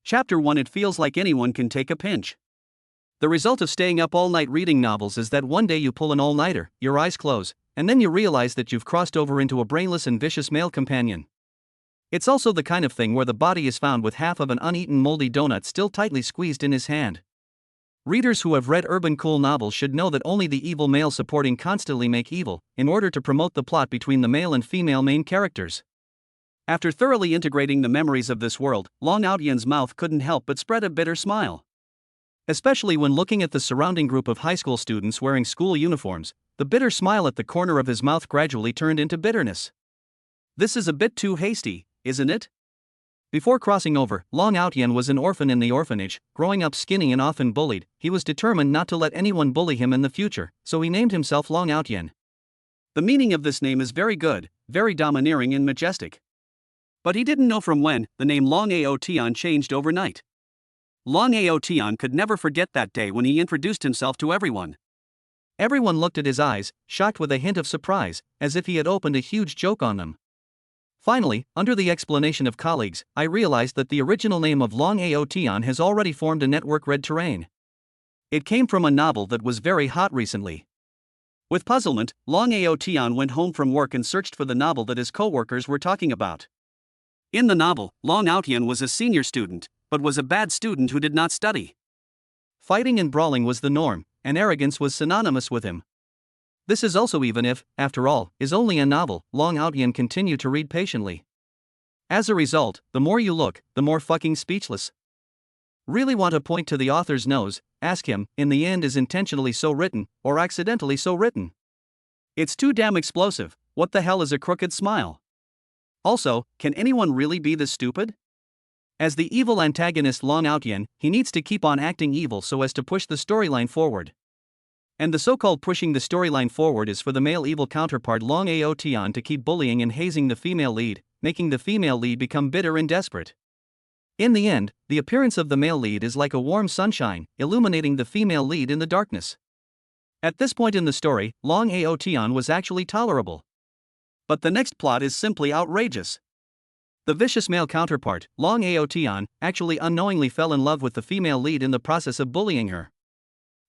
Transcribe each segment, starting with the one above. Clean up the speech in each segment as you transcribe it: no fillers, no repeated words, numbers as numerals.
Chapter 1. It feels like anyone can take a pinch. The result of staying up all night reading novels is that one day you pull an all-nighter, your eyes close, and then you realize that you've crossed over into a brainless and vicious male companion. It's also the kind of thing where the body is found with half of an uneaten moldy donut still tightly squeezed in his hand. Readers who have read urban cool novels should know that only the evil male supporting constantly make evil, in order to promote the plot between the male and female main characters. After thoroughly integrating the memories of this world, Long Out-yen's mouth couldn't help but spread a bitter smile. Especially when looking at the surrounding group of high school students wearing school uniforms, the bitter smile at the corner of his mouth gradually turned into bitterness. This is a bit too hasty, isn't it? Before crossing over, Long Out-yen was an orphan in the orphanage, growing up skinny and often bullied. He was determined not to let anyone bully him in the future, so he named himself Long Out-yen. The meaning of this name is very good, very domineering and majestic. But he didn't know from when the name Long Ao-yen changed overnight. Long Ao-yen could never forget that day when he introduced himself to everyone. Everyone looked at his eyes, shocked with a hint of surprise, as if he had opened a huge joke on them. Finally, under the explanation of colleagues, I realized that the original name of Long Ao-yen has already formed a network red terrain. It came from a novel that was very hot recently. With puzzlement, Long Ao-yen went home from work and searched for the novel that his co-workers were talking about. In the novel, Long Out-yen was a senior student, but was a bad student who did not study. Fighting and brawling was the norm, and arrogance was synonymous with him. This is also even if, after all, is only a novel. Long Out-yen continued to read patiently. As a result, the more you look, the more fucking speechless. Really want to point to the author's nose, ask him, in the end is intentionally so written, or accidentally so written? It's too damn explosive. What the hell is a crooked smile? Also, can anyone really be this stupid? As the evil antagonist Long Out-yen, he needs to keep on acting evil so as to push the storyline forward. And the so-called pushing the storyline forward is for the male evil counterpart Long Ao-yen to keep bullying and hazing the female lead, making the female lead become bitter and desperate. In the end, the appearance of the male lead is like a warm sunshine, illuminating the female lead in the darkness. At this point in the story, Long Ao-yen was actually tolerable. But the next plot is simply outrageous. The vicious male counterpart, Long Ao-yen, actually unknowingly fell in love with the female lead in the process of bullying her.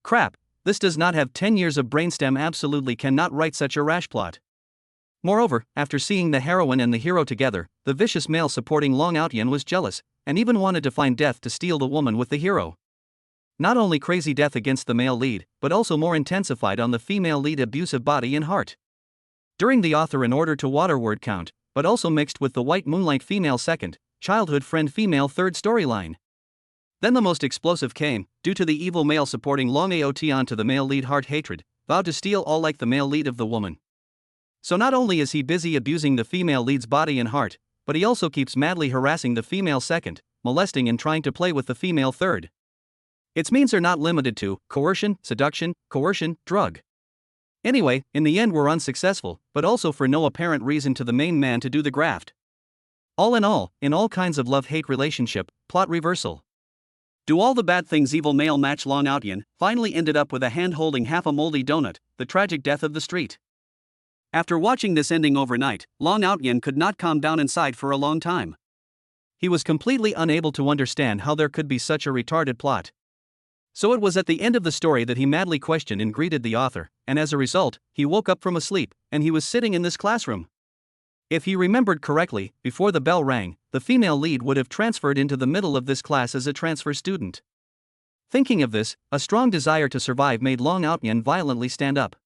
Crap. This does not have 10 years of brainstem. Absolutely cannot write such a rash plot. Moreover, after seeing the heroine and the hero together, the vicious male supporting Long Out-yen was jealous, and even wanted to find death to steal the woman with the hero. Not only crazy death against the male lead, but also more intensified on the female lead abusive body and heart. During the author in order to water word count, but also mixed with the white moonlight female second, childhood friend female third storyline. Then the most explosive came, due to the evil male supporting Long Ao-yen to the male lead heart hatred, vowed to steal all like the male lead of the woman. So not only is he busy abusing the female lead's body and heart, but he also keeps madly harassing the female second, molesting and trying to play with the female third. Its means are not limited to coercion, seduction, drug. Anyway, in the end we're unsuccessful, but also for no apparent reason to the main man to do the graft. All in all kinds of love-hate relationship, plot reversal. Do all the bad things evil male match Long Out-yen finally ended up with a hand holding half a moldy donut, the tragic death of the street. After watching this ending overnight, Long Out-yen could not calm down inside for a long time. He was completely unable to understand how there could be such a retarded plot. So it was at the end of the story that he madly questioned and greeted the author, and as a result, he woke up from a sleep, and he was sitting in this classroom. If he remembered correctly, before the bell rang, the female lead would have transferred into the middle of this class as a transfer student. Thinking of this, a strong desire to survive made Long Out-yen violently stand up.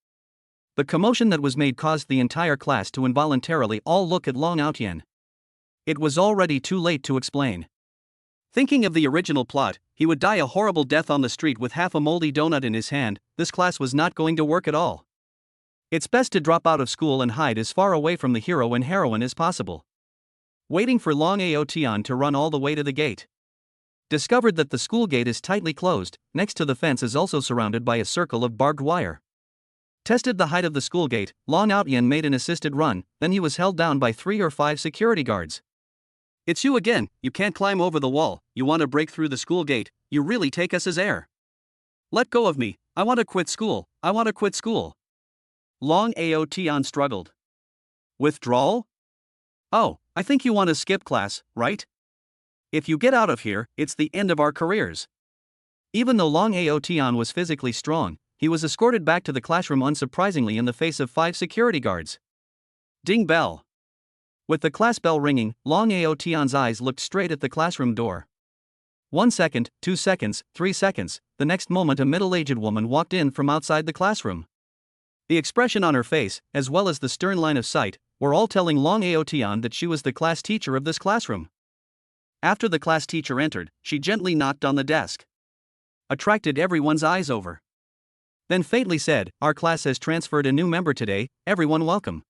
The commotion that was made caused the entire class to involuntarily all look at Long Out-yen. It was already too late to explain. Thinking of the original plot, he would die a horrible death on the street with half a moldy donut in his hand. This class was not going to work at all. It's best to drop out of school and hide as far away from the hero and heroine as possible. Waiting for Long Ao-yen to run all the way to the gate. Discovered that the school gate is tightly closed, next to the fence is also surrounded by a circle of barbed wire. Tested the height of the school gate, Long Out-yen made an assisted run, then he was held down by 3 or 5 security guards. It's you again, you can't climb over the wall, you want to break through the school gate, you really take us as air. Let go of me, I want to quit school, I want to quit school. Long Ao-yen struggled. Withdrawal? Oh, I think you want to skip class, right? If you get out of here, it's the end of our careers. Even though Long Aotian was physically strong, he was escorted back to the classroom unsurprisingly in the face of 5 security guards. Ding bell. With the class bell ringing, Long Aotian's eyes looked straight at the classroom door. 1 second, 2 seconds, 3 seconds, the next moment a middle-aged woman walked in from outside the classroom. The expression on her face, as well as the stern line of sight, were all telling Long Aotian that she was the class teacher of this classroom. After the class teacher entered, she gently knocked on the desk. Attracted everyone's eyes over. Then faintly said, "Our class has transferred a new member today, everyone welcome."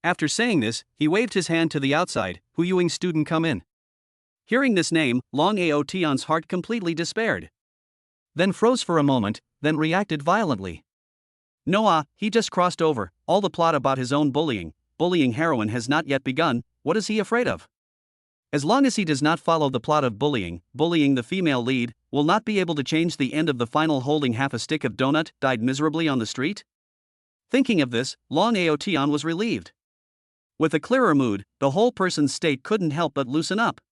After saying this, he waved his hand to the outside, "Huyuing student come in." Hearing this name, Long Aotian's heart completely despaired. Then froze for a moment, then reacted violently. No, he just crossed over, all the plot about his own bullying heroine has not yet begun, what is he afraid of? As long as he does not follow the plot of bullying the female lead, will not be able to change the end of the final holding half a stick of donut, died miserably on the street? Thinking of this, Long Aotian was relieved. With a clearer mood, the whole person's state couldn't help but loosen up.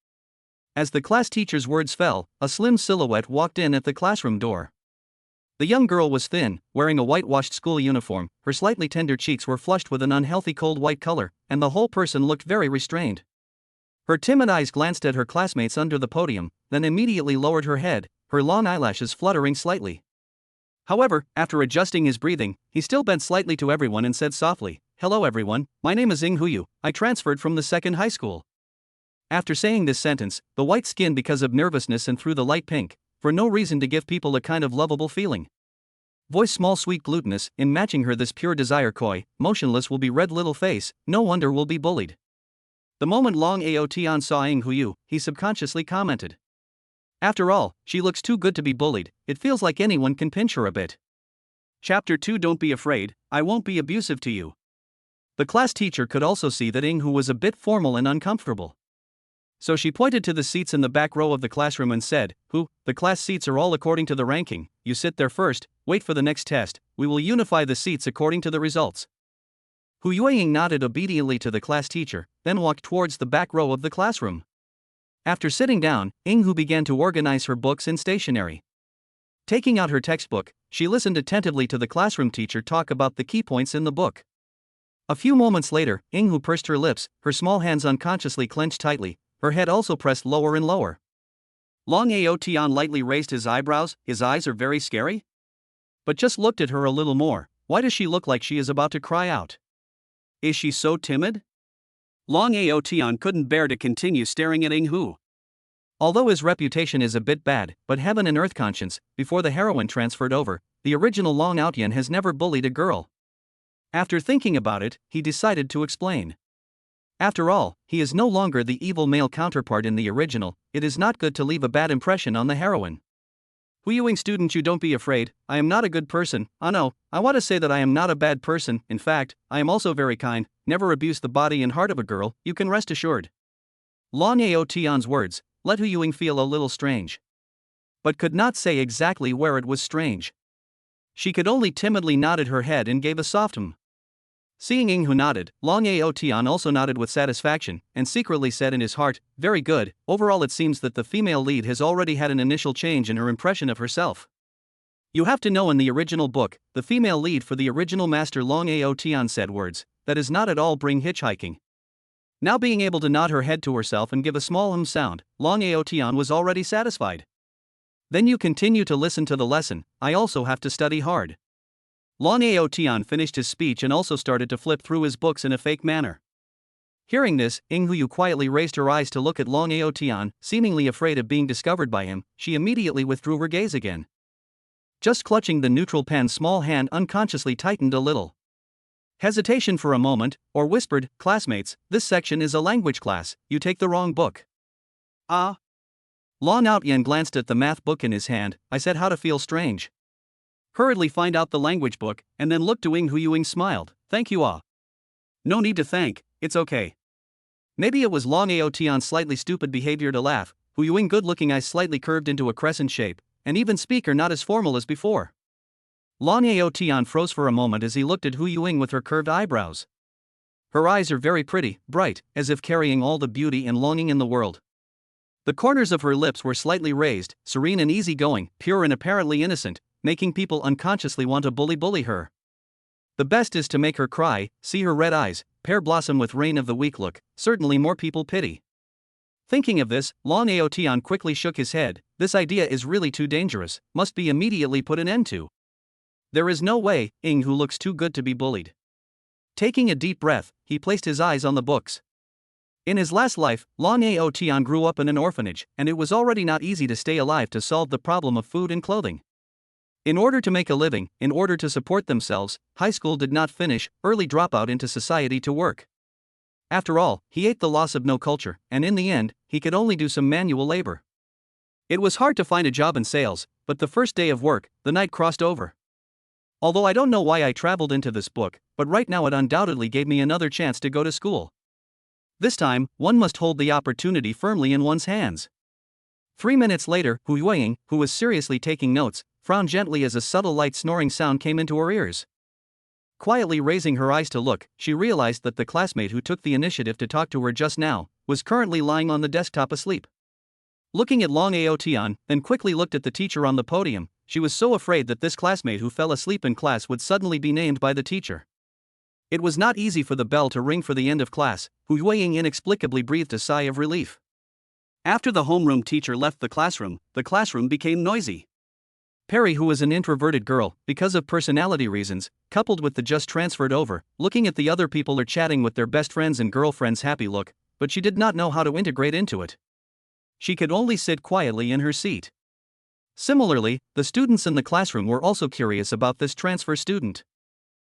As the class teacher's words fell, a slim silhouette walked in at the classroom door. The young girl was thin, wearing a whitewashed school uniform, her slightly tender cheeks were flushed with an unhealthy cold white color, and the whole person looked very restrained. Her timid eyes glanced at her classmates under the podium, then immediately lowered her head, her long eyelashes fluttering slightly. However, after adjusting his breathing, he still bent slightly to everyone and said softly, "Hello everyone, my name is Huyu, I transferred from the second high school." After saying this sentence, the white skin because of nervousness and through the light pink, for no reason to give people a kind of lovable feeling. Voice small sweet glutinous, in matching her this pure desire coy, motionless will be red little face, no wonder will be bullied. The moment Long Aotian saw Huyu, he subconsciously commented. After all, she looks too good to be bullied, it feels like anyone can pinch her a bit. Chapter 2 Don't be afraid, I won't be abusive to you. The class teacher could also see that Hu was a bit formal and uncomfortable. So she pointed to the seats in the back row of the classroom and said, the class seats are all according to the ranking, you sit there first, wait for the next test, we will unify the seats according to the results." Hu Yueying nodded obediently to the class teacher, then walked towards the back row of the classroom. After sitting down, Hu began to organize her books and stationery. Taking out her textbook, she listened attentively to the classroom teacher talk about the key points in the book. A few moments later, Hu pursed her lips, her small hands unconsciously clenched tightly, her head also pressed lower and lower. Long Aotian lightly raised his eyebrows, his eyes are very scary? But just looked at her a little more, why does she look like she is about to cry out? Is she so timid? Long Aotian couldn't bear to continue staring at Hu. Although his reputation is a bit bad, but heaven and earth conscience, before the heroine transferred over, the original Long Aotian has never bullied a girl. After thinking about it, he decided to explain. After all, he is no longer the evil male counterpart in the original, it is not good to leave a bad impression on the heroine. Huyuing student, you don't be afraid, I am not a good person, no, I want to say that I am not a bad person, in fact, I am also very kind, never abuse the body and heart of a girl, you can rest assured. Long Aotian's words let Huyuing feel a little strange. But could not say exactly where it was strange. She could only timidly nodded her head and gave a soft Seeing Hu nodded, Long Aotian also nodded with satisfaction, and secretly said in his heart, "Very good, overall it seems that the female lead has already had an initial change in her impression of herself." You have to know in the original book, the female lead for the original master Long Aotian said words, that is not at all bring hitchhiking. Now being able to nod her head to herself and give a small sound, Long Aotian was already satisfied. Then you continue to listen to the lesson, I also have to study hard. Long Aotian finished his speech and also started to flip through his books in a fake manner. Hearing this, Huyu quietly raised her eyes to look at Long Aotian, seemingly afraid of being discovered by him, she immediately withdrew her gaze again. Just clutching the neutral pen's small hand unconsciously tightened a little. Hesitation for a moment, or whispered, "Classmates, this section is a language class, you take the wrong book." Ah. Long Aotian glanced at the math book in his hand, I said how to feel strange. Hurriedly find out the language book, and then looked to Huyuing smiled, "Thank you No need to thank, it's okay." Maybe it was Long Aotian's slightly stupid behavior to laugh, Huyuing good-looking eyes slightly curved into a crescent shape, and even speaker not as formal as before. Long Aotian froze for a moment as he looked at Huyuing with her curved eyebrows. Her eyes are very pretty, bright, as if carrying all the beauty and longing in the world. The corners of her lips were slightly raised, serene and easygoing, pure and apparently innocent, making people unconsciously want to bully her. The best is to make her cry, see her red eyes, pear blossom with rain of the week look, certainly more people pity. Thinking of this, Long Aotian quickly shook his head. This idea is really too dangerous, must be immediately put an end to. There is no way, Ing who looks too good to be bullied. Taking a deep breath, he placed his eyes on the books. In his last life, Long Aotian grew up in an orphanage, and it was already not easy to stay alive to solve the problem of food and clothing. In order to make a living, in order to support themselves, high school did not finish, early dropout into society to work. After all, he ate the loss of no culture, and in the end, he could only do some manual labor. It was hard to find a job in sales, but the first day of work, the night crossed over. Although I don't know why I traveled into this book, but right now it undoubtedly gave me another chance to go to school. This time, one must hold the opportunity firmly in one's hands. 3 minutes later, Hu Yueying, who was seriously taking notes, frowned gently as a subtle light snoring sound came into her ears. Quietly raising her eyes to look, she realized that the classmate who took the initiative to talk to her just now was currently lying on the desktop asleep. Looking at Long Aotian, then quickly looked at the teacher on the podium, she was so afraid that this classmate who fell asleep in class would suddenly be named by the teacher. It was not easy for the bell to ring for the end of class. Hu Yueying inexplicably breathed a sigh of relief. After the homeroom teacher left the classroom became noisy. Perry, who was an introverted girl, because of personality reasons, coupled with the just transferred over, looking at the other people or chatting with their best friends and girlfriends happy look, but she did not know how to integrate into it. She could only sit quietly in her seat. Similarly, the students in the classroom were also curious about this transfer student.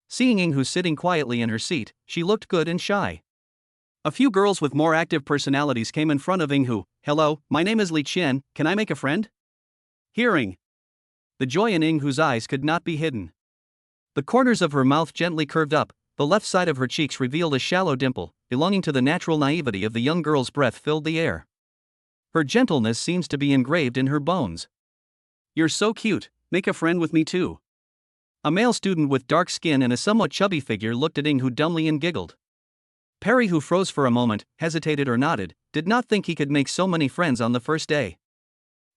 Seeing Ing Hu sitting quietly in her seat, she looked good and shy. A few girls with more active personalities came in front of Ing Hu. "Hello, my name is Li Qian, can I make a friend?" Hearing the joy in Ing Hu's eyes could not be hidden. The corners of her mouth gently curved up, the left side of her cheeks revealed a shallow dimple, belonging to the natural naivety of the young girl's breath filled the air. Her gentleness seems to be engraved in her bones. "You're so cute, make a friend with me too." A male student with dark skin and a somewhat chubby figure looked at Ing Hu dumbly and giggled. Perry, who froze for a moment, hesitated or nodded, did not think he could make so many friends on the first day.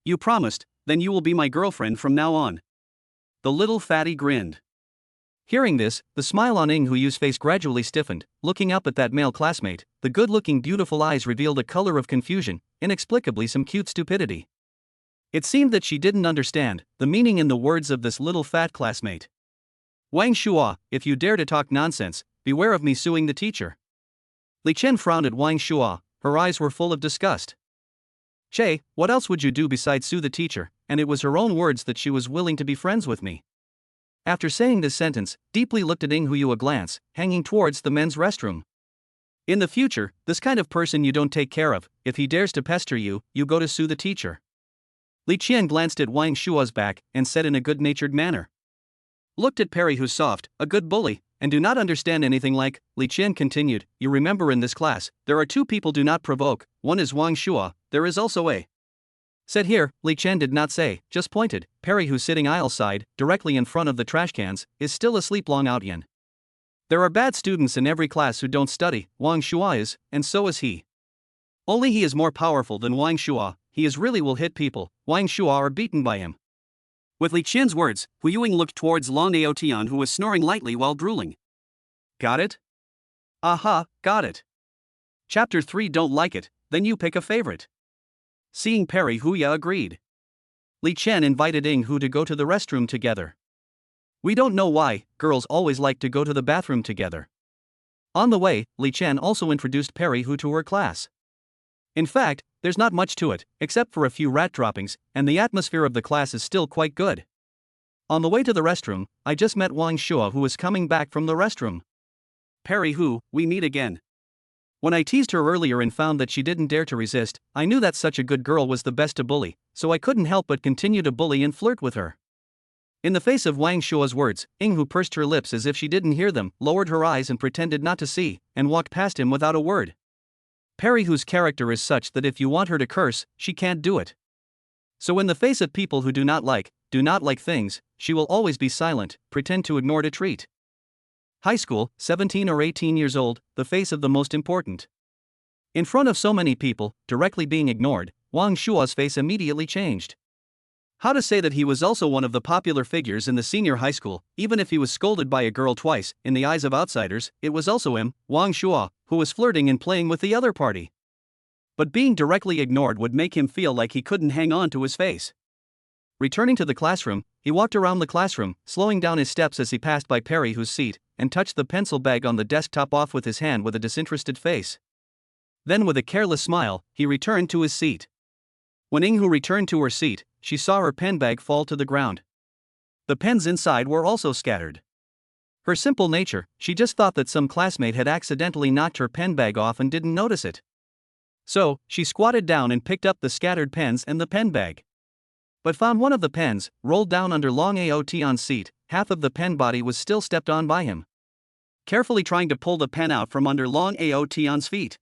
"You promised, then you will be my girlfriend from now on." The little fatty grinned. Hearing this, the smile on Ing Hu's face gradually stiffened. Looking up at that male classmate, the good-looking beautiful eyes revealed a color of confusion, inexplicably some cute stupidity. It seemed that she didn't understand the meaning in the words of this little fat classmate. "Wang Shua, if you dare to talk nonsense, beware of me suing the teacher." Li Chen frowned at Wang Shua, her eyes were full of disgust. "Che, what else would you do besides sue the teacher?" And it was her own words that she was willing to be friends with me. After saying this sentence, deeply looked at Ing Hu a glance, hanging towards the men's restroom. "In the future, this kind of person you don't take care of. If he dares to pester you, you go to sue the teacher." Li Qian glanced at Wang Shua's back and said in a good-natured manner. Looked at Perry, who's soft, a good bully, and do not understand anything like. Li Qian continued, "You remember in this class, there are 2 people do not provoke, one is Wang Shua, there is also a." Said here, Li Qian did not say, just pointed. Perry, who's sitting aisle side, directly in front of the trash cans, is still asleep. Long Aotian. There are bad students in every class who don't study, Wang Shua is, and so is he. Only he is more powerful than Wang Shua, he is really will hit people, Wang Shua are beaten by him. With Li Qian's words, Hu Yueying looked towards Long Aotian, who was snoring lightly while drooling. "Got it?" "Aha, got it." Chapter 3 Don't like it, then you pick a favorite. Seeing Perry, Huya agreed. Li Chen invited Ing Hu to go to the restroom together. We don't know why, girls always like to go to the bathroom together. On the way, Li Chen also introduced Perry Hu to her class. In fact, there's not much to it, except for a few rat droppings, and the atmosphere of the class is still quite good. On the way to the restroom, I just met Wang Shua, who was coming back from the restroom. "Perry Hu, we meet again." When I teased her earlier and found that she didn't dare to resist, I knew that such a good girl was the best to bully, so I couldn't help but continue to bully and flirt with her. In the face of Wang Shua's words, Ing Hu pursed her lips as if she didn't hear them, lowered her eyes and pretended not to see, and walked past him without a word. Perry Hu's character is such that if you want her to curse, she can't do it. So in the face of people who do not like things, she will always be silent, pretend to ignore to treat. High school, 17 or 18 years old, the face of the most important. In front of so many people, directly being ignored, Wang Shua's face immediately changed. How to say that he was also one of the popular figures in the senior high school, even if he was scolded by a girl twice, in the eyes of outsiders, it was also him, Wang Shua, who was flirting and playing with the other party. But being directly ignored would make him feel like he couldn't hang on to his face. Returning to the classroom, he walked around the classroom, slowing down his steps as he passed by Perry Hu's seat, and touched the pencil bag on the desktop off with his hand with a disinterested face. Then with a careless smile, he returned to his seat. When Yinghu returned to her seat, she saw her pen bag fall to the ground. The pens inside were also scattered. Her simple nature, she just thought that some classmate had accidentally knocked her pen bag off and didn't notice it. So, she squatted down and picked up the scattered pens and the pen bag. But found one of the pens, rolled down under Long Ao Tian's seat. Half of the pen body was still stepped on by him. Carefully trying to pull the pen out from under Long Ao Tian's feet.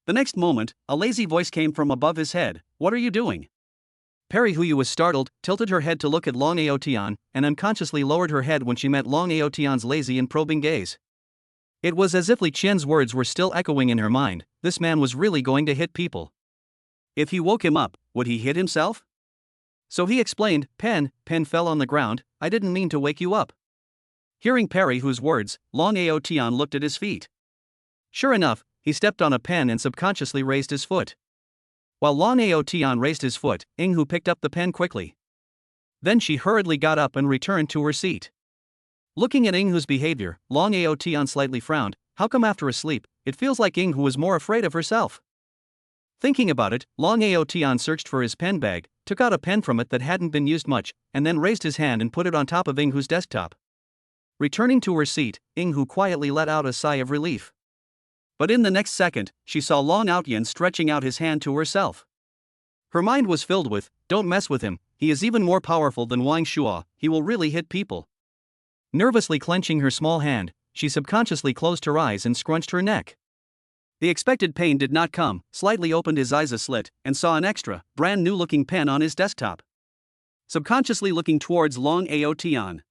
The next moment, a lazy voice came from above his head. "What are you doing?" Perry Hu was startled, tilted her head to look at Long Ao Tian, and unconsciously lowered her head when she met Long Ao Tian's lazy and probing gaze. It was as if Li Qian's words were still echoing in her mind. This man was really going to hit people. If he woke him up, would he hit himself? So he explained, pen fell on the ground, I didn't mean to wake you up. Hearing Perry Hu's words, Long Ao Tian looked at his feet. Sure enough, he stepped on a pen and subconsciously raised his foot. While Long Ao Tian raised his foot, Yinghu picked up the pen quickly. Then she hurriedly got up and returned to her seat. Looking at Yinghu's behavior, Long Ao Tian slightly frowned. How come after a sleep, it feels like Yinghu was more afraid of herself? Thinking about it, Long Ao Tian searched for his pen bag, took out a pen from it that hadn't been used much, and then raised his hand and put it on top of Yinghu's desktop. Returning to her seat, Yinghu quietly let out a sigh of relief. But in the next second, she saw Long Ao Tian stretching out his hand to herself. Her mind was filled with, don't mess with him, he is even more powerful than Wang Shua, he will really hit people. Nervously clenching her small hand, she subconsciously closed her eyes and scrunched her neck. The expected pain did not come, slightly opened his eyes a slit, and saw an extra, brand new looking pen on his desktop. Subconsciously looking towards Long Ao Tian.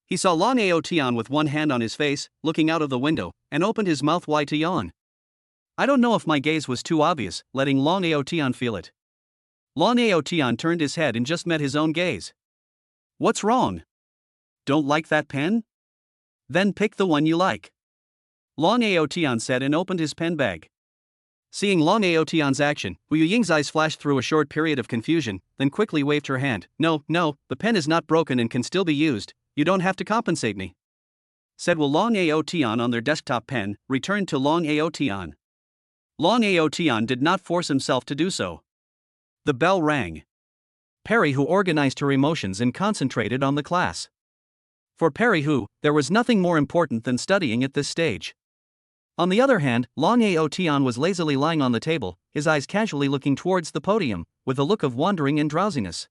He saw Long Ao Tian with one hand on his face, looking out of the window, and opened his mouth wide to yawn. I don't know if my gaze was too obvious, letting Long Ao Tian feel it. Long Ao Tian turned his head and just met his own gaze. What's wrong? Don't like that pen? Then pick the one you like. Long Ao Tian said and opened his pen bag. Seeing Long Ao Tian's action, Hu Ying's eyes flashed through a short period of confusion, then quickly waved her hand. No, the pen is not broken and can still be used, you don't have to compensate me. Said Wu. Long Ao Tian on their desktop pen, returned to Long Ao Tian. Long Ao Tian did not force himself to do so. The bell rang. Perry Hu organized her emotions and concentrated on the class. For Perry Hu, there was nothing more important than studying at this stage. On the other hand, Long Ao Tian was lazily lying on the table, his eyes casually looking towards the podium, with a look of wandering and drowsiness.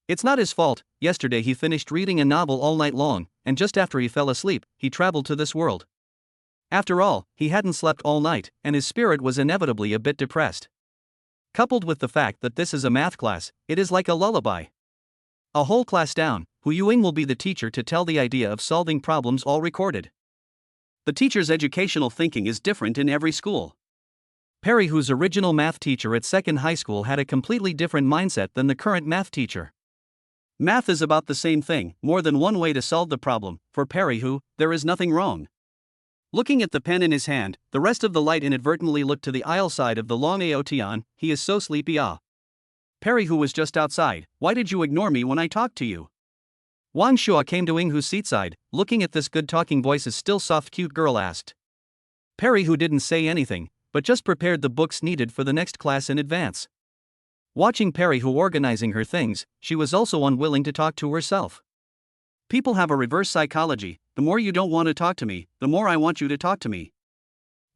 It's not his fault, yesterday he finished reading a novel all night long, and just after he fell asleep, he traveled to this world. After all, he hadn't slept all night, and his spirit was inevitably a bit depressed. Coupled with the fact that this is a math class, it is like a lullaby. A whole class down, Hu Yuing will be the teacher to tell the idea of solving problems all recorded. The teacher's educational thinking is different in every school. Perry Hu's original math teacher at second high school had a completely different mindset than the current math teacher. Math is about the same thing, more than one way to solve the problem. For Perry Hu, there is nothing wrong. Looking at the pen in his hand, the rest of the light inadvertently looked to the aisle side of the Long Ao Tian. He is so sleepy. Perry Hu was just outside. Why did you ignore me when I talked to you? Wang Shua came to Yinghu's seat side, looking at this good talking voice's still soft cute girl asked. Perry Hu didn't say anything, but just prepared the books needed for the next class in advance. Watching Perry Hu organizing her things, she was also unwilling to talk to herself. People have a reverse psychology, the more you don't want to talk to me, the more I want you to talk to me.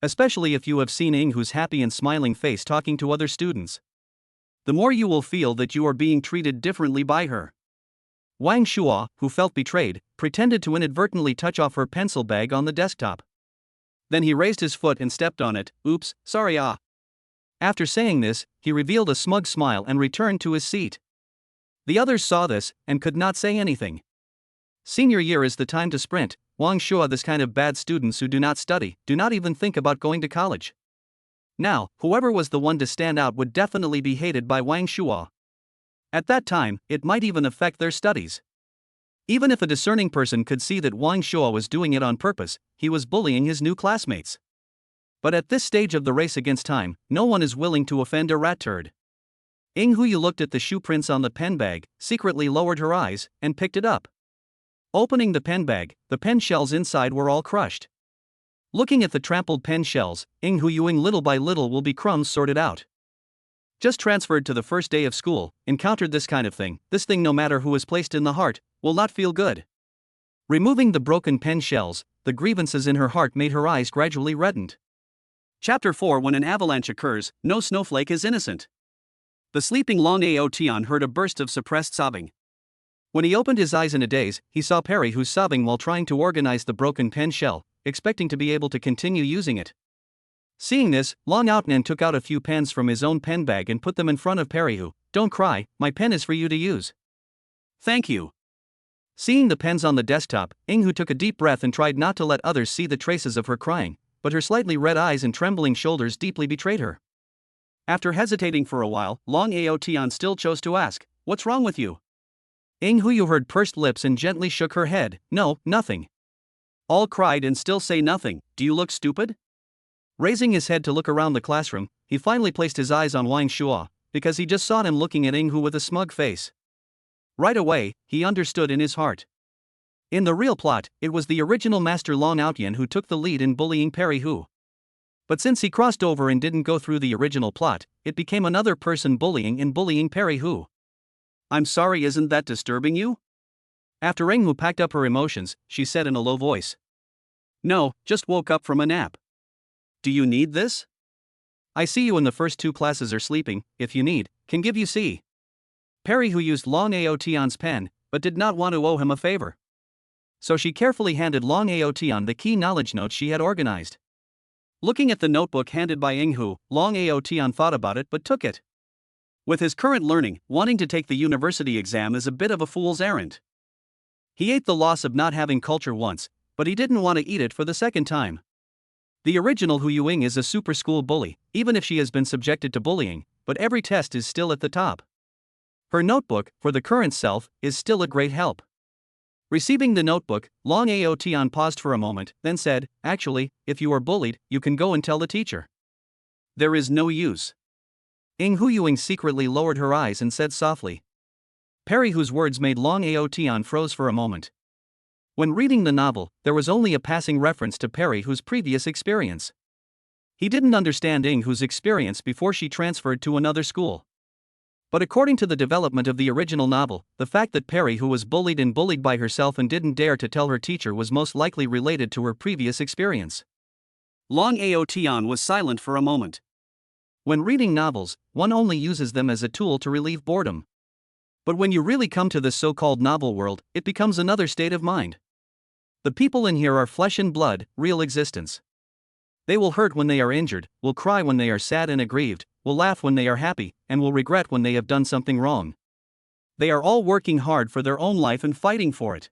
Especially if you have seen Yinghu's happy and smiling face talking to other students. The more you will feel that you are being treated differently by her. Wang Shua, who felt betrayed, pretended to inadvertently touch off her pencil bag on the desktop. Then he raised his foot and stepped on it. Oops, sorry. After saying this, he revealed a smug smile and returned to his seat. The others saw this and could not say anything. Senior year is the time to sprint. Wang Shua, this kind of bad students who do not study, do not even think about going to college. Now, whoever was the one to stand out would definitely be hated by Wang Shuo. At that time, it might even affect their studies. Even if a discerning person could see that Wang Shuo was doing it on purpose, he was bullying his new classmates. But at this stage of the race against time, no one is willing to offend a rat turd. Ying Huyu looked at the shoe prints on the pen bag, secretly lowered her eyes, and picked it up. Opening the pen bag, the pen shells inside were all crushed. Looking at the trampled pen shells, Ying Huyuing little by little will be crumbs sorted out. Just transferred to the first day of school, encountered this kind of thing, this thing no matter who is placed in the heart, will not feel good. Removing the broken pen shells, the grievances in her heart made her eyes gradually reddened. Chapter 4 When an avalanche occurs, no snowflake is innocent. The sleeping Long Ao Tian heard a burst of suppressed sobbing. When he opened his eyes in a daze, he saw Perry who's sobbing while trying to organize the broken pen shell, expecting to be able to continue using it. Seeing this, Long Ao Tian took out a few pens from his own pen bag and put them in front of Perry who, "Don't cry, my pen is for you to use." "Thank you." Seeing the pens on the desktop, Ying Hu took a deep breath and tried not to let others see the traces of her crying, but her slightly red eyes and trembling shoulders deeply betrayed her. After hesitating for a while, Long Ao Tian still chose to ask, "What's wrong with you?" Ying Huyu heard pursed lips and gently shook her head, "No, nothing." All cried and still say nothing, "Do you look stupid?" Raising his head to look around the classroom, he finally placed his eyes on Wang Shuo, because he just saw him looking at Ying Hu with a smug face. Right away, he understood in his heart. In the real plot, it was the original master Long Ao Tian who took the lead in bullying Perry Hu. But since he crossed over and didn't go through the original plot, it became another person bullying Perry Hu. "I'm sorry, isn't that disturbing you?" After Ying Hu packed up her emotions, she said in a low voice. "No, just woke up from a nap." "Do you need this?" "I see you in the first two classes are sleeping, if you need, can give you C." Perry Hu used Long Ao Tian's pen, but did not want to owe him a favor. So she carefully handed Long Ao Tian the key knowledge notes she had organized. Looking at the notebook handed by Ying Hu, Long Ao Tian thought about it but took it. With his current learning, wanting to take the university exam is a bit of a fool's errand. He ate the loss of not having culture once, but he didn't want to eat it for the second time. The original Hu Yuing is a super school bully, even if she has been subjected to bullying, but every test is still at the top. Her notebook, for the current self, is still a great help. Receiving the notebook, Long Ao Tian paused for a moment, then said, "Actually, if you are bullied, you can go and tell the teacher." "There is no use." Ying Huyuing secretly lowered her eyes and said softly. Perry Hu's words made Long Ao Tian froze for a moment. When reading the novel, there was only a passing reference to Perry Hu's previous experience. He didn't understand Ying Hu's experience before she transferred to another school. But according to the development of the original novel, the fact that Perry Hu was bullied by herself and didn't dare to tell her teacher was most likely related to her previous experience. Long Ao Tian was silent for a moment. When reading novels, one only uses them as a tool to relieve boredom. But when you really come to this so-called novel world, it becomes another state of mind. The people in here are flesh and blood, real existence. They will hurt when they are injured, will cry when they are sad and aggrieved, will laugh when they are happy, and will regret when they have done something wrong. They are all working hard for their own life and fighting for it.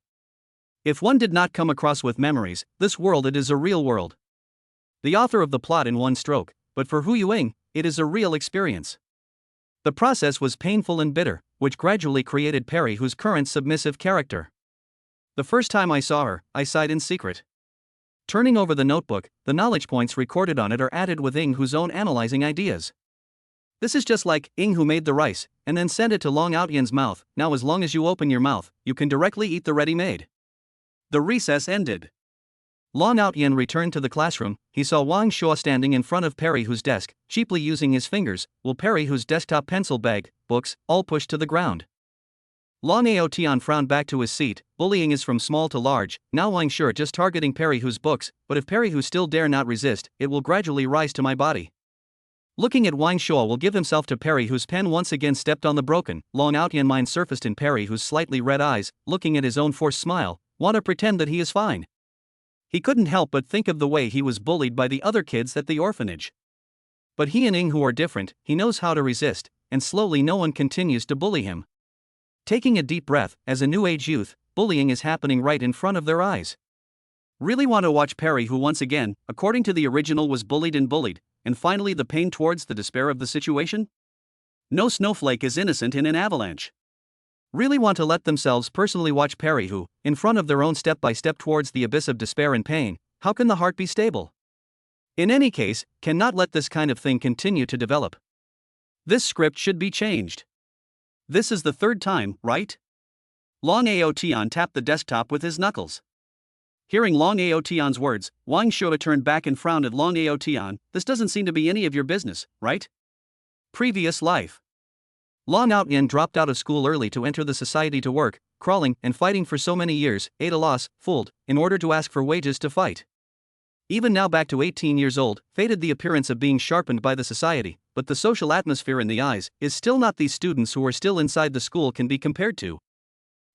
If one did not come across with memories, this world it is a real world. The author of the plot in one stroke, but for Hu Yuing, it is a real experience. The process was painful and bitter, which gradually created Perry Hu's current submissive character. The first time I saw her, I sighed in secret. Turning over the notebook, the knowledge points recorded on it are added with Ying Hu's own analyzing ideas. This is just like Ying Hu made the rice, and then sent it to Long Ao Tian's mouth. Now as long as you open your mouth, you can directly eat the ready-made. The recess ended. Long Ao Tian returned to the classroom. He saw Wang Shuo standing in front of Perry Hu's desk, cheaply using his fingers, while Perry Hu's desktop pencil bag, books, all pushed to the ground. Long Ao Tian frowned back to his seat. Bullying is from small to large, now Wang Shuo just targeting Perry Hu's books, but if Perry Hu still dare not resist, it will gradually rise to my body. Looking at Wang Shuo will give himself to Perry Hu's pen once again stepped on the broken. Long Ao Tian mind surfaced in Perry Hu's slightly red eyes, looking at his own forced smile, wanna pretend that he is fine. He couldn't help but think of the way he was bullied by the other kids at the orphanage. But he and Ying Hu are different, he knows how to resist, and slowly no one continues to bully him. Taking a deep breath, as a new age youth, bullying is happening right in front of their eyes. Really want to watch Perry Hu once again, according to the original was bullied and bullied, and finally the pain towards the despair of the situation? No snowflake is innocent in an avalanche. Really want to let themselves personally watch Perry who, in front of their own step by step towards the abyss of despair and pain, how can the heart be stable? In any case, cannot let this kind of thing continue to develop. This script should be changed. This is the third time, right? Long Aotian tapped the desktop with his knuckles. Hearing Long Aotian's words, Wang Shua turned back and frowned at Long Aotian. This doesn't seem to be any of your business, right? Previous life. Long Aotian dropped out of school early to enter the society to work, crawling and fighting for so many years, ate a loss, fooled, in order to ask for wages to fight. Even now back to 18 years old, faded the appearance of being sharpened by the society, but the social atmosphere in the eyes is still not these students who are still inside the school can be compared to.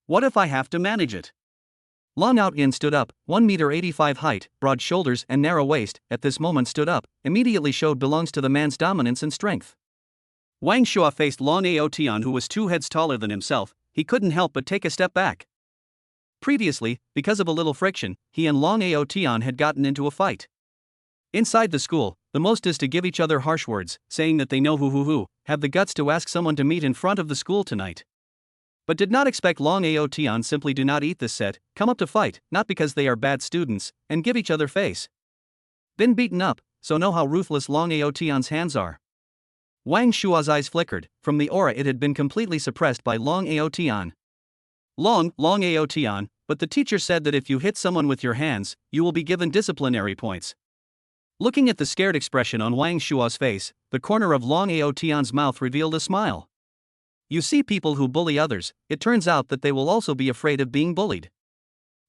What if I have to manage it? Long Aotian stood up, 1.85 m height, broad shoulders and narrow waist, at this moment stood up, immediately showed belongs to the man's dominance and strength. Wang Shua faced Long Aotian who was 2 heads taller than himself, he couldn't help but take a step back. Previously, because of a little friction, he and Long Aotian had gotten into a fight. Inside the school, the most is to give each other harsh words, saying that they know who have the guts to ask someone to meet in front of the school tonight. But did not expect Long Aotian simply do not eat this set, come up to fight, not because they are bad students, and give each other face. Been beaten up, so know how ruthless Long Aotian's hands are. Wang Shua's eyes flickered, from the aura it had been completely suppressed by Long Aotian. Long Aotian, but the teacher said that if you hit someone with your hands, you will be given disciplinary points. Looking at the scared expression on Wang Shua's face, the corner of Long Aotian's mouth revealed a smile. You see, people who bully others, it turns out that they will also be afraid of being bullied.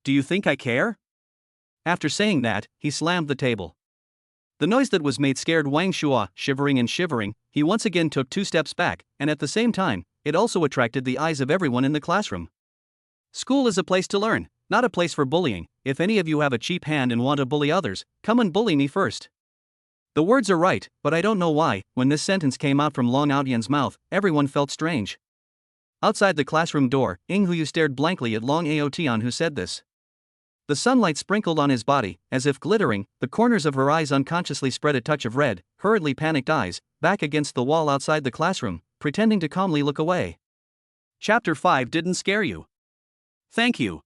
Do you think I care? After saying that, he slammed the table. The noise that was made scared Wang Shua, shivering, he once again took 2 steps back, and at the same time, it also attracted the eyes of everyone in the classroom. School is a place to learn, not a place for bullying. If any of you have a cheap hand and want to bully others, come and bully me first. The words are right, but I don't know why, when this sentence came out from Long Aotian's mouth, everyone felt strange. Outside the classroom door, Ing Huyu stared blankly at Long Aotian who said this. The sunlight sprinkled on his body, as if glittering, the corners of her eyes unconsciously spread a touch of red, hurriedly panicked eyes, back against the wall outside the classroom, pretending to calmly look away. Chapter 5 didn't scare you. Thank you.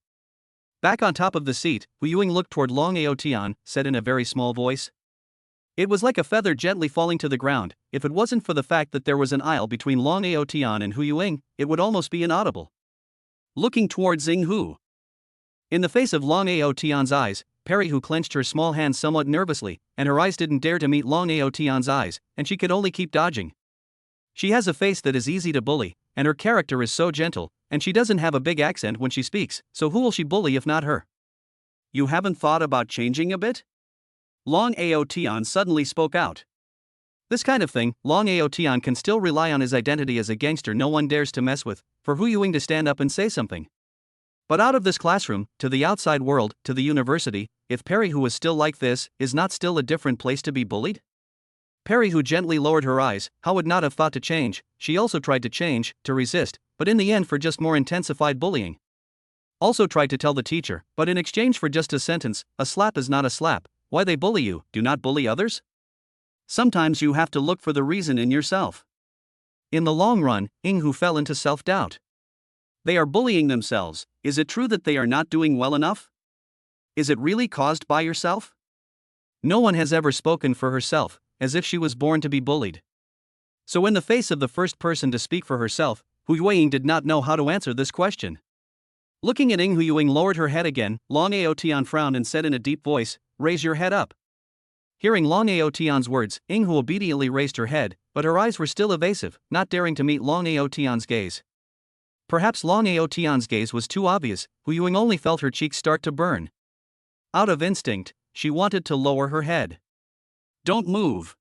Back on top of the seat, Huyuing looked toward Long Aotian, said in a very small voice. It was like a feather gently falling to the ground. If it wasn't for the fact that there was an aisle between Long Aotian and Huyuing, it would almost be inaudible. Looking towards Ing Hu. In the face of Long Aotian's eyes, Perry who clenched her small hands somewhat nervously, and her eyes didn't dare to meet Long Aotian's eyes, and she could only keep dodging. She has a face that is easy to bully, and her character is so gentle, and she doesn't have a big accent when she speaks, so who will she bully if not her? You haven't thought about changing a bit? Long Aotian suddenly spoke out. This kind of thing, Long Aotian can still rely on his identity as a gangster no one dares to mess with, for Huyuing to stand up and say something. But out of this classroom, to the outside world, to the university, if Perry who was still like this, is not still a different place to be bullied? Perry who gently lowered her eyes, how would not have thought to change, she also tried to change, to resist, but in the end for just more intensified bullying. Also tried to tell the teacher, but in exchange for just a sentence, a slap is not a slap, why they bully you, do not bully others? Sometimes you have to look for the reason in yourself. In the long run, Ing Hu fell into self-doubt. They are bullying themselves, is it true that they are not doing well enough? Is it really caused by yourself? No one has ever spoken for herself, as if she was born to be bullied. So in the face of the first person to speak for herself, Huyuing did not know how to answer this question. Looking at Ing Huyuing lowered her head again, Long Aotian frowned and said in a deep voice, raise your head up. Hearing Long Aotian's words, Ing Hu obediently raised her head, but her eyes were still evasive, not daring to meet Long Aotian's gaze. Perhaps Long Aotian's gaze was too obvious, Huyuing only felt her cheeks start to burn. Out of instinct, she wanted to lower her head. Don't move.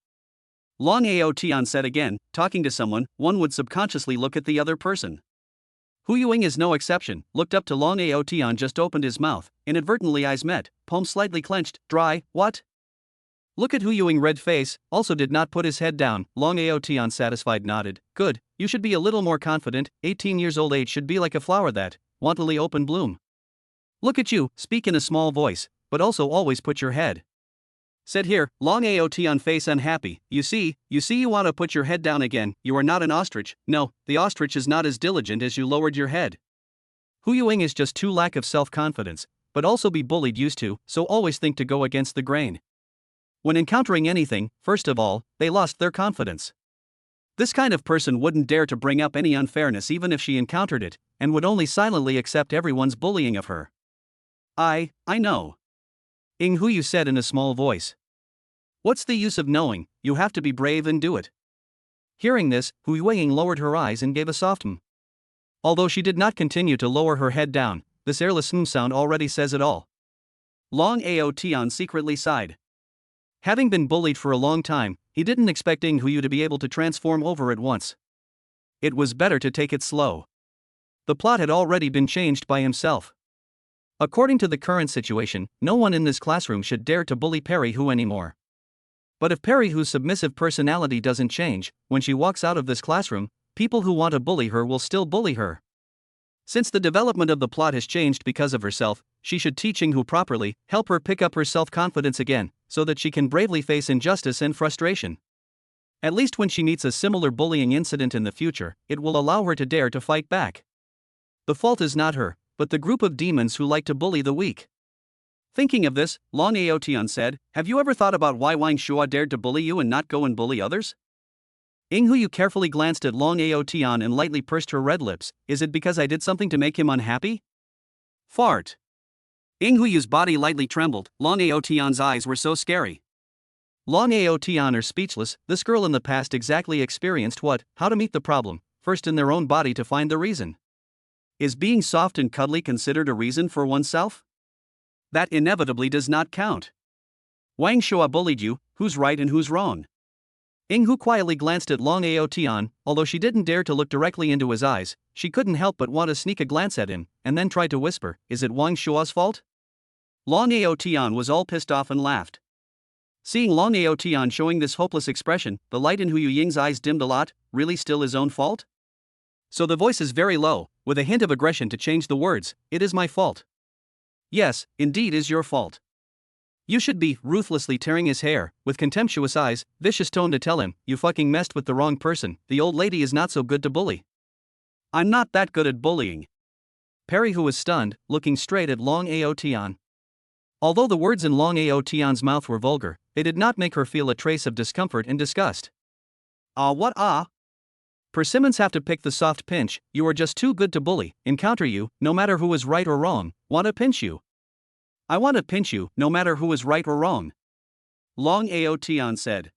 Long Aotian said again, talking to someone, one would subconsciously look at the other person. Huyuing is no exception, looked up to Long Aotian just opened his mouth, inadvertently eyes met, palm slightly clenched, dry, what? Look at Huyuing red face, also did not put his head down, Long Aotian satisfied nodded, good, you should be a little more confident, 18 years old age should be like a flower that, wantedly open bloom. Look at you, speak in a small voice, but also always put your head. Said here, long AOT on face unhappy. You see you want to put your head down again. You are not an ostrich. No, the ostrich is not as diligent as you lowered your head. Huyuing is just too lack of self-confidence, but also be bullied used to, so always think to go against the grain. When encountering anything, first of all, they lost their confidence. This kind of person wouldn't dare to bring up any unfairness even if she encountered it, and would only silently accept everyone's bullying of her. I know. Ing Huyu said in a small voice. What's the use of knowing, you have to be brave and do it. Hearing this, Huyuing lowered her eyes and gave a soft Although she did not continue to lower her head down, this airless sound already says it all. Long Ao Tian secretly sighed. Having been bullied for a long time, he didn't expect Ing Huyu to be able to transform over at once. It was better to take it slow. The plot had already been changed by himself. According to the current situation, no one in this classroom should dare to bully Perry Hu anymore. But if Perry Hu's submissive personality doesn't change, when she walks out of this classroom, people who want to bully her will still bully her. Since the development of the plot has changed because of herself, she should teach Ing Hu properly, help her pick up her self-confidence again, so that she can bravely face injustice and frustration. At least when she meets a similar bullying incident in the future, it will allow her to dare to fight back. The fault is not her, but the group of demons who like to bully the weak. Thinking of this, Long Aotian said, have you ever thought about why Wang Shua dared to bully you and not go and bully others? Ing Huyu carefully glanced at Long Aotian and lightly pursed her red lips. Is it because I did something to make him unhappy? Fart. Ing Huyu's body lightly trembled. Long Aotian's eyes were so scary. Long Aotian are speechless. This girl in the past exactly experienced how to meet the problem, first in their own body to find the reason. Is being soft and cuddly considered a reason for oneself? That inevitably does not count. Wang Shua bullied you, who's right and who's wrong? Ing Hu quietly glanced at Long Aotian. Although she didn't dare to look directly into his eyes, she couldn't help but want to sneak a glance at him, and then tried to whisper, is it Wang Shua's fault? Long Aotian was all pissed off and laughed. Seeing Long Aotian showing this hopeless expression, the light in Huyu Ying's eyes dimmed a lot. Really still his own fault? So the voice is very low, with a hint of aggression to change the words, it is my fault. Yes, indeed is your fault. You should be ruthlessly tearing his hair, with contemptuous eyes, vicious tone to tell him, you fucking messed with the wrong person, the old lady is not so good to bully. I'm not that good at bullying. Perry Hu was stunned, looking straight at Long Aotian. Although the words in Long Aotian's mouth were vulgar, they did not make her feel a trace of discomfort and disgust. What? Persimmons have to pick the soft pinch, you are just too good to bully, encounter you, no matter who is right or wrong, want to pinch you. I want to pinch you, no matter who is right or wrong. Long Aotian said.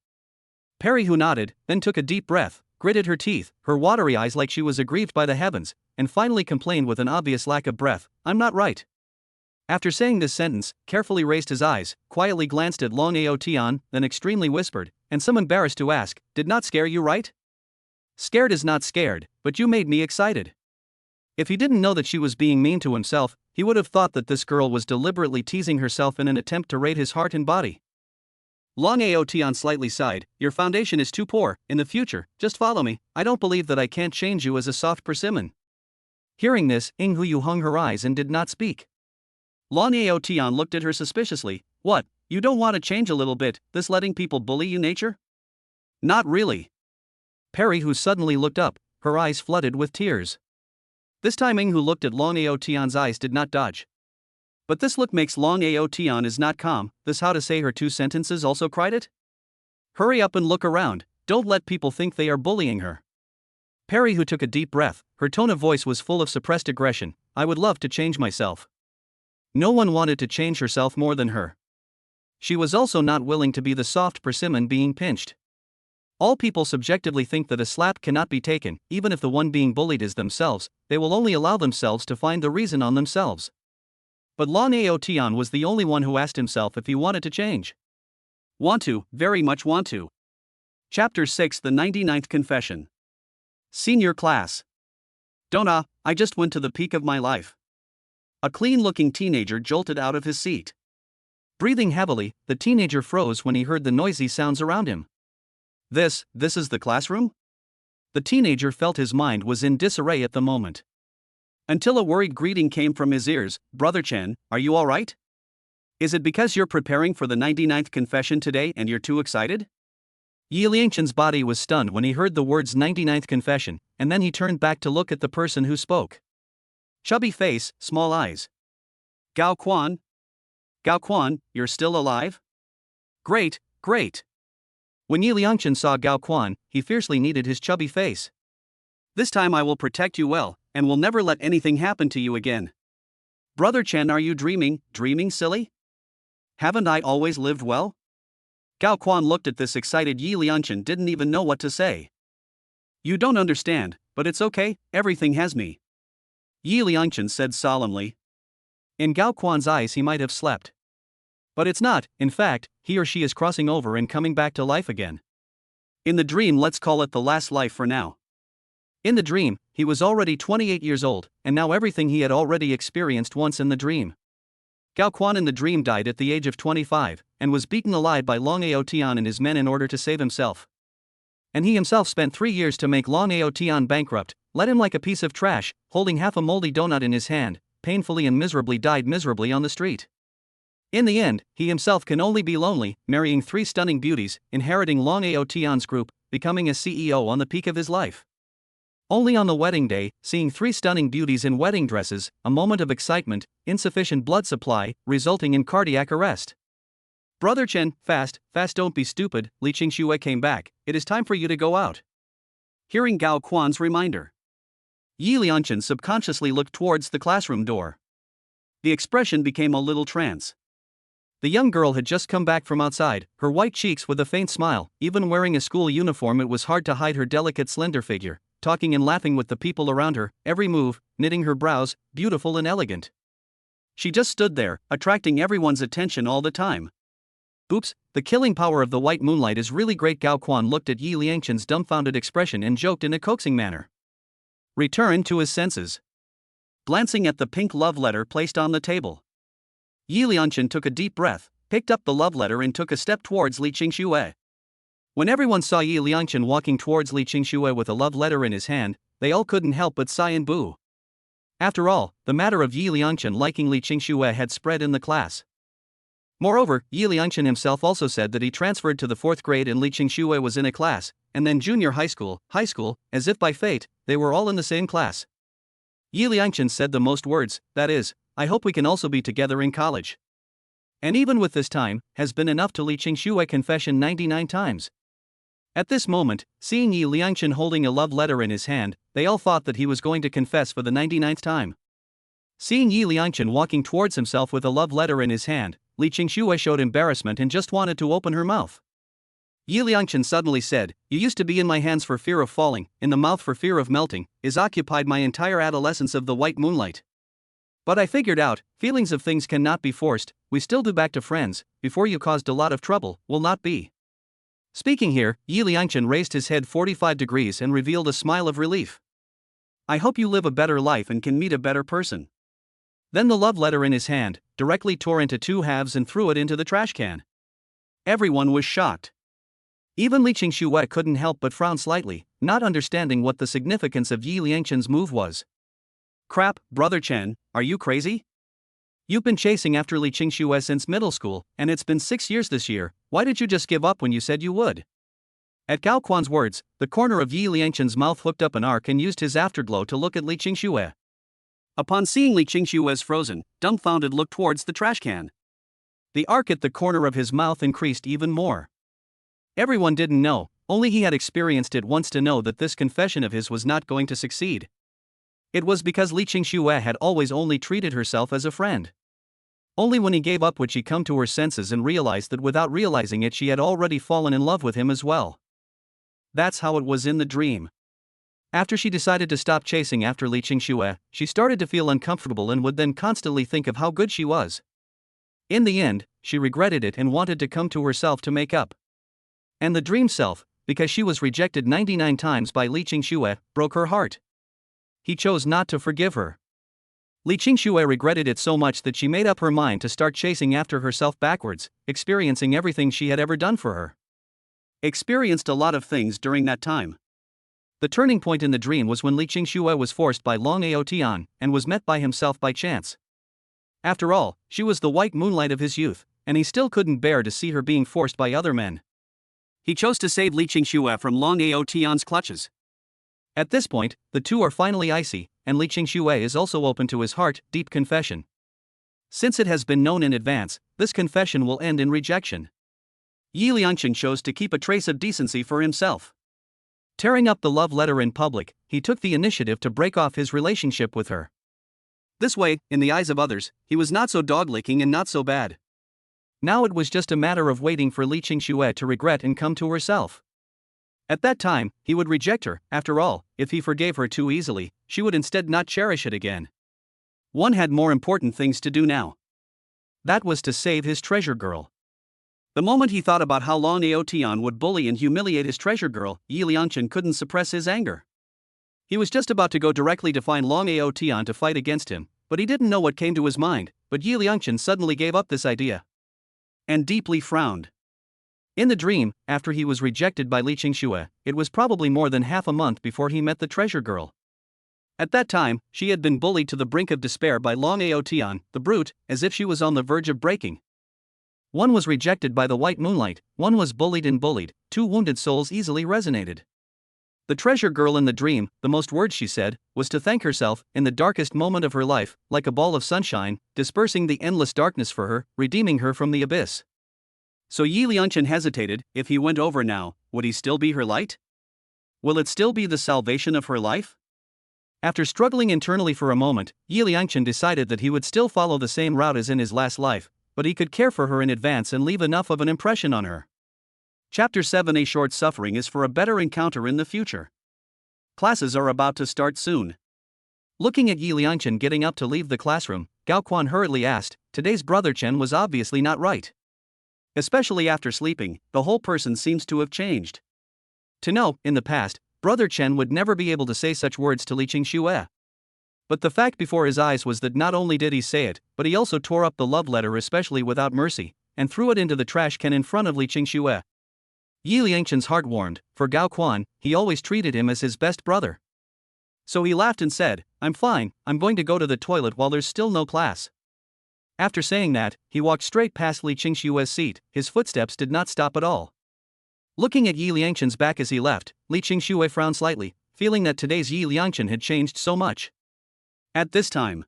Perry Hu nodded, then took a deep breath, gritted her teeth, her watery eyes like she was aggrieved by the heavens, and finally complained with an obvious lack of breath, I'm not right. After saying this sentence, carefully raised his eyes, quietly glanced at Long Aotian, then extremely whispered, and some embarrassed to ask, did not scare you right? Scared is not scared, but you made me excited. If he didn't know that she was being mean to himself, he would have thought that this girl was deliberately teasing herself in an attempt to raid his heart and body. Long Aotian slightly sighed, your foundation is too poor, in the future, just follow me, I don't believe that I can't change you as a soft persimmon. Hearing this, Ing Huyu hung her eyes and did not speak. Long Aotian looked at her suspiciously, what, you don't want to change a little bit, this letting people bully you nature? Not really. Perry Hu suddenly looked up, her eyes flooded with tears. This time Ing Hu looked at Long Aotian's eyes did not dodge. But this look makes Long Aotian is not calm, this how to say her two sentences also cried it? Hurry up and look around, don't let people think they are bullying her. Perry Hu took a deep breath, her tone of voice was full of suppressed aggression, I would love to change myself. No one wanted to change herself more than her. She was also not willing to be the soft persimmon being pinched. All people subjectively think that a slap cannot be taken, even if the one being bullied is themselves, they will only allow themselves to find the reason on themselves. But Long Aotian was the only one who asked himself if he wanted to change. Want to, very much want to. Chapter 6 The 99th Confession. Senior Class. Don't I just went to the peak of my life. A clean-looking teenager jolted out of his seat. Breathing heavily, the teenager froze when he heard the noisy sounds around him. This is the classroom? The teenager felt his mind was in disarray at the moment. Until a worried greeting came from his ears, Brother Chen, are you alright? Is it because you're preparing for the 99th confession today and you're too excited? Yi Liangchen's body was stunned when he heard the words 99th confession, and then he turned back to look at the person who spoke. Chubby face, small eyes. Gao Quan? Gao Quan, you're still alive? Great, great. When Yi Liangchen saw Gao Quan, he fiercely kneaded his chubby face. This time I will protect you well, and will never let anything happen to you again. Brother Chen, are you dreaming, silly? Haven't I always lived well? Gao Quan looked at this excited Yi Liangchen, didn't even know what to say. You don't understand, but it's okay, everything has me. Yi Liangchen said solemnly. In Gao Quan's eyes he might have slept. But it's not, in fact, he or she is crossing over and coming back to life again. In the dream, let's call it the last life for now. In the dream, he was already 28 years old, and now everything he had already experienced once in the dream. Gao Quan in the dream died at the age of 25, and was beaten alive by Long Ao Tian and his men in order to save himself. And he himself spent 3 years to make Long Ao Tian bankrupt, let him like a piece of trash, holding half a moldy donut in his hand, painfully and miserably died miserably on the street. In the end, he himself can only be lonely, marrying 3 stunning beauties, inheriting Long Ao Tian's group, becoming a CEO on the peak of his life. Only on the wedding day, seeing 3 stunning beauties in wedding dresses, a moment of excitement, insufficient blood supply, resulting in cardiac arrest. Brother Chen, fast, don't be stupid, Li Qingxue came back, it is time for you to go out. Hearing Gao Quan's reminder, Yi Liangchen subconsciously looked towards the classroom door. The expression became a little trance. The young girl had just come back from outside, her white cheeks with a faint smile, even wearing a school uniform it was hard to hide her delicate slender figure, talking and laughing with the people around her, every move, knitting her brows, beautiful and elegant. She just stood there, attracting everyone's attention all the time. Oops, the killing power of the white moonlight is really great. Gao Quan looked at Yi Liangchen's dumbfounded expression and joked in a coaxing manner. Return to his senses. Glancing at the pink love letter placed on the table, Yi Liangchen took a deep breath, picked up the love letter and took a step towards Li Qingxue. When everyone saw Yi Liangchen walking towards Li Qingxue with a love letter in his hand, they all couldn't help but sigh and boo. After all, the matter of Yi Liangchen liking Li Qingxue had spread in the class. Moreover, Yi Liangchen himself also said that he transferred to the 4th grade and Li Qingxue was in a class, and then junior high school, as if by fate, they were all in the same class. Yi Liangchen said the most words, that is, I hope we can also be together in college. And even with this time, has been enough to Li Qingxue confession 99 times. At this moment, seeing Yi Liangchen holding a love letter in his hand, they all thought that he was going to confess for the 99th time. Seeing Yi Liangchen walking towards himself with a love letter in his hand, Li Qingxue showed embarrassment and just wanted to open her mouth. Yi Liangchen suddenly said, You used to be in my hands for fear of falling, in the mouth for fear of melting, is occupied my entire adolescence of the white moonlight. But I figured out, feelings of things cannot be forced, we still do back to friends, before you caused a lot of trouble, will not be. Speaking here, Yi Liangchen raised his head 45 degrees and revealed a smile of relief. I hope you live a better life and can meet a better person. Then the love letter in his hand, directly tore into 2 halves and threw it into the trash can. Everyone was shocked. Even Li Qingxue couldn't help but frown slightly, not understanding what the significance of Yi Liangchen's move was. Crap, Brother Chen, are you crazy? You've been chasing after Li Qingxue since middle school, and it's been 6 years this year, why did you just give up when you said you would? At Gao Quan's words, the corner of Yi Liangchen's mouth hooked up an arc and used his afterglow to look at Li Qingxue. Upon seeing Li Qingxue's frozen, dumbfounded look towards the trash can, the arc at the corner of his mouth increased even more. Everyone didn't know, only he had experienced it once to know that this confession of his was not going to succeed. It was because Li Qingxue had always only treated herself as a friend. Only when he gave up would she come to her senses and realize that without realizing it she had already fallen in love with him as well. That's how it was in the dream. After she decided to stop chasing after Li Qingxue, she started to feel uncomfortable and would then constantly think of how good she was. In the end, she regretted it and wanted to come to herself to make up. And the dream self, because she was rejected 99 times by Li Qingxue, broke her heart. He chose not to forgive her. Li Qingxue regretted it so much that she made up her mind to start chasing after herself backwards, experiencing everything she had ever done for her. Experienced a lot of things during that time. The turning point in the dream was when Li Qingxue was forced by Long Ao Tian and was met by himself by chance. After all, she was the white moonlight of his youth, and he still couldn't bear to see her being forced by other men. He chose to save Li Qingxue from Long Ao Tian's clutches. At this point, the two are finally icy, and Li Qingxue is also open to his heart-deep confession. Since it has been known in advance, this confession will end in rejection. Yi Liangchen chose to keep a trace of decency for himself. Tearing up the love letter in public, he took the initiative to break off his relationship with her. This way, in the eyes of others, he was not so dog-licking and not so bad. Now it was just a matter of waiting for Li Qingxue to regret and come to herself. At that time, he would reject her. After all, if he forgave her too easily, she would instead not cherish it again. One had more important things to do now. That was to save his treasure girl. The moment he thought about how Long Ao Tian would bully and humiliate his treasure girl, Yi Liangchen couldn't suppress his anger. He was just about to go directly to find Long Ao Tian to fight against him, but he didn't know what came to his mind. But Yi Liangchen suddenly gave up this idea and deeply frowned. In the dream, after he was rejected by Li Qingxue, it was probably more than half a month before he met the treasure girl. At that time, she had been bullied to the brink of despair by Long Ao Tian, the brute, as if she was on the verge of breaking. One was rejected by the white moonlight, one was bullied and bullied, two wounded souls easily resonated. The treasure girl in the dream, the most words she said, was to thank herself, in the darkest moment of her life, like a ball of sunshine, dispersing the endless darkness for her, redeeming her from the abyss. So Yi Liangchen hesitated. If he went over now, would he still be her light? Will it still be the salvation of her life? After struggling internally for a moment, Yi Liangchen decided that he would still follow the same route as in his last life, but he could care for her in advance and leave enough of an impression on her. Chapter 7: A short suffering is for a better encounter in the future. Classes are about to start soon. Looking at Yi Liangchen getting up to leave the classroom, Gao Quan hurriedly asked, "Today's brother Chen was obviously not right. Especially after sleeping, the whole person seems to have changed." To know, in the past, Brother Chen would never be able to say such words to Li Qingxue. But the fact before his eyes was that not only did he say it, but he also tore up the love letter especially without mercy, and threw it into the trash can in front of Li Qingxue. Yi Liangchen's heart warmed. For Gao Quan, he always treated him as his best brother. So he laughed and said, "I'm fine, I'm going to go to the toilet while there's still no class." After saying that, he walked straight past Li Qingxue's seat. His footsteps did not stop at all. Looking at Yi Liangchen's back as he left, Li Qingxue frowned slightly, feeling that today's Yi Liangchen had changed so much. At this time,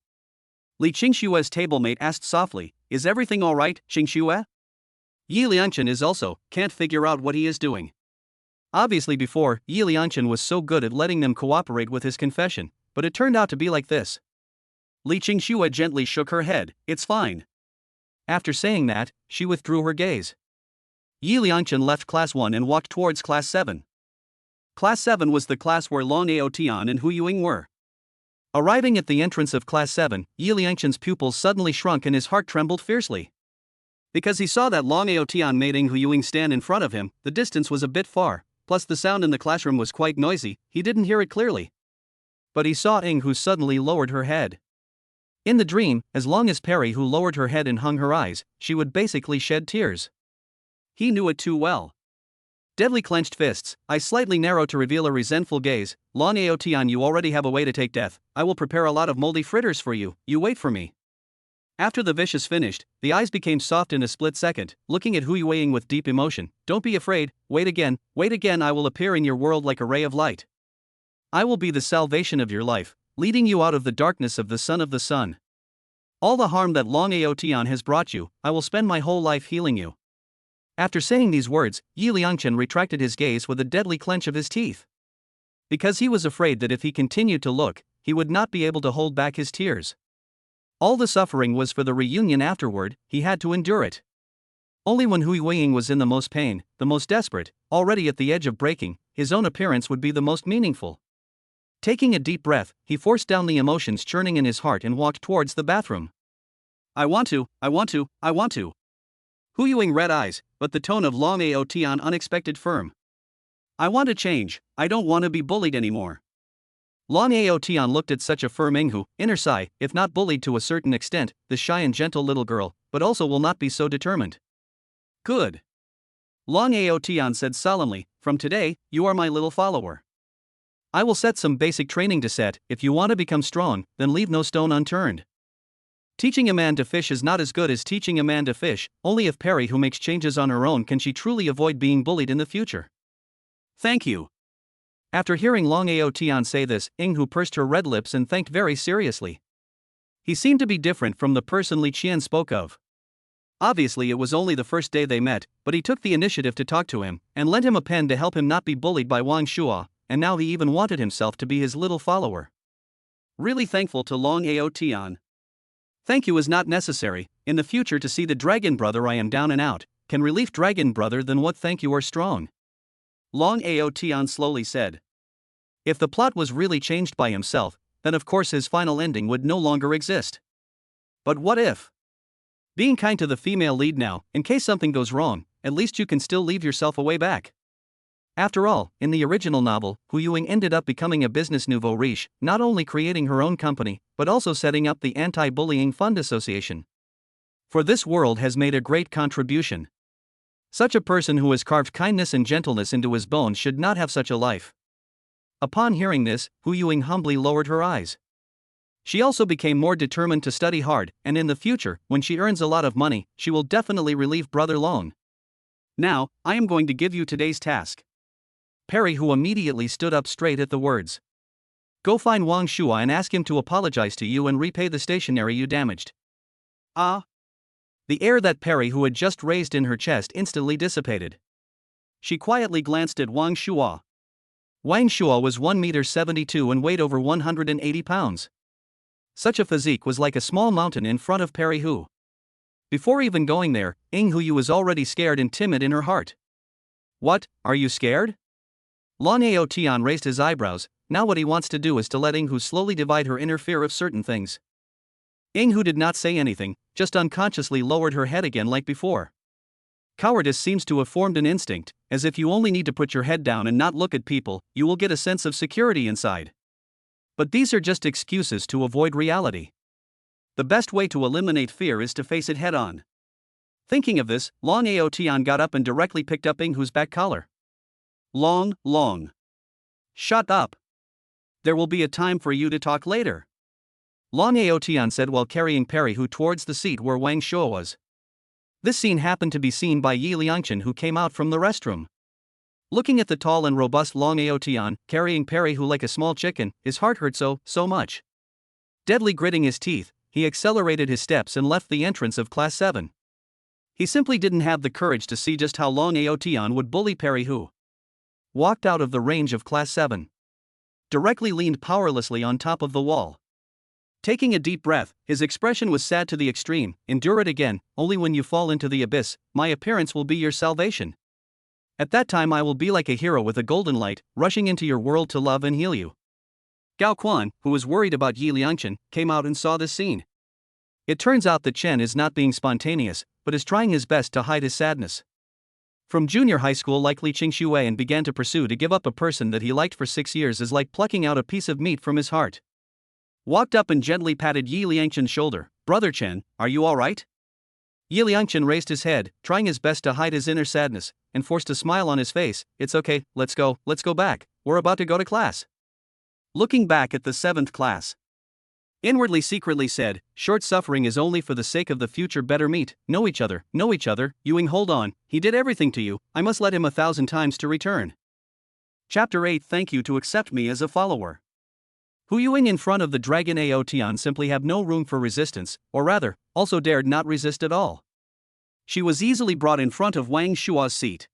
Li Qingxue's table-mate asked softly, "Is everything all right, Qingxue?" Yi Liangchen is also can't figure out what he is doing. Obviously before, Yi Liangchen was so good at letting them cooperate with his confession, but it turned out to be like this. Li Qingxue gently shook her head. "It's fine." After saying that, she withdrew her gaze. Yi Liangchen left Class 1 and walked towards Class 7. Class 7 was the class where Long Ao Tian and Hu Yuing were. Arriving at the entrance of Class 7, Yi Liangchen's pupils suddenly shrunk and his heart trembled fiercely. Because he saw that Long Ao Tian made Hu Yuing stand in front of him, the distance was a bit far, plus the sound in the classroom was quite noisy, he didn't hear it clearly. But he saw Hu suddenly lowered her head. In the dream, as long as Hu lowered her head and hung her eyes, she would basically shed tears. He knew it too well. Deadly clenched fists, eyes slightly narrowed to reveal a resentful gaze. "Long Ao Tian, you already have a way to take death. I will prepare a lot of moldy fritters for you, you wait for me." After the vicious finished, the eyes became soft in a split second, looking at Hu Yuing with deep emotion. "Don't be afraid, wait again, I will appear in your world like a ray of light. I will be the salvation of your life, leading you out of the darkness of the son of the sun. All the harm that Long Ao Tian has brought you, I will spend my whole life healing you." After saying these words, Yi Liangchen retracted his gaze with a deadly clench of his teeth. Because he was afraid that if he continued to look, he would not be able to hold back his tears. All the suffering was for the reunion afterward, he had to endure it. Only when Hu Yuing was in the most pain, the most desperate, already at the edge of breaking, his own appearance would be the most meaningful. Taking a deep breath, he forced down the emotions churning in his heart and walked towards the bathroom. I want to. Hu Yuing red eyes, but the tone of Long Ao Tian unexpected firm. "I want to change, I don't want to be bullied anymore." Long Ao Tian looked at such a firm Hu, inner sigh, if not bullied to a certain extent, the shy and gentle little girl, but also will not be so determined. "Good." Long Ao Tian said solemnly, "From today, you are my little follower. I will set some basic training to set. If you want to become strong, then leave no stone unturned." Teaching a man to fish is not as good as teaching a man to fish, only if Perry who makes changes on her own can she truly avoid being bullied in the future. Thank you. After hearing Long Ao Tian say this, Ing Hu pursed her red lips and thanked very seriously. He seemed to be different from the person Li Qian spoke of. Obviously it was only the first day they met, but he took the initiative to talk to him, and lent him a pen to help him not be bullied by Wang Shua, and now he even wanted himself to be his little follower. Really thankful to Long Ao Tian. Thank you is not necessary. In the future to see the dragon brother I am down and out, can relief dragon brother then what thank you are strong. Long Ao Tian slowly said. If the plot was really changed by himself, then of course his final ending would no longer exist. But what if? Being kind to the female lead now, in case something goes wrong, at least you can still leave yourself a way back. After all, in the original novel, Hu Yuing ended up becoming a business nouveau riche, not only creating her own company, but also setting up the Anti-Bullying Fund Association. For this world has made a great contribution. Such a person who has carved kindness and gentleness into his bones should not have such a life. Upon hearing this, Hu Yuing humbly lowered her eyes. She also became more determined to study hard, and in the future, when she earns a lot of money, she will definitely relieve Brother Long. Now, I am going to give you today's task. Perry who immediately stood up straight at the words. Go find Wang Shua and ask him to apologize to you and repay the stationery you damaged. Ah! The air that Perry who had just raised in her chest instantly dissipated. She quietly glanced at Wang Shua. Wang Shua was 1.72 m and weighed over 180 pounds. Such a physique was like a small mountain in front of Perry Hu. Before even going there, Ing Hu Yu was already scared and timid in her heart. What, are you scared? Long Ao Tian raised his eyebrows. Now what he wants to do is to let Ing Hu slowly divide her inner fear of certain things. Ing Hu did not say anything, just unconsciously lowered her head again like before. Cowardice seems to have formed an instinct, as if you only need to put your head down and not look at people, you will get a sense of security inside. But these are just excuses to avoid reality. The best way to eliminate fear is to face it head on. Thinking of this, Long Ao Tian got up and directly picked up Ing Hu's back collar. Long. Shut up. There will be a time for you to talk later. Long Ao Tian said while carrying Perry Hu towards the seat where Wang Shua was. This scene happened to be seen by Yi Liangchen who came out from the restroom. Looking at the tall and robust Long Ao Tian, carrying Perry Hu like a small chicken, his heart hurt so much. Deadly gritting his teeth, he accelerated his steps and left the entrance of Class 7. He simply didn't have the courage to see just how Long Ao Tian would bully Perry Hu. Walked out of the range of Class 7. Directly leaned powerlessly on top of the wall. Taking a deep breath, his expression was sad to the extreme. Endure it again, only when you fall into the abyss, my appearance will be your salvation. At that time I will be like a hero with a golden light, rushing into your world to love and heal you. Gao Quan, who was worried about Yi Liangchen, came out and saw this scene. It turns out that Chen is not being spontaneous, but is trying his best to hide his sadness. From junior high school like Li Qingxue and began to pursue to give up a person that he liked for 6 years is like plucking out a piece of meat from his heart. Walked up and gently patted Yi Liangchen's shoulder. Brother Chen, are you alright? Yi Liangchen raised his head, trying his best to hide his inner sadness, and forced a smile on his face. It's okay, let's go back, we're about to go to class. Looking back at the 7th class. Inwardly secretly said, short suffering is only for the sake of the future better meet, know each other, Yuing hold on, he did everything to you, I must let him 1,000 times to return. Chapter 8 Thank you to accept me as a follower. Hu Yuing in front of the dragon Ao Tian simply have no room for resistance, or rather, also dared not resist at all. She was easily brought in front of Wang Shua's seat.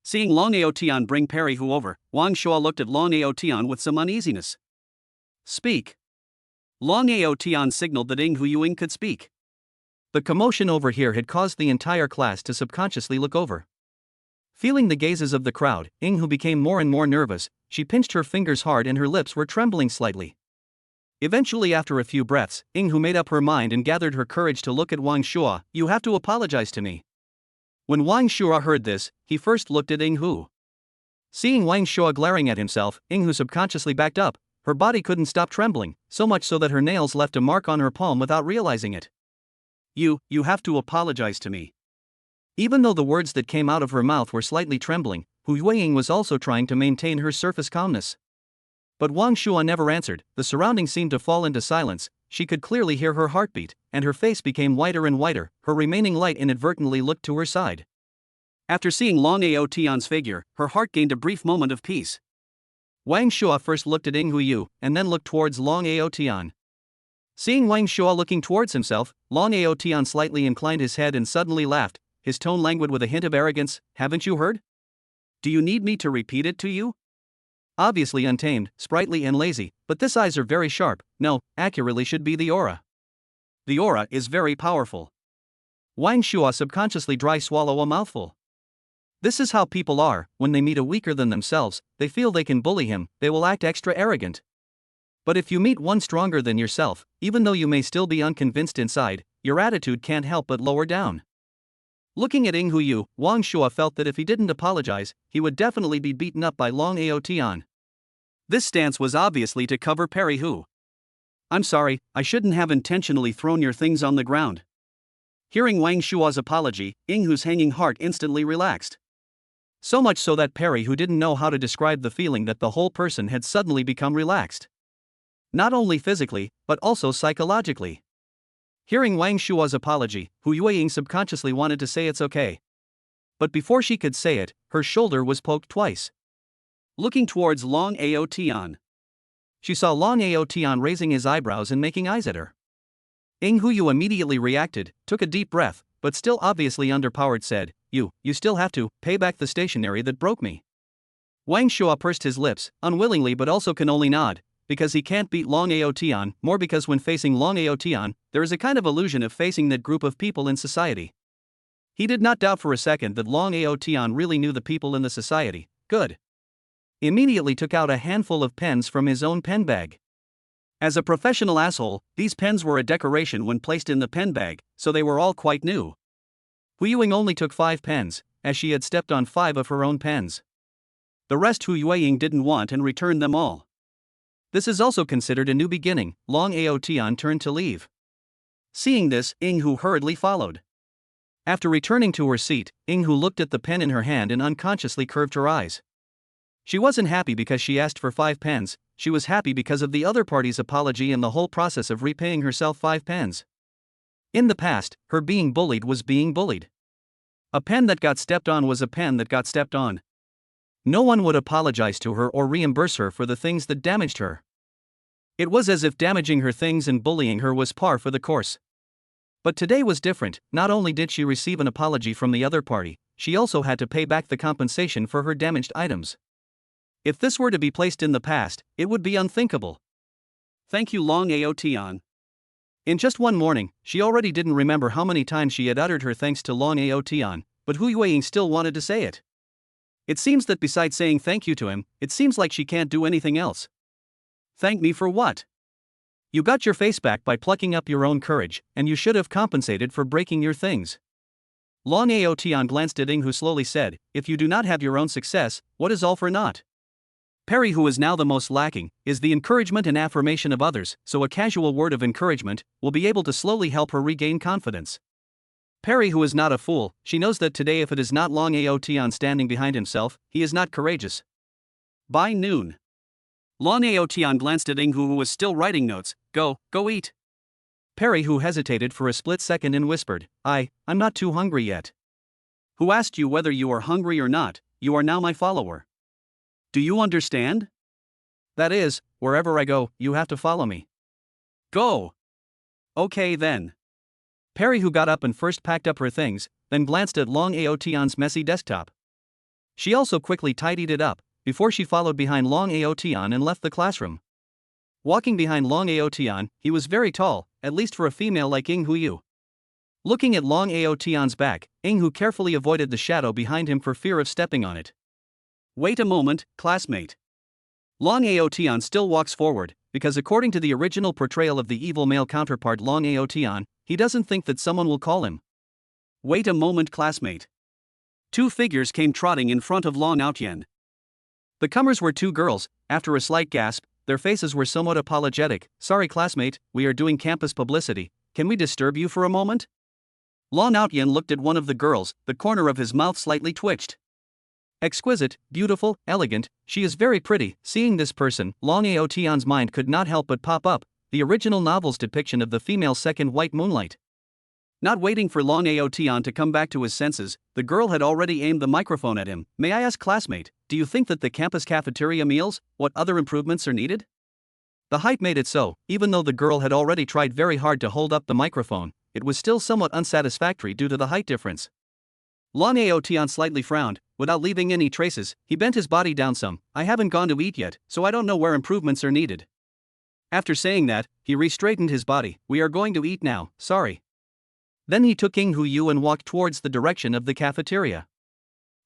Seeing Long Ao Tian bring Perry Hu over, Wang Shua looked at Long Ao Tian with some uneasiness. Speak. Long Ao Tian signaled that Ing Hu Yuing could speak. The commotion over here had caused the entire class to subconsciously look over. Feeling the gazes of the crowd, Ing Hu became more and more nervous. She pinched her fingers hard and her lips were trembling slightly. Eventually after a few breaths, Ing Hu made up her mind and gathered her courage to look at Wang Shua. You have to apologize to me. When Wang Shua heard this, he first looked at Ing Hu. Seeing Wang Shua glaring at himself, Ing Hu subconsciously backed up. Her body couldn't stop trembling, so much so that her nails left a mark on her palm without realizing it. You have to apologize to me. Even though the words that came out of her mouth were slightly trembling, Hu Yuing was also trying to maintain her surface calmness. But Wang Shua never answered. The surroundings seemed to fall into silence. she could clearly hear her heartbeat, and her face became whiter and whiter. Her remaining light inadvertently looked to her side. After seeing Long Aotian's figure, her heart gained a brief moment of peace. Wang Shua first looked at Ying Huiyu, and then looked towards Long Aotian. Seeing Wang Shua looking towards himself, Long Aotian slightly inclined his head and suddenly laughed, his tone languid with a hint of arrogance. "Haven't you heard? Do you need me to repeat it to you?" Obviously untamed, sprightly and lazy, but this eyes are very sharp. No, accurately should be the aura. The aura is very powerful. Wang Shua subconsciously dry swallow a mouthful. This is how people are. When they meet a weaker than themselves, they feel they can bully him, they will act extra arrogant. But if you meet one stronger than yourself, even though you may still be unconvinced inside, your attitude can't help but lower down. Looking at Ying Huiyu, Wang Shua felt that if he didn't apologize, he would definitely be beaten up by Long Aotian. This stance was obviously to cover Perry Hu. "I'm sorry, I shouldn't have intentionally thrown your things on the ground." Hearing Wang Shua's apology, Ying Hu's hanging heart instantly relaxed. So much so that Perry Hu didn't know how to describe the feeling that the whole person had suddenly become relaxed. Not only physically, but also psychologically. Hearing Wang Shua's apology, Hu Yueying subconsciously wanted to say it's okay. But before she could say it, her shoulder was poked twice. Looking towards Long Aotian, she saw Long Aotian raising his eyebrows and making eyes at her. Ying Huiyu immediately reacted, took a deep breath, but still obviously underpowered said, You still have to pay back the stationery that broke me." Wang Shua pursed his lips, unwillingly but also can only nod, because he can't beat Long Aotian, more because when facing Long Aotian, there is a kind of illusion of facing that group of people in society. He did not doubt for a second that Long Aotian really knew the people in the society. Good. Immediately took out a handful of pens from his own pen bag. As a professional asshole, these pens were a decoration when placed in the pen bag, so they were all quite new. Hu Yueying only took 5 pens, as she had stepped on 5 of her own pens. The rest Hu Yueying didn't want and returned them all. This is also considered a new beginning. Long Aotian turned to leave. Seeing this, Ying Hu hurriedly followed. After returning to her seat, Ying Hu looked at the pen in her hand and unconsciously curved her eyes. She wasn't happy because she asked for 5 pens, she was happy because of the other party's apology and the whole process of repaying herself 5 pens. In the past, her being bullied was being bullied. A pen that got stepped on was a pen that got stepped on. No one would apologize to her or reimburse her for the things that damaged her. It was as if damaging her things and bullying her was par for the course. But today was different. Not only did she receive an apology from the other party, she also had to pay back the compensation for her damaged items. If this were to be placed in the past, it would be unthinkable. "Thank you, Long Aotian." In just one morning, she already didn't remember how many times she had uttered her thanks to Long Aotian, but Hu Yueying still wanted to say it. It seems that besides saying thank you to him, it seems like she can't do anything else. "Thank me for what? You got your face back by plucking up your own courage, and you should have compensated for breaking your things." Long Aotian glanced at Ying Hu slowly said, "If you do not have your own success, what is all for naught?" Perry, who is now the most lacking, is the encouragement and affirmation of others, so a casual word of encouragement will be able to slowly help her regain confidence. Perry, who is not a fool, she knows that today if it is not Long Aotian standing behind himself, he is not courageous. By noon, Long Aotian glanced at Ying Hu, who was still writing notes. Go eat." Perry, who hesitated for a split second and whispered, I'm not too hungry yet." "Who asked you whether you are hungry or not? You are now my follower. Do you understand? That is, wherever I go, you have to follow me." "Go." "Okay then." Perry, who got up and first packed up her things, then glanced at Long Aotian's messy desktop. She also quickly tidied it up, before she followed behind Long Aotian and left the classroom. Walking behind Long Aotian, he was very tall, at least for a female like Ying Huiyu. Looking at Long Aotian's back, Ying Hu carefully avoided the shadow behind him for fear of stepping on it. "Wait a moment, classmate." Long Aotian still walks forward, because according to the original portrayal of the evil male counterpart Long Aotian, he doesn't think that someone will call him. "Wait a moment, classmate." 2 figures came trotting in front of Long Aotian. The comers were 2 girls. After a slight gasp, their faces were somewhat apologetic. "Sorry, classmate, we are doing campus publicity. Can we disturb you for a moment?" Long Aotian looked at one of the girls, the corner of his mouth slightly twitched. Exquisite, beautiful, elegant, she is very pretty. Seeing this person, Long Aotian's mind could not help but pop up, the original novel's depiction of the female's second white moonlight. Not waiting for Long Aotian to come back to his senses, the girl had already aimed the microphone at him. "May I ask, classmate, do you think that the campus cafeteria meals, what other improvements are needed?" The height made it so, even though the girl had already tried very hard to hold up the microphone, it was still somewhat unsatisfactory due to the height difference. Long Aotian slightly frowned. Without leaving any traces, he bent his body down some. "I haven't gone to eat yet, so I don't know where improvements are needed." After saying that, he re-straightened his body. "We are going to eat now, sorry." Then he took King Hu Yu and walked towards the direction of the cafeteria.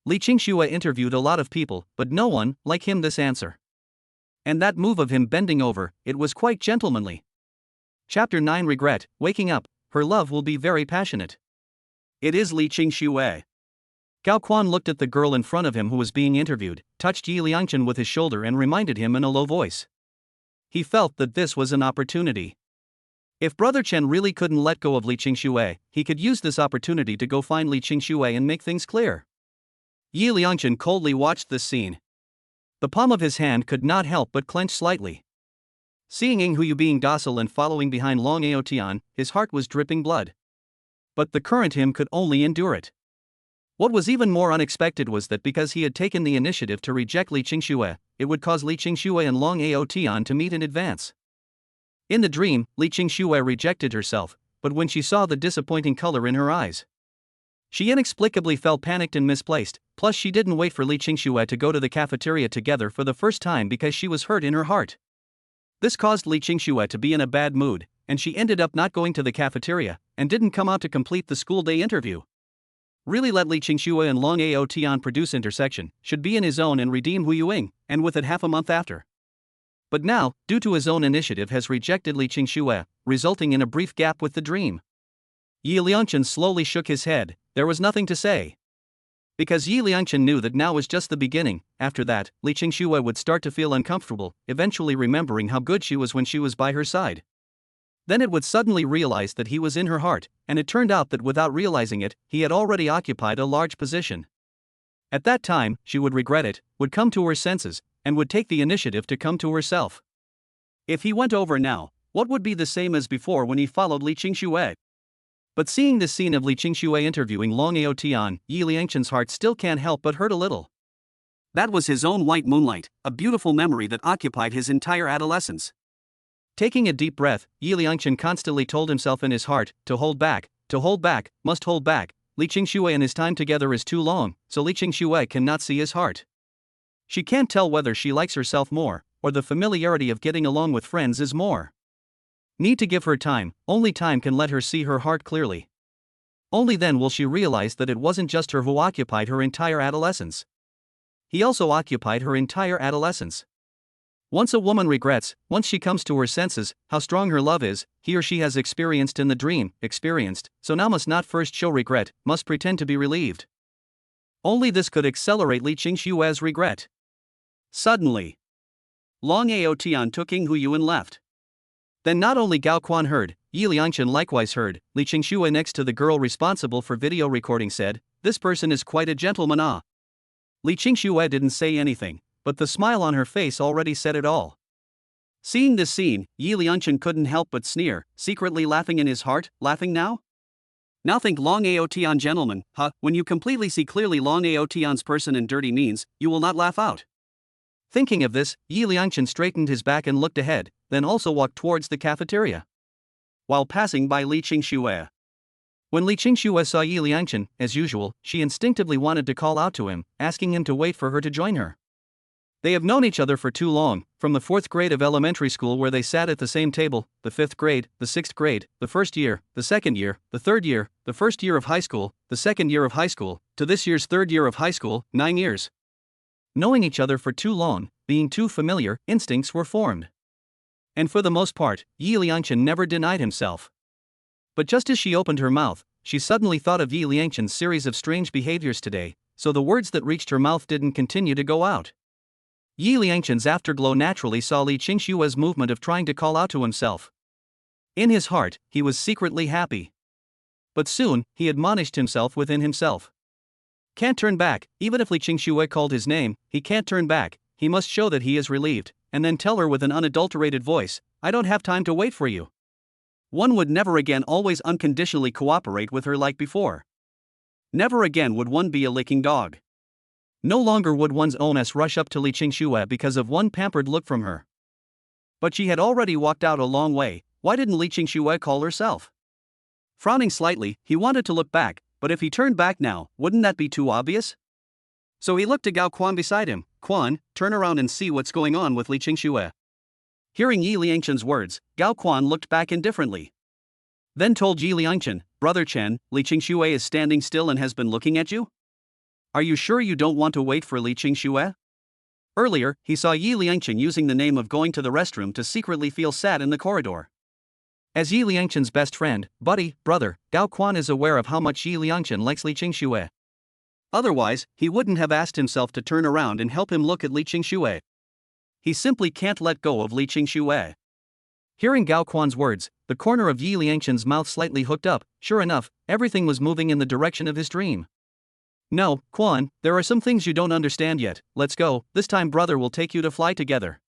Li Qingxue interviewed a lot of people, but no one, like him, this answer. And that move of him bending over, it was quite gentlemanly. Chapter 9 Regret. Waking up, her love will be very passionate. It is Li Qingxue. Gao Quan looked at the girl in front of him who was being interviewed, touched Yi Liangchen with his shoulder and reminded him in a low voice. He felt that this was an opportunity. If Brother Chen really couldn't let go of Li Qingxue, he could use this opportunity to go find Li Qingxue and make things clear. Yi Liangchen coldly watched this scene. The palm of his hand could not help but clench slightly. Seeing Ing Huyu being docile and following behind Long Aotian, his heart was dripping blood. But the current him could only endure it. What was even more unexpected was that because he had taken the initiative to reject Li Qingxue, it would cause Li Qingxue and Long Aotian to meet in advance. In the dream, Li Qingxue rejected herself, but when she saw the disappointing color in her eyes, she inexplicably felt panicked and misplaced. Plus, she didn't wait for Li Qingxue to go to the cafeteria together for the first time because she was hurt in her heart. This caused Li Qingxue to be in a bad mood, and she ended up not going to the cafeteria and didn't come out to complete the school day interview. Really let Li Qingxue and Long Aotian produce intersection, should be in his own and redeem Hu Yuing, and with it half a month after. But now, due to his own initiative, has rejected Li Qingxue, resulting in a brief gap with the dream. Yi Liangchen slowly shook his head. There was nothing to say. Because Yi Liangchen knew that now was just the beginning. After that, Li Qingxue would start to feel uncomfortable, eventually remembering how good she was when she was by her side. Then it would suddenly realize that he was in her heart, and it turned out that without realizing it, he had already occupied a large position. At that time, she would regret it, would come to her senses, and would take the initiative to come to herself. If he went over now, what would be the same as before when he followed Li Qingxue? But seeing this scene of Li Qingxue interviewing Long Aotian, Yi Liangchen's heart still can't help but hurt a little. That was his own white moonlight, a beautiful memory that occupied his entire adolescence. Taking a deep breath, Yi Liangchen constantly told himself in his heart, to hold back, must hold back. Li Qingxue and his time together is too long, so Li Qingxue cannot see his heart. She can't tell whether she likes herself more, or the familiarity of getting along with friends is more. Need to give her time, only time can let her see her heart clearly. Only then will she realize that it wasn't just her who occupied her entire adolescence. He also occupied her entire adolescence. Once a woman regrets, once she comes to her senses, how strong her love is, he or she has experienced in the dream, so now must not first show regret, must pretend to be relieved. Only this could accelerate Li Qingxue's regret. Suddenly, Long Aotian took Ing Huyu and left. Then not only Gao Quan heard, Yi Liangchen likewise heard. Li Qingxue next to the girl responsible for video recording said, "This person is quite a gentleman, ah." Li Qingxue didn't say anything, but the smile on her face already said it all. Seeing this scene, Yi Liangchen couldn't help but sneer, secretly laughing in his heart. Laughing now? Now think Long Aotian gentleman, huh? When you completely see clearly Long Aotian's person and dirty means, you will not laugh out. Thinking of this, Yi Liangchen straightened his back and looked ahead, then also walked towards the cafeteria. While passing by Li Qingxue. When Li Qingxue saw Yi Liangchen, as usual, she instinctively wanted to call out to him, asking him to wait for her to join her. They have known each other for too long, from the 4th grade of elementary school where they sat at the same table, the 5th grade, the 6th grade, the 1st year, the 2nd year, the 3rd year, the 1st year of high school, the 2nd year of high school, to this year's 3rd year of high school, 9 years. Knowing each other for too long, being too familiar, instincts were formed. And for the most part, Yi Liangchen never denied himself. But just as she opened her mouth, she suddenly thought of Yi Liangchen's series of strange behaviors today, so the words that reached her mouth didn't continue to go out. Yi Liangchen's afterglow naturally saw Li Qingxue's movement of trying to call out to himself. In his heart, he was secretly happy. But soon, he admonished himself within himself. Can't turn back, even if Li Qingxue called his name, he can't turn back, he must show that he is relieved, and then tell her with an unadulterated voice, I don't have time to wait for you. One would never again always unconditionally cooperate with her like before. Never again would one be a licking dog. No longer would one's owness rush up to Li Qingxue because of one pampered look from her. But she had already walked out a long way. Why didn't Li Qingxue call herself? Frowning slightly, he wanted to look back, but if he turned back now, wouldn't that be too obvious? So he looked to Gao Quan beside him. Quan, turn around and see what's going on with Li Qingxue. Hearing Yi Liangchen's words, Gao Quan looked back indifferently. Then told Yi Liangchen, Brother Chen, Li Qingxue is standing still and has been looking at you? Are you sure you don't want to wait for Li Qingxue? Earlier, he saw Yi Liangchen using the name of going to the restroom to secretly feel sad in the corridor. As Yi Liangchen's best friend, buddy, brother, Gao Quan is aware of how much Yi Liangchen likes Li Qingxue. Otherwise, he wouldn't have asked himself to turn around and help him look at Li Qingxue. He simply can't let go of Li Qingxue. Hearing Gao Quan's words, the corner of Yi Liangchen's mouth slightly hooked up. Sure enough, everything was moving in the direction of his dream. No, Quan, there are some things you don't understand yet. Let's go, this time brother will take you to fly together.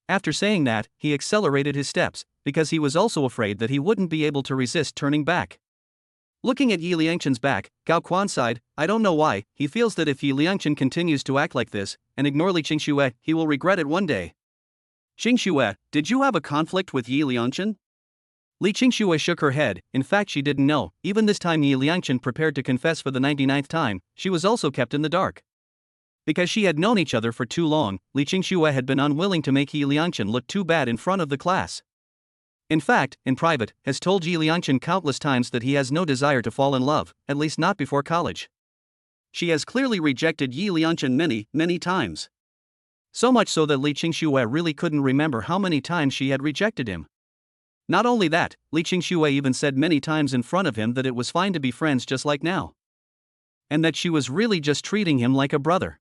After saying that, he accelerated his steps, because he was also afraid that he wouldn't be able to resist turning back. Looking at Yi Liangchen's back, Gao Quan sighed. I don't know why, he feels that if Yi Liangchen continues to act like this, and ignore Li Qingxue, he will regret it one day. Qingxue, did you have a conflict with Yi Liangchen? Li Qingxue shook her head. In fact, she didn't know. Even this time Yi Liangchen prepared to confess for the 99th time, she was also kept in the dark. Because she had known each other for too long, Li Qingxue had been unwilling to make Yi Liangchen look too bad in front of the class. In fact, in private, has told Yi Liangchen countless times that he has no desire to fall in love, at least not before college. She has clearly rejected Yi Liangchen many times. So much so that Li Qingxue really couldn't remember how many times she had rejected him. Not only that, Li Qingxue even said many times in front of him that it was fine to be friends just like now. And that she was really just treating him like a brother.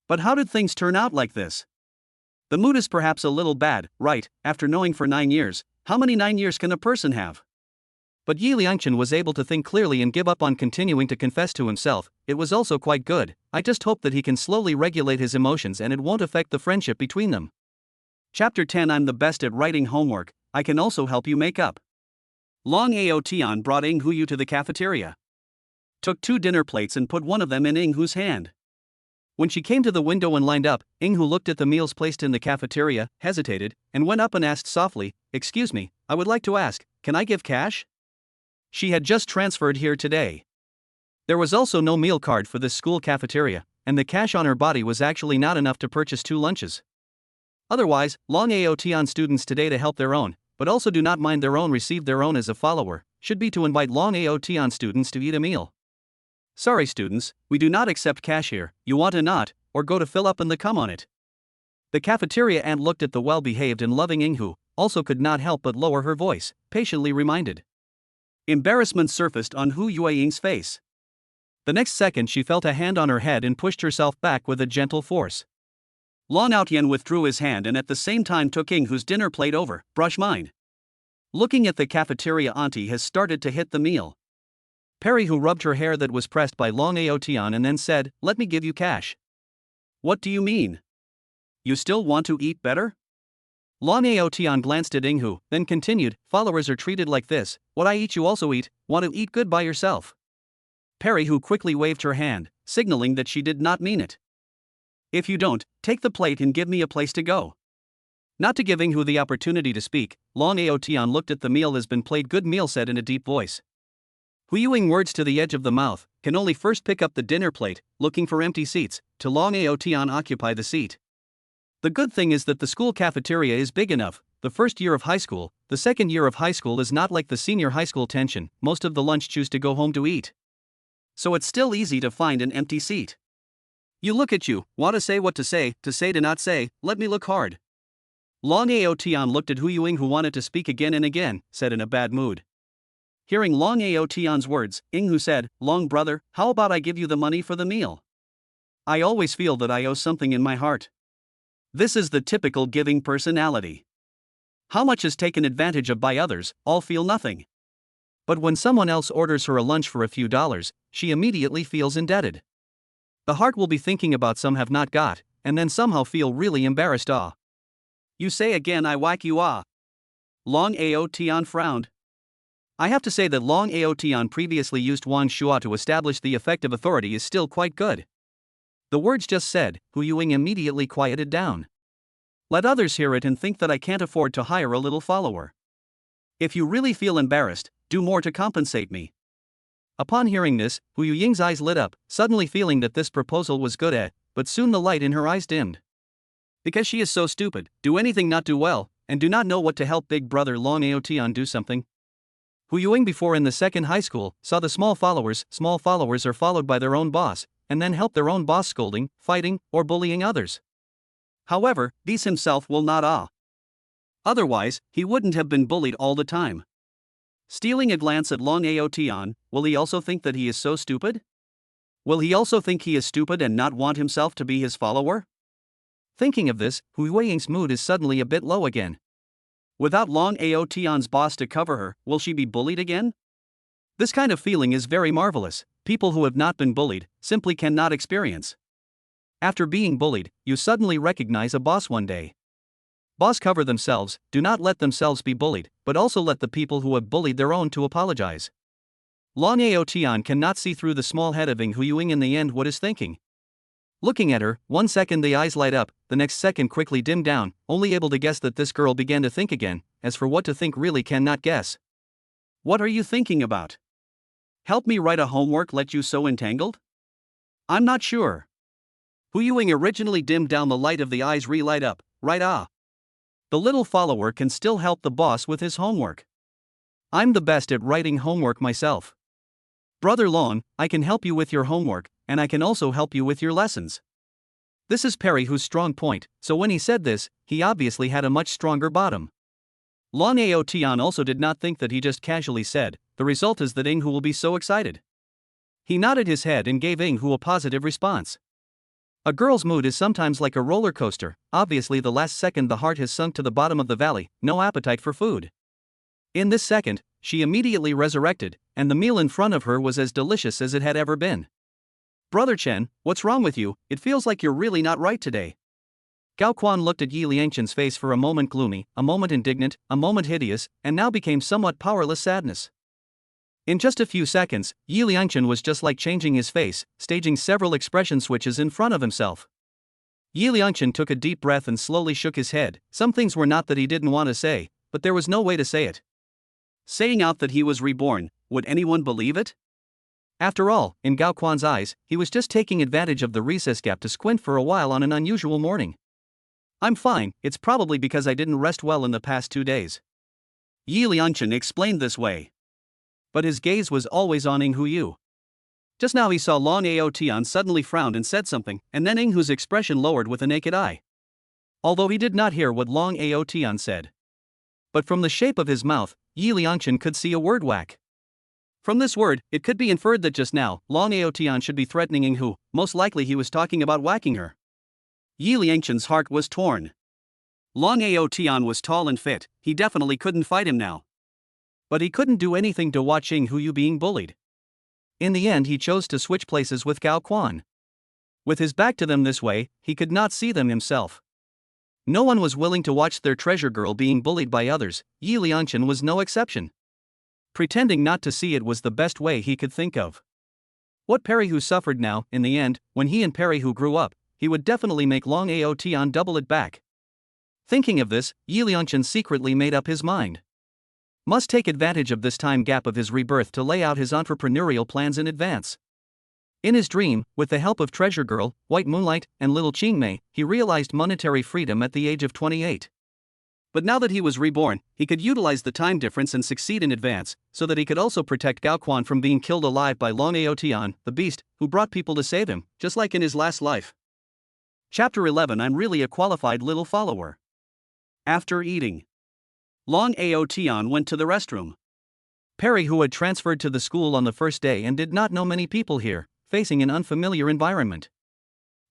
But how did things turn out like this? The mood is perhaps a little bad, right, after knowing for 9 years. How many 9 years can a person have? But Yi Liangchen was able to think clearly and give up on continuing to confess to himself. It was also quite good. I just hope that he can slowly regulate his emotions and it won't affect the friendship between them. Chapter 10. I'm the best at writing homework. I can also help you make up. Long Ao Tian brought Ing Huyu to the cafeteria. Took 2 dinner plates and put one of them in Ing Hu's hand. When she came to the window and lined up, Ing Hu looked at the meals placed in the cafeteria, hesitated, and went up and asked softly, Excuse me, I would like to ask, can I give cash? She had just transferred here today. There was also no meal card for this school cafeteria, and the cash on her body was actually not enough to purchase 2 lunches. Otherwise, Long Ao Tian students today to help their own, but also do not mind their own receive their own as a follower, should be to invite Long Ao Tian students to eat a meal. Sorry students, we do not accept cash here. You want a not, or go to fill up and the come on it. The cafeteria aunt looked at the well-behaved and loving Ing Hu, also could not help but lower her voice, patiently reminded. Embarrassment surfaced on Hu Yueying's face. The next second she felt a hand on her head and pushed herself back with a gentle force. Long Aotian withdrew his hand and at the same time took Ing Hu's dinner plate over. Brush mine. Looking at the cafeteria, auntie has started to hit the meal. Perry, who rubbed her hair that was pressed by Long Aotian and then said, Let me give you cash. What do you mean? You still want to eat better? Long Aotian glanced at Ing Hu, then continued, Followers are treated like this. What I eat you also eat. Want to eat good by yourself. Perry, who quickly waved her hand, signaling that she did not mean it. If you don't, take the plate and give me a place to go. Not to give Ing Hu the opportunity to speak, Long Aotian looked at the meal has been played. Good meal, said in a deep voice. Huyuing words to the edge of the mouth, can only first pick up the dinner plate, looking for empty seats, to Long Aotian occupy the seat. The good thing is that the school cafeteria is big enough. The first year of high school, the second year of high school is not like the senior high school tension. Most of the lunch choose to go home to eat. So it's still easy to find an empty seat. You look at you, want to say what to say to not say, let me look hard. Long Aotian looked at Huyuing, who wanted to speak again and again, said in a bad mood. Hearing Long Aotian's words, Ing Hu said, Long brother, how about I give you the money for the meal? I always feel that I owe something in my heart. This is the typical giving personality. How much is taken advantage of by others, all feel nothing. But when someone else orders her a lunch for a few dollars, she immediately feels indebted. The heart will be thinking about some have not got, and then somehow feel really embarrassed. You say again, I whack you Long Ao Tian frowned. I have to say that Long Ao Tian previously used Wang Shua to establish the effective authority is still quite good. The words just said, Hu Yuing immediately quieted down. Let others hear it and think that I can't afford to hire a little follower. If you really feel embarrassed, do more to compensate me. Upon hearing this, Hu Yuying's eyes lit up, suddenly feeling that this proposal was good but soon the light in her eyes dimmed. Because she is so stupid, do anything not do well, and do not know what to help big brother Long Ao Tian do something. Hu Yuing before in the second high school, saw the small followers are followed by their own boss, and then help their own boss scolding, fighting, or bullying others. However, these himself will not Otherwise, he wouldn't have been bullied all the time. Stealing a glance at Long Ao Tian, will he also think that he is so stupid? Will he also think he is stupid and not want himself to be his follower? Thinking of this, Hu Yuing's mood is suddenly a bit low again. Without Long Ao Tian's boss to cover her, will she be bullied again? This kind of feeling is very marvelous. People who have not been bullied simply cannot experience. After being bullied, you suddenly recognize a boss one day. Boss cover themselves, do not let themselves be bullied, but also let the people who have bullied their own to apologize. Long Ao Tian cannot see through the small head of Hu Yuing in the end what is thinking. Looking at her, 1 second the eyes light up, the next second quickly dim down, only able to guess that this girl began to think again, as for what to think really cannot guess. What are you thinking about? Help me write a homework let you so entangled? I'm not sure. Hu Yuing originally dimmed down the light of the eyes relight up, right The little follower can still help the boss with his homework. I'm the best at writing homework myself. Brother Long, I can help you with your homework, and I can also help you with your lessons. This is Perry Hu's strong point, so when he said this, he obviously had a much stronger bottom. Long Ao Tian also did not think that he just casually said, the result is that Hu will be so excited. He nodded his head and gave Hu a positive response. A girl's mood is sometimes like a roller coaster, obviously the last second the heart has sunk to the bottom of the valley, no appetite for food. In this second, she immediately resurrected, and the meal in front of her was as delicious as it had ever been. Brother Chen, what's wrong with you? It feels like you're really not right today. Gao Quan looked at Yi Liangchen's face for a moment gloomy, a moment indignant, a moment hideous, and now became somewhat powerless sadness. In just a few seconds, Yi Liangchen was just like changing his face, staging several expression switches in front of himself. Yi Liangchen took a deep breath and slowly shook his head. Some things were not that he didn't want to say, but there was no way to say it. Saying out that he was reborn, would anyone believe it? After all, in Gao Quan's eyes, he was just taking advantage of the recess gap to squint for a while on an unusual morning. I'm fine, it's probably because I didn't rest well in the past 2 days. Yi Liangchen explained this way. But his gaze was always on Hu Yu. Just now he saw Long Ao Tian suddenly frowned and said something, and then Hu's expression lowered with a naked eye. Although he did not hear what Long Ao Tian said. But from the shape of his mouth, Yi Liangchen could see a word whack. From this word, it could be inferred that just now, Long Ao Tian should be threatening Hu, most likely he was talking about whacking her. Yi Liangchen's heart was torn. Long Ao Tian was tall and fit, he definitely couldn't fight him now. But he couldn't do anything to watch Hu Yu being bullied. In the end he chose to switch places with Gao Quan. With his back to them this way, he could not see them himself. No one was willing to watch their treasure girl being bullied by others, Yi Liangchen was no exception. Pretending not to see it was the best way he could think of. What Perry Hu suffered now, in the end, when he and Perry Hu grew up, he would definitely make Long Ao Tian double it back. Thinking of this, Yi Liangchen secretly made up his mind. Must take advantage of this time gap of his rebirth to lay out his entrepreneurial plans in advance. In his dream, with the help of Treasure Girl, White Moonlight, and Little Qingmei, he realized monetary freedom at the age of 28. But now that he was reborn, he could utilize the time difference and succeed in advance, so that he could also protect Gao Quan from being killed alive by Long Ao Tian, the beast, who brought people to save him, just like in his last life. Chapter 11 I'm really a qualified little follower. After eating, Long Ao Tian went to the restroom. Perry, who had transferred to the school on the first day and did not know many people here, facing an unfamiliar environment.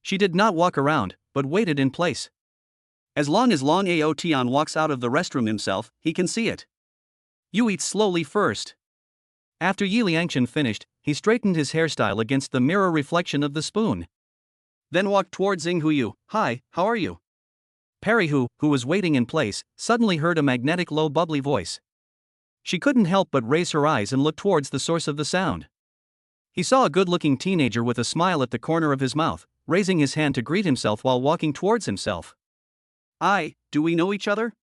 She did not walk around, but waited in place. As long as Long Ao Tian walks out of the restroom himself, he can see it. You eat slowly first. After Yi Liangchen finished, he straightened his hairstyle against the mirror reflection of the spoon. Then walked towards Hu Yu. Hi, how are you? Perry, who was waiting in place, suddenly heard a magnetic low bubbly voice. She couldn't help but raise her eyes and look towards the source of the sound. He saw a good-looking teenager with a smile at the corner of his mouth, raising his hand to greet himself while walking towards himself. Do we know each other?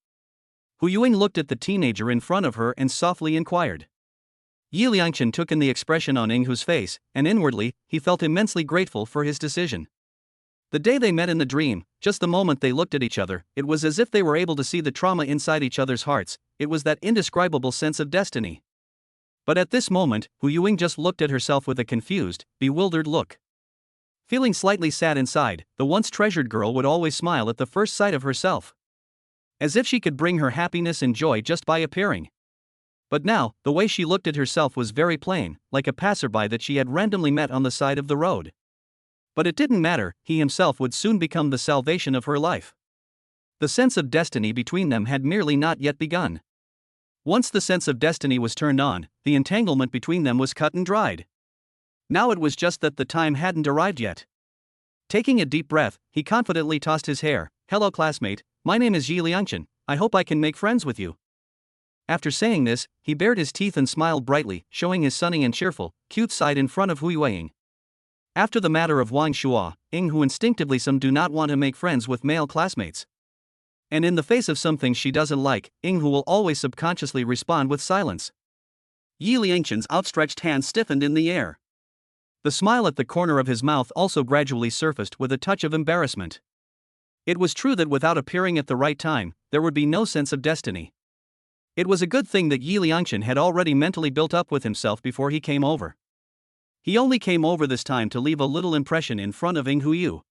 Hu Yuing looked at the teenager in front of her and softly inquired. Yi Liangchen took in the expression on Hu's face, and inwardly, he felt immensely grateful for his decision. The day they met in the dream, just the moment they looked at each other, it was as if they were able to see the trauma inside each other's hearts. It was that indescribable sense of destiny. But at this moment, Hu Yuing just looked at herself with a confused, bewildered look. Feeling slightly sad inside, the once treasured girl would always smile at the first sight of herself. As if she could bring her happiness and joy just by appearing. But now, the way she looked at herself was very plain, like a passerby that she had randomly met on the side of the road. But it didn't matter, he himself would soon become the salvation of her life. The sense of destiny between them had merely not yet begun. Once the sense of destiny was turned on, the entanglement between them was cut and dried. Now it was just that the time hadn't arrived yet. Taking a deep breath, he confidently tossed his hair. "Hello classmate, my name is Yi Liangchen, I hope I can make friends with you." After saying this, he bared his teeth and smiled brightly, showing his sunny and cheerful, cute side in front of Hu Yuing. After the matter of Wang Shua, Hu instinctively some do not want to make friends with male classmates. And in the face of something she doesn't like, Hu will always subconsciously respond with silence. Yi Liangchen's outstretched hand stiffened in the air. The smile at the corner of his mouth also gradually surfaced with a touch of embarrassment. It was true that without appearing at the right time, there would be no sense of destiny. It was a good thing that Yi Liangchen had already mentally built up with himself before he came over. He only came over this time to leave a little impression in front of Hu Yu.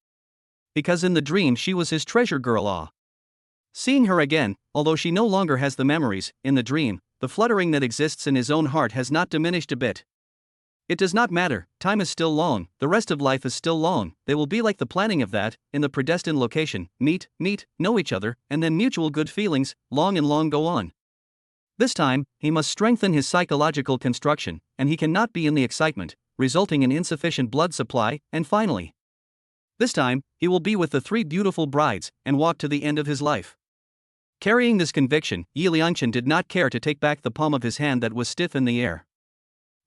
Because in the dream she was his treasure girl. Seeing her again, although she no longer has the memories, in the dream, the fluttering that exists in his own heart has not diminished a bit. It does not matter, time is still long, the rest of life is still long, they will be like the planning of that, in the predestined location, meet, know each other, and then mutual good feelings, long and long go on. This time, he must strengthen his psychological construction, and he cannot be in the excitement, resulting in insufficient blood supply, and finally. This time, he will be with the 3 beautiful brides, and walk to the end of his life. Carrying this conviction, Yi Liangchen did not care to take back the palm of his hand that was stiff in the air.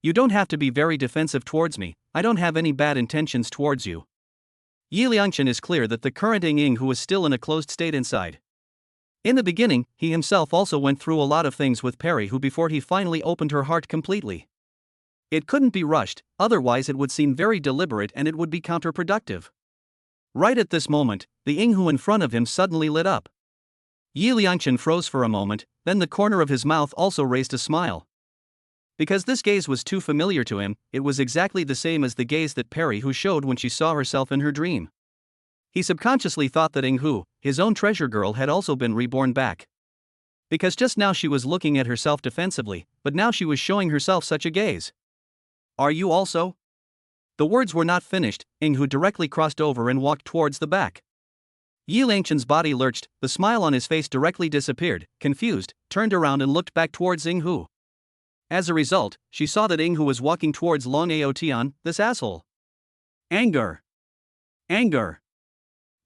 "You don't have to be very defensive towards me, I don't have any bad intentions towards you." Yi Liangchen is clear that the current Hu is still in a closed state inside. In the beginning, he himself also went through a lot of things with Perry Hu before he finally opened her heart completely. It couldn't be rushed, otherwise it would seem very deliberate and it would be counterproductive. Right at this moment, the Hu in front of him suddenly lit up. Yi Liangchen froze for a moment, then the corner of his mouth also raised a smile. Because this gaze was too familiar to him, it was exactly the same as the gaze that Perry Hu showed when she saw herself in her dream. He subconsciously thought that Hu, his own treasure girl, had also been reborn back. Because just now she was looking at herself defensively, but now she was showing herself such a gaze. "Are you also?" The words were not finished, Hu directly crossed over and walked towards the back. Yi Liangchen's body lurched, the smile on his face directly disappeared, confused, turned around and looked back towards Hu. As a result, she saw that Hu was walking towards Long Aotian, this asshole. Anger.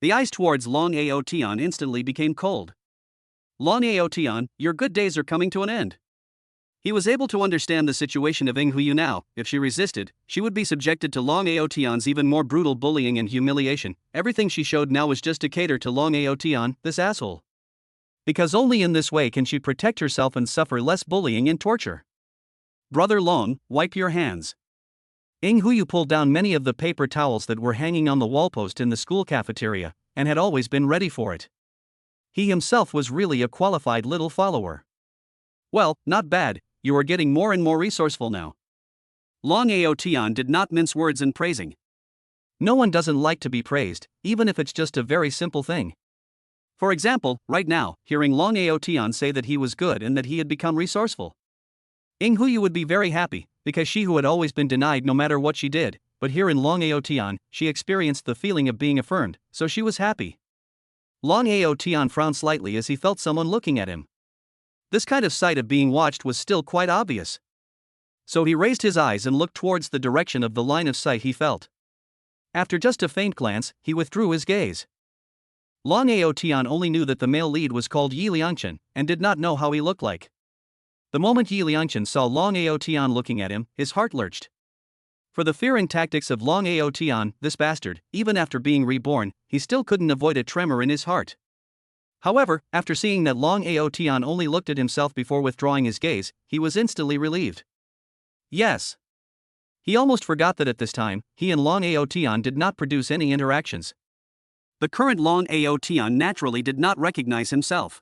The eyes towards Long Aotian instantly became cold. "Long Aotian, your good days are coming to an end." He was able to understand the situation of Hu Yu now. If she resisted, she would be subjected to Long Aotian's even more brutal bullying and humiliation. Everything she showed now was just to cater to Long Aotian, this asshole. Because only in this way can she protect herself and suffer less bullying and torture. "Brother Long, wipe your hands." Hu Yu pulled down many of the paper towels that were hanging on the wallpost in the school cafeteria, and had always been ready for it. He himself was really a qualified little follower. "Well, not bad, you are getting more and more resourceful now." Long Aotian did not mince words in praising. No one doesn't like to be praised, even if it's just a very simple thing. For example, right now, hearing Long Aotian say that he was good and that he had become resourceful. Hu Yu would be very happy, because she who had always been denied no matter what she did, but here in Long Aotian, she experienced the feeling of being affirmed, so she was happy. Long Aotian frowned slightly as he felt someone looking at him. This kind of sight of being watched was still quite obvious. So he raised his eyes and looked towards the direction of the line of sight he felt. After just a faint glance, he withdrew his gaze. Long Aotian only knew that the male lead was called Yi Liangchen, and did not know how he looked like. The moment Yi Liangchen saw Long Aotian looking at him, his heart lurched. For the fearing tactics of Long Aotian, this bastard, even after being reborn, he still couldn't avoid a tremor in his heart. However, after seeing that Long Aotian only looked at himself before withdrawing his gaze, he was instantly relieved. Yes. He almost forgot that at this time, he and Long Aotian did not produce any interactions. The current Long Aotian naturally did not recognize himself.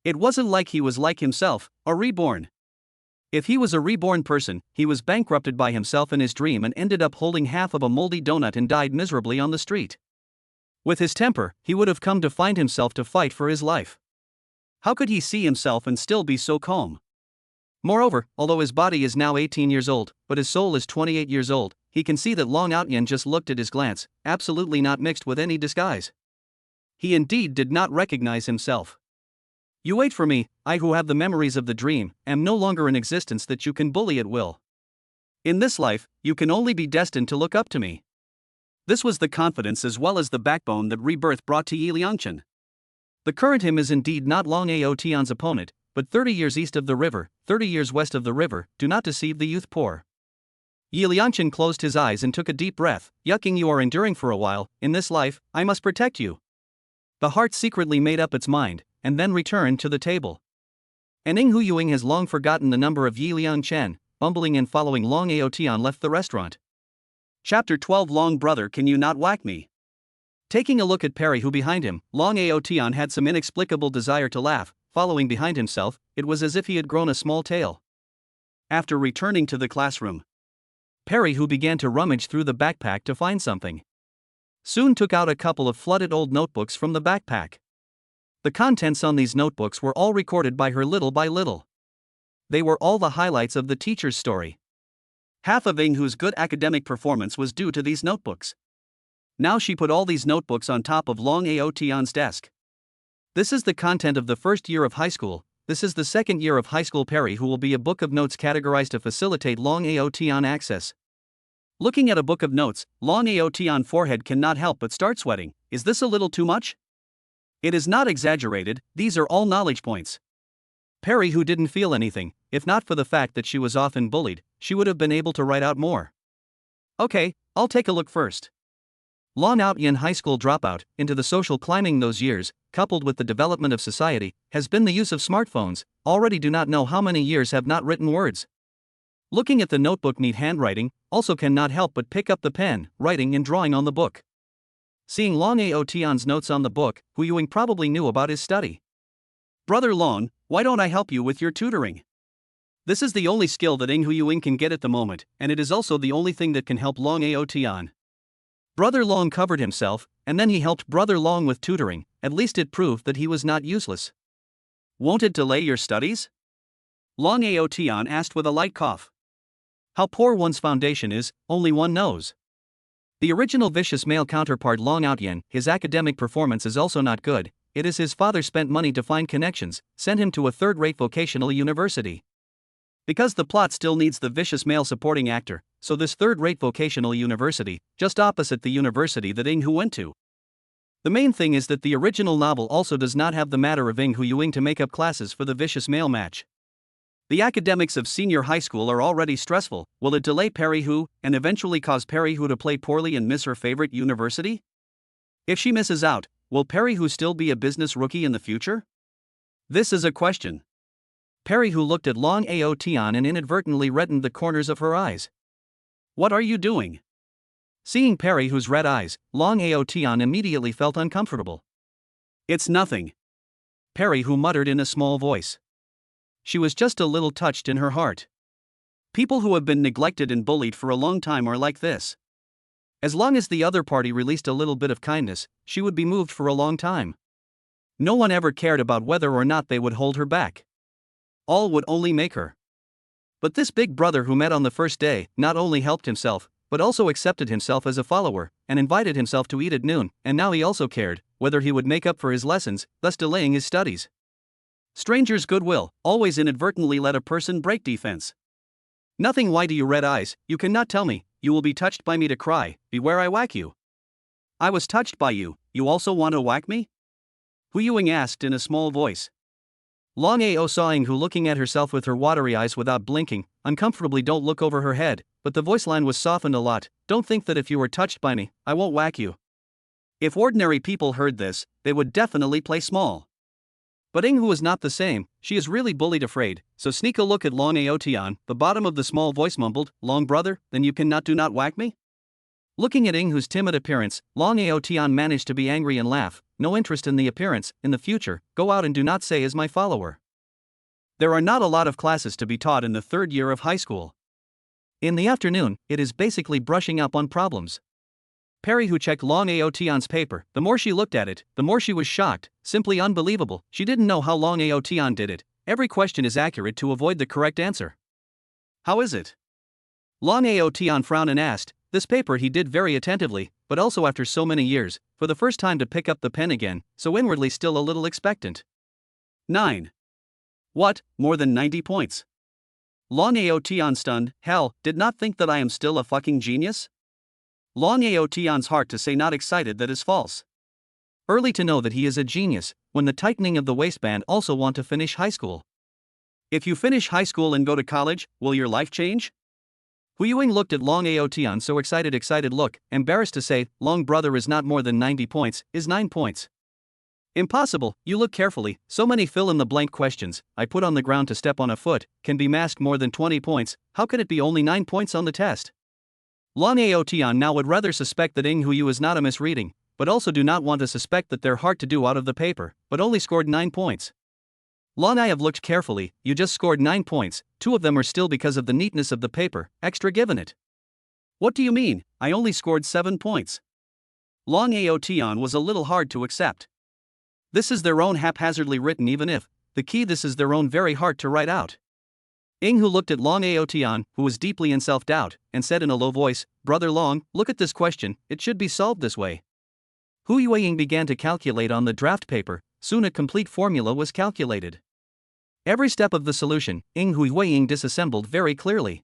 It wasn't like he was like himself, a reborn. If he was a reborn person, he was bankrupted by himself in his dream and ended up holding half of a moldy donut and died miserably on the street. With his temper, he would have come to find himself to fight for his life. How could he see himself and still be so calm? Moreover, although his body is now 18 years old, but his soul is 28 years old, he can see that Long Aotian just looked at his glance, absolutely not mixed with any disguise. He indeed did not recognize himself. You wait for me, I who have the memories of the dream, am no longer in existence that you can bully at will. In this life, you can only be destined to look up to me. This was the confidence as well as the backbone that Rebirth brought to Yi Liangchen. The current him is indeed not Long Aotian's opponent, but 30 years east of the river, 30 years west of the river, do not deceive the youth poor. Yi Liangchen closed his eyes and took a deep breath. Yucking, you are enduring for a while, in this life, I must protect you. The heart secretly made up its mind, and then returned to the table. And Ing Huyuing has long forgotten the number of Yi Liangchen, bumbling and following Long Aotian left the restaurant. Chapter 12 Long brother, can you not whack me? Taking a look at Perry who behind him, Long Aotian had some inexplicable desire to laugh. Following behind himself, it was as if he had grown a small tail. After returning to the classroom, Perry who began to rummage through the backpack to find something, soon took out a couple of flooded old notebooks from the backpack. The contents on these notebooks were all recorded by her little by little. They were all the highlights of the teacher's story. Half of Ing Hu's good academic performance was due to these notebooks. Now she put all these notebooks on top of Long Aotian's desk. This is the content of the first year of high school. This is the second year of high school Perry who will be a book of notes categorized to facilitate Long Aotian access. Looking at a book of notes, Long Aotian forehead cannot help but start sweating. Is this a little too much? It is not exaggerated, these are all knowledge points. Perry who didn't feel anything, if not for the fact that she was often bullied, she would have been able to write out more. Okay, I'll take a look first. Long Aotian high school dropout, into the social climbing those years, coupled with the development of society, has been the use of smartphones, already do not know how many years have not written words. Looking at the notebook neat handwriting, also cannot help but pick up the pen, writing and drawing on the book. Seeing Long Aotian's notes on the book, Huyuing probably knew about his study. Brother Long, why don't I help you with your tutoring? This is the only skill that Ing Huyuing can get at the moment, and it is also the only thing that can help Long Aotian. Brother Long covered himself, and then he helped Brother Long with tutoring. At least it proved that he was not useless. Won't it delay your studies? Long Aotian asked with a light cough. How poor one's foundation is, only one knows. The original vicious male counterpart Long Aotian, his academic performance is also not good. It is his father spent money to find connections, sent him to a third-rate vocational university. Because the plot still needs the vicious male supporting actor, so this third-rate vocational university, just opposite the university that Ing Hu went to. The main thing is that the original novel also does not have the matter of Ing Huyuing to make up classes for the vicious male match. The academics of senior high school are already stressful. Will it delay Perry Hu, and eventually cause Perry Hu to play poorly and miss her favorite university? If she misses out, will Perry Hu still be a business rookie in the future? This is a question. Perry Hu looked at Long Aotian and inadvertently reddened the corners of her eyes. What are you doing? Seeing Perry Hu's red eyes, Long Aotian immediately felt uncomfortable. It's nothing. Perry Hu muttered in a small voice. She was just a little touched in her heart. People who have been neglected and bullied for a long time are like this. As long as the other party released a little bit of kindness, she would be moved for a long time. No one ever cared about whether or not they would hold her back. All would only make her. But this big brother who met on the first day not only helped himself, but also accepted himself as a follower, and invited himself to eat at noon, and now he also cared whether he would make up for his lessons, thus delaying his studies. Strangers' goodwill always inadvertently let a person break defense. Nothing. Why do you red eyes? You cannot tell me. You will be touched by me to cry. Beware I whack you. I was touched by you. You also want to whack me? Hu Yuing asked in a small voice. Long Ao saw Ing Hu looking at herself with her watery eyes without blinking, uncomfortably. Don't look over her head, but the voice line was softened a lot. Don't think that if you were touched by me, I won't whack you. If ordinary people heard this, they would definitely play small. But Ing Hu is not the same, she is really bullied afraid, so sneak a look at Long Ao Tian. The bottom of the small voice mumbled, Long brother, then you cannot do not whack me? Looking at Ing Hu's timid appearance, Long Ao Tian managed to be angry and laugh. No interest in the appearance, in the future, go out and do not say is my follower. There are not a lot of classes to be taught in the 3rd year of high school. In the afternoon, it is basically brushing up on problems. Perry, who checked Long Ao Tian's paper, the more she looked at it, the more she was shocked, simply unbelievable. She didn't know how Long Ao Tian did it. Every question is accurate to avoid the correct answer. How is it? Long Ao Tian frowned and asked. This paper he did very attentively, but also after so many years, for the first time to pick up the pen again, so inwardly still a little expectant. 9. What, more than 90 points? Long Ao Tian stunned, hell, did not think that I am still a fucking genius? Long Ao Tian's heart to say not excited that is false. Early to know that he is a genius, when the tightening of the waistband also want to finish high school. If you finish high school and go to college, will your life change? Hu Yuing looked at Long Ao Tian so excited look, embarrassed to say, Long brother is not more than 90 points, is 9 points. Impossible, you look carefully, so many fill-in-the-blank questions. I put on the ground to step on a foot, can be masked more than 20 points, how can it be only 9 points on the test? Long Ao Tian now would rather suspect that Ing Hu Yu is not a misreading, but also do not want to suspect that they're hard to do out of the paper, but only scored 9 points. Long, I have looked carefully, you just scored 9 points, 2 of them are still because of the neatness of the paper, extra given it. What do you mean, I only scored 7 points? Long Ao Tian was a little hard to accept. This is their own haphazardly written even if, the key this is their own very hard to write out. Ing Hu looked at Long Ao Tian, who was deeply in self-doubt, and said in a low voice, Brother Long, look at this question, it should be solved this way. Hu Yuing began to calculate on the draft paper, soon a complete formula was calculated. Every step of the solution, Ing Hu Yuing disassembled very clearly.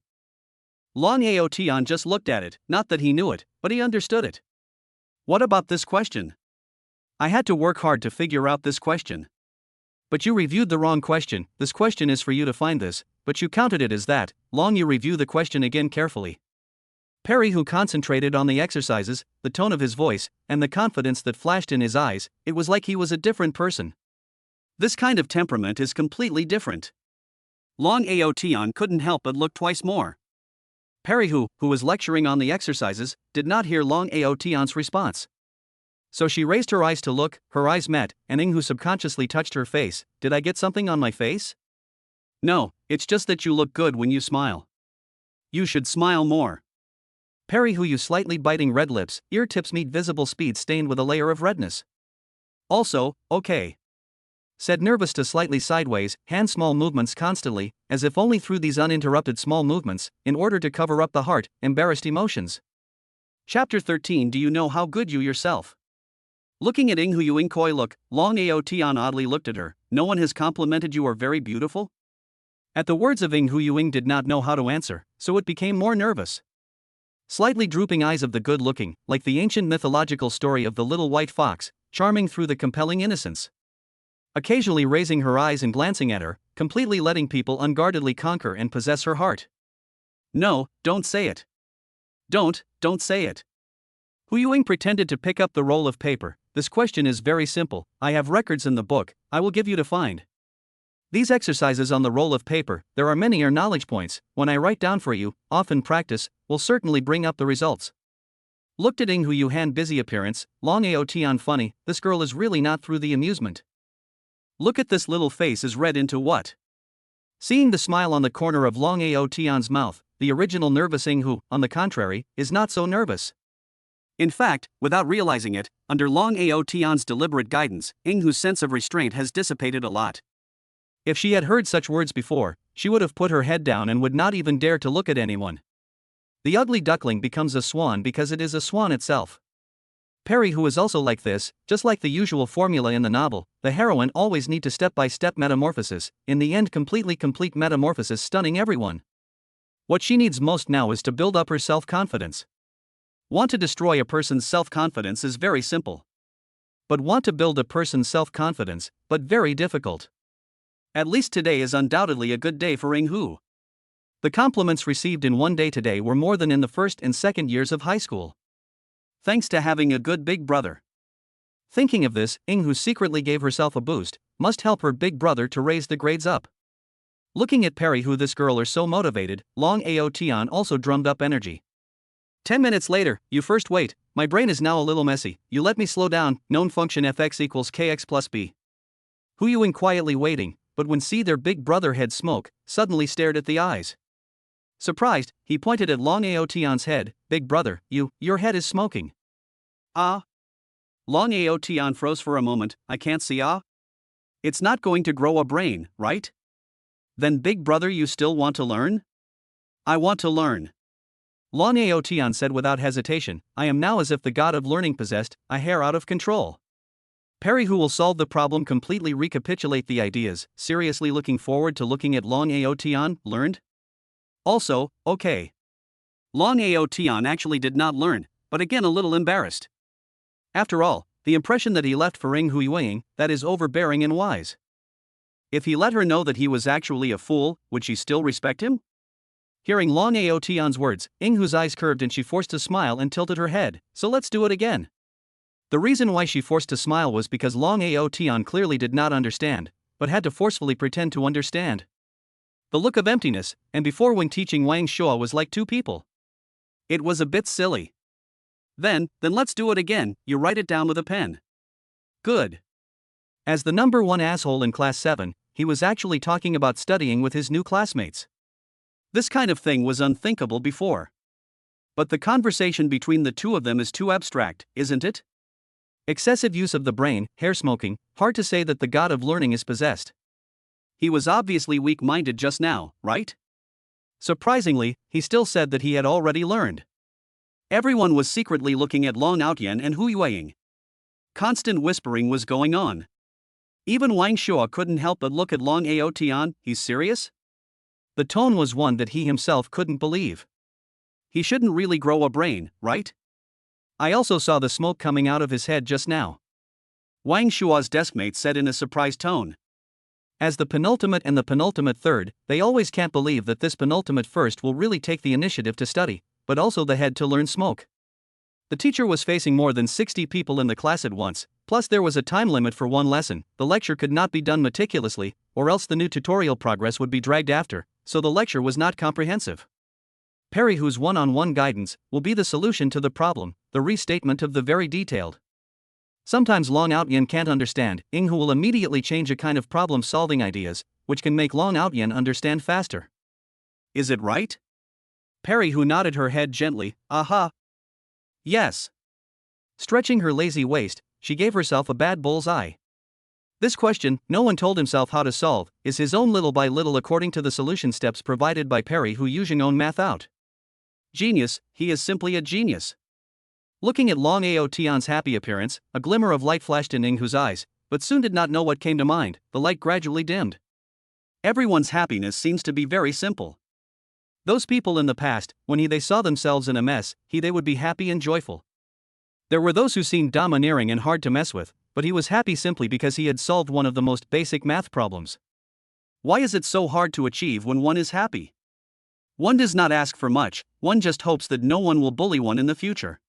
Long Ao Tian just looked at it, not that he knew it, but he understood it. What about this question? I had to work hard to figure out this question. But you reviewed the wrong question, this question is for you to find this, but you counted it as that. Long, you review the question again carefully. Perry, who concentrated on the exercises, the tone of his voice, and the confidence that flashed in his eyes, it was like he was a different person. This kind of temperament is completely different. Long Ao Tian couldn't help but look twice more. Perry, who was lecturing on the exercises, did not hear Long Ao Tian's response. So she raised her eyes to look, her eyes met, and Ing Hu subconsciously touched her face. Did I get something on my face? No, it's just that you look good when you smile. You should smile more. Perry, who slightly biting red lips, ear tips meet visible speed stained with a layer of redness. Also, okay. Said nervous to slightly sideways, hand small movements constantly, as if only through these uninterrupted small movements, in order to cover up the heart, embarrassed emotions. Chapter 13. Do you know how good you yourself? Looking at Ing Hu Yuing coy look, Long Ao Tian oddly looked at her. No one has complimented you are very beautiful? At the words of Ing Hu Yuing did not know how to answer, so it became more nervous. Slightly drooping eyes of the good-looking, like the ancient mythological story of the little white fox, charming through the compelling innocence. Occasionally raising her eyes and glancing at her, completely letting people unguardedly conquer and possess her heart. No, don't say it. Don't say it. Hu Yuing pretended to pick up the roll of paper. This question is very simple, I have records in the book, I will give you to find. These exercises on the roll of paper, there are many are knowledge points, when I write down for you, often practice, will certainly bring up the results. Looked at Ing Hu Yu hand busy appearance, Long Ao Tian funny, this girl is really not through the amusement. Look at this little face is read into what? Seeing the smile on the corner of Long Ao Tian's mouth, the original nervous Ing Hu, on the contrary, is not so nervous. In fact, without realizing it, under Long Ao Tian's deliberate guidance, Ing Hu's sense of restraint has dissipated a lot. If she had heard such words before, she would have put her head down and would not even dare to look at anyone. The ugly duckling becomes a swan because it is a swan itself. Perry, who is also like this, just like the usual formula in the novel, the heroine always need to step-by-step metamorphosis, in the end complete metamorphosis stunning everyone. What she needs most now is to build up her self-confidence. Want to destroy a person's self-confidence is very simple. but want to build a person's self-confidence, but very difficult. At least today is undoubtedly a good day for Ing Hu. The compliments received in one day today were more than in the first and second years of high school. Thanks to having a good big brother. Thinking of this, Ing Hu secretly gave herself a boost, must help her big brother to raise the grades up. Looking at Perry, who this girl are so motivated, Long Ao Tian also drummed up energy. 10 minutes later, you first wait, my brain is now a little messy, you let me slow down, known function fx equals kx plus b. Hu Yuing quietly waiting, but when see their big brother head smoke, suddenly stared at the eyes. Surprised, he pointed at Long Ao Tian's head, big brother, your head is smoking. Ah? Long Ao Tian froze for a moment, I can't see ah? It's not going to grow a brain, right? Then big brother, you still want to learn? I want to learn. Long Ao Tian said without hesitation, I am now as if the god of learning possessed, a hair out of control. Perry, who will solve the problem, completely recapitulate the ideas, seriously looking forward to looking at Long Ao Tian, learned? Also, okay. Long Ao Tian actually did not learn, but again a little embarrassed. After all, the impression that he left for Ing Hu Yuing, that is overbearing and wise. If he let her know that he was actually a fool, would she still respect him? Hearing Long Ao Tian's words, Ing Hu's eyes curved and she forced a smile and tilted her head, so let's do it again. The reason why she forced a smile was because Long Ao Tian clearly did not understand, but had to forcefully pretend to understand. The look of emptiness, and before when teaching Wang Shua was like two people. It was a bit silly. Then let's do it again, you write it down with a pen. Good. As the number one asshole in class 7, he was actually talking about studying with his new classmates. This kind of thing was unthinkable before. But the conversation between the two of them is too abstract, isn't it? Excessive use of the brain, hair smoking, hard to say that the god of learning is possessed. He was obviously weak-minded just now, right? Surprisingly, he still said that he had already learned. Everyone was secretly looking at Long Ao Tian and Hu Yuing. Constant whispering was going on. Even Wang Shua couldn't help but look at Long Ao Tian, he's serious? The tone was one that he himself couldn't believe. He shouldn't really grow a brain, right? I also saw the smoke coming out of his head just now. Wang Shua's deskmate said in a surprised tone. As the penultimate and the penultimate third, they always can't believe that this penultimate first will really take the initiative to study, but also the head to learn smoke. The teacher was facing more than 60 people in the class at once, plus there was a time limit for one lesson, the lecture could not be done meticulously, or else the new tutorial progress would be dragged after, so the lecture was not comprehensive. Perry, whose one-on-one guidance will be the solution to the problem, the restatement of the very detailed. Sometimes Long Ao Tian can't understand, Ing Hu will immediately change a kind of problem-solving ideas, which can make Long Ao Tian understand faster. Is it right? Perry, who nodded her head gently, aha. Yes. Stretching her lazy waist, she gave herself a bad bull's eye. This question, no one told himself how to solve, is his own little by little according to the solution steps provided by Perry, who using own math out. Genius, he is simply a genius. Looking at Long Ao Tian's happy appearance, a glimmer of light flashed in Ing Hu's eyes, but soon did not know what came to mind, the light gradually dimmed. Everyone's happiness seems to be very simple. Those people in the past, when they saw themselves in a mess, they would be happy and joyful. There were those who seemed domineering and hard to mess with, but he was happy simply because he had solved one of the most basic math problems. Why is it so hard to achieve when one is happy? One does not ask for much, one just hopes that no one will bully one in the future.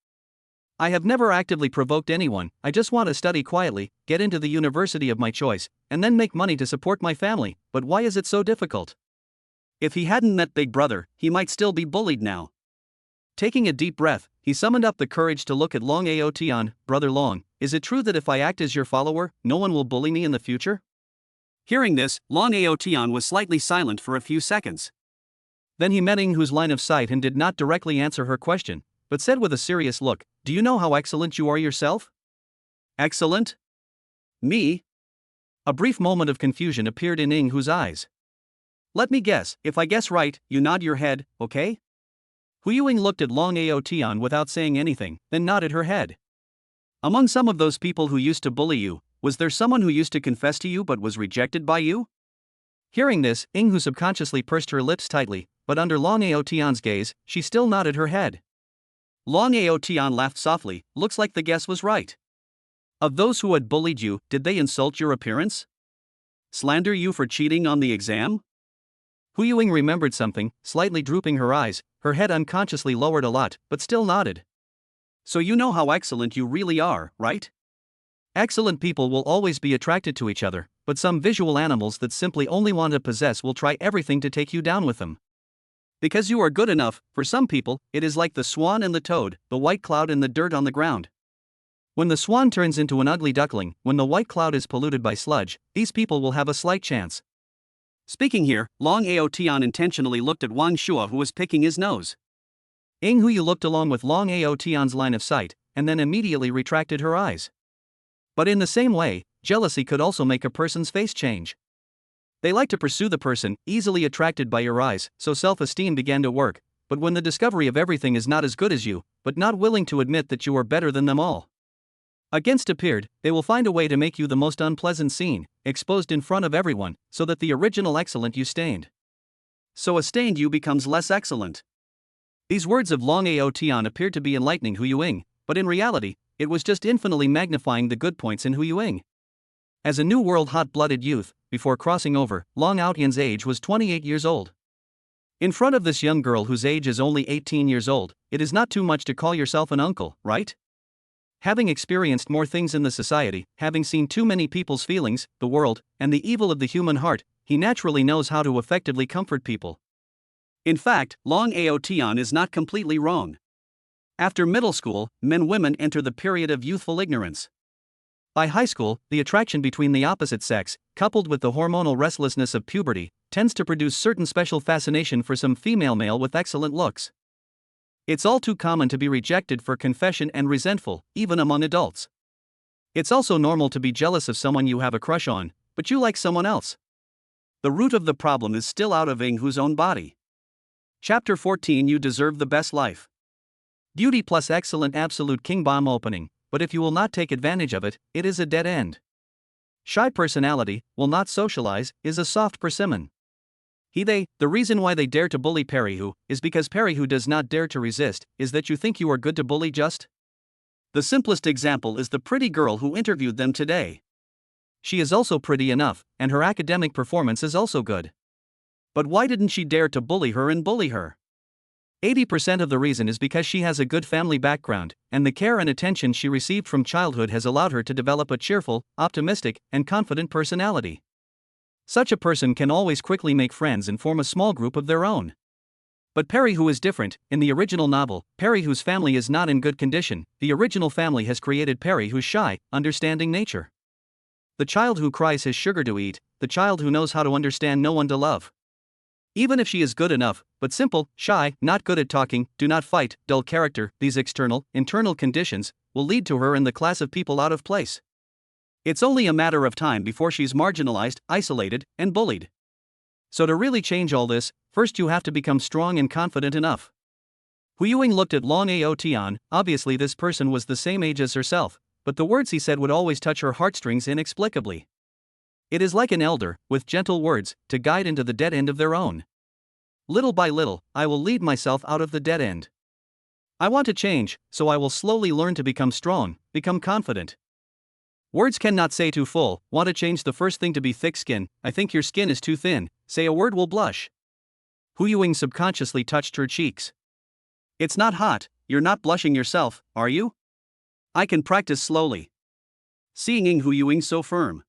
I have never actively provoked anyone, I just want to study quietly, get into the university of my choice, and then make money to support my family, but why is it so difficult? If he hadn't met Big Brother, he might still be bullied now. Taking a deep breath, he summoned up the courage to look at Long Ao Tian, Brother Long, is it true that if I act as your follower, no one will bully me in the future? Hearing this, Long Ao Tian was slightly silent for a few seconds. Then he met Ing Hu's line of sight and did not directly answer her question, but said with a serious look, do you know how excellent you are yourself? Excellent? Me? A brief moment of confusion appeared in Ing Hu's eyes. Let me guess, if I guess right, you nod your head, okay? Hu Yuing looked at Long Ao Tian without saying anything, then nodded her head. Among some of those people who used to bully you, was there someone who used to confess to you but was rejected by you? Hearing this, Ing Hu subconsciously pursed her lips tightly, but under Long Ao Tian's gaze, she still nodded her head. Long Ao Tian laughed softly, looks like the guess was right. Of those who had bullied you, did they insult your appearance? Slander you for cheating on the exam? Hu Yuing remembered something, slightly drooping her eyes, her head unconsciously lowered a lot, but still nodded. So you know how excellent you really are, right? Excellent people will always be attracted to each other, but some visual animals that simply only want to possess will try everything to take you down with them. Because you are good enough, for some people, it is like the swan and the toad, the white cloud and the dirt on the ground. When the swan turns into an ugly duckling, when the white cloud is polluted by sludge, these people will have a slight chance. Speaking here, Long Ao Tian intentionally looked at Wang Shua, who was picking his nose. Ing Huyu looked along with Long Ao Tian's line of sight, and then immediately retracted her eyes. But in the same way, jealousy could also make a person's face change. They like to pursue the person, easily attracted by your eyes, so self-esteem began to work, but when the discovery of everything is not as good as you, but not willing to admit that you are better than them all. Against appeared, they will find a way to make you the most unpleasant scene, exposed in front of everyone, so that the original excellent you stained. So a stained you becomes less excellent. These words of Long Ao Tian appeared to be enlightening Hu Yuing, but in reality, it was just infinitely magnifying the good points in Hu Yuing. As a new world hot-blooded youth, before crossing over, Long Ao Tian's age was 28 years old. In front of this young girl whose age is only 18 years old, it is not too much to call yourself an uncle, right? Having experienced more things in the society, having seen too many people's feelings, the world, and the evil of the human heart, he naturally knows how to effectively comfort people. In fact, Long Ao Tian is not completely wrong. After middle school, men-women enter the period of youthful ignorance. By high school, the attraction between the opposite sex, coupled with the hormonal restlessness of puberty, tends to produce certain special fascination for some female male with excellent looks. It's all too common to be rejected for confession and resentful, even among adults. It's also normal to be jealous of someone you have a crush on, but you like someone else. The root of the problem is still out of Ing Hu's own body. Chapter 14. You deserve the best life. Beauty plus excellent absolute king bomb opening, but if you will not take advantage of it, it is a dead end. Shy personality, will not socialize, is a soft persimmon. The reason why they dare to bully Perihu, is because Perihu does not dare to resist, is that you think you are good to bully just? The simplest example is the pretty girl who interviewed them today. She is also pretty enough, and her academic performance is also good. But why didn't she dare to bully her and bully her? 80% of the reason is because she has a good family background, and the care and attention she received from childhood has allowed her to develop a cheerful, optimistic, and confident personality. Such a person can always quickly make friends and form a small group of their own. But Perihu is different. In the original novel, Perihu's family is not in good condition. The original family has created Perihu's shy, understanding nature. The child who cries has sugar to eat, the child who knows how to understand no one to love. Even if she is good enough, but simple, shy, not good at talking, do not fight, dull character, these external, internal conditions will lead to her in the class of people out of place. It's only a matter of time before she's marginalized, isolated, and bullied. So to really change all this, first you have to become strong and confident enough. Hu Yuing looked at Long Ao Tian. Obviously this person was the same age as herself, but the words he said would always touch her heartstrings inexplicably. It is like an elder, with gentle words, to guide into the dead end of their own. Little by little, I will lead myself out of the dead end. I want to change, so I will slowly learn to become strong, become confident. Words cannot say too full. Want to change, the first thing to be thick skin. I think your skin is too thin. Say a word, will blush. Hu Yuing subconsciously touched her cheeks. It's not hot, you're not blushing yourself, are you? I can practice slowly. Seeing Ing Hu Yuing so firm,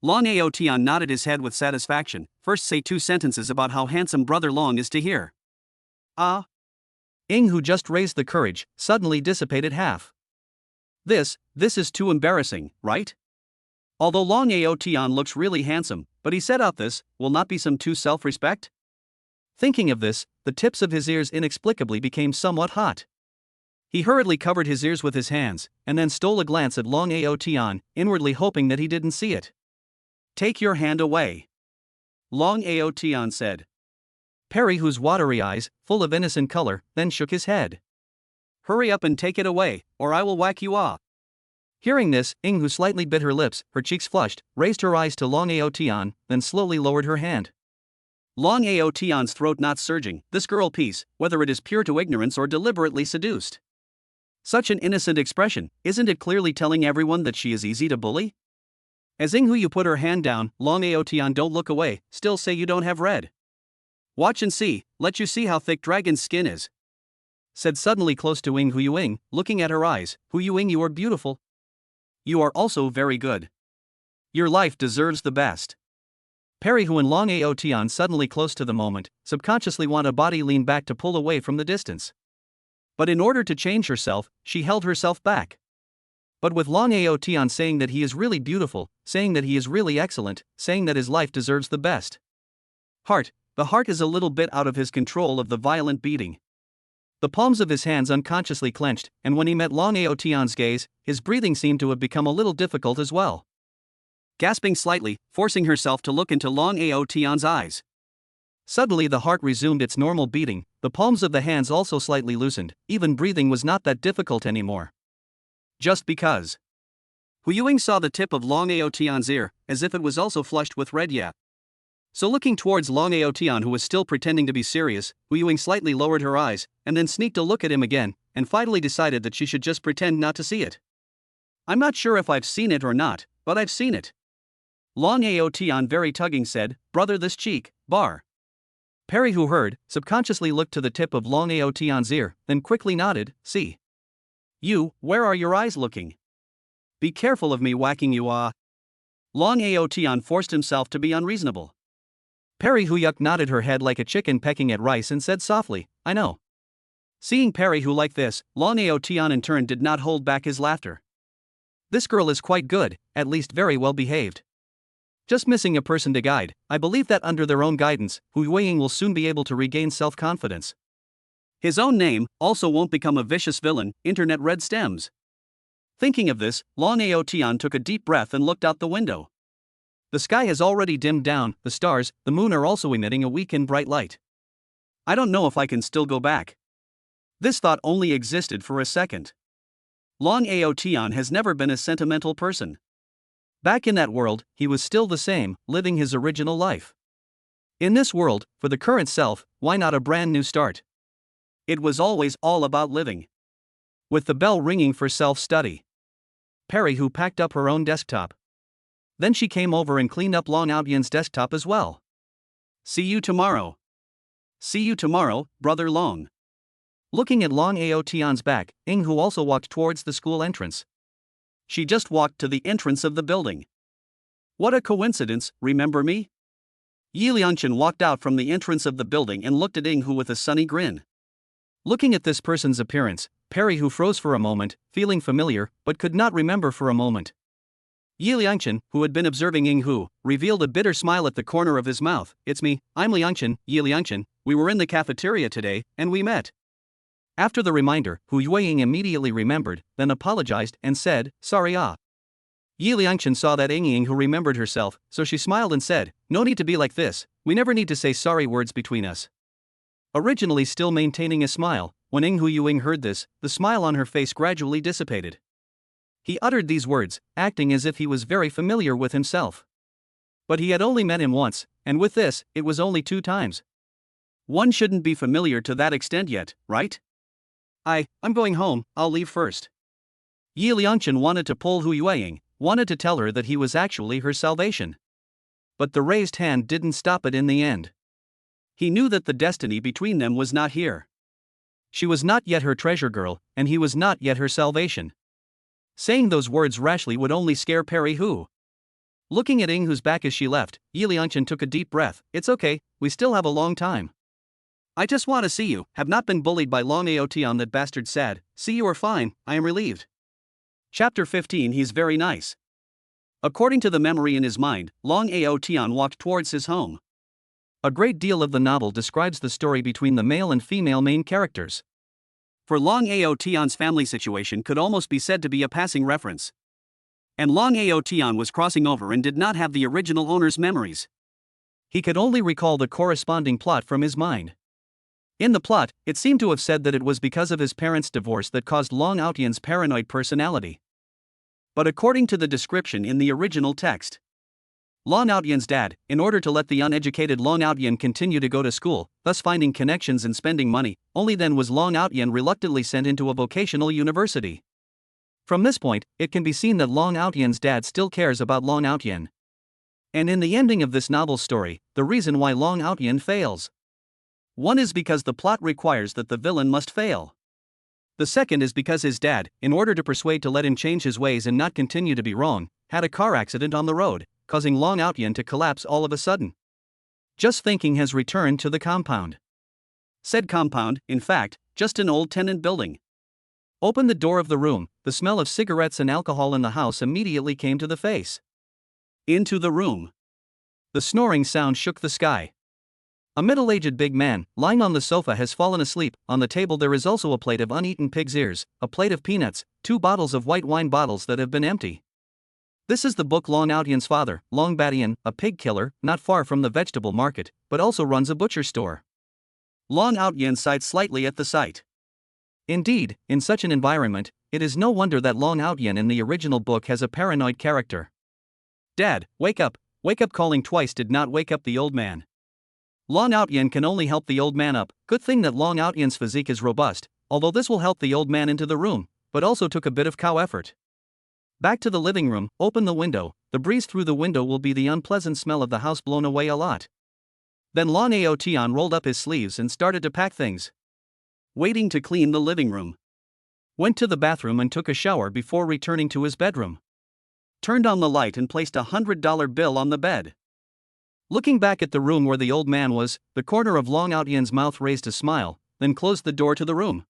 Long Ao Tian nodded his head with satisfaction. First say 2 sentences about how handsome brother Long is to hear. Ah. Ing Hu just raised the courage, suddenly dissipated half. This is too embarrassing, right? Although Long Ao Tian looks really handsome, but he said out this, will not be some too self-respect? Thinking of this, the tips of his ears inexplicably became somewhat hot. He hurriedly covered his ears with his hands, and then stole a glance at Long Ao Tian, inwardly hoping that he didn't see it. Take your hand away, Long Ao Tian said. Perihu's watery eyes, full of innocent color, then shook his head. Hurry up and take it away, or I will whack you off. Hearing this, Ing Hu slightly bit her lips, her cheeks flushed, raised her eyes to Long Ao Tian, then slowly lowered her hand. Long Ao Tian's throat not surging, this girl piece, whether it is pure to ignorance or deliberately seduced. Such an innocent expression, isn't it clearly telling everyone that she is easy to bully? As Inghu put her hand down, Long Aotian don't look away, still say you don't have red. Watch and see, let you see how thick dragon's skin is. Said suddenly close to Ing Huyuing, looking at her eyes, Huyuing you are beautiful. You are also very good. Your life deserves the best. Perihu and Long Aotian suddenly close to the moment, subconsciously want a body lean back to pull away from the distance. But in order to change herself, she held herself back. But with Long Aotian saying that he is really beautiful, saying that he is really excellent, saying that his life deserves the best. The heart is a little bit out of his control of the violent beating. The palms of his hands unconsciously clenched, and when he met Long Aotian's gaze, his breathing seemed to have become a little difficult as well. Gasping slightly, forcing herself to look into Long Aotian's eyes. Suddenly the heart resumed its normal beating, the palms of the hands also slightly loosened, even breathing was not that difficult anymore. Just because. Huyuing saw the tip of Long Aotian's ear, as if it was also flushed with red yet. So looking towards Long Aotian who was still pretending to be serious, Huyuing slightly lowered her eyes, and then sneaked a look at him again, and finally decided that she should just pretend not to see it. I'm not sure if I've seen it or not, but I've seen it. Long Aotian very tugging said, brother this cheek, bar. Perry who heard, subconsciously looked to the tip of Long Aotian's ear, then quickly nodded, see. You, where are your eyes looking? Be careful of me whacking you Long Aotian forced himself to be unreasonable. Perry Huyuk nodded her head like a chicken pecking at rice and said softly, I know. Seeing Perry Hu like this, Long Aotian in turn did not hold back his laughter. This girl is quite good, at least very well behaved. Just missing a person to guide, I believe that under their own guidance, Hu Weiying will soon be able to regain self-confidence. His own name also won't become a vicious villain, internet red stems. Thinking of this, Long Aotian took a deep breath and looked out the window. The sky has already dimmed down, the stars, the moon are also emitting a weak and bright light. I don't know if I can still go back. This thought only existed for a second. Long Aotian has never been a sentimental person. Back in that world, he was still the same, living his original life. In this world, for the current self, why not a brand new start? It was always all about living. With the bell ringing for self-study. Perry who packed up her own desktop. Then she came over and cleaned up Long Aotian's desktop as well. See you tomorrow. See you tomorrow, brother Long. Looking at Long Aotian's back, Ing Hu also walked towards the school entrance. She just walked to the entrance of the building. What a coincidence, remember me? Yi Liangchen walked out from the entrance of the building and looked at Ing Hu with a sunny grin. Looking at this person's appearance, Perry Hu froze for a moment, feeling familiar, but could not remember for a moment. Yi Liangchen, who had been observing Ing Hu, revealed a bitter smile at the corner of his mouth. It's me, I'm Liangchen, Yi Liangchen, we were in the cafeteria today, and we met. After the reminder, Hu Yueying immediately remembered, then apologized and said, sorry Yi Liangchen saw that Ing Hu remembered herself, so she smiled and said, no need to be like this, we never need to say sorry words between us. Originally still maintaining a smile, when Ing Huyuing heard this, the smile on her face gradually dissipated. He uttered these words, acting as if he was very familiar with himself. But he had only met him once, and with this, it was only 2 times. One shouldn't be familiar to that extent yet, right? I'm going home, I'll leave first. Yi Liangchen wanted to pull Hu Yueying, wanted to tell her that he was actually her salvation. But the raised hand didn't stop it in the end. He knew that the destiny between them was not here. She was not yet her treasure girl, and he was not yet her salvation. Saying those words rashly would only scare Perry Hu. Looking at Ing Hu's back as she left, Yi Liangchen took a deep breath. It's okay, we still have a long time. I just want to see you, have not been bullied by Long Aotian, that bastard said. See, you are fine, I am relieved. Chapter 15. He's very nice. According to the memory in his mind, Long Aotian walked towards his home. A great deal of the novel describes the story between the male and female main characters. For Long Aotian's family situation could almost be said to be a passing reference. And Long Aotian was crossing over and did not have the original owner's memories. He could only recall the corresponding plot from his mind. In the plot, it seemed to have said that it was because of his parents' divorce that caused Long Aotian's paranoid personality. But according to the description in the original text, Long Outyan's dad, in order to let the uneducated Long Outyan continue to go to school, thus finding connections and spending money, only then was Long Outyan reluctantly sent into a vocational university. From this point, it can be seen that Long Outyan's dad still cares about Long Outyan. And in the ending of this novel's story, the reason why Long Outyan fails. One is because the plot requires that the villain must fail. The second is because his dad, in order to persuade to let him change his ways and not continue to be wrong, had a car accident on the road, causing Long Outyan to collapse all of a sudden. Just thinking has returned to the compound. Said compound, in fact, just an old tenant building. Opened the door of the room, the smell of cigarettes and alcohol in the house immediately came to the face. Into the room. The snoring sound shook the sky. A middle-aged big man, lying on the sofa, has fallen asleep. On the table there is also a plate of uneaten pig's ears, a plate of peanuts, 2 bottles of white wine bottles that have been empty. This is the book Long Outyan's father, Long Badian, a pig killer, not far from the vegetable market, but also runs a butcher store. Long Outyan sighed slightly at the sight. Indeed, in such an environment, it is no wonder that Long Outyan in the original book has a paranoid character. Dad, wake up, calling twice did not wake up the old man. Long Outyan can only help the old man up. Good thing that Long Outyan's physique is robust, although this will help the old man into the room, but also took a bit of cow effort. Back to the living room, open the window. The breeze through the window will be the unpleasant smell of the house blown away a lot. Then Long Outyan rolled up his sleeves and started to pack things. Waiting to clean the living room. Went to the bathroom and took a shower before returning to his bedroom. Turned on the light and placed a $100 bill on the bed. Looking back at the room where the old man was, the corner of Long Outyan's mouth raised a smile, then closed the door to the room.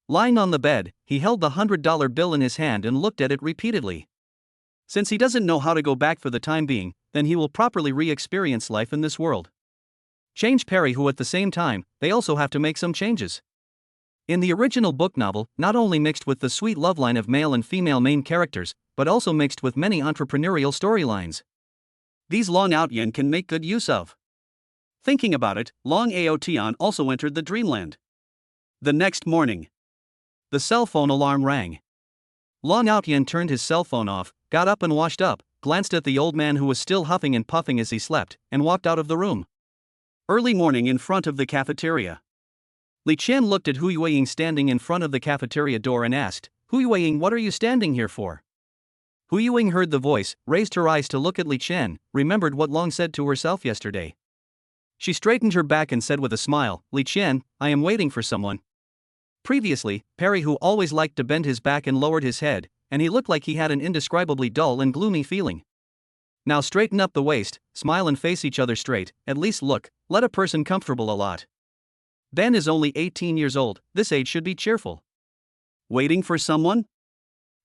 Lying on the bed, he held the $100 bill in his hand and looked at it repeatedly. Since he doesn't know how to go back for the time being, then he will properly re-experience life in this world. Change Perry, who at the same time, they also have to make some changes. In the original book novel, not only mixed with the sweet love line of male and female main characters, but also mixed with many entrepreneurial storylines. These Long Outyan can make good use of. Thinking about it, Long Outyan also entered the dreamland. The next morning, the cell phone alarm rang. Long Outyan turned his cell phone off, got up and washed up, glanced at the old man who was still huffing and puffing as he slept, and walked out of the room. Early morning in front of the cafeteria. Li Qian looked at Hu Yueying standing in front of the cafeteria door and asked, Hu Yueying, what are you standing here for? Hu Yueying heard the voice, raised her eyes to look at Li Qian, remembered what Long said to herself yesterday. She straightened her back and said with a smile, Li Qian, I am waiting for someone. Previously, Perry, who always liked to bend his back and lowered his head, and he looked like he had an indescribably dull and gloomy feeling. Now straighten up the waist, smile and face each other straight, at least look, let a person comfortable a lot. Ben is only 18 years old, this age should be cheerful. Waiting for someone?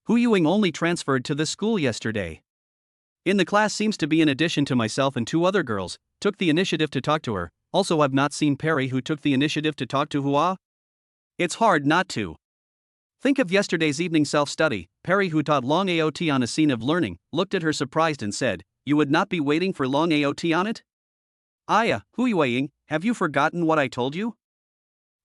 Hu Yueying only transferred to this school yesterday. In the class seems to be in addition to myself and 2 other girls, took the initiative to talk to her, also I've not seen Perry who took the initiative to talk to Hua. It's hard not to. Think of yesterday's evening self-study. Perry, who taught Long Outyan a scene of learning, looked at her surprised and said, You would not be waiting for Long Outyan it? Aya, Hu Yueying, have you forgotten what I told you?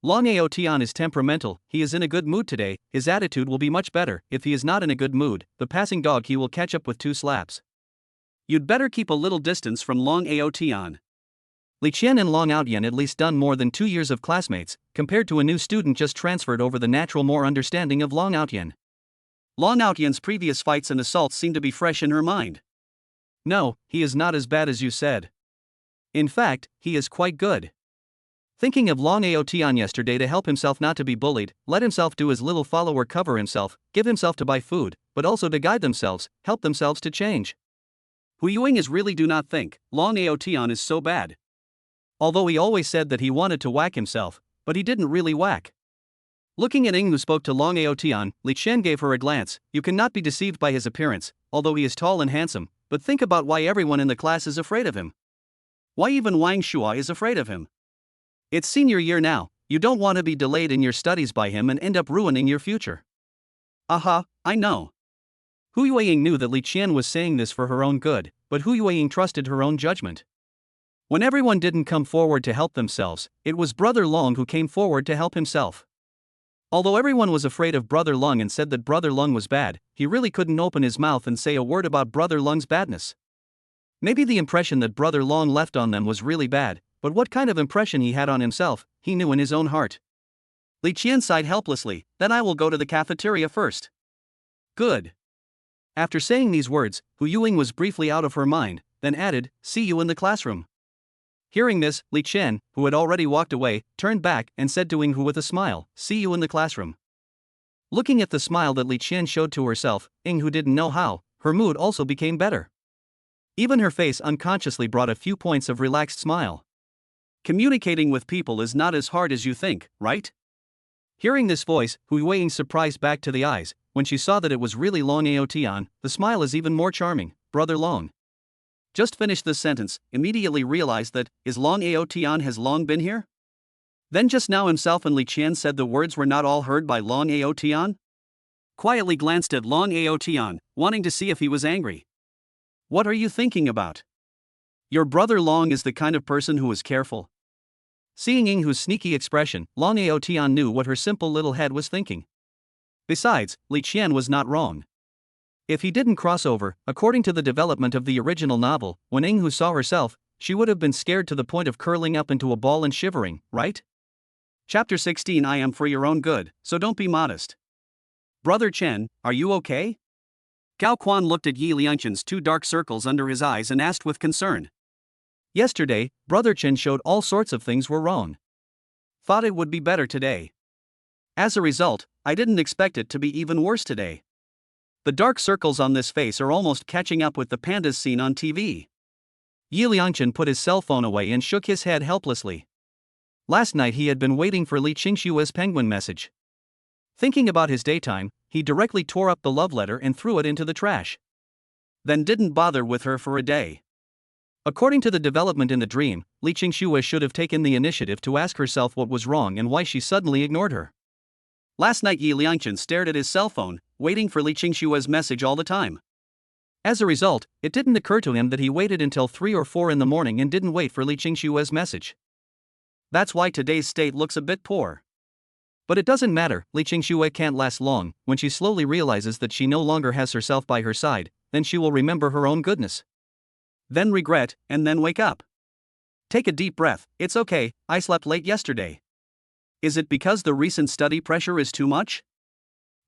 Long Outyan is temperamental, he is in a good mood today, his attitude will be much better. If he is not in a good mood, the passing dog he will catch up with 2 slaps. You'd better keep a little distance from Long Outyan. Li Qian and Long Outyan at least done more than 2 years of classmates, compared to a new student just transferred over the natural more understanding of Long Outyan. Long Outyan's previous fights and assaults seem to be fresh in her mind. No, he is not as bad as you said. In fact, he is quite good. Thinking of Long Outyan yesterday to help himself not to be bullied, let himself do his little follower cover himself, give himself to buy food, but also to guide themselves, help themselves to change. Hu Yueying is really do not think Long Outyan is so bad. Although he always said that he wanted to whack himself, but he didn't really whack. Looking at Ing, who spoke to Long Outyan, Li Qian gave her a glance. You cannot be deceived by his appearance, although he is tall and handsome, but think about why everyone in the class is afraid of him. Why even Wang Shua is afraid of him. It's senior year now, you don't want to be delayed in your studies by him and end up ruining your future. Aha, I know. Hu Yueying knew that Li Qian was saying this for her own good, but Hu Yueying trusted her own judgment. When everyone didn't come forward to help themselves, it was Brother Long who came forward to help himself. Although everyone was afraid of Brother Long and said that Brother Long was bad, he really couldn't open his mouth and say a word about Brother Long's badness. Maybe the impression that Brother Long left on them was really bad, but what kind of impression he had on himself, he knew in his own heart. Li Qian sighed helplessly, then I will go to the cafeteria first. Good. After saying these words, Hu Yuing was briefly out of her mind, then added, see you in the classroom. Hearing this, Li Qian, who had already walked away, turned back and said to Ying Hu with a smile, see you in the classroom. Looking at the smile that Li Qian showed to herself, Ying Hu didn't know how, her mood also became better. Even her face unconsciously brought a few points of relaxed smile. Communicating with people is not as hard as you think, right? Hearing this voice, Hu Yuing's surprised back to the eyes. When she saw that it was really Long Aotian, the smile is even more charming. Brother Long. Just finished this sentence, immediately realized that, is Long Aotian has long been here? Then just now himself and Li Qian said the words were not all heard by Long Aotian? Quietly glanced at Long Aotian, wanting to see if he was angry. What are you thinking about? Your brother Long is the kind of person who is careful. Seeing Ying Hu's sneaky expression, Long Aotian knew what her simple little head was thinking. Besides, Li Qian was not wrong. If he didn't cross over, according to the development of the original novel, when Ying Hu saw herself, she would have been scared to the point of curling up into a ball and shivering, right? Chapter 16 I am for your own good, so don't be modest. Brother Chen, are you okay? Gao Quan looked at Yi Liangchen's 2 dark circles under his eyes and asked with concern. Yesterday, Brother Chen showed all sorts of things were wrong. Thought it would be better today. As a result, I didn't expect it to be even worse today. The dark circles on this face are almost catching up with the pandas seen on TV. Yi Liangchen put his cell phone away and shook his head helplessly. Last night he had been waiting for Li Qingshua's penguin message. Thinking about his daytime, he directly tore up the love letter and threw it into the trash. Then didn't bother with her for a day. According to the development in the dream, Li Qingxue should have taken the initiative to ask herself what was wrong and why she suddenly ignored her. Last night Yi Liangchen stared at his cell phone, waiting for Li Qingshue's message all the time. As a result, it didn't occur to him that he waited until 3 or 4 in the morning and didn't wait for Li Qingshue's message. That's why today's state looks a bit poor. But it doesn't matter, Li Qingxue can't last long. When she slowly realizes that she no longer has herself by her side, then she will remember her own goodness. Then regret, and then wake up. Take a deep breath. It's okay, I slept late yesterday. Is it because the recent study pressure is too much?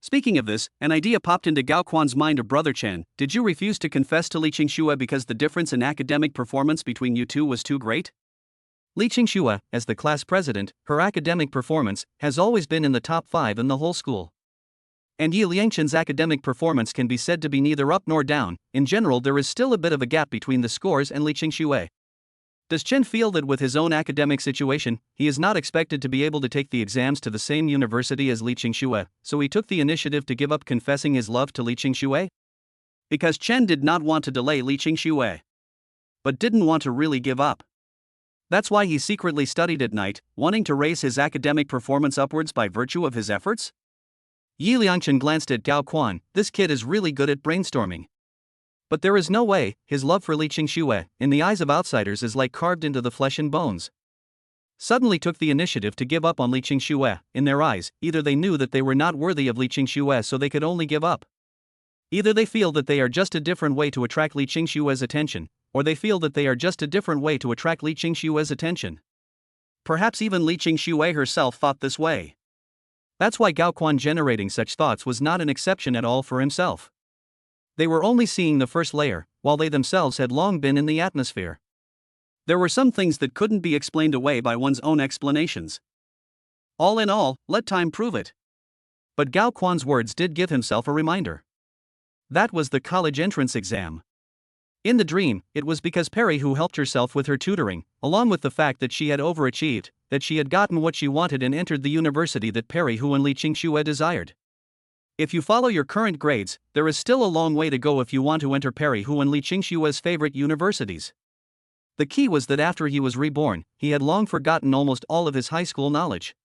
Speaking of this, an idea popped into Gao Quan's mind of Brother Chen. Did you refuse to confess to Li Qingxue because the difference in academic performance between you two was too great? Li Qingxue, as the class president, her academic performance has always been in the top 5 in the whole school. And Yi Liangchen's academic performance can be said to be neither up nor down. In general, there is still a bit of a gap between the scores and Li Qingxue. Does Chen feel that with his own academic situation, he is not expected to be able to take the exams to the same university as Li Qingxue, so he took the initiative to give up confessing his love to Li Qingxue? Because Chen did not want to delay Li Qingxue, but didn't want to really give up. That's why he secretly studied at night, wanting to raise his academic performance upwards by virtue of his efforts? Yi Liangchen glanced at Gao Quan. This kid is really good at brainstorming. But there is no way. His love for Li Qingxue, in the eyes of outsiders, is like carved into the flesh and bones. Suddenly took the initiative to give up on Li Qingxue. In their eyes, either they knew that they were not worthy of Li Qingxue, so they could only give up. Either they feel that they are just a different way to attract Li Qingxue's attention, or they feel that they are just a different way to attract Li Qingxue's attention. Perhaps even Li Qingxue herself thought this way. That's why Gao Quan generating such thoughts was not an exception at all for himself. They were only seeing the first layer, while they themselves had long been in the atmosphere. There were some things that couldn't be explained away by one's own explanations. All in all, let time prove it. But Gao Quan's words did give himself a reminder. That was the college entrance exam. In the dream, it was because Perry who helped herself with her tutoring, along with the fact that she had overachieved, that she had gotten what she wanted and entered the university that Perry who and Li Qingxue desired. If you follow your current grades, there is still a long way to go if you want to enter Perry who and Li Qingxue's favorite universities. The key was that after he was reborn, he had long forgotten almost all of his high school knowledge.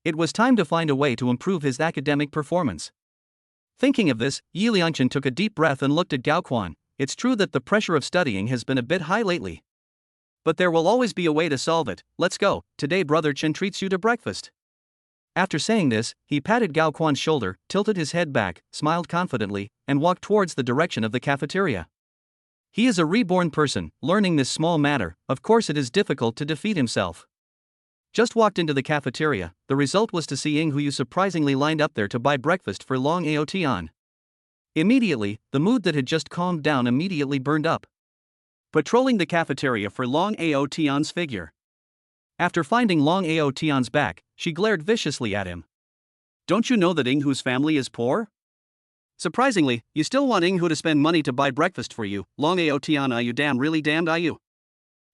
It was time to find a way to improve his academic performance. Thinking of this, Yi Liangchen took a deep breath and looked at Gao Quan. It's true that the pressure of studying has been a bit high lately. But there will always be a way to solve it. Let's go, today Brother Chen treats you to breakfast. After saying this, he patted Gao Quan's shoulder, tilted his head back, smiled confidently, and walked towards the direction of the cafeteria. He is a reborn person, learning this small matter. Of course it is difficult to defeat himself. Just walked into the cafeteria, the result was to see Ing, who you surprisingly lined up there to buy breakfast for Long Aotian. Immediately, the mood that had just calmed down immediately burned up. Patrolling the cafeteria for Long Aotian's figure. After finding Long Aotian's back, she glared viciously at him. Don't you know that Ing Hu's family is poor? Surprisingly, you still want Ing Hu to spend money to buy breakfast for you. Long Aotian, are you really damned, are you?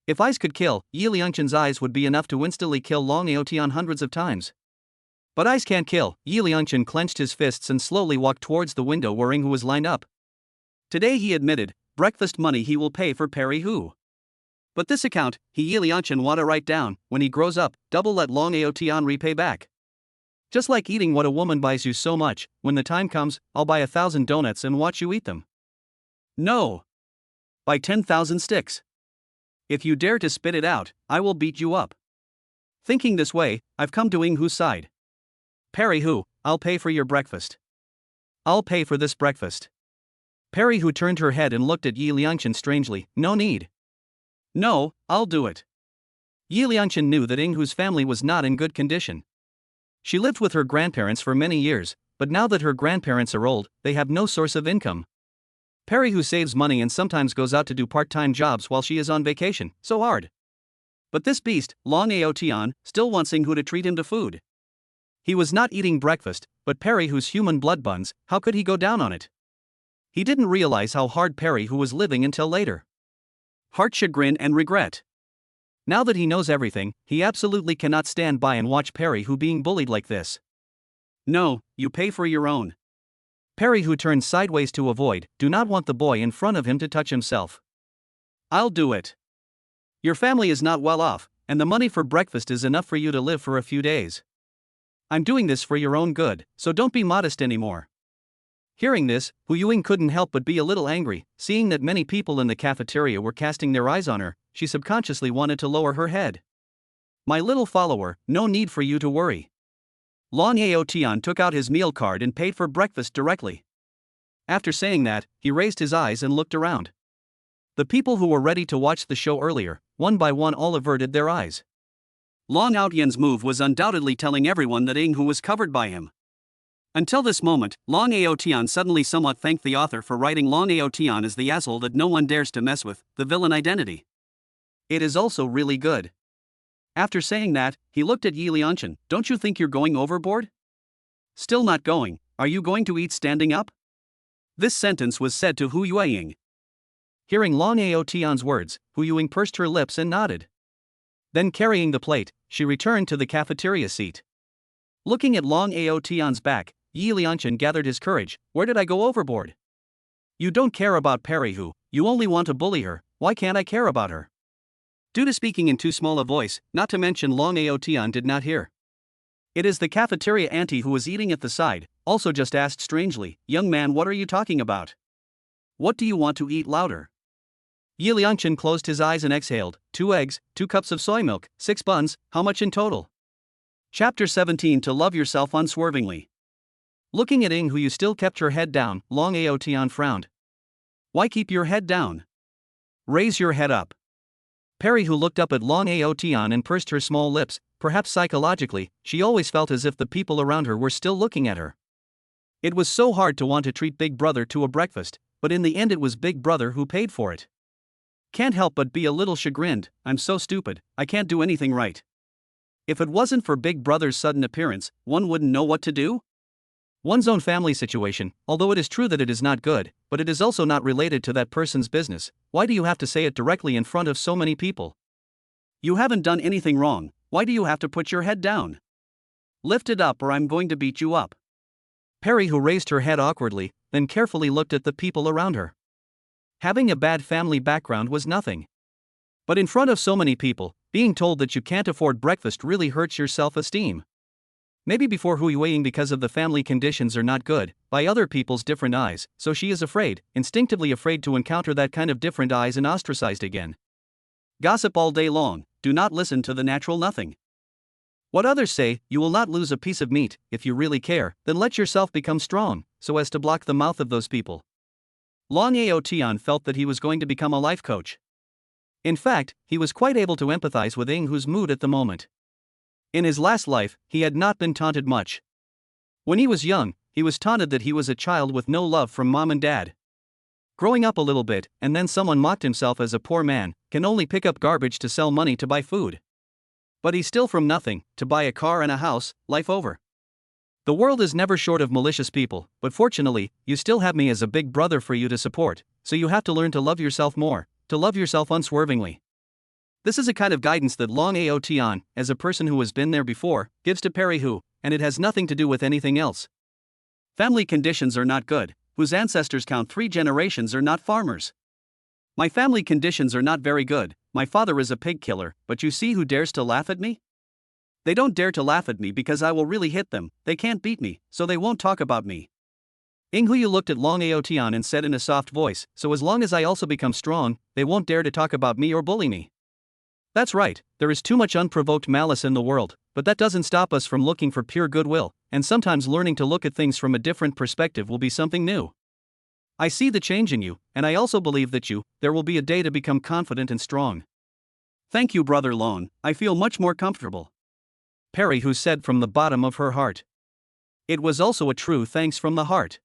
If eyes could kill, Yi Liangchen's eyes would be enough to instantly kill Long Aotian hundreds of times. But eyes can't kill. Yi Liangchen clenched his fists and slowly walked towards the window where Ing Hu was lined up. Today he admitted, breakfast money he will pay for Perry Hu. But this account, Yi Liangchen want to write down, when he grows up, double let Long Aotian repay back. Just like eating what a woman buys you so much, when the time comes, I'll buy 1,000 donuts and watch you eat them. No. Buy 10,000 sticks. If you dare to spit it out, I will beat you up. Thinking this way, I've come to Ing Hu's side. Perry Hu, I'll pay for your breakfast. I'll pay for this breakfast. Perry Hu turned her head and looked at Yi Liangchen strangely. No need. No, I'll do it. Yi Liangchen knew that Ing Hu's family was not in good condition. She lived with her grandparents for many years, but now that her grandparents are old, they have no source of income. Perry Hu saves money and sometimes goes out to do part-time jobs while she is on vacation. So hard. But this beast, Long Aotian, still wants Ing Hu to treat him to food. He was not eating breakfast, but Perry Hu's human blood buns, how could he go down on it? He didn't realize how hard Perry Hu was living until later. Heart chagrin and regret. Now that he knows everything, he absolutely cannot stand by and watch Perry Hu being bullied like this. No, you pay for your own. Perry Hu turned sideways to avoid, do not want the boy in front of him to touch himself. I'll do it. Your family is not well off, and the money for breakfast is enough for you to live for a few days. I'm doing this for your own good, so don't be modest anymore. Hearing this, Hu Yuing couldn't help but be a little angry. Seeing that many people in the cafeteria were casting their eyes on her, she subconsciously wanted to lower her head. My little follower, no need for you to worry. Long Aotian took out his meal card and paid for breakfast directly. After saying that, he raised his eyes and looked around. The people who were ready to watch the show earlier, one by one all averted their eyes. Long Aotian's move was undoubtedly telling everyone that Ing Hu was covered by him. Until this moment, Long Aotian suddenly somewhat thanked the author for writing Long Aotian as the asshole that no one dares to mess with, the villain identity. It is also really good. After saying that, he looked at Yi Liangchen. Don't you think you're going overboard? Still not going. Are you going to eat standing up? This sentence was said to Hu Yuing. Hearing Long Aotian's words, Hu Yuing pursed her lips and nodded. Then carrying the plate, she returned to the cafeteria seat. Looking at Long Aotian's back, Yi Liangchen gathered his courage. Where did I go overboard? You don't care about Perry Hu, you only want to bully her. Why can't I care about her? Due to speaking in too small a voice, not to mention Long Aotian did not hear. It is the cafeteria auntie who was eating at the side, also just asked strangely, young man, what are you talking about? What do you want to eat louder? Yi Liangchen closed his eyes and exhaled. 2 eggs, 2 cups of soy milk, 6 buns, how much in total? Chapter 17 To Love Yourself Unswervingly. Looking at Ing Hu, you still kept your head down. Long Aotian frowned. Why keep your head down? Raise your head up. Perry Hu looked up at Long Aotian and pursed her small lips. Perhaps psychologically, she always felt as if the people around her were still looking at her. It was so hard to want to treat Big Brother to a breakfast, but in the end it was Big Brother who paid for it. Can't help but be a little chagrined. I'm so stupid, I can't do anything right. If it wasn't for Big Brother's sudden appearance, one wouldn't know what to do? One's own family situation, although it is true that it is not good, but it is also not related to that person's business. Why do you have to say it directly in front of so many people? You haven't done anything wrong, why do you have to put your head down? Lift it up or I'm going to beat you up. Perry Hu raised her head awkwardly, then carefully looked at the people around her. Having a bad family background was nothing. But in front of so many people, being told that you can't afford breakfast really hurts your self-esteem. Maybe before Hu Yuing because of the family conditions are not good, by other people's different eyes, so she is afraid, instinctively afraid to encounter that kind of different eyes and ostracized again. Gossip all day long, do not listen to the natural nothing. What others say, you will not lose a piece of meat. If you really care, then let yourself become strong, so as to block the mouth of those people. Long Ao Tian felt that he was going to become a life coach. In fact, he was quite able to empathize with Ing Hu's mood at the moment. In his last life, he had not been taunted much. When he was young, he was taunted that he was a child with no love from mom and dad. Growing up a little bit, and then someone mocked himself as a poor man, can only pick up garbage to sell money to buy food. But he still from nothing, to buy a car and a house, life over. The world is never short of malicious people, but fortunately, you still have me as a big brother for you to support, so you have to learn to love yourself more, to love yourself unswervingly. This is a kind of guidance that Long Ao Tian, as a person who has been there before, gives to Perry Hu, and it has nothing to do with anything else. Family conditions are not good, whose ancestors count 3 generations are not farmers. My family conditions are not very good, my father is a pig killer, but you see who dares to laugh at me? They don't dare to laugh at me because I will really hit them, they can't beat me, so they won't talk about me. Ing Huyu looked at Long Ao Tian and said in a soft voice, so as long as I also become strong, they won't dare to talk about me or bully me. That's right, there is too much unprovoked malice in the world, but that doesn't stop us from looking for pure goodwill, and sometimes learning to look at things from a different perspective will be something new. I see the change in you, and I also believe that there will be a day to become confident and strong. Thank you, Brother Lone, I feel much more comfortable. Perry Hu said from the bottom of her heart. It was also a true thanks from the heart.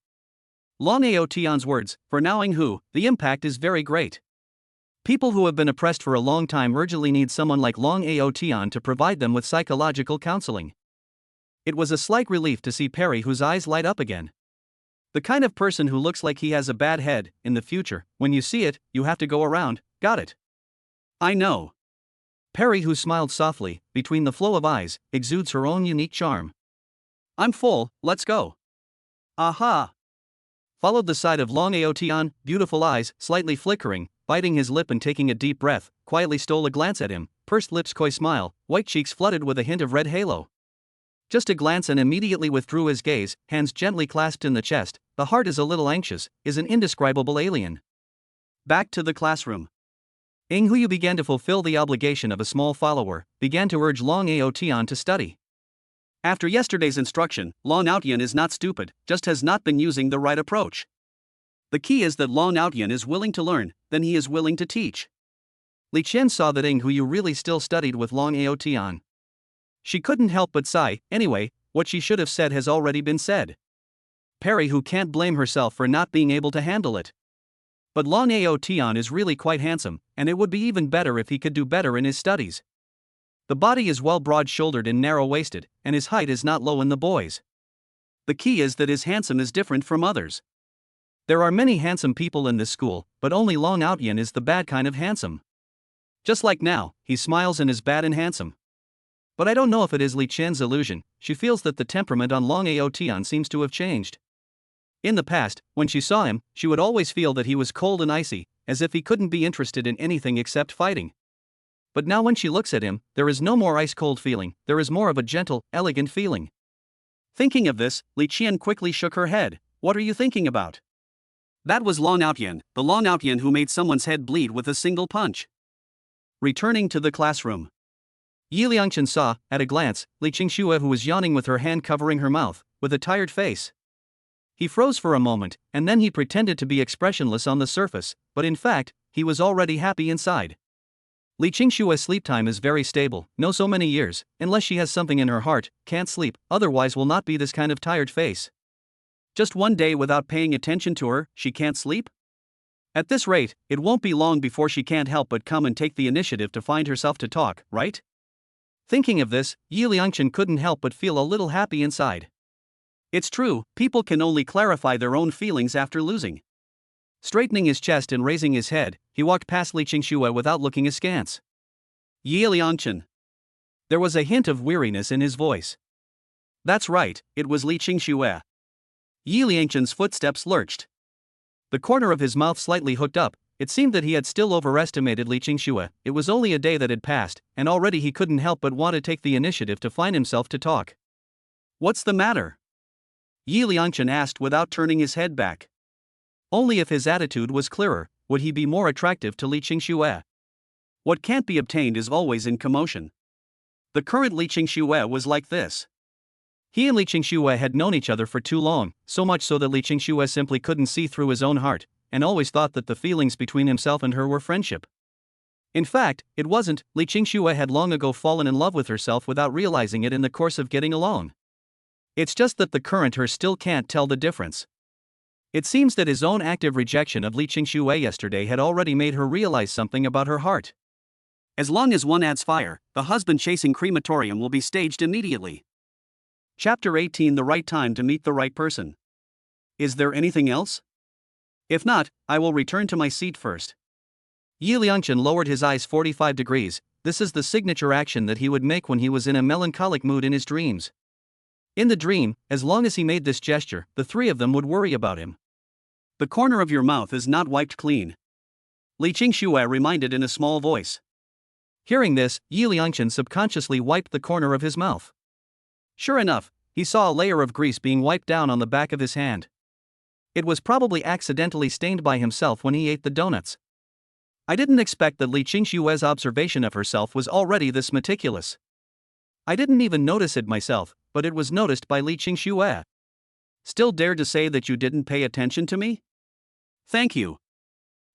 Long Ao Tian's words, for now Ing Hu, the impact is very great. People who have been oppressed for a long time urgently need someone like Long Ao Tian to provide them with psychological counseling. It was a slight relief to see Perry Hu's eyes light up again. The kind of person who looks like he has a bad head, in the future, when you see it, you have to go around, got it? I know. Perry Hu smiled softly, between the flow of eyes, exudes her own unique charm. I'm full, let's go. Aha! Followed the side of Long Ao Tian, beautiful eyes, slightly flickering, biting his lip and taking a deep breath, quietly stole a glance at him, pursed lips coy smile, white cheeks flooded with a hint of red halo. Just a glance and immediately withdrew his gaze, hands gently clasped in the chest, the heart is a little anxious, is an indescribable alien. Back to the classroom. Ing Huyu began to fulfill the obligation of a small follower, began to urge Long Ao Tian to study. After yesterday's instruction, Long Ao Tian is not stupid, just has not been using the right approach. The key is that Long Ao Tian is willing to learn, then he is willing to teach. Li Qian saw that Ing Huyu really still studied with Long Ao Tian. She couldn't help but sigh, anyway, what she should have said has already been said. Perry Hu can't blame herself for not being able to handle it. But Long Ao Tian is really quite handsome, and it would be even better if he could do better in his studies. The body is well broad-shouldered and narrow-waisted, and his height is not low in the boys. The key is that his handsome is different from others. There are many handsome people in this school, but only Long Ao Tian is the bad kind of handsome. Just like now, he smiles and is bad and handsome. But I don't know if it is Li Qian's illusion, she feels that the temperament on Long Ao Tian seems to have changed. In the past, when she saw him, she would always feel that he was cold and icy, as if he couldn't be interested in anything except fighting. But now when she looks at him, there is no more ice-cold feeling, there is more of a gentle, elegant feeling. Thinking of this, Li Qian quickly shook her head. What are you thinking about? That was Long Ao Tian, the Long Ao Tian who made someone's head bleed with a single punch. Returning to the classroom. Yi Liangchen saw, at a glance, Li Qingxue who was yawning with her hand covering her mouth, with a tired face. He froze for a moment, and then he pretended to be expressionless on the surface, but in fact, he was already happy inside. Li Qingshue's sleep time is very stable, no so many years, unless she has something in her heart, can't sleep, otherwise will not be this kind of tired face. Just one day without paying attention to her, she can't sleep? At this rate, it won't be long before she can't help but come and take the initiative to find herself to talk, right? Thinking of this, Yi Liangchen couldn't help but feel a little happy inside. It's true, people can only clarify their own feelings after losing. Straightening his chest and raising his head, he walked past Li Qingxue without looking askance. Yi Liangchen. There was a hint of weariness in his voice. That's right, it was Li Qingxue. Yi Liangchen's footsteps lurched. The corner of his mouth slightly hooked up, it seemed that he had still overestimated Li Qingxue. It was only a day that had passed, and already he couldn't help but want to take the initiative to find himself to talk. What's the matter? Yi Liangchen asked without turning his head back. Only if his attitude was clearer, would he be more attractive to Li Qingxue. What can't be obtained is always in commotion. The current Li Qingxue was like this. He and Li Qingxue had known each other for too long, so much so that Li Qingxue simply couldn't see through his own heart, and always thought that the feelings between himself and her were friendship. In fact, it wasn't. Li Qingxue had long ago fallen in love with herself without realizing it in the course of getting alone. It's just that the current her still can't tell the difference. It seems that his own active rejection of Li Qingxue yesterday had already made her realize something about her heart. As long as one adds fire, the husband-chasing crematorium will be staged immediately. Chapter 18: The Right Time to Meet the Right Person. Is there anything else? If not, I will return to my seat first. Yi Liangchen lowered his eyes 45 degrees. This is the signature action that he would make when he was in a melancholic mood in his dreams. In the dream, as long as he made this gesture, the three of them would worry about him. The corner of your mouth is not wiped clean, Li Qingxue reminded in a small voice. Hearing this, Yi Liangchen subconsciously wiped the corner of his mouth. Sure enough, he saw a layer of grease being wiped down on the back of his hand. It was probably accidentally stained by himself when he ate the donuts. I didn't expect that Li Qingxue's observation of herself was already this meticulous. I didn't even notice it myself, but it was noticed by Li Qingxue. Still dare to say that you didn't pay attention to me? Thank you.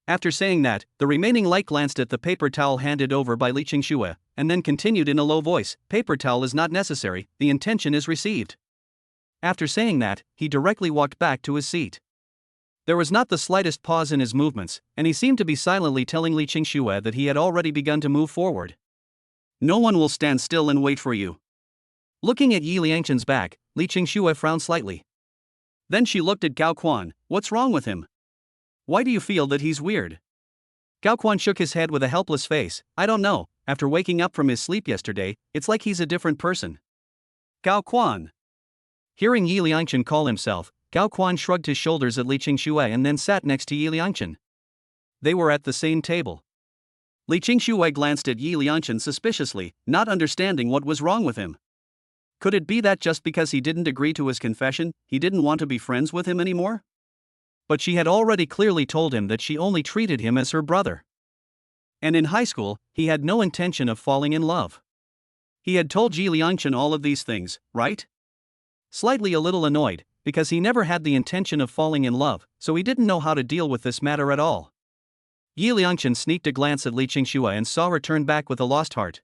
After saying that, the remaining light glanced at the paper towel handed over by Li Qingxue, and then continued in a low voice, paper towel is not necessary, the intention is received. After saying that, he directly walked back to his seat. There was not the slightest pause in his movements, and he seemed to be silently telling Li Qingxue that he had already begun to move forward. No one will stand still and wait for you. Looking at Yi Liangchen's back, Li Qingxue frowned slightly. Then she looked at Gao Quan. What's wrong with him? Why do you feel that he's weird? Gao Quan shook his head with a helpless face. I don't know, after waking up from his sleep yesterday, it's like he's a different person. Gao Quan. Hearing Yi Liangchen call himself, Gao Quan shrugged his shoulders at Li Qingxue and then sat next to Yi Liangchen. They were at the same table. Li Qingxue glanced at Yi Liangchen suspiciously, not understanding what was wrong with him. Could it be that just because he didn't agree to his confession, he didn't want to be friends with him anymore? But she had already clearly told him that she only treated him as her brother. And in high school, he had no intention of falling in love. He had told Yi Liangchen all of these things, right? Slightly a little annoyed, because he never had the intention of falling in love, so he didn't know how to deal with this matter at all. Yi Liangchen sneaked a glance at Li Qingxue and saw her turn back with a lost heart.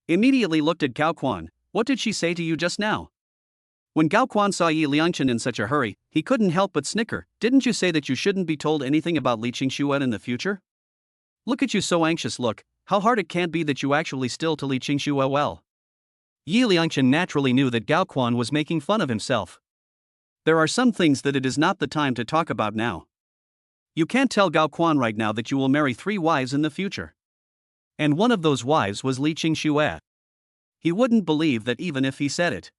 Immediately looked at Gao Quan. What did she say to you just now? When Gao Quan saw Yi Liangchen in such a hurry, he couldn't help but snicker. Didn't you say that you shouldn't be told anything about Li Qingxue in the future? Look at you so anxious. Look, how hard it can't be that you actually still to Li Qingxue well. Yi Liangchen naturally knew that Gao Quan was making fun of himself. There are some things that it is not the time to talk about now. You can't tell Gao Quan right now that you will marry 3 wives in the future. And one of those wives was Li Qingxue. He wouldn't believe that even if he said it.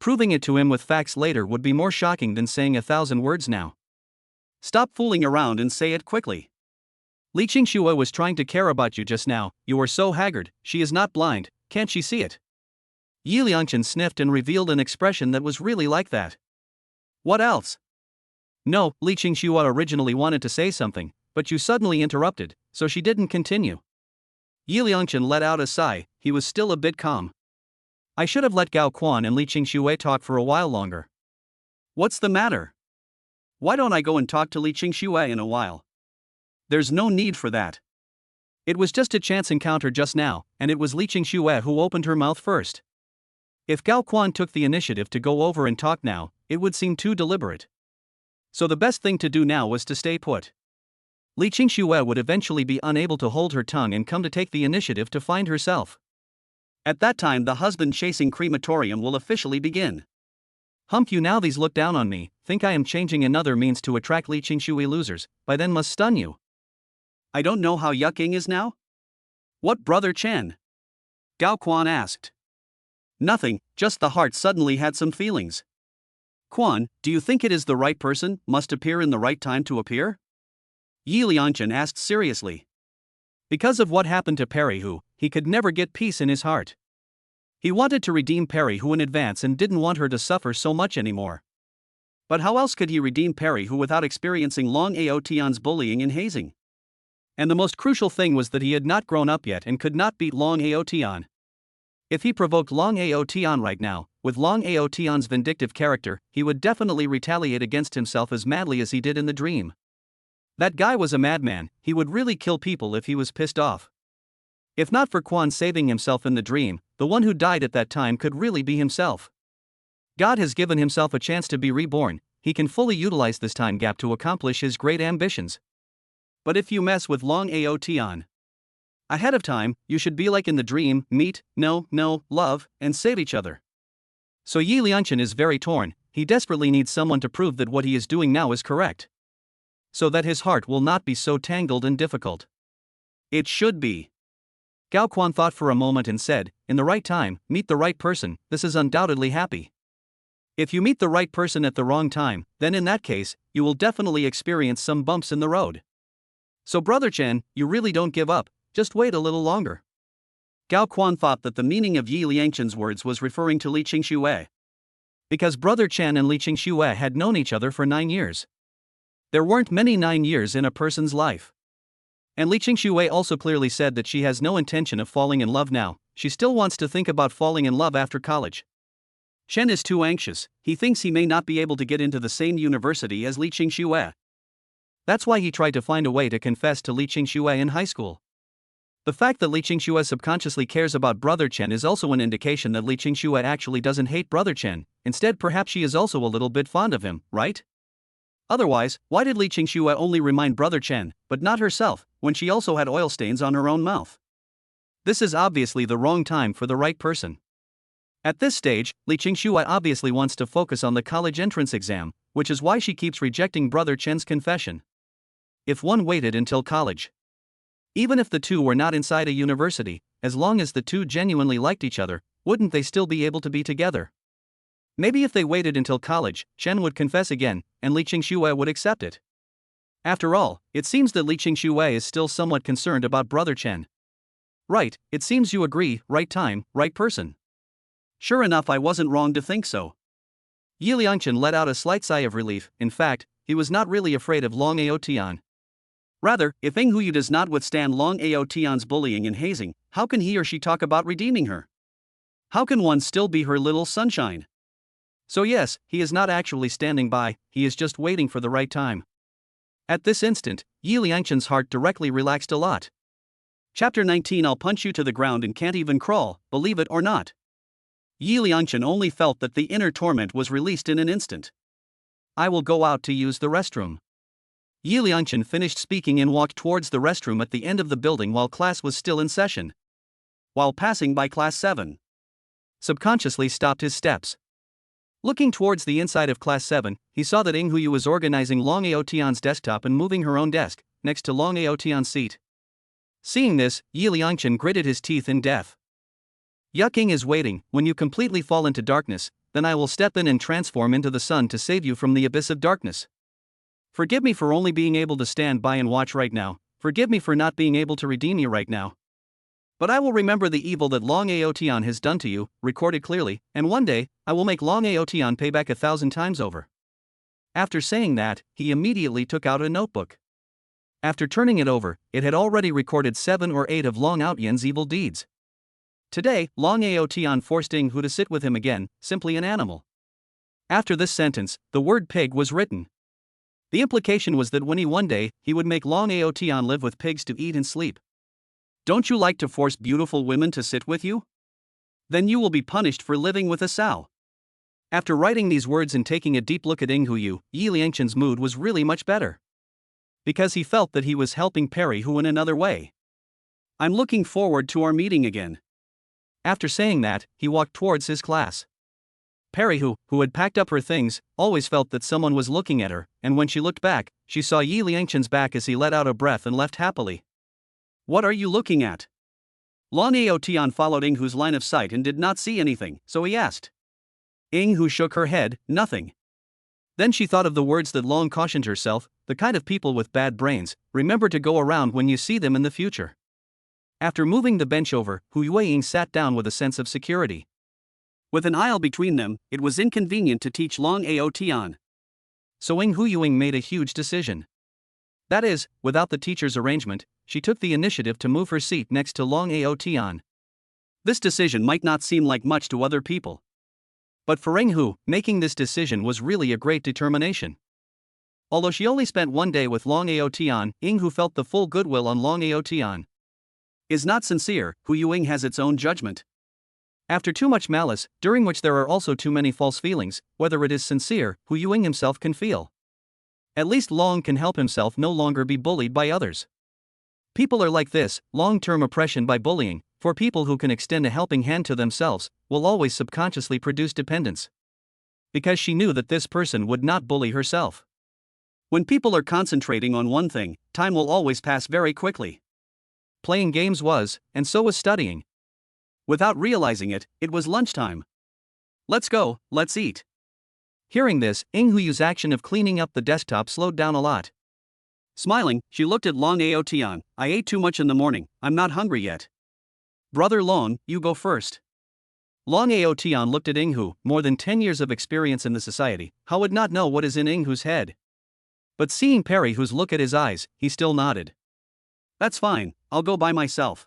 Proving it to him with facts later would be more shocking than saying 1,000 words now. Stop fooling around and say it quickly. Li Qingxue was trying to care about you just now. You are so haggard. She is not blind, can't she see it? Yi Liangchen sniffed and revealed an expression that was really like that. What else? No, Li Qingxue originally wanted to say something, but you suddenly interrupted, so she didn't continue. Yi Liangchen let out a sigh. He was still a bit calm. I should have let Gao Quan and Li Qingxue talk for a while longer. What's the matter? Why don't I go and talk to Li Qingxue in a while? There's no need for that. It was just a chance encounter just now, and it was Li Qingxue who opened her mouth first. If Gao Quan took the initiative to go over and talk now, it would seem too deliberate. So the best thing to do now was to stay put. Li Qingxue would eventually be unable to hold her tongue and come to take the initiative to find herself. At that time the husband-chasing crematorium will officially begin. Hump you now these look down on me, think I am changing another means to attract Li Qingxue losers, by then must stun you. I don't know how yucking is now? What brother Chen? Gao Quan asked. Nothing, just the heart suddenly had some feelings. Quan, do you think it is the right person, must appear in the right time to appear? Yi Liangchen asked seriously. Because of what happened to Perry Hu, he could never get peace in his heart. He wanted to redeem Perry Hu in advance and didn't want her to suffer so much anymore. But how else could he redeem Perry Hu without experiencing Long Aotian's bullying and hazing? And the most crucial thing was that he had not grown up yet and could not beat Long Aotian. If he provoked Long Aotian right now, with Long Aotian's vindictive character, he would definitely retaliate against himself as madly as he did in the dream. That guy was a madman, he would really kill people if he was pissed off. If not for Quan saving himself in the dream, the one who died at that time could really be himself. God has given himself a chance to be reborn, he can fully utilize this time gap to accomplish his great ambitions. But if you mess with Long Aotian ahead of time, you should be like in the dream, meet, know, love, and save each other. So Yi Liangchen is very torn, he desperately needs someone to prove that what he is doing now is correct. So that his heart will not be so tangled and difficult. It should be. Gao Quan thought for a moment and said, in the right time, meet the right person, this is undoubtedly happy. If you meet the right person at the wrong time, then in that case, you will definitely experience some bumps in the road. So Brother Chen, you really don't give up, just wait a little longer. Gao Quan thought that the meaning of Yi Liangchen's words was referring to Li Qingxue. Because Brother Chen and Li Qingxue had known each other for 9 years. There weren't many 9 years in a person's life. And Li Qingxue also clearly said that she has no intention of falling in love now, she still wants to think about falling in love after college. Chen is too anxious, he thinks he may not be able to get into the same university as Li Qingxue. That's why he tried to find a way to confess to Li Qingxue in high school. The fact that Li Qingxue subconsciously cares about Brother Chen is also an indication that Li Qingxue actually doesn't hate Brother Chen, instead perhaps she is also a little bit fond of him, right? Otherwise, why did Li Qingxue only remind Brother Chen, but not herself, when she also had oil stains on her own mouth? This is obviously the wrong time for the right person. At this stage, Li Qingxue obviously wants to focus on the college entrance exam, which is why she keeps rejecting Brother Chen's confession. If one waited until college, even if the two were not inside a university, as long as the two genuinely liked each other, wouldn't they still be able to be together? Maybe if they waited until college, Chen would confess again, and Li Qingxue would accept it. After all, it seems that Li Qingxue is still somewhat concerned about Brother Chen. Right, it seems you agree, right time, right person. Sure enough, I wasn't wrong to think so. Yi Liangchen let out a slight sigh of relief, in fact, he was not really afraid of Long Aotian. Rather, if Ing Huyu does not withstand Long Aotian's bullying and hazing, how can he or she talk about redeeming her? How can one still be her little sunshine? So yes, he is not actually standing by, he is just waiting for the right time. At this instant, Yi Liangchen's heart directly relaxed a lot. Chapter 19 I'll punch you to the ground and can't even crawl, believe it or not. Yi Liangchen only felt that the inner torment was released in an instant. I will go out to use the restroom. Yi Liangchen finished speaking and walked towards the restroom at the end of the building while class was still in session. While passing by class 7, subconsciously stopped his steps. Looking towards the inside of class 7, he saw that Ing Huyu was organizing Long Aotian's desktop and moving her own desk, next to Long Aotian's seat. Seeing this, Yi Liangchen gritted his teeth in death. Yuck, Ing is waiting, when you completely fall into darkness, then I will step in and transform into the sun to save you from the abyss of darkness. Forgive me for only being able to stand by and watch right now, forgive me for not being able to redeem you right now. But I will remember the evil that Long Aotian has done to you, recorded clearly, and one day, I will make Long Aotian pay back 1,000 times over. After saying that, he immediately took out a notebook. After turning it over, it had already recorded 7 or 8 of Long Aotian's evil deeds. Today, Long Aotian forced Ing Hu to sit with him again, simply an animal. After this sentence, the word pig was written. The implication was that one day, he would make Long Aotian live with pigs to eat and sleep. Don't you like to force beautiful women to sit with you? Then you will be punished for living with a sow. After writing these words and taking a deep look at Ing Huyu, Yi Liangchen's mood was really much better. Because he felt that he was helping Perry Hu in another way. I'm looking forward to our meeting again. After saying that, he walked towards his class. Perry Hu, who had packed up her things, always felt that someone was looking at her, and when she looked back, she saw Yi Liangchen's back as he let out a breath and left happily. What are you looking at? Long Aotian followed Ing Hu's line of sight and did not see anything, so he asked. Ing Hu shook her head, nothing. Then she thought of the words that Long cautioned herself, the kind of people with bad brains, remember to go around when you see them in the future. After moving the bench over, Hu Yueying sat down with a sense of security. With an aisle between them, it was inconvenient to teach Long Aotian. So Ing Huyuing made a huge decision. That is, without the teacher's arrangement, she took the initiative to move her seat next to Long Aotian. This decision might not seem like much to other people. But for Ing Hu, making this decision was really a great determination. although she only spent one day with Long Aotian, Ying-hu felt the full goodwill on Long Aotian. Is not sincere, Hu Yuing has its own judgment. After too much malice, during which there are also too many false feelings, whether it is sincere, Hu Yuing himself can feel. At least Long can help himself no longer be bullied by others. People are like this, long-term oppression by bullying, for people who can extend a helping hand to themselves, will always subconsciously produce dependence. Because she knew that this person would not bully herself. When people are concentrating on one thing, time will always pass very quickly. Playing games was, and so was studying. Without realizing it, it was lunchtime. Let's go, let's eat. Hearing this, Ying-hu's action of cleaning up the desktop slowed down a lot. Smiling, she looked at Long Aotian. I ate too much in the morning, I'm not hungry yet. Brother Long, you go first. Long Aotian looked at Ying-hu, more than 10 years of experience in the society, how would not know what is in Ying-hu's head? But seeing Perry-hu's look at his eyes, he still nodded. That's fine, I'll go by myself.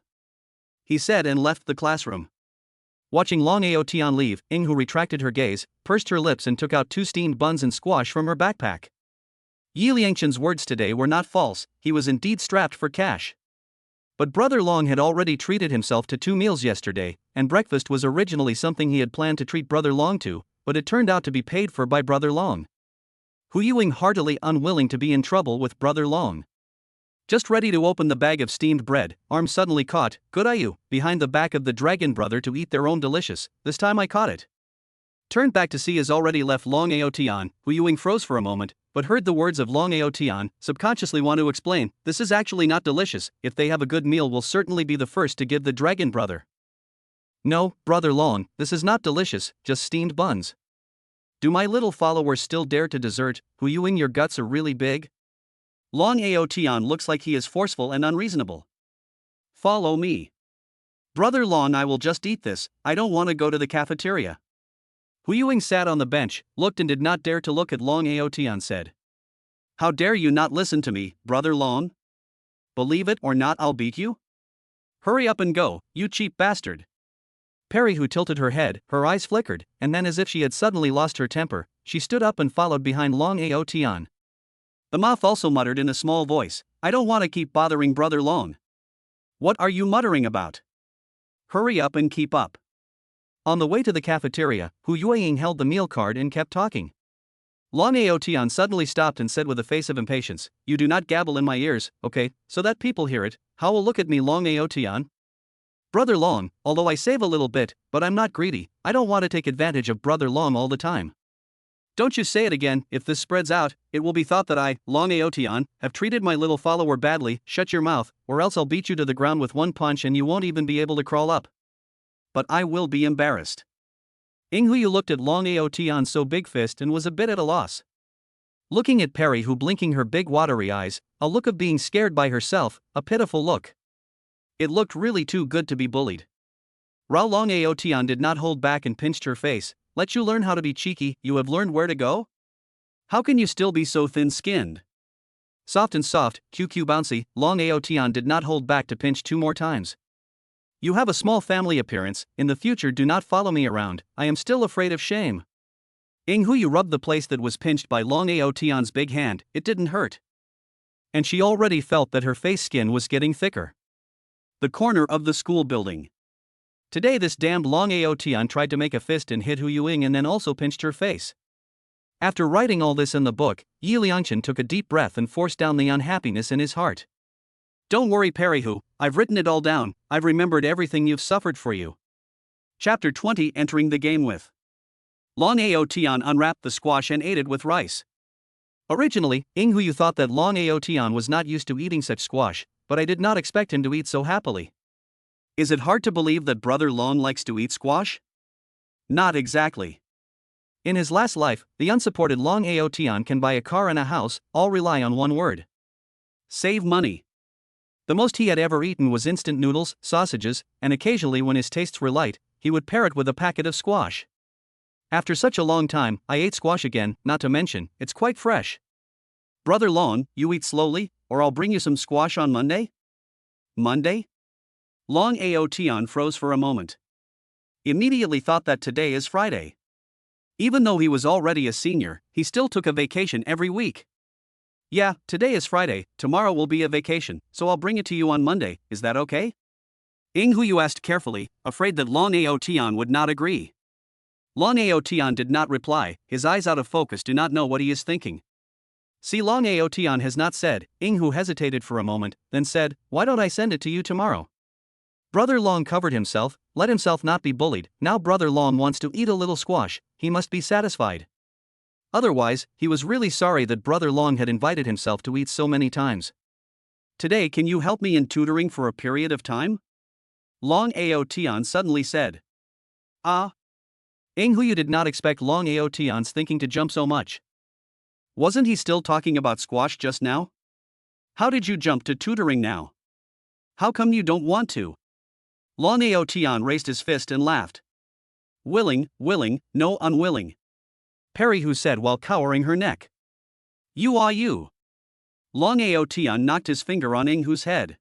He said and left the classroom. Watching Long Aotian leave, Ying-hu retracted her gaze, pursed her lips and took out 2 steamed buns and squash from her backpack. Yi Liangchen's words today were not false, he was indeed strapped for cash. But Brother Long had already treated himself to 2 meals yesterday, and breakfast was originally something he had planned to treat Brother Long to, but it turned out to be paid for by Brother Long. Hu Yuing heartily unwilling to be in trouble with Brother Long. Just ready to open the bag of steamed bread, arm suddenly caught, good eye you, behind the back of the dragon brother to eat their own delicious, this time I caught it. Turned back to see his already left Long Aotian, Hu Yuing froze for a moment, but heard the words of Long Aotian, subconsciously want to explain, this is actually not delicious, if they have a good meal will certainly be the first to give the dragon brother. No, Brother Long, this is not delicious, just steamed buns. Do my little followers still dare to desert, Hu Yuing your guts are really big? Long Aotian looks like he is forceful and unreasonable. Follow me. Brother Long, I will just eat this, I don't want to go to the cafeteria. Hu Yuing sat on the bench, looked and did not dare to look at Long Aotian said. How dare you not listen to me, Brother Long? Believe it or not I'll beat you? Hurry up and go, you cheap bastard. Perry who tilted her head, her eyes flickered, and then as if she had suddenly lost her temper, she stood up and followed behind Long Aotian. The moth also muttered in a small voice, I don't want to keep bothering Brother Long. What are you muttering about? Hurry up and keep up. On the way to the cafeteria, Hu Yuing held the meal card and kept talking. Long Aotian suddenly stopped and said with a face of impatience, you do not gabble in my ears, okay, so that people hear it, how will look at me Long Aotian? Brother Long, although I save a little bit, but I'm not greedy, I don't want to take advantage of Brother Long all the time. Don't you say it again, if this spreads out, it will be thought that I, Long Aotian, have treated my little follower badly, shut your mouth, or else I'll beat you to the ground with one punch and you won't even be able to crawl up. But I will be embarrassed. Ying-hu looked at Long Aotian's so big fist and was a bit at a loss. Looking at Perry who blinking her big watery eyes, a look of being scared by herself, a pitiful look. It looked really too good to be bullied. Rao Long Aotian did not hold back and pinched her face, let you learn how to be cheeky, you have learned where to go? How can you still be so thin-skinned? Soft and soft, QQ bouncy, Long Aotian did not hold back to pinch 2 more times. You have a small family appearance, in the future do not follow me around, I am still afraid of shame. Ying-hu rubbed the place that was pinched by Long Aotian's big hand, it didn't hurt. And she already felt that her face skin was getting thicker. The corner of the school building. Today this damned Long Aotian tried to make a fist and hit Hu Yuing and then also pinched her face. After writing all this in the book, Yi Liangchen took a deep breath and forced down the unhappiness in his heart. Don't worry Perry-hu, I've written it all down, I've remembered everything you've suffered for you. Chapter 20 Entering the game with. Long Aotian unwrapped the squash and ate it with rice. Originally, Ying-hu thought that Long Aotian was not used to eating such squash, but I did not expect him to eat so happily. Is it hard to believe that Brother Long likes to eat squash? Not exactly. In his last life, the unsupported Long Aotian can buy a car and a house, all rely on one word. Save money. The most he had ever eaten was instant noodles, sausages, and occasionally when his tastes were light, he would pair it with a packet of squash. After such a long time, I ate squash again, not to mention, it's quite fresh. Brother Long, you eat slowly, or I'll bring you some squash on Monday? Monday? Long Aotian froze for a moment. Immediately thought that today is Friday. Even though he was already a senior, he still took a vacation every week. Yeah, today is Friday, tomorrow will be a vacation, so I'll bring it to you on Monday, is that okay? Ing Huyu asked carefully, afraid that Long Aotian would not agree. Long Aotian did not reply, his eyes out of focus do not know what he is thinking. See, Long Aotian has not said. Ing Hu hesitated for a moment, then said, why don't I send it to you tomorrow? Brother Long covered himself, let himself not be bullied, now Brother Long wants to eat a little squash, he must be satisfied. Otherwise, he was really sorry that Brother Long had invited himself to eat so many times. Today, can you help me in tutoring for a period of time? Long Aotian suddenly said. Ah. Ing Huyu did not expect Long Aotian's thinking to jump so much. Wasn't he still talking about squash just now? How did you jump to tutoring now? How come you don't want to? Long Aotian raised his fist and laughed. Willing, no unwilling. Perry Hu said while cowering her neck. You are you. Long Aotian knocked his finger on Ing Hu's head.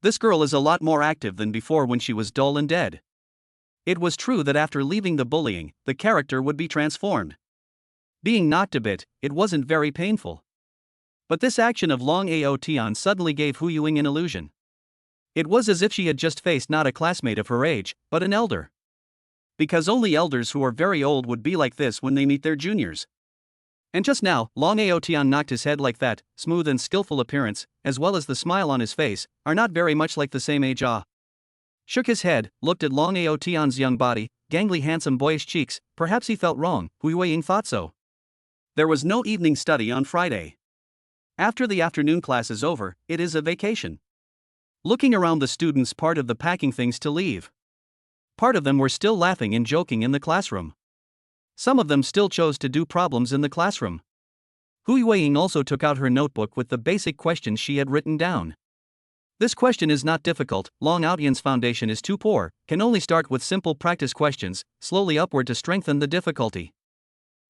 This girl is a lot more active than before when she was dull and dead. It was true that after leaving the bullying, the character would be transformed. Being knocked a bit, it wasn't very painful. But this action of Long Aotian suddenly gave Hu Yuing an illusion. It was as if she had just faced not a classmate of her age, but an elder. Because only elders who are very old would be like this when they meet their juniors. And just now, Long Aotian knocked his head like that, smooth and skillful appearance, as well as the smile on his face, are not very much like the same age. Shook his head, looked at Long Aotian's young body, gangly handsome boyish cheeks, perhaps he felt wrong, Hu Yuing thought so. There was no evening study on Friday. After the afternoon class is over, it is a vacation. Looking around the students, part of the packing things to leave. Part of them were still laughing and joking in the classroom. Some of them still chose to do problems in the classroom. Hu Yuing also took out her notebook with the basic questions she had written down. This question is not difficult, Long Aotian's foundation is too poor, can only start with simple practice questions, slowly upward to strengthen the difficulty.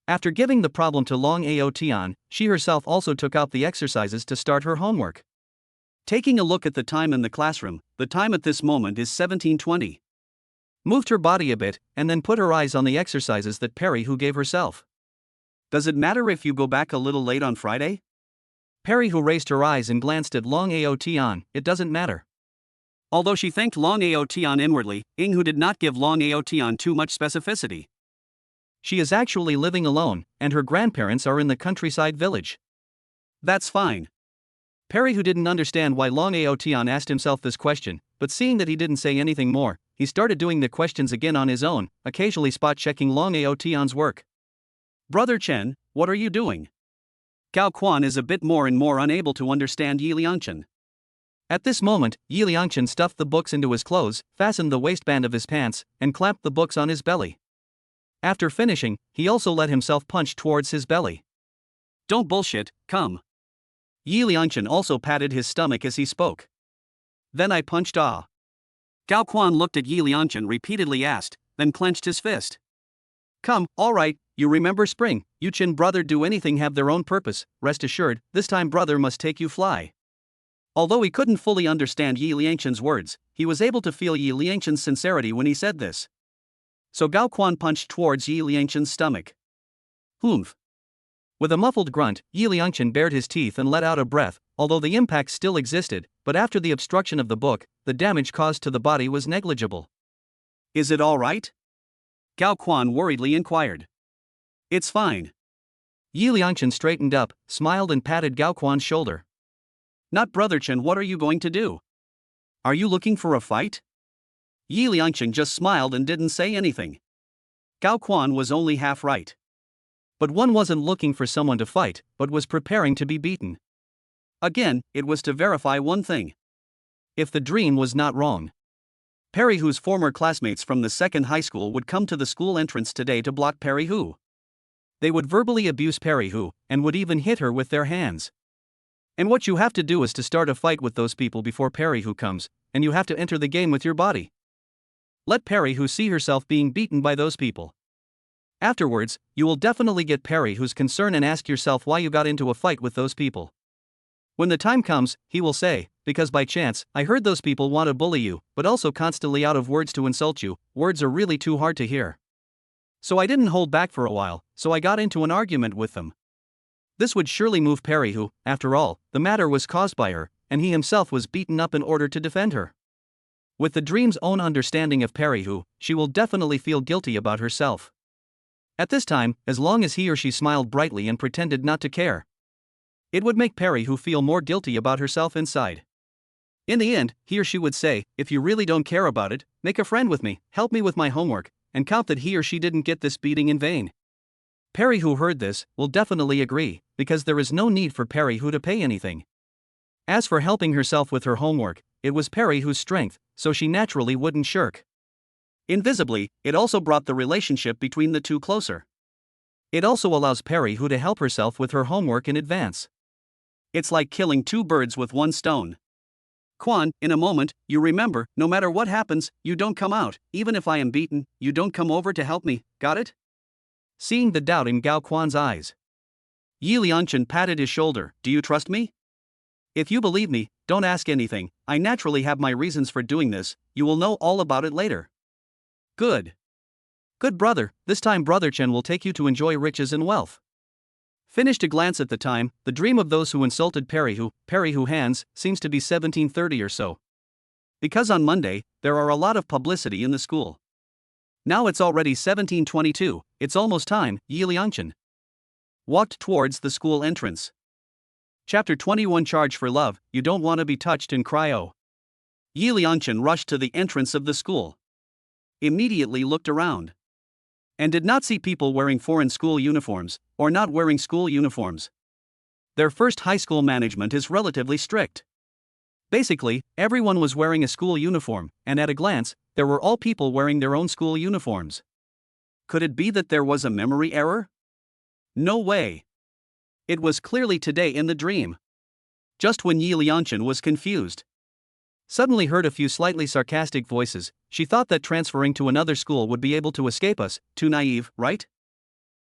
After giving the problem to Long Aotian, she herself also took out the exercises to start her homework. Taking a look at the time in the classroom, the time at this moment is 17:20. Moved her body a bit, and then put her eyes on the exercises that Perry Hu gave herself. Does it matter if you go back a little late on Friday? Perry Hu raised her eyes and glanced at Long Aotian, it doesn't matter. Although she thanked Long Aotian inwardly, Ing Hu did not give Long Aotian too much specificity. She is actually living alone, and her grandparents are in the countryside village. That's fine. Perry Hu didn't understand why Long Aotian asked himself this question, but seeing that he didn't say anything more, he started doing the questions again on his own, occasionally spot-checking Long Aotian's work. Brother Chen, what are you doing? Gao Quan is a bit more and more unable to understand Yi Liangchen. At this moment, Yi Liangchen stuffed the books into his clothes, fastened the waistband of his pants, and clamped the books on his belly. After finishing, he also let himself punch towards his belly. Don't bullshit, come. Yi Liangchen also patted his stomach as he spoke. Then I punched. Gao Quan looked at Yi Liangchen, repeatedly asked, then clenched his fist. Come, alright, you remember spring, you Chin brother do anything have their own purpose, rest assured, this time brother must take you fly. Although he couldn't fully understand Yi Liangchen's words, he was able to feel Yi Liangchen's sincerity when he said this. So Gao Quan punched towards Yi Liangchen's stomach. Humph. With a muffled grunt, Yi Liangchen bared his teeth and let out a breath, although the impact still existed, but after the obstruction of the book, the damage caused to the body was negligible. Is it all right? Gao Quan worriedly inquired. It's fine. Yi Liangchen straightened up, smiled and patted Gao Quan's shoulder. Not Brother Chen, what are you going to do? Are you looking for a fight? Yi Liangchen just smiled and didn't say anything. Gao Quan was only half right. But one wasn't looking for someone to fight, but was preparing to be beaten. Again, it was to verify one thing. If the dream was not wrong. Perry Hu's former classmates from the second high school would come to the school entrance today to block Perry Hu. They would verbally abuse Perry Hu, and would even hit her with their hands. And what you have to do is to start a fight with those people before Perry Hu comes, and you have to enter the game with your body. Let Perry Hu see herself being beaten by those people. Afterwards, you will definitely get Perry Hu's concern and ask yourself why you got into a fight with those people. When the time comes, he will say, because by chance, I heard those people want to bully you, but also constantly out of words to insult you, words are really too hard to hear. So I didn't hold back for a while, so I got into an argument with them. This would surely move Perry, who, after all, the matter was caused by her, and he himself was beaten up in order to defend her. With the dream's own understanding of Perry, who, she will definitely feel guilty about herself. At this time, as long as he or she smiled brightly and pretended not to care, it would make Perry who feel more guilty about herself inside. In the end, he or she would say, if you really don't care about it, make a friend with me, help me with my homework, and count that he or she didn't get this beating in vain. Perry who heard this will definitely agree, because there is no need for Perry who to pay anything. As for helping herself with her homework, it was Perry whose strength, so she naturally wouldn't shirk. Invisibly, it also brought the relationship between the two closer. It also allows Perry who to help herself with her homework in advance. It's like killing two birds with one stone. Quan, in a moment, you remember, no matter what happens, you don't come out, even if I am beaten, you don't come over to help me, got it? Seeing the doubt in Gao Quan's eyes, Yi Liangchen patted his shoulder, do you trust me? If you believe me, don't ask anything, I naturally have my reasons for doing this, you will know all about it later. Good. Good brother, this time Brother Chen will take you to enjoy riches and wealth. Finished to glance at the time, the dream of those who insulted Perry who hands, seems to be 1730 or so. Because on Monday, there are a lot of publicity in the school. Now it's already 1722, it's almost time, Yi Liangchen walked towards the school entrance. Chapter 21 Charge for Love, You Don't Want to Be Touched and Cry Oh. Yi Liangchen rushed to the entrance of the school. Immediately looked around. And did not see people wearing foreign school uniforms, or not wearing school uniforms. Their first high school management is relatively strict. Basically, everyone was wearing a school uniform, and at a glance, there were all people wearing their own school uniforms. Could it be that there was a memory error? No way. It was clearly today in the dream. Just when Yi Liangchen was confused, suddenly heard a few slightly sarcastic voices, she thought that transferring to another school would be able to escape us, too naive, right?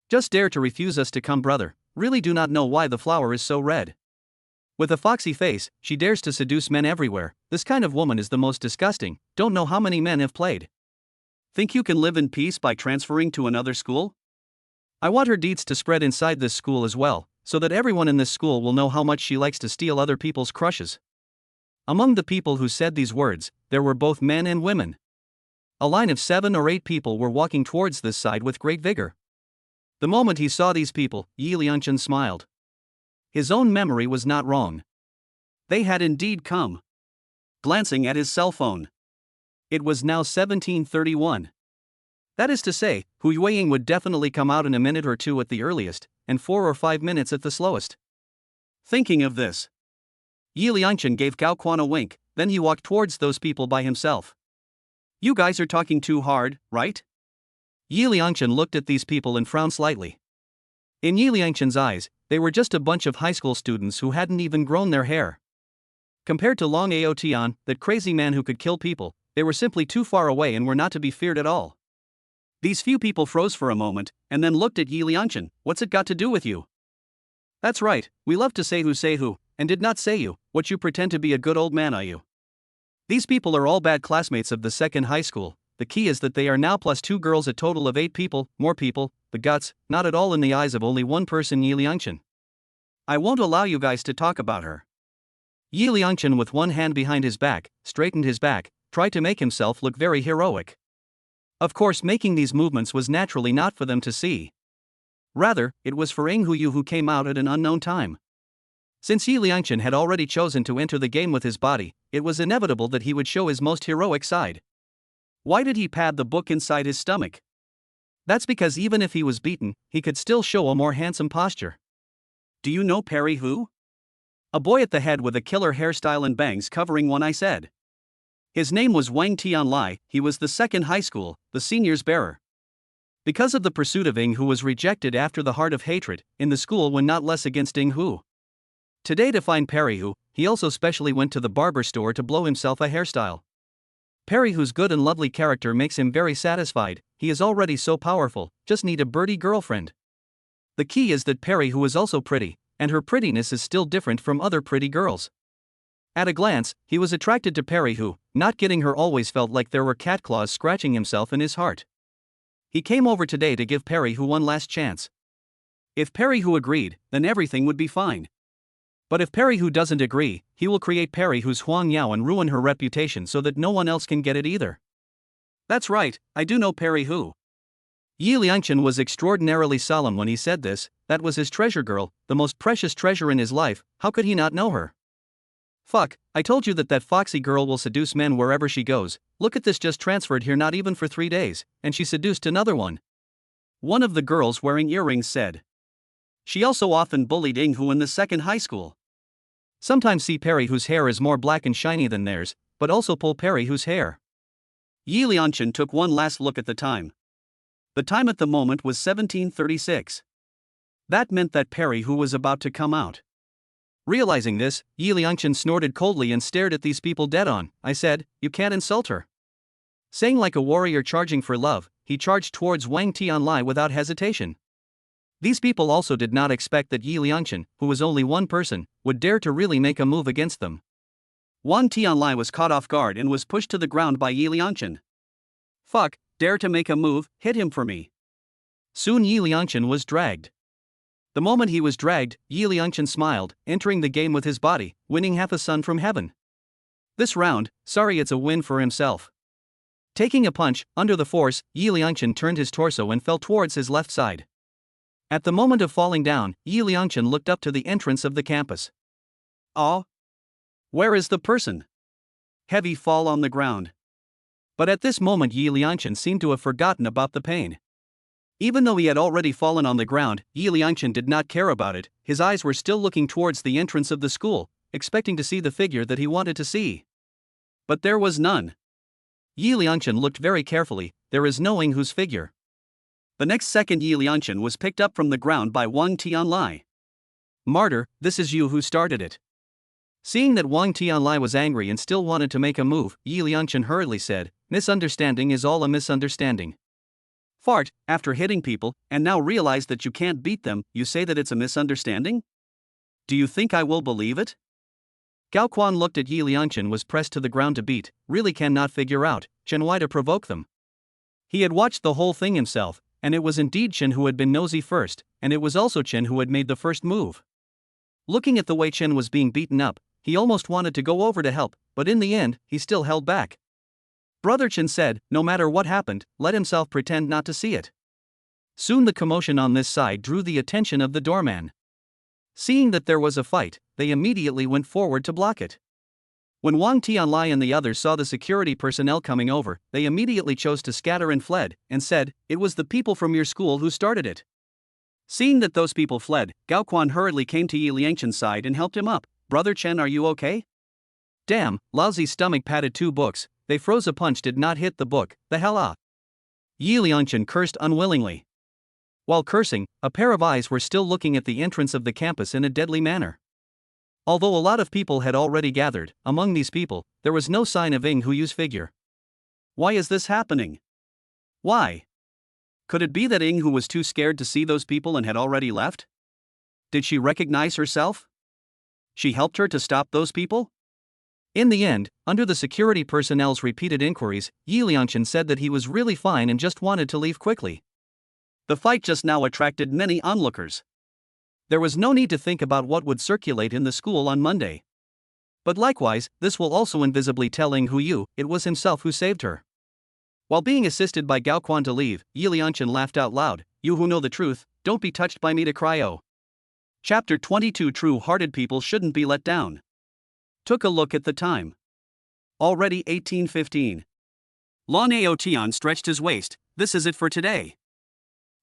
Just dare to refuse us to come, brother, really do not know why the flower is so red. With a foxy face, she dares to seduce men everywhere, this kind of woman is the most disgusting, don't know how many men have played. Think you can live in peace by transferring to another school? I want her deeds to spread inside this school as well, so that everyone in this school will know how much she likes to steal other people's crushes. Among the people who said these words, there were both men and women. A line of 7 or 8 people were walking towards this side with great vigor. The moment he saw these people, Yi Liangchen smiled. His own memory was not wrong. They had indeed come. Glancing at his cell phone. It was now 1731. That is to say, Hu Yueying would definitely come out in a minute or two at the earliest, and 4 or 5 minutes at the slowest. Thinking of this, Yi Liangchen gave Gao Quan a wink, then he walked towards those people by himself. You guys are talking too hard, right? Yi Liangchen looked at these people and frowned slightly. In Yi Liangchen's eyes, they were just a bunch of high school students who hadn't even grown their hair. Compared to Long Ao Tian, that crazy man who could kill people, they were simply too far away and were not to be feared at all. These few people froze for a moment, and then looked at Yi Liangchen. What's it got to do with you? That's right, we love to say who, and did not say you, what you pretend to be a good old man are you. These people are all bad classmates of the second high school, the key is that they are now plus 2 girls, a total of 8 people, more people, the guts, not at all in the eyes of only one person, Yi Liangchen. I won't allow you guys to talk about her. Yi Liangchen, with one hand behind his back, straightened his back, tried to make himself look very heroic. Of course, making these movements was naturally not for them to see. Rather, it was for Eng Huyu, who came out at an unknown time. Since Yi Liangchen had already chosen to enter the game with his body, it was inevitable that he would show his most heroic side. Why did he pad the book inside his stomach? That's because even if he was beaten, he could still show a more handsome posture. Do you know Perry who? A boy at the head with a killer hairstyle and bangs covering one eye said. His name was Wang Tianlai, he was the second high school, the senior's bearer. Because of the pursuit of Eng, who was rejected after the heart of hatred, in the school when not less against Eng Hu. Today, to find Perry Hu, he also specially went to the barber store to blow himself a hairstyle. Perry Hu's good and lovely character makes him very satisfied, he is already so powerful, just need a birdie girlfriend. The key is that Perry Hu is also pretty, and her prettiness is still different from other pretty girls. At a glance, he was attracted to Perry Hu, not getting her always felt like there were cat claws scratching himself in his heart. He came over today to give Perry Hu one last chance. If Perry Hu agreed, then everything would be fine. But if Perry Hu doesn't agree, he will create Perry Hu's Huang Yao and ruin her reputation so that no one else can get it either. That's right, I do know Perry Hu. Yi Liangchen was extraordinarily solemn when he said this. That was his treasure girl, the most precious treasure in his life. How could he not know her? Fuck, I told you that foxy girl will seduce men wherever she goes. Look at this, just transferred here not even for 3 days, and she seduced another one. One of the girls wearing earrings said. She also often bullied Ying Hu in the second high school. Sometimes see Perry whose hair is more black and shiny than theirs, but also pull Perry whose hair. Yi Liangchen took one last look at the time. The time at the moment was 17:36. That meant that Perry Hu was about to come out. Realizing this, Yi Liangchen snorted coldly and stared at these people dead on. I said, you can't insult her. Saying like a warrior charging for love, he charged towards Wang Tianlai without hesitation. These people also did not expect that Yi Liangchen, who was only one person, would dare to really make a move against them. Wang Tianlai was caught off guard and was pushed to the ground by Yi Liangchen. Fuck, dare to make a move, hit him for me. Soon Yi Liangchen was dragged. The moment he was dragged, Yi Liangchen smiled, entering the game with his body, winning half a sun from heaven. This round, sorry, it's a win for himself. Taking a punch, under the force, Yi Liangchen turned his torso and fell towards his left side. At the moment of falling down, Yi Liangchen looked up to the entrance of the campus. Oh? Where is the person? Heavy fall on the ground. But at this moment Yi Liangchen seemed to have forgotten about the pain. Even though he had already fallen on the ground, Yi Liangchen did not care about it. His eyes were still looking towards the entrance of the school, expecting to see the figure that he wanted to see. But there was none. Yi Liangchen looked very carefully. There is no Ying Hu's figure. The next second Yi Liangchen was picked up from the ground by Wang Tianlai. Martyr, this is you who started it. Seeing that Wang Tianlai was angry and still wanted to make a move, Yi Liangchen hurriedly said, misunderstanding is all a misunderstanding. Fart, after hitting people, and now realize that you can't beat them, you say that it's a misunderstanding? Do you think I will believe it? Gao Quan looked at Yi Liangchen was pressed to the ground to beat, really cannot figure out, Chen why to provoke them. He had watched the whole thing himself, and it was indeed Chen who had been nosy first, and it was also Chen who had made the first move. Looking at the way Chen was being beaten up, he almost wanted to go over to help, but in the end, he still held back. Brother Chen said, no matter what happened, let himself pretend not to see it. Soon the commotion on this side drew the attention of the doorman. Seeing that there was a fight, they immediately went forward to block it. When Wang Tianlai and the others saw the security personnel coming over, they immediately chose to scatter and fled, and said, it was the people from your school who started it. Seeing that those people fled, Gao Quan hurriedly came to Yi Liangchen's side and helped him up. Brother Chen, are you okay? Damn, Laozi's stomach patted 2 books, they froze a punch did not hit the book, the hell ah. Yi Liangchen cursed unwillingly. While cursing, a pair of eyes were still looking at the entrance of the campus in a deadly manner. Although a lot of people had already gathered, among these people, there was no sign of Ying Hu's figure. Why is this happening? Why? Could it be that Ying Hu was too scared to see those people and had already left? Did she recognize herself? She helped her to stop those people? In the end, under the security personnel's repeated inquiries, Yi Liangchen said that he was really fine and just wanted to leave quickly. The fight just now attracted many onlookers. There was no need to think about what would circulate in the school on Monday. But likewise, this will also invisibly tell Ying Hu it was himself who saved her. While being assisted by Gao Quan to leave, Yi Liangchen laughed out loud, you who know the truth, don't be touched by me to cry oh. Chapter 22 True-hearted people shouldn't be let down. Took a look at the time. Already 18:15. Lan Ao Tian stretched his waist, this is it for today.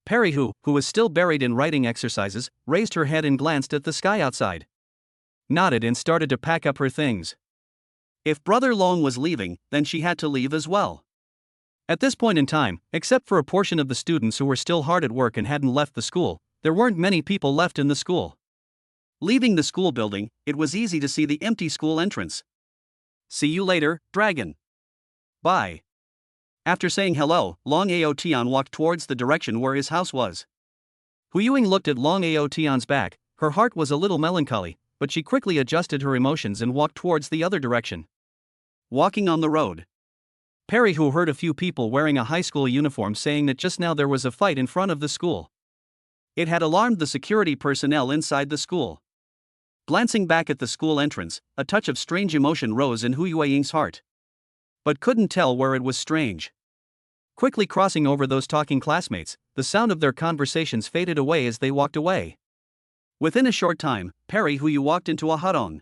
Perry Hu, who was still buried in writing exercises, raised her head and glanced at the sky outside. Nodded and started to pack up her things. If Brother Long was leaving, then she had to leave as well. At this point in time, except for a portion of the students who were still hard at work and hadn't left the school, there weren't many people left in the school. Leaving the school building, it was easy to see the empty school entrance. See you later, dragon. Bye. After saying hello, Long Ao Tian walked towards the direction where his house was. Hu Yuing looked at Long Ao Tian's back, her heart was a little melancholy, but she quickly adjusted her emotions and walked towards the other direction. Walking on the road. Perry Hu heard a few people wearing a high school uniform saying that just now there was a fight in front of the school. It had alarmed the security personnel inside the school. Glancing back at the school entrance, a touch of strange emotion rose in Hu Yueying's heart. But couldn't tell where it was strange. Quickly crossing over those talking classmates, the sound of their conversations faded away as they walked away. Within a short time, Perry Huyu walked into a hutong.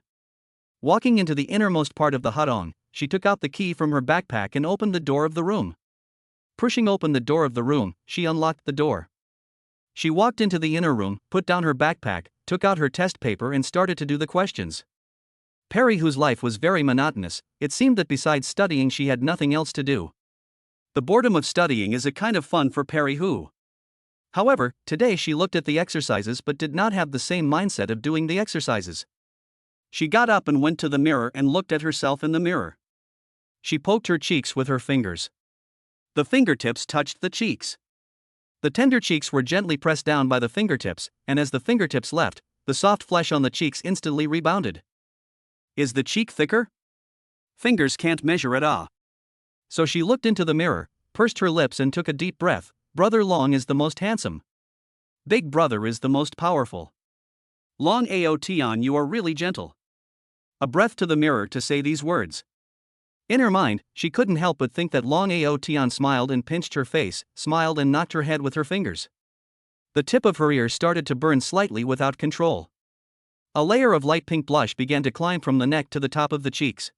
Walking into the innermost part of the hutong, she took out the key from her backpack and opened the door of the room. Pushing open the door of the room, she unlocked the door. She walked into the inner room, put down her backpack, took out her test paper and started to do the questions. Perry, whose life was very monotonous, it seemed that besides studying she had nothing else to do. The boredom of studying is a kind of fun for Perry Hu. However, today she looked at the exercises but did not have the same mindset of doing the exercises. She got up and went to the mirror and looked at herself in the mirror. She poked her cheeks with her fingers. The fingertips touched the cheeks. The tender cheeks were gently pressed down by the fingertips, and as the fingertips left, the soft flesh on the cheeks instantly rebounded. Is the cheek thicker? Fingers can't measure it. So she looked into the mirror, pursed her lips and took a deep breath. Brother Long is the most handsome. Big brother is the most powerful. Long Ao Tian, you are really gentle. A breath to the mirror to say these words. In her mind, she couldn't help but think that Long Ao Tian smiled and pinched her face, smiled and knocked her head with her fingers. The tip of her ear started to burn slightly without control. A layer of light pink blush began to climb from the neck to the top of the cheeks.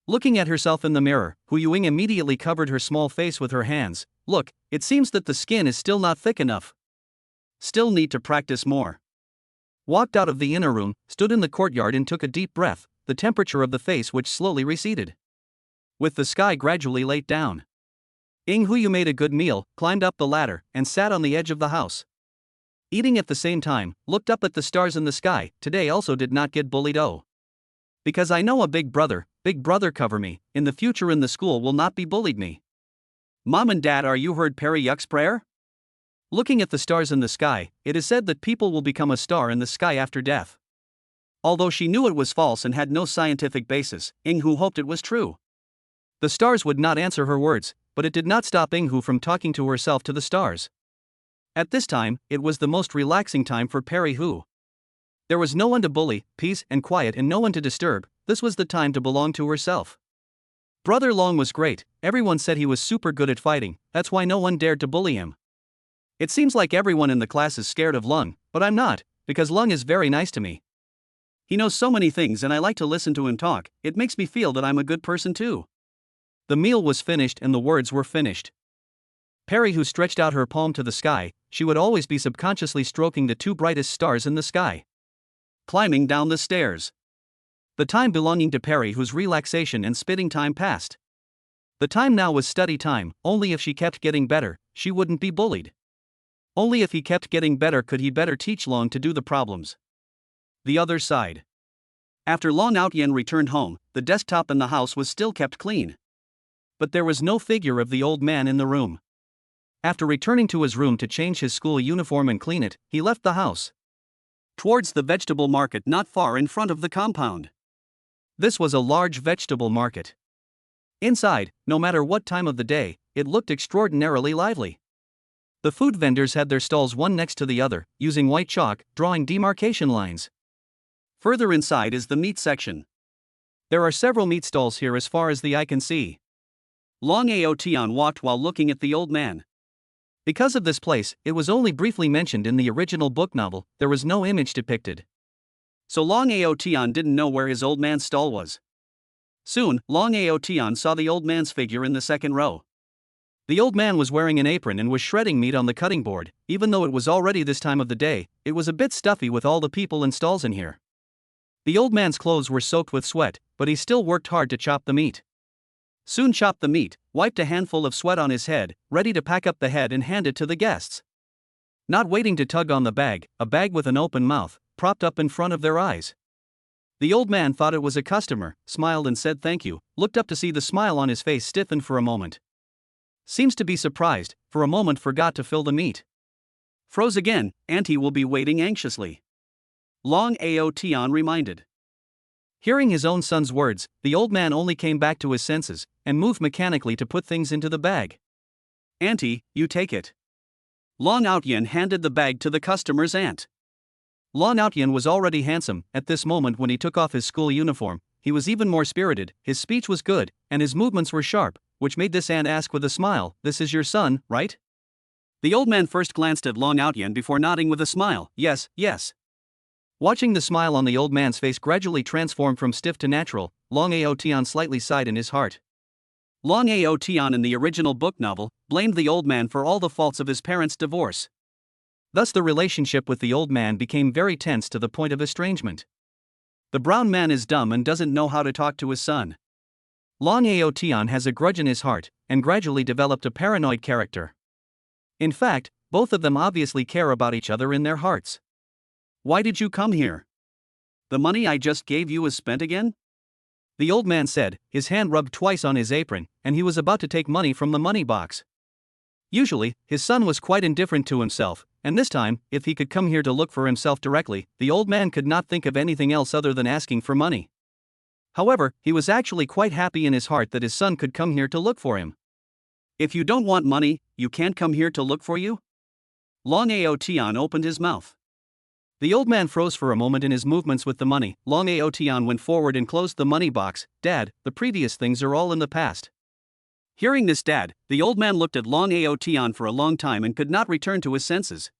Looking at herself in the mirror, Hu Yuing immediately covered her small face with her hands. Look, it seems that the skin is still not thick enough. Still need to practice more. Walked out of the inner room, stood in the courtyard and took a deep breath, the temperature of the face which slowly receded. With the sky gradually laid down. Ing Huyu made a good meal, climbed up the ladder, and sat on the edge of the house. Eating at the same time, looked up at the stars in the sky. Today also did not get bullied. Because I know a big brother cover me, in the future in the school will not be bullied me. Mom and Dad, are you heard Perry Yuk's prayer? Looking at the stars in the sky, it is said that people will become a star in the sky after death. Although she knew it was false and had no scientific basis, Ing Hu hoped it was true. The stars would not answer her words, but it did not stop Ing Hu from talking to herself to the stars. At this time, it was the most relaxing time for Perry Hu. There was no one to bully, peace and quiet and no one to disturb. This was the time to belong to herself. Brother Long was great, everyone said he was super good at fighting, that's why no one dared to bully him. It seems like everyone in the class is scared of Lung, but I'm not, because Lung is very nice to me. He knows so many things and I like to listen to him talk, it makes me feel that I'm a good person too. The meal was finished and the words were finished. Perry, who stretched out her palm to the sky, she would always be subconsciously stroking the two brightest stars in the sky. Climbing down the stairs. The time belonging to Perry, whose relaxation and spitting time passed. The time now was study time. Only if she kept getting better, she wouldn't be bullied. Only if he kept getting better could he better teach Long to do the problems. The other side. After Long Outyen returned home, the desktop in the house was still kept clean. But there was no figure of the old man in the room. After returning to his room to change his school uniform and clean it, he left the house. Towards the vegetable market not far in front of the compound. This was a large vegetable market. Inside, no matter what time of the day, it looked extraordinarily lively. The food vendors had their stalls one next to the other, using white chalk, drawing demarcation lines. Further inside is the meat section. There are several meat stalls here as far as the eye can see. Long Ao Tian walked while looking at the old man. Because of this place, it was only briefly mentioned in the original book novel, there was no image depicted. So Long Ao Tian didn't know where his old man's stall was. Soon, Long Ao Tian saw the old man's figure in the second row. The old man was wearing an apron and was shredding meat on the cutting board. Even though it was already this time of the day, it was a bit stuffy with all the people and stalls in here. The old man's clothes were soaked with sweat, but he still worked hard to chop the meat. Soon chopped the meat, wiped a handful of sweat on his head, ready to pack up the head and hand it to the guests. Not waiting to tug on the bag, a bag with an open mouth, propped up in front of their eyes. The old man thought it was a customer, smiled and said thank you, looked up to see the smile on his face stiffen for a moment. Seems to be surprised, for a moment forgot to fill the meat. Froze again, Auntie will be waiting anxiously. Long Ao Tian reminded. Hearing his own son's words, the old man only came back to his senses, and moved mechanically to put things into the bag. Auntie, you take it. Long Outyan handed the bag to the customer's aunt. Long Outyan was already handsome. At this moment, when he took off his school uniform, he was even more spirited, his speech was good, and his movements were sharp, which made this aunt ask with a smile, "This is your son, right?" The old man first glanced at Long Outyan before nodding with a smile, "Yes, yes." Watching the smile on the old man's face gradually transform from stiff to natural, Long Aotian slightly sighed in his heart. Long Aotian in the original book novel blamed the old man for all the faults of his parents' divorce. Thus the relationship with the old man became very tense to the point of estrangement. The brown man is dumb and doesn't know how to talk to his son. Long Aotian has a grudge in his heart, and gradually developed a paranoid character. In fact, both of them obviously care about each other in their hearts. "Why did you come here? The money I just gave you is spent again?" The old man said, his hand rubbed twice on his apron, and he was about to take money from the money box. Usually, his son was quite indifferent to himself, and this time, if he could come here to look for himself directly, the old man could not think of anything else other than asking for money. However, he was actually quite happy in his heart that his son could come here to look for him. "If you don't want money, you can't come here to look for you?" Long Aotian opened his mouth. The old man froze for a moment in his movements with the money. Long Aotian went forward and closed the money box. "Dad, the previous things are all in the past." Hearing this, the old man looked at Long Aotian for a long time and could not return to his senses.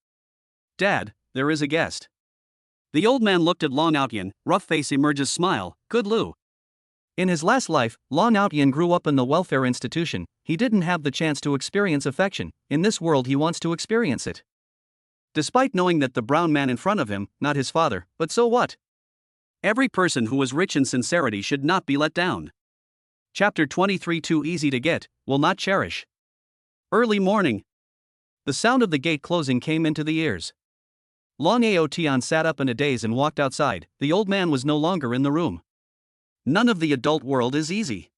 "Dad, there is a guest." The old man looked at Long Outyan, rough face emerges smile, "Good Lou." In his last life, Long Outyan grew up in the welfare institution. He didn't have the chance to experience affection. In this world he wants to experience it. Despite knowing that the brown man in front of him, not his father, but so what? Every person who is rich in sincerity should not be let down. Chapter 23. Too easy to get, will not cherish. Early morning. The sound of the gate closing came into the ears. Long Aotian sat up in a daze and walked outside. The old man was no longer in the room. None of the adult world is easy.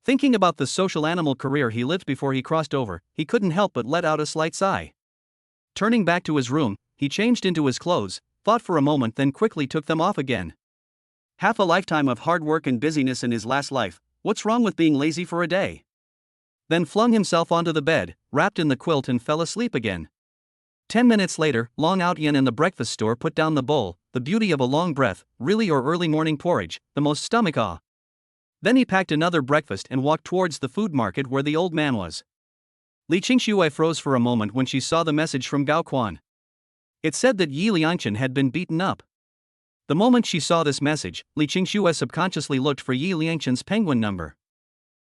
Thinking about the social animal career he lived before he crossed over, he couldn't help but let out a slight sigh. Turning back to his room, he changed into his clothes, thought for a moment, then quickly took them off again. Half a lifetime of hard work and busyness in his last life, what's wrong with being lazy for a day? Then flung himself onto the bed, wrapped in the quilt, and fell asleep again. 10 minutes later, Long Outyan in the breakfast store put down the bowl, the beauty of a long breath, really, or early morning porridge, the most stomach awe. Then he packed another breakfast and walked towards the food market where the old man was. Li Qingxue froze for a moment when she saw the message from Gao Quan. It said that Yi Liangchen had been beaten up. The moment she saw this message, Li Qingxue subconsciously looked for Yi Liangchen's penguin number.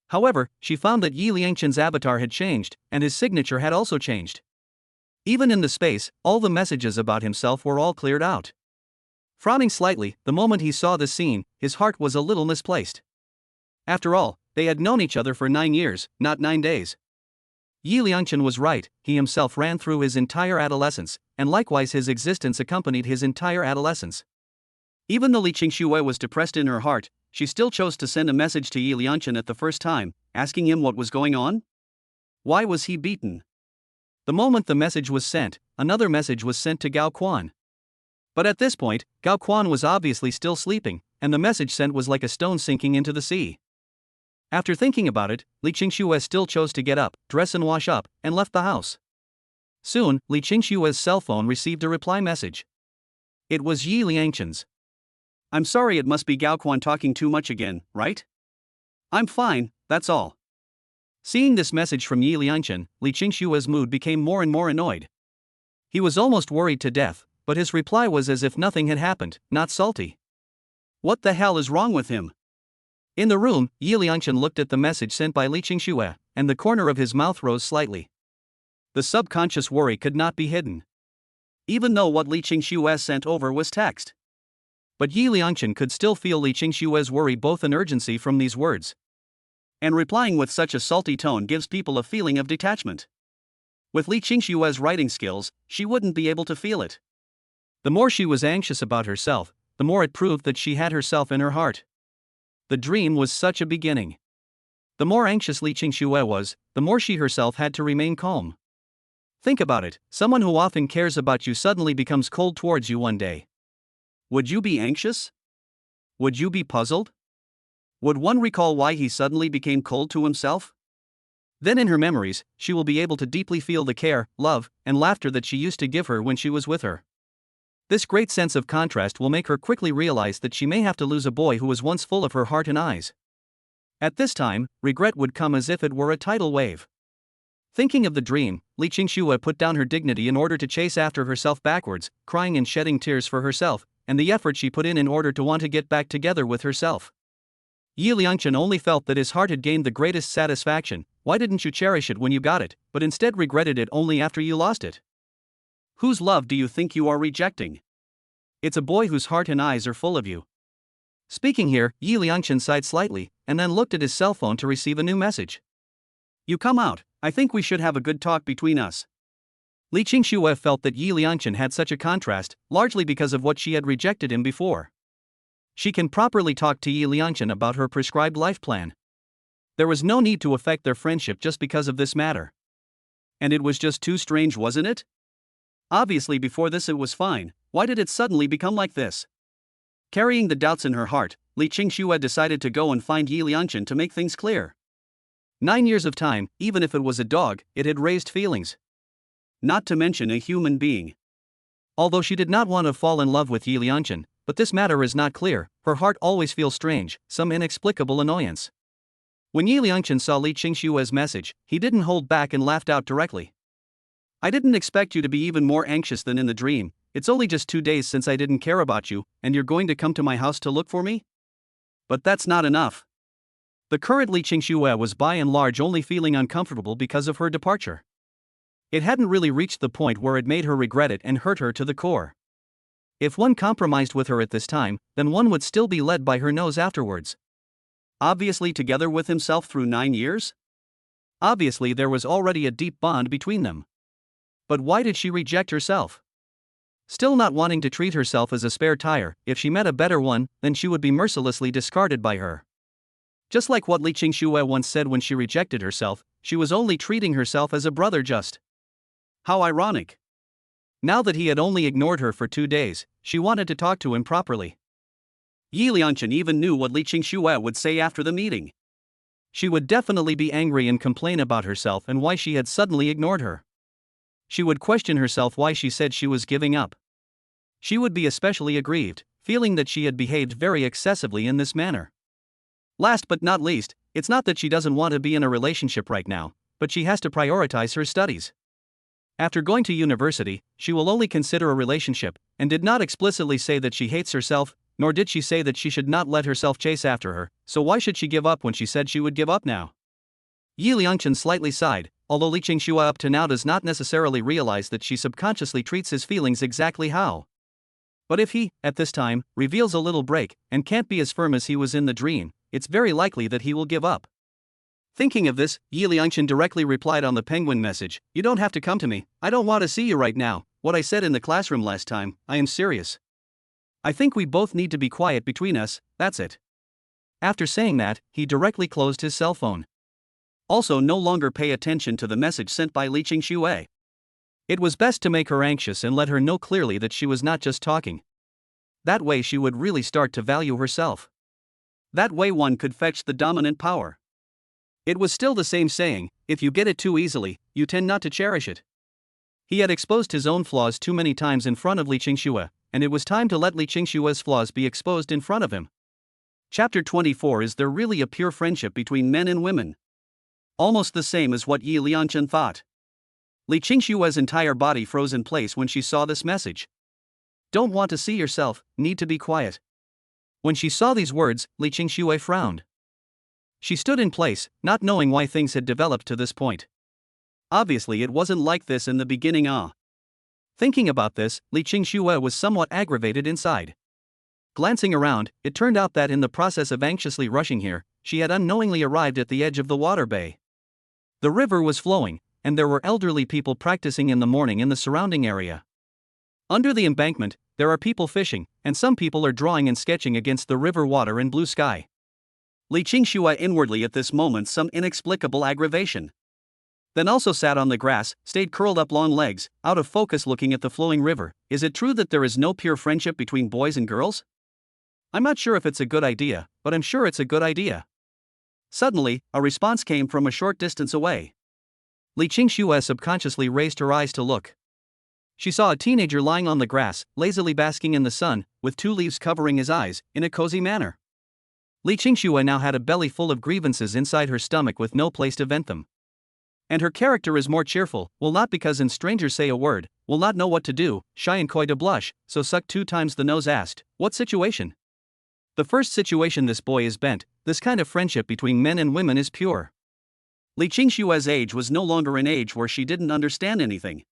However, she found that Yi Liangchen's avatar had changed, and his signature had also changed. Even in the space, all the messages about himself were all cleared out. Frowning slightly, the moment he saw this scene, his heart was a little misplaced. After all, they had known each other for 9 years, not 9 days. Yi Liangchen was right, he himself ran through his entire adolescence, and likewise his existence accompanied his entire adolescence. Even though Li Qingxue was depressed in her heart, she still chose to send a message to Yi Liangchen at the first time, asking him what was going on. Why was he beaten? The moment the message was sent, another message was sent to Gao Quan. But at this point, Gao Quan was obviously still sleeping, and the message sent was like a stone sinking into the sea. After thinking about it, Li Qingxue still chose to get up, dress and wash up, and left the house. Soon, Li Qingxue's cell phone received a reply message. It was Yi Liangchen's. "I'm sorry, it must be Gao Quan talking too much again, right? I'm fine, that's all." Seeing this message from Yi Liangchen, Li Qingxue's mood became more and more annoyed. He was almost worried to death, but his reply was as if nothing had happened, not salty. What the hell is wrong with him? In the room, Yi Liangchen looked at the message sent by Li Qingxue, and the corner of his mouth rose slightly. The subconscious worry could not be hidden. Even though what Li Qingxue sent over was text. But Yi Liangchen could still feel Li Qingxue's worry, both an urgency from these words. And replying with such a salty tone gives people a feeling of detachment. With Li Qingxue's writing skills, she wouldn't be able to feel it. The more she was anxious about herself, the more it proved that she had herself in her heart. The dream was such a beginning. The more anxious Li Qingxue was, the more she herself had to remain calm. Think about it, someone who often cares about you suddenly becomes cold towards you one day. Would you be anxious? Would you be puzzled? Would one recall why he suddenly became cold to himself? Then in her memories, she will be able to deeply feel the care, love, and laughter that she used to give her when she was with her. This great sense of contrast will make her quickly realize that she may have to lose a boy who was once full of her heart and eyes. At this time, regret would come as if it were a tidal wave. Thinking of the dream, Li Qingxue put down her dignity in order to chase after herself backwards, crying and shedding tears for herself, and the effort she put in order to want to get back together with herself. Yi Liangchen only felt that his heart had gained the greatest satisfaction. Why didn't you cherish it when you got it, but instead regretted it only after you lost it? Whose love do you think you are rejecting? It's a boy whose heart and eyes are full of you. Speaking here, Yi Liangchen sighed slightly, and then looked at his cell phone to receive a new message. You come out, I think we should have a good talk between us. Li Qingxue felt that Yi Liangchen had such a contrast, largely because of what she had rejected him before. She can properly talk to Yi Liangchen about her prescribed life plan. There was no need to affect their friendship just because of this matter. And it was just too strange, wasn't it? Obviously before this it was fine, why did it suddenly become like this? Carrying the doubts in her heart, Li Qingxue decided to go and find Yi Liangchen to make things clear. 9 years of time, even if it was a dog, it had raised feelings. Not to mention a human being. Although she did not want to fall in love with Yi Liangchen, but this matter is not clear, her heart always feels strange, some inexplicable annoyance. When Yi Liangchen saw Li Qingxue's message, he didn't hold back and laughed out directly. I didn't expect you to be even more anxious than in the dream. It's only just 2 days since I didn't care about you, and you're going to come to my house to look for me? But that's not enough. The current Li Qingxue was by and large only feeling uncomfortable because of her departure. It hadn't really reached the point where it made her regret it and hurt her to the core. If one compromised with her at this time, then one would still be led by her nose afterwards. Obviously together with himself through 9 years? Obviously there was already a deep bond between them. But why did she reject herself? Still not wanting to treat herself as a spare tire, if she met a better one, then she would be mercilessly discarded by her. Just like what Li Qingxue once said when she rejected herself, she was only treating herself as a brother just. How ironic. Now that he had only ignored her for 2 days, she wanted to talk to him properly. Yi Liangchen even knew what Li Qingxue would say after the meeting. She would definitely be angry and complain about herself and why she had suddenly ignored her. She would question herself why she said she was giving up. She would be especially aggrieved, feeling that she had behaved very excessively in this manner. Last but not least, it's not that she doesn't want to be in a relationship right now, but she has to prioritize her studies. After going to university, she will only consider a relationship, and did not explicitly say that she hates herself, nor did she say that she should not let herself chase after her, so why should she give up when she said she would give up now? Yi Liangchen slightly sighed, although Li Qingxue up to now does not necessarily realize that she subconsciously treats his feelings exactly how. But if he, at this time, reveals a little break, and can't be as firm as he was in the dream, it's very likely that he will give up. Thinking of this, Yi Liangchen directly replied on the penguin message, "You don't have to come to me, I don't want to see you right now, what I said in the classroom last time, I am serious. I think we both need to be quiet between us, that's it." After saying that, he directly closed his cell phone. Also no longer pay attention to the message sent by Li Qingxue. It was best to make her anxious and let her know clearly that she was not just talking. That way she would really start to value herself. That way one could fetch the dominant power. It was still the same saying, if you get it too easily, you tend not to cherish it. He had exposed his own flaws too many times in front of Li Qingxue, and it was time to let Li Qingxue's flaws be exposed in front of him. Chapter 24. Is there really a pure friendship between men and women? Almost the same as what Yi Liangchen thought. Li Qingxue's entire body froze in place when she saw this message. Don't want to see yourself, need to be quiet. When she saw these words, Li Qingxue frowned. She stood in place, not knowing why things had developed to this point. Obviously it wasn't like this in the beginning. Thinking about this, Li Qingxue was somewhat aggravated inside. Glancing around, it turned out that in the process of anxiously rushing here, she had unknowingly arrived at the edge of the water bay. The river was flowing, and there were elderly people practicing in the morning in the surrounding area. Under the embankment, there are people fishing, and some people are drawing and sketching against the river water and blue sky. Li Qingxue inwardly at this moment some inexplicable aggravation. Then also sat on the grass, stayed curled up long legs, out of focus looking at the flowing river. Is it true that there is no pure friendship between boys and girls? I'm not sure if it's a good idea, but I'm sure it's a good idea. Suddenly, a response came from a short distance away. Li Qingxue subconsciously raised her eyes to look. She saw a teenager lying on the grass, lazily basking in the sun, with 2 leaves covering his eyes, in a cozy manner. Li Qingxue now had a belly full of grievances inside her stomach with no place to vent them. And her character is more cheerful, will not because in strangers say a word, will not know what to do, shy and coy to blush, so suck 2 times the nose asked, what situation? The first situation this boy is bent, this kind of friendship between men and women is pure. Li Qingxue's age was no longer an age where she didn't understand anything.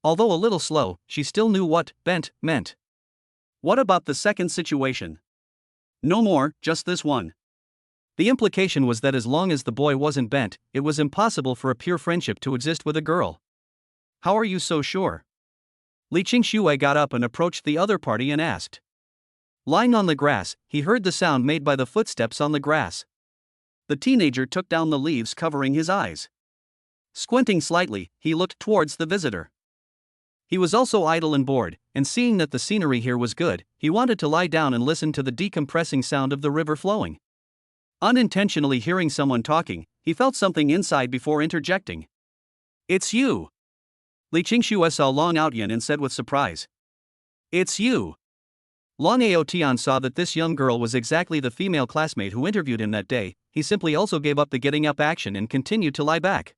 Although a little slow, she still knew what bent meant. What about the second situation? No more, just this one. The implication was that as long as the boy wasn't bent, it was impossible for a pure friendship to exist with a girl. How are you so sure? Li Qingxue got up and approached the other party and asked. Lying on the grass, he heard the sound made by the footsteps on the grass. The teenager took down the leaves covering his eyes. Squinting slightly, he looked towards the visitor. He was also idle and bored, and seeing that the scenery here was good, he wanted to lie down and listen to the decompressing sound of the river flowing. Unintentionally hearing someone talking, he felt something inside before interjecting. It's you! Li Qingxue saw Long Aotian and said with surprise. It's you! Long Aotian saw that this young girl was exactly the female classmate who interviewed him that day. He simply also gave up the getting up action and continued to lie back.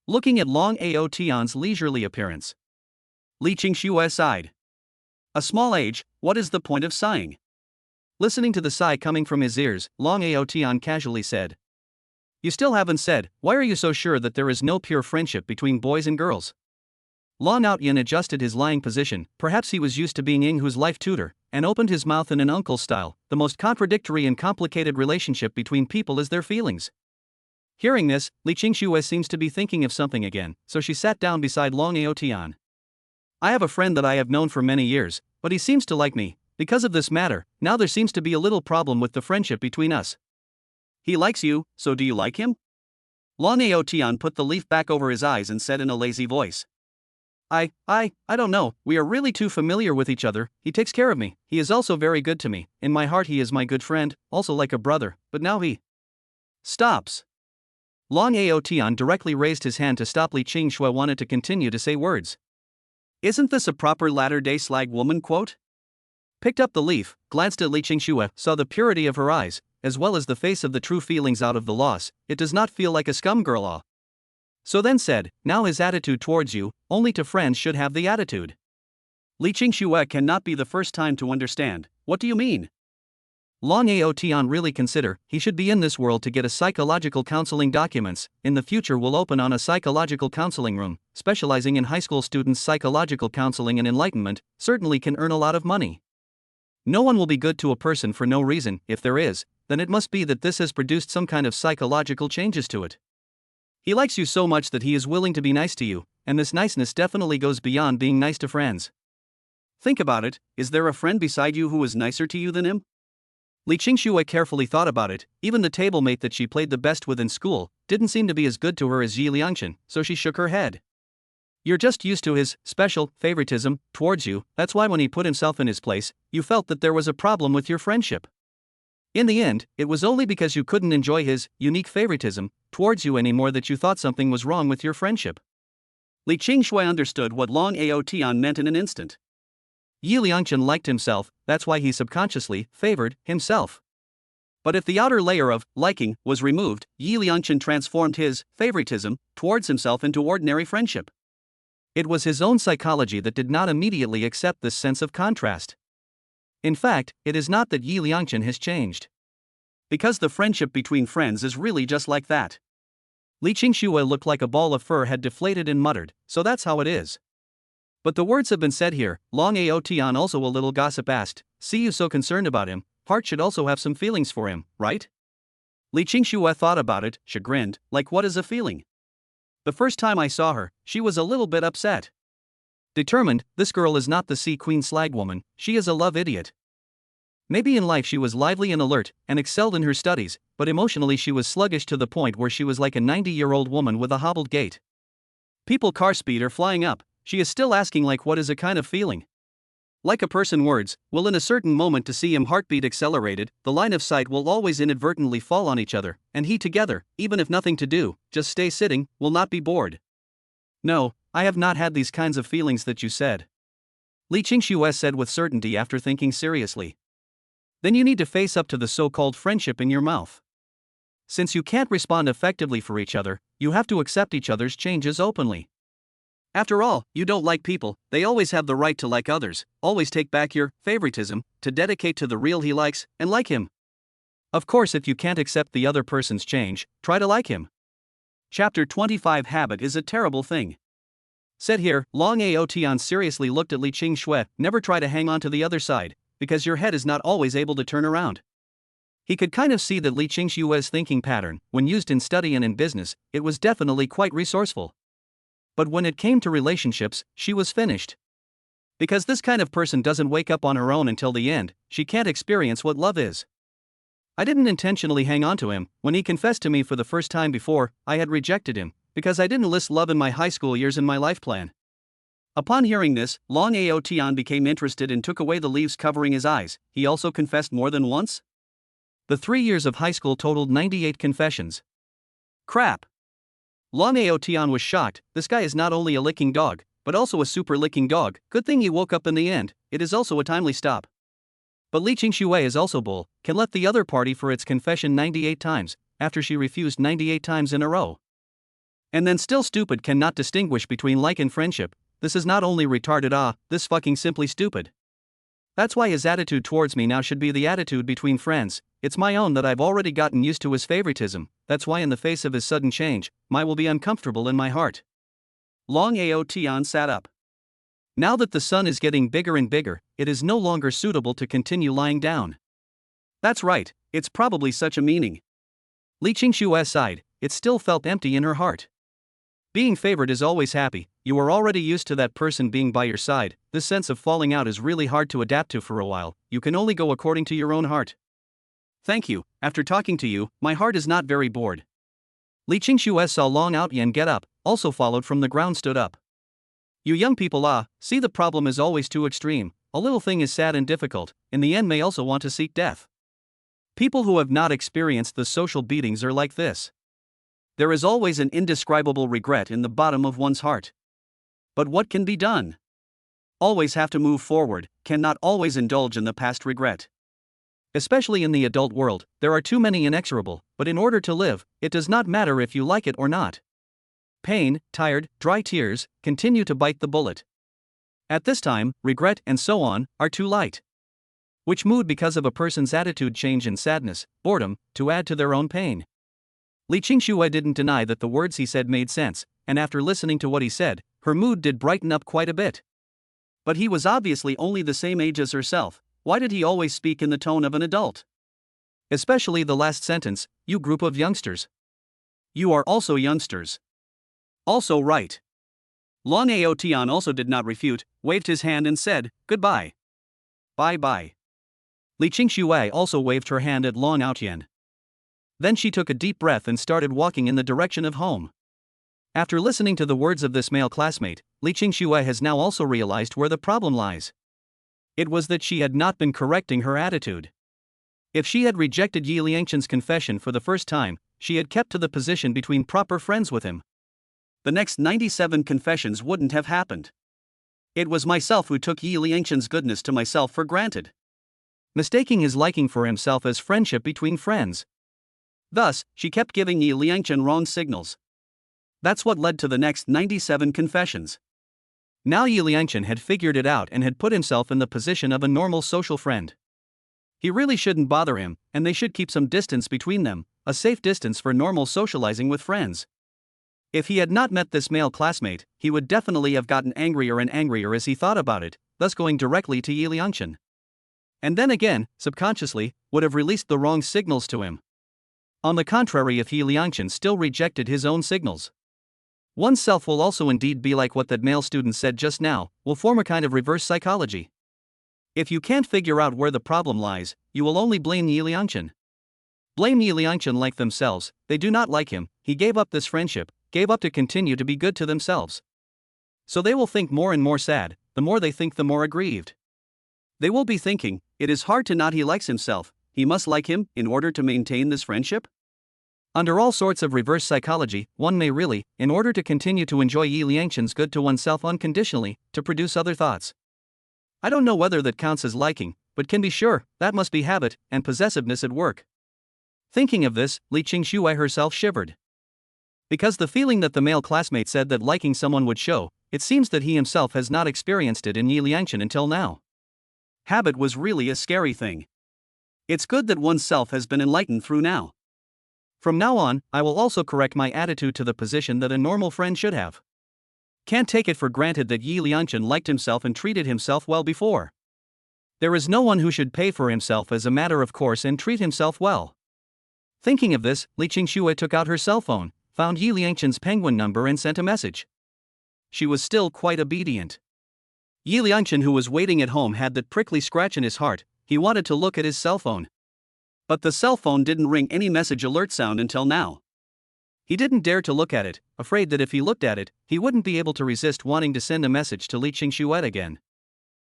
Looking at Long Aotian's leisurely appearance, Li Qingxue sighed. A small age, what is the point of sighing? Listening to the sigh coming from his ears, Long Aotian casually said. You still haven't said, why are you so sure that there is no pure friendship between boys and girls? Long Aotian adjusted his lying position, perhaps he was used to being Yinghu's life tutor, and opened his mouth in an uncle style. The most contradictory and complicated relationship between people is their feelings. Hearing this, Li Qingxue seems to be thinking of something again, so she sat down beside Long Aotian. I have a friend that I have known for many years, but he seems to like me. Because of this matter, now there seems to be a little problem with the friendship between us. He likes you, so do you like him? Long Aotian put the leaf back over his eyes and said in a lazy voice. I don't know, we are really too familiar with each other. He takes care of me, he is also very good to me. In my heart he is my good friend, also like a brother, but now he stops. Long Aotian directly raised his hand to stop. Li Qingxue wanted to continue to say words. Isn't this a proper latter-day slag woman quote? Picked up the leaf, glanced at Li Qingxue, saw the purity of her eyes, as well as the face of the true feelings out of the loss. It does not feel like a scum girl. So then said, now his attitude towards you, only to friends should have the attitude. Li Qingxue cannot be the first time to understand. What do you mean? Long Aotian really consider he should be in this world to get a psychological counseling documents. In the future will open on a psychological counseling room, specializing in high school students' psychological counseling and enlightenment, certainly can earn a lot of money. No one will be good to a person for no reason. If there is, then it must be that this has produced some kind of psychological changes to it. He likes you so much that he is willing to be nice to you, and this niceness definitely goes beyond being nice to friends. Think about it, is there a friend beside you who is nicer to you than him? Li Qingxue carefully thought about it. Even the table mate that she played the best with in school didn't seem to be as good to her as Yi Liangchen, so she shook her head. You're just used to his special favoritism towards you. That's why when he put himself in his place, you felt that there was a problem with your friendship. In the end, it was only because you couldn't enjoy his unique favoritism towards you anymore that you thought something was wrong with your friendship. Li Qingxue understood what Long Aotian meant in an instant. Yi Liangchen liked himself, that's why he subconsciously favored himself. But if the outer layer of liking was removed, Yi Liangchen transformed his favoritism towards himself into ordinary friendship. It was his own psychology that did not immediately accept this sense of contrast. In fact, it is not that Yi Liangchen has changed. Because the friendship between friends is really just like that. Li Qingxue looked like a ball of fur had deflated and muttered, so that's how it is. But the words have been said here. Long Aotian also a little gossip asked, see you so concerned about him, heart should also have some feelings for him, right? Li Qingxue thought about it, chagrined, like what is a feeling? The first time I saw her, she was a little bit upset. Determined, this girl is not the sea queen slag woman, she is a love idiot. Maybe in life she was lively and alert, and excelled in her studies, but emotionally she was sluggish to the point where she was like a 90-year-old woman with a hobbled gait. People car speed are flying up, she is still asking like what is a kind of feeling. Like a person words, will in a certain moment to see him heartbeat accelerated, the line of sight will always inadvertently fall on each other, and he together, even if nothing to do, just stay sitting, will not be bored. No, I have not had these kinds of feelings that you said. Li Qingxue said with certainty after thinking seriously. Then you need to face up to the so-called friendship in your mouth. Since you can't respond effectively for each other, you have to accept each other's changes openly. After all, you don't like people, they always have the right to like others, always take back your favoritism, to dedicate to the real he likes, and like him. Of course, if you can't accept the other person's change, try to like him. Chapter 25 Habit is a terrible thing. Said here, Long Aotian seriously looked at Li Qingxue, never try to hang on to the other side, because your head is not always able to turn around. He could kind of see that Li Qingxue's thinking pattern, when used in study and in business, it was definitely quite resourceful. But when it came to relationships, she was finished. Because this kind of person doesn't wake up on her own until the end, she can't experience what love is. I didn't intentionally hang on to him. When he confessed to me for the first time before, I had rejected him, because I didn't list love in my high school years in my life plan. Upon hearing this, Long Aotian became interested and took away the leaves covering his eyes. He also confessed more than once? The 3 years of high school totaled 98 confessions. Crap. Long Aotian was shocked. This guy is not only a licking dog, but also a super licking dog. Good thing he woke up in the end. It is also a timely stop. But Li Qingxue is also bull, can let the other party for its confession 98 times, after she refused 98 times in a row. And then still stupid, cannot distinguish between like and friendship. This is not only retarded, this fucking simply stupid. That's why his attitude towards me now should be the attitude between friends. It's my own that I've already gotten used to his favoritism, that's why in the face of his sudden change, my will be uncomfortable in my heart. Long Aotian sat up. Now that the sun is getting bigger and bigger, it is no longer suitable to continue lying down. That's right, it's probably such a meaning. Li Qingxue sighed, it still felt empty in her heart. Being favored is always happy, you are already used to that person being by your side, this sense of falling out is really hard to adapt to for a while, you can only go according to your own heart. Thank you, after talking to you, my heart is not very bored. Li Qingxue saw Long Aotian get up, also followed from the ground stood up. You young people, see the problem is always too extreme, a little thing is sad and difficult, in the end may also want to seek death. People who have not experienced the social beatings are like this. There is always an indescribable regret in the bottom of one's heart. But what can be done? Always have to move forward, cannot always indulge in the past regret. Especially in the adult world, there are too many inexorable, but in order to live, it does not matter if you like it or not. Pain, tired, dry tears, continue to bite the bullet. At this time, regret and so on, are too light. Which mood because of a person's attitude change in sadness, boredom, to add to their own pain. Li Qingxue didn't deny that the words he said made sense, and after listening to what he said, her mood did brighten up quite a bit. But he was obviously only the same age as herself, why did he always speak in the tone of an adult? Especially the last sentence, you group of youngsters. You are also youngsters. Also right. Long Aotian also did not refute, waved his hand and said, goodbye. Bye-bye. Li Qingxue also waved her hand at Long Aotian. Then she took a deep breath and started walking in the direction of home. After listening to the words of this male classmate, Li Qingxue has now also realized where the problem lies. It was that she had not been correcting her attitude. If she had rejected Yi Liangchen's confession for the first time, she had kept to the position between proper friends with him. The next 97 confessions wouldn't have happened. It was myself who took Yi Liangchen's goodness to myself for granted, mistaking his liking for himself as friendship between friends. Thus, she kept giving Yi Liangchen wrong signals. That's what led to the next 97 confessions. Now Yi Liangchen had figured it out and had put himself in the position of a normal social friend. He really shouldn't bother him, and they should keep some distance between them, a safe distance for normal socializing with friends. If he had not met this male classmate, he would definitely have gotten angrier and angrier as he thought about it, thus going directly to Yi Liangchen. And then again, subconsciously, would have released the wrong signals to him. On the contrary, if Yi Liangchen still rejected his own signals, oneself will also indeed be like what that male student said just now, will form a kind of reverse psychology. If you can't figure out where the problem lies, you will only blame Yi Liangchen. Blame Yi Liangchen like themselves, they do not like him, he gave up this friendship, gave up to continue to be good to themselves. So they will think more and more sad, the more they think the more aggrieved. They will be thinking, it is hard to not he likes himself, he must like him in order to maintain this friendship? Under all sorts of reverse psychology, one may really, in order to continue to enjoy Yi Liangchen's good to oneself unconditionally, to produce other thoughts. I don't know whether that counts as liking, but can be sure, that must be habit and possessiveness at work. Thinking of this, Li Qingxue herself shivered. Because the feeling that the male classmate said that liking someone would show, it seems that he himself has not experienced it in Yi Liangchen until now. Habit was really a scary thing. It's good that one's self has been enlightened through now. From now on, I will also correct my attitude to the position that a normal friend should have. Can't take it for granted that Yi Liangchen liked himself and treated himself well before. There is no one who should pay for himself as a matter of course and treat himself well. Thinking of this, Li Qingxue took out her cell phone, found Yi Liangchen's penguin number and sent a message. She was still quite obedient. Yi Liangchen, who was waiting at home, had that prickly scratch in his heart. He wanted to look at his cell phone. But the cell phone didn't ring any message alert sound until now. He didn't dare to look at it, afraid that if he looked at it, he wouldn't be able to resist wanting to send a message to Li Qingxue again.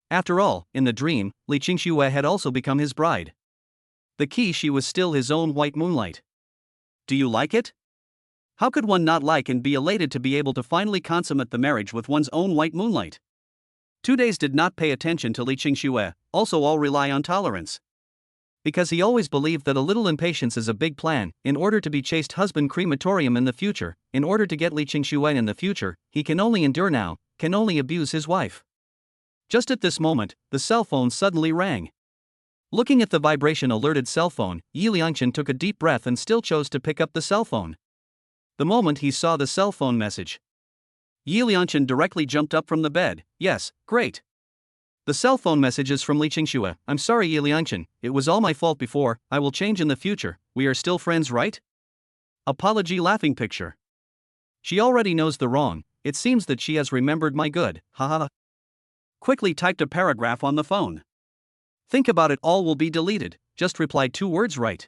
After all, in the dream, Li Qingxue had also become his bride. The key, she was still his own white moonlight. Do you like it? How could one not like and be elated to be able to finally consummate the marriage with one's own white moonlight? 2 days did not pay attention to Li Qingxue, also all rely on tolerance. Because he always believed that a little impatience is a big plan. In order to be chaste husband crematorium in the future, in order to get Li Qingxue in the future, he can only endure now, can only abuse his wife. Just at this moment, the cell phone suddenly rang. Looking at the vibration alerted cell phone, Yi Liangchen took a deep breath and still chose to pick up the cell phone. The moment he saw the cell phone message, Yi Liangchen directly jumped up from the bed. Yes, great. The cell phone message is from Li Qingxue. I'm sorry, Yi Liangchen, it was all my fault before, I will change in the future, we are still friends, right? Apology laughing picture. She already knows the wrong, it seems that she has remembered my good, haha. Quickly typed a paragraph on the phone. Think about it, all will be deleted, just reply 2 words right.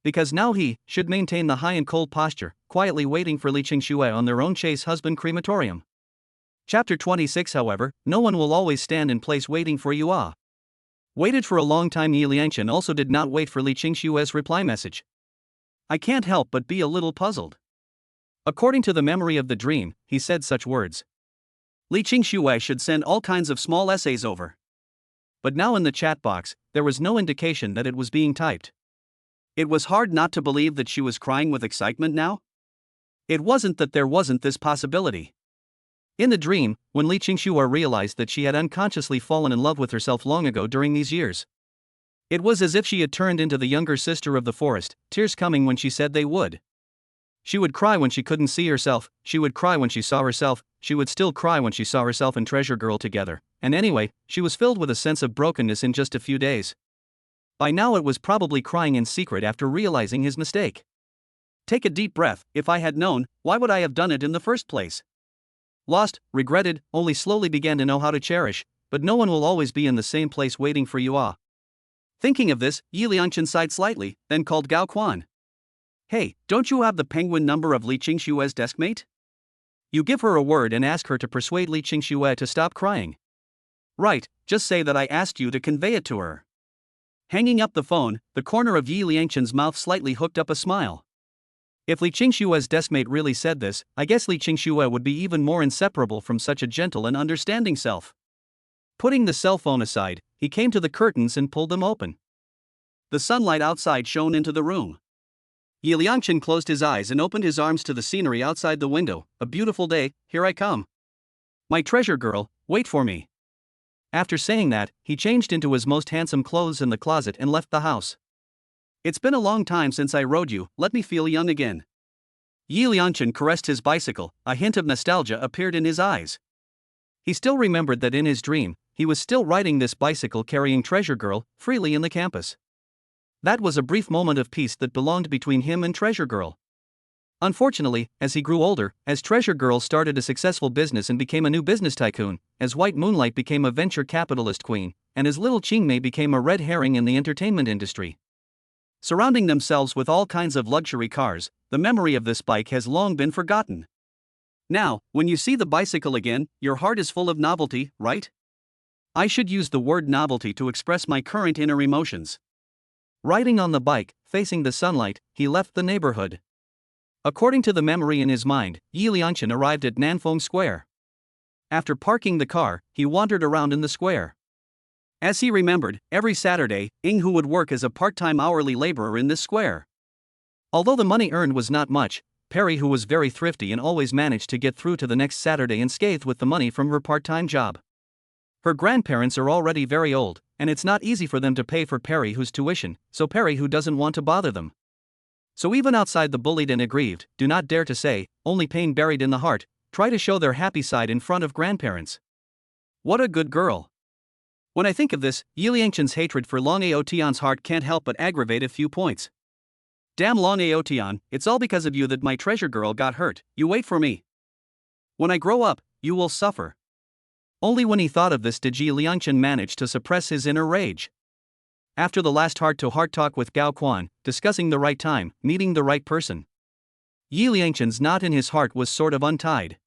Because now he should maintain the high and cold posture, quietly waiting for Li Qingxue on their own chase husband crematorium. Chapter 26. However, no one will always stand in place waiting for you. Waited for a long time. Yi Liangchen also did not wait for Li Qingxue's reply message. I can't help but be a little puzzled. According to the memory of the dream, he said such words. Li Qingxue should send all kinds of small essays over. But now in the chat box, there was no indication that it was being typed. It was hard not to believe that she was crying with excitement now. It wasn't that there wasn't this possibility. In the dream, when Li Qingxue realized that she had unconsciously fallen in love with herself long ago during these years, it was as if she had turned into the younger sister of the forest, tears coming when she said they would. She would cry when she couldn't see herself, she would cry when she saw herself, she would still cry when she saw herself and Treasure Girl together, and anyway, she was filled with a sense of brokenness in just a few days. By now it was probably crying in secret after realizing his mistake. Take a deep breath. If I had known, why would I have done it in the first place? Lost, regretted, only slowly began to know how to cherish, but no one will always be in the same place waiting for you. Thinking of this, Yi Liangchen sighed slightly, then called Gao Quan. Hey, don't you have the penguin number of Li Qingxue's deskmate? You give her a word and ask her to persuade Li Qingxue to stop crying. Right, just say that I asked you to convey it to her. Hanging up the phone, the corner of Yi Liangchen's mouth slightly hooked up a smile. If Li Qingxue's deskmate really said this, I guess Li Qingxue would be even more inseparable from such a gentle and understanding self. Putting the cell phone aside, he came to the curtains and pulled them open. The sunlight outside shone into the room. Yi Liangchen closed his eyes and opened his arms to the scenery outside the window. A beautiful day, here I come. My treasure girl, wait for me. After saying that, he changed into his most handsome clothes in the closet and left the house. It's been a long time since I rode you, let me feel young again. Yi Liangchen caressed his bicycle, a hint of nostalgia appeared in his eyes. He still remembered that in his dream, he was still riding this bicycle carrying Treasure Girl, freely in the campus. That was a brief moment of peace that belonged between him and Treasure Girl. Unfortunately, as he grew older, as Treasure Girl started a successful business and became a new business tycoon, as White Moonlight became a venture capitalist queen, and as little Qingmei became a red herring in the entertainment industry, surrounding themselves with all kinds of luxury cars, the memory of this bike has long been forgotten. Now, when you see the bicycle again, your heart is full of novelty, right? I should use the word novelty to express my current inner emotions. Riding on the bike, facing the sunlight, he left the neighborhood. According to the memory in his mind, Yi Liangchen arrived at Nanfeng Square. After parking the car, he wandered around in the square. As he remembered, every Saturday, Hu would work as a part-time hourly laborer in this square. Although the money earned was not much, Perry, who was very thrifty and always managed to get through to the next Saturday unscathed with the money from her part-time job. Her grandparents are already very old, and it's not easy for them to pay for Perry, whose tuition, so Perry, who doesn't want to bother them. So even outside the bullied and aggrieved, do not dare to say, only pain buried in the heart, try to show their happy side in front of grandparents. What a good girl. When I think of this, Yi Liangchen's hatred for Long Aotian's heart can't help but aggravate a few points. Damn Long Aotian, it's all because of you that my treasure girl got hurt, you wait for me. When I grow up, you will suffer. Only when he thought of this did Yi Liangchen manage to suppress his inner rage. After the last heart-to-heart talk with Gao Quan, discussing the right time, meeting the right person, Yi Liangchen's knot in his heart was sort of untied.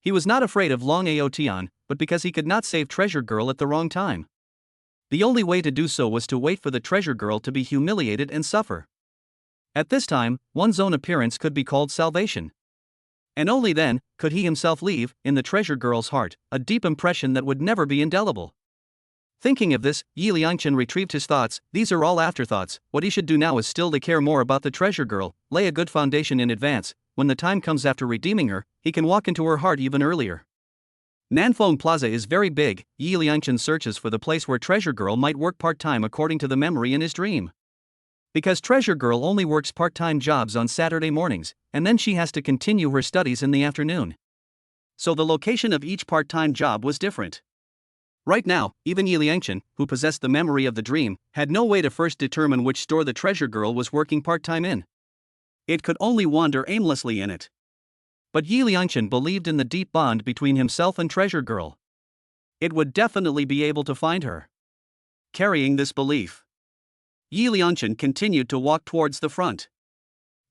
He was not afraid of Long Aotian, but because he could not save Treasure Girl at the wrong time. The only way to do so was to wait for the Treasure Girl to be humiliated and suffer. At this time, one's own appearance could be called salvation. And only then could he himself leave, in the Treasure Girl's heart, a deep impression that would never be indelible. Thinking of this, Yi Liangchen retrieved his thoughts. These are all afterthoughts. What he should do now is still to care more about the Treasure Girl, lay a good foundation in advance. When the time comes after redeeming her, he can walk into her heart even earlier. Nanfeng Plaza is very big. Yi Liangchen searches for the place where Treasure Girl might work part-time according to the memory in his dream. Because Treasure Girl only works part-time jobs on Saturday mornings, and then she has to continue her studies in the afternoon. So the location of each part-time job was different. Right now, even Yi Liangchen, who possessed the memory of the dream, had no way to first determine which store the Treasure Girl was working part-time in. It could only wander aimlessly in it. But Yi Liangchen believed in the deep bond between himself and Treasure Girl. It would definitely be able to find her. Carrying this belief, Yi Liangchen continued to walk towards the front.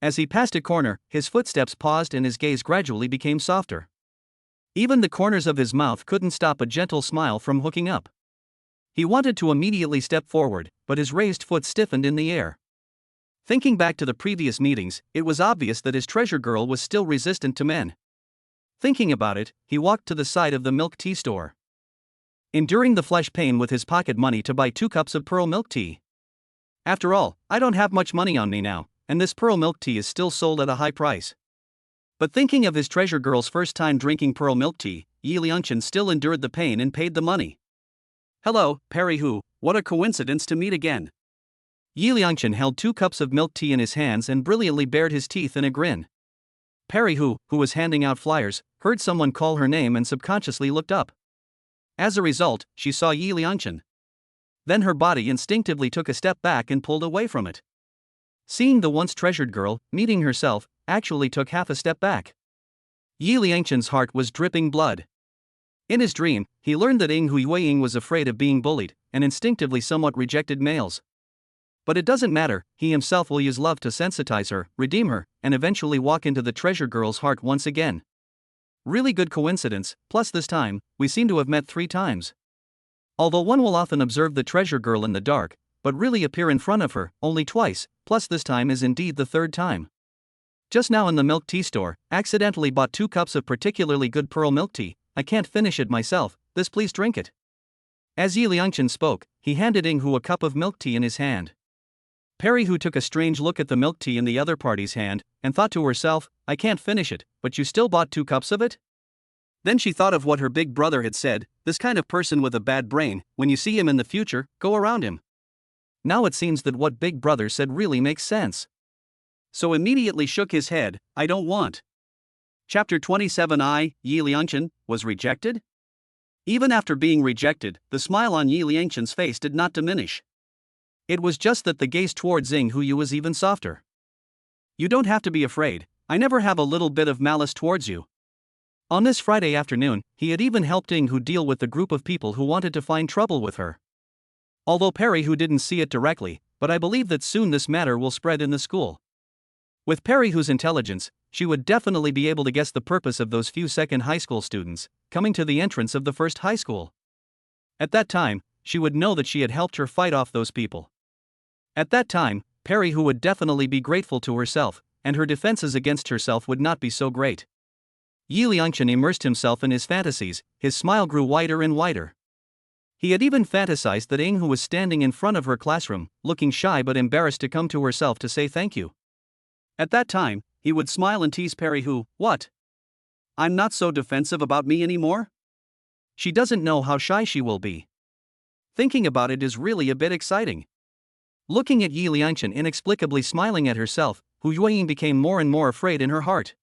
As he passed a corner, his footsteps paused and his gaze gradually became softer. Even the corners of his mouth couldn't stop a gentle smile from hooking up. He wanted to immediately step forward, but his raised foot stiffened in the air. Thinking back to the previous meetings, it was obvious that his Treasure Girl was still resistant to men. Thinking about it, he walked to the side of the milk tea store, enduring the flesh pain with his pocket money to buy 2 cups of pearl milk tea. After all, I don't have much money on me now, and this pearl milk tea is still sold at a high price. But thinking of his Treasure Girl's first time drinking pearl milk tea, Yi Liangchen still endured the pain and paid the money. Hello, Perry Hu, what a coincidence to meet again. Yi Liangchen held 2 cups of milk tea in his hands and brilliantly bared his teeth in a grin. Perry Hu, who was handing out flyers, heard someone call her name and subconsciously looked up. As a result, she saw Yi Liangchen. Then her body instinctively took a step back and pulled away from it. Seeing the once treasured girl, meeting herself, actually took half a step back. Yi Liangchen's heart was dripping blood. In his dream, he learned that Hu Yueying was afraid of being bullied, and instinctively somewhat rejected males. But it doesn't matter, he himself will use love to sensitize her, redeem her, and eventually walk into the treasure girl's heart once again. Really good coincidence, plus this time, we seem to have met 3 times. Although one will often observe the treasure girl in the dark, but really appear in front of her, only twice, plus this time is indeed the 3rd time. Just now in the milk tea store, accidentally bought 2 cups of particularly good pearl milk tea. I can't finish it myself, this please drink it. As Yi Liangchen spoke, he handed Hu a cup of milk tea in his hand. Perry Hu took a strange look at the milk tea in the other party's hand, and thought to herself, I can't finish it, but you still bought 2 cups of it? Then she thought of what her big brother had said, this kind of person with a bad brain, when you see him in the future, go around him. Now it seems that what big brother said really makes sense. So immediately shook his head, I don't want. Chapter 27 Yi Liangchen, was rejected? Even after being rejected, the smile on Yi Liangchen's face did not diminish. It was just that the gaze towards Hu Yu was even softer. You don't have to be afraid, I never have a little bit of malice towards you. On this Friday afternoon, he had even helped Hu deal with the group of people who wanted to find trouble with her. Although Perry Hu didn't see it directly, but I believe that soon this matter will spread in the school. With Perry Hu's intelligence, she would definitely be able to guess the purpose of those few second high school students coming to the entrance of the first high school. At that time, she would know that she had helped her fight off those people. At that time, Perry who would definitely be grateful to herself, and her defenses against herself would not be so great. Yi Liangchen immersed himself in his fantasies, his smile grew wider and wider. He had even fantasized that Ing Hu was standing in front of her classroom, looking shy but embarrassed to come to herself to say thank you. At that time, he would smile and tease Perry who, what? I'm not so defensive about me anymore? She doesn't know how shy she will be. Thinking about it is really a bit exciting. Looking at Yi Liangchen inexplicably smiling at herself, Hu Yueying became more and more afraid in her heart.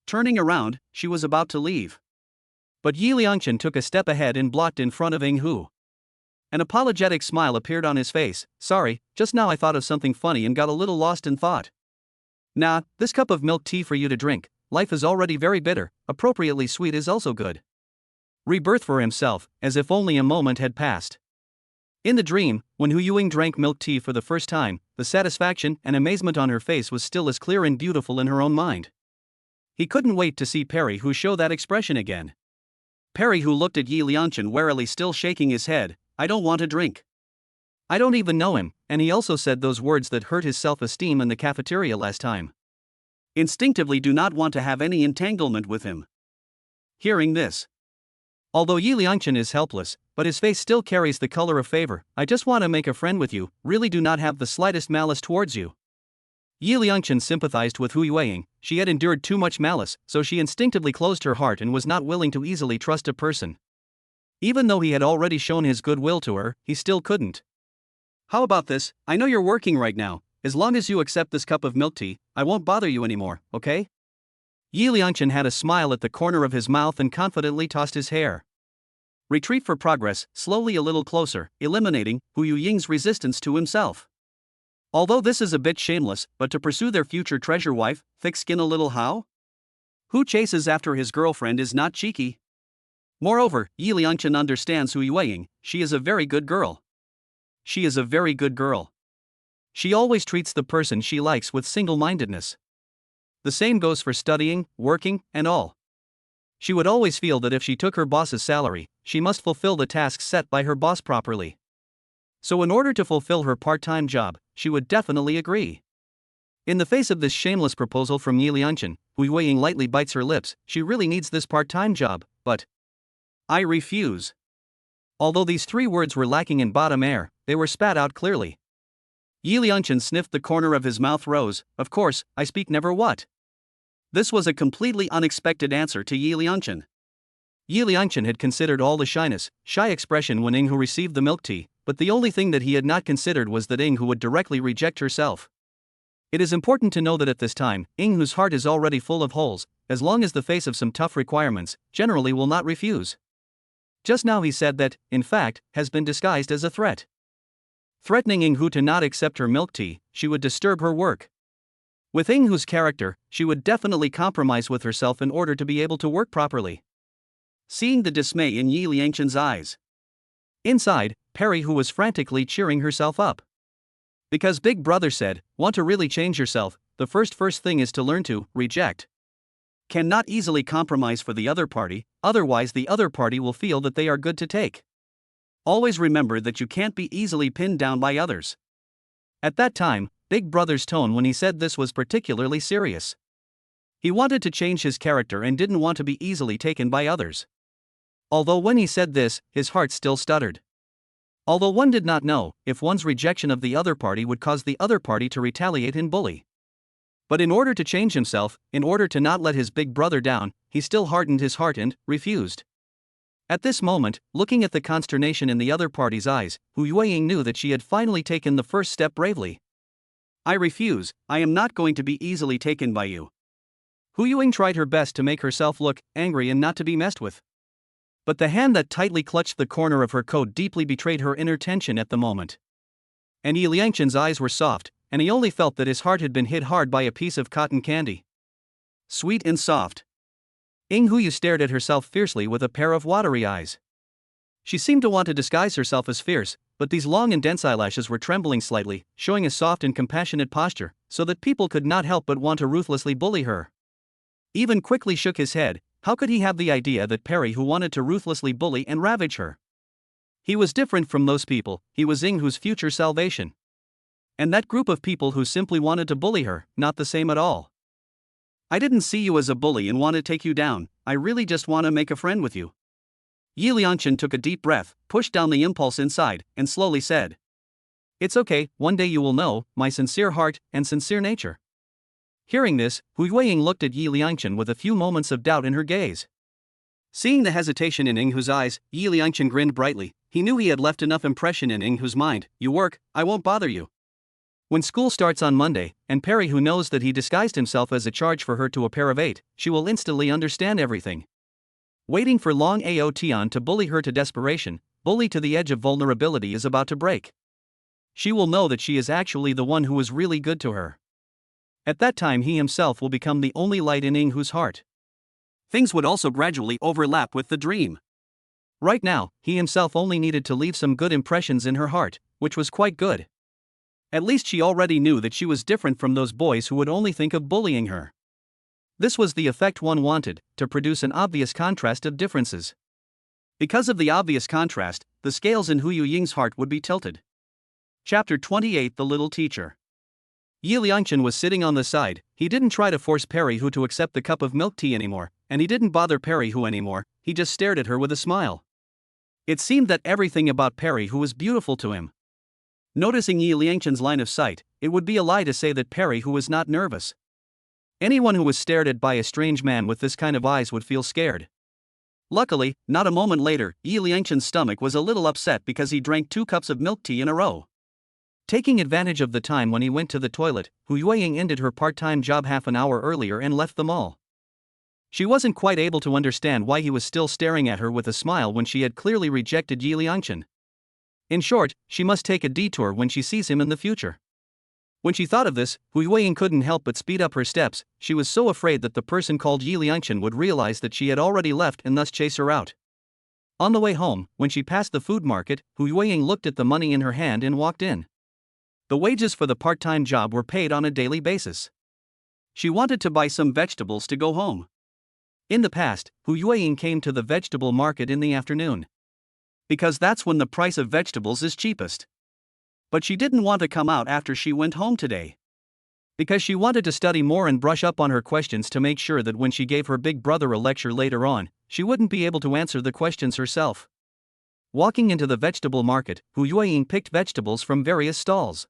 Turning around, she was about to leave. But Yi Liangchen took a step ahead and blocked in front of Ing Hu. An apologetic smile appeared on his face. Sorry, just now I thought of something funny and got a little lost in thought. Nah, this cup of milk tea for you to drink. Life is already very bitter, appropriately sweet is also good. Rebirth for himself, as if only a moment had passed. In the dream, when Hu Yueying drank milk tea for the first time, the satisfaction and amazement on her face was still as clear and beautiful in her own mind. He couldn't wait to see Perry Hu show that expression again. Perry Hu looked at Yi Liangchen warily, still shaking his head. I don't want a drink. I don't even know him, and he also said those words that hurt his self-esteem in the cafeteria last time. Instinctively do not want to have any entanglement with him. Hearing this, although Yi Liangchen is helpless, but his face still carries the color of favor. I just want to make a friend with you, really do not have the slightest malice towards you. Yi Liangchen sympathized with Hu Yueying. She had endured too much malice, so she instinctively closed her heart and was not willing to easily trust a person. Even though he had already shown his goodwill to her, he still couldn't. How about this? I know you're working right now. As long as you accept this cup of milk tea, I won't bother you anymore, okay? Yi Liangchen had a smile at the corner of his mouth and confidently tossed his hair. Retreat for progress, slowly a little closer, eliminating Hu Yueying's resistance to himself. Although this is a bit shameless, but to pursue their future treasure wife, thick skin a little how? Who chases after his girlfriend is not cheeky. Moreover, Yi Liangchen understands Hu Yueying. She is a very good girl. She is a very good girl. She always treats the person she likes with single-mindedness. The same goes for studying, working, and all. She would always feel that if she took her boss's salary, she must fulfill the tasks set by her boss properly. So in order to fulfill her part-time job, she would definitely agree. In the face of this shameless proposal from Yi Liangchen, Hu Yueying lightly bites her lips. She really needs this part-time job, but I refuse. Although these three words were lacking in bottom air, they were spat out clearly. Yi Liangchen sniffed the corner of his mouth rose. Of course, I speak never what. This was a completely unexpected answer to Yi Liangchen. Yi Liangchen had considered all the shy expression when Ing Hu received the milk tea, but the only thing that he had not considered was that Ing Hu would directly reject herself. It is important to know that at this time, Ing Hu's heart is already full of holes, as long as the face of some tough requirements, generally will not refuse. Just now he said that, in fact, has been disguised as a threat. Threatening Ing Hu to not accept her milk tea, she would disturb her work. With Ing Hu's character, she would definitely compromise with herself in order to be able to work properly. Seeing the dismay in Yi Liangchen's eyes. Inside, Perry Hu was frantically cheering herself up. Because Big Brother said, want to really change yourself, the first thing is to learn to reject. Cannot easily compromise for the other party, otherwise the other party will feel that they are good to take. Always remember that you can't be easily pinned down by others. At that time, Big Brother's tone when he said this was particularly serious. He wanted to change his character and didn't want to be easily taken by others. Although when he said this, his heart still stuttered. Although one did not know if one's rejection of the other party would cause the other party to retaliate and bully. But in order to change himself, in order to not let his big brother down, he still hardened his heart and refused. At this moment, looking at the consternation in the other party's eyes, Hu Yueying knew that she had finally taken the first step bravely. I refuse, I am not going to be easily taken by you. Hu Yueying tried her best to make herself look angry and not to be messed with. But the hand that tightly clutched the corner of her coat deeply betrayed her inner tension at the moment. And Yi Liangchen's eyes were soft, and he only felt that his heart had been hit hard by a piece of cotton candy. Sweet and soft. Ing Hu stared at herself fiercely with a pair of watery eyes. She seemed to want to disguise herself as fierce, but these long and dense eyelashes were trembling slightly, showing a soft and compassionate posture, so that people could not help but want to ruthlessly bully her. Even quickly shook his head. How could he have the idea that Perry Hu wanted to ruthlessly bully and ravage her? He was different from those people, he was Yinghu's future salvation. And that group of people who simply wanted to bully her, not the same at all. I didn't see you as a bully and want to take you down, I really just want to make a friend with you. Yi Liangchen took a deep breath, pushed down the impulse inside, and slowly said. It's okay, one day you will know, my sincere heart, and sincere nature. Hearing this, Hu Yueying looked at Yi Liangchen with a few moments of doubt in her gaze. Seeing the hesitation in Yinghu's eyes, Yi Liangchen grinned brightly. He knew he had left enough impression in Yinghu's mind. You work, I won't bother you. When school starts on Monday, and Perry who knows that he disguised himself as a charge for her to a pair of 8, she will instantly understand everything. Waiting for Long Ao Tian to bully her to desperation, bully to the edge of vulnerability is about to break. She will know that she is actually the one who was really good to her. At that time he himself will become the only light in Yinghu's heart. Things would also gradually overlap with the dream. Right now, he himself only needed to leave some good impressions in her heart, which was quite good. At least she already knew that she was different from those boys who would only think of bullying her. This was the effect one wanted, to produce an obvious contrast of differences. Because of the obvious contrast, the scales in Hu Yuying's heart would be tilted. Chapter 28 The Little Teacher. Yi Liangchen was sitting on the side. He didn't try to force Perry Hu to accept the cup of milk tea anymore, and he didn't bother Perry Hu anymore, he just stared at her with a smile. It seemed that everything about Perry Hu was beautiful to him. Noticing Yi Liangchen's line of sight, it would be a lie to say that Perry Hu was not nervous. Anyone who was stared at by a strange man with this kind of eyes would feel scared. Luckily, not a moment later, Yi Liangchen's stomach was a little upset because he drank 2 cups of milk tea in a row. Taking advantage of the time when he went to the toilet, Hu Yueying ended her part-time job half an hour earlier and left the mall. She wasn't quite able to understand why he was still staring at her with a smile when she had clearly rejected Yi Liangchen. In short, she must take a detour when she sees him in the future. When she thought of this, Hu Yueying couldn't help but speed up her steps. She was so afraid that the person called Yi Liangchen would realize that she had already left and thus chase her out. On the way home, when she passed the food market, Hu Yueying looked at the money in her hand and walked in. The wages for the part-time job were paid on a daily basis. She wanted to buy some vegetables to go home. In the past, Hu Yueying came to the vegetable market in the afternoon. Because that's when the price of vegetables is cheapest. But she didn't want to come out after she went home today. Because she wanted to study more and brush up on her questions to make sure that when she gave her big brother a lecture later on, she wouldn't be able to answer the questions herself. Walking into the vegetable market, Hu Yueying picked vegetables from various stalls.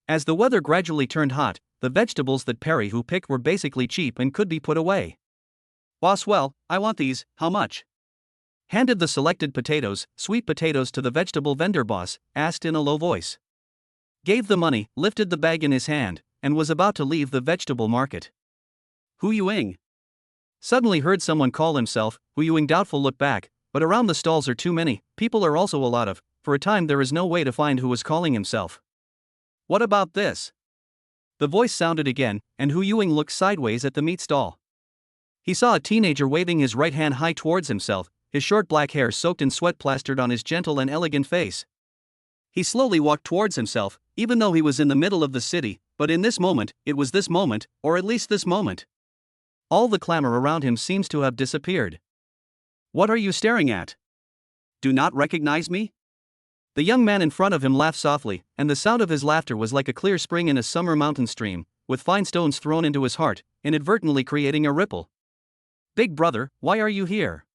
As the weather gradually turned hot, the vegetables that Perry Hu picked were basically cheap and could be put away. Boss, well, I want these, how much? Handed the selected potatoes, sweet potatoes to the vegetable vendor boss, asked in a low voice. Gave the money, lifted the bag in his hand, and was about to leave the vegetable market. Hu Yueying. Suddenly heard someone call himself. Hu Yueying doubtful looked back, but around the stalls are too many, people are also a lot of, for a time there is no way to find who was calling himself. What about this? The voice sounded again, and Hu Yueying looked sideways at the meat stall. He saw a teenager waving his right hand high towards himself, his short black hair soaked in sweat plastered on his gentle and elegant face. He slowly walked towards himself, even though he was in the middle of the city, but in this moment, it was this moment, or at least this moment. All the clamor around him seems to have disappeared. What are you staring at? Do not recognize me? The young man in front of him laughed softly, and the sound of his laughter was like a clear spring in a summer mountain stream, with fine stones thrown into his heart, inadvertently creating a ripple. Big brother, why are you here?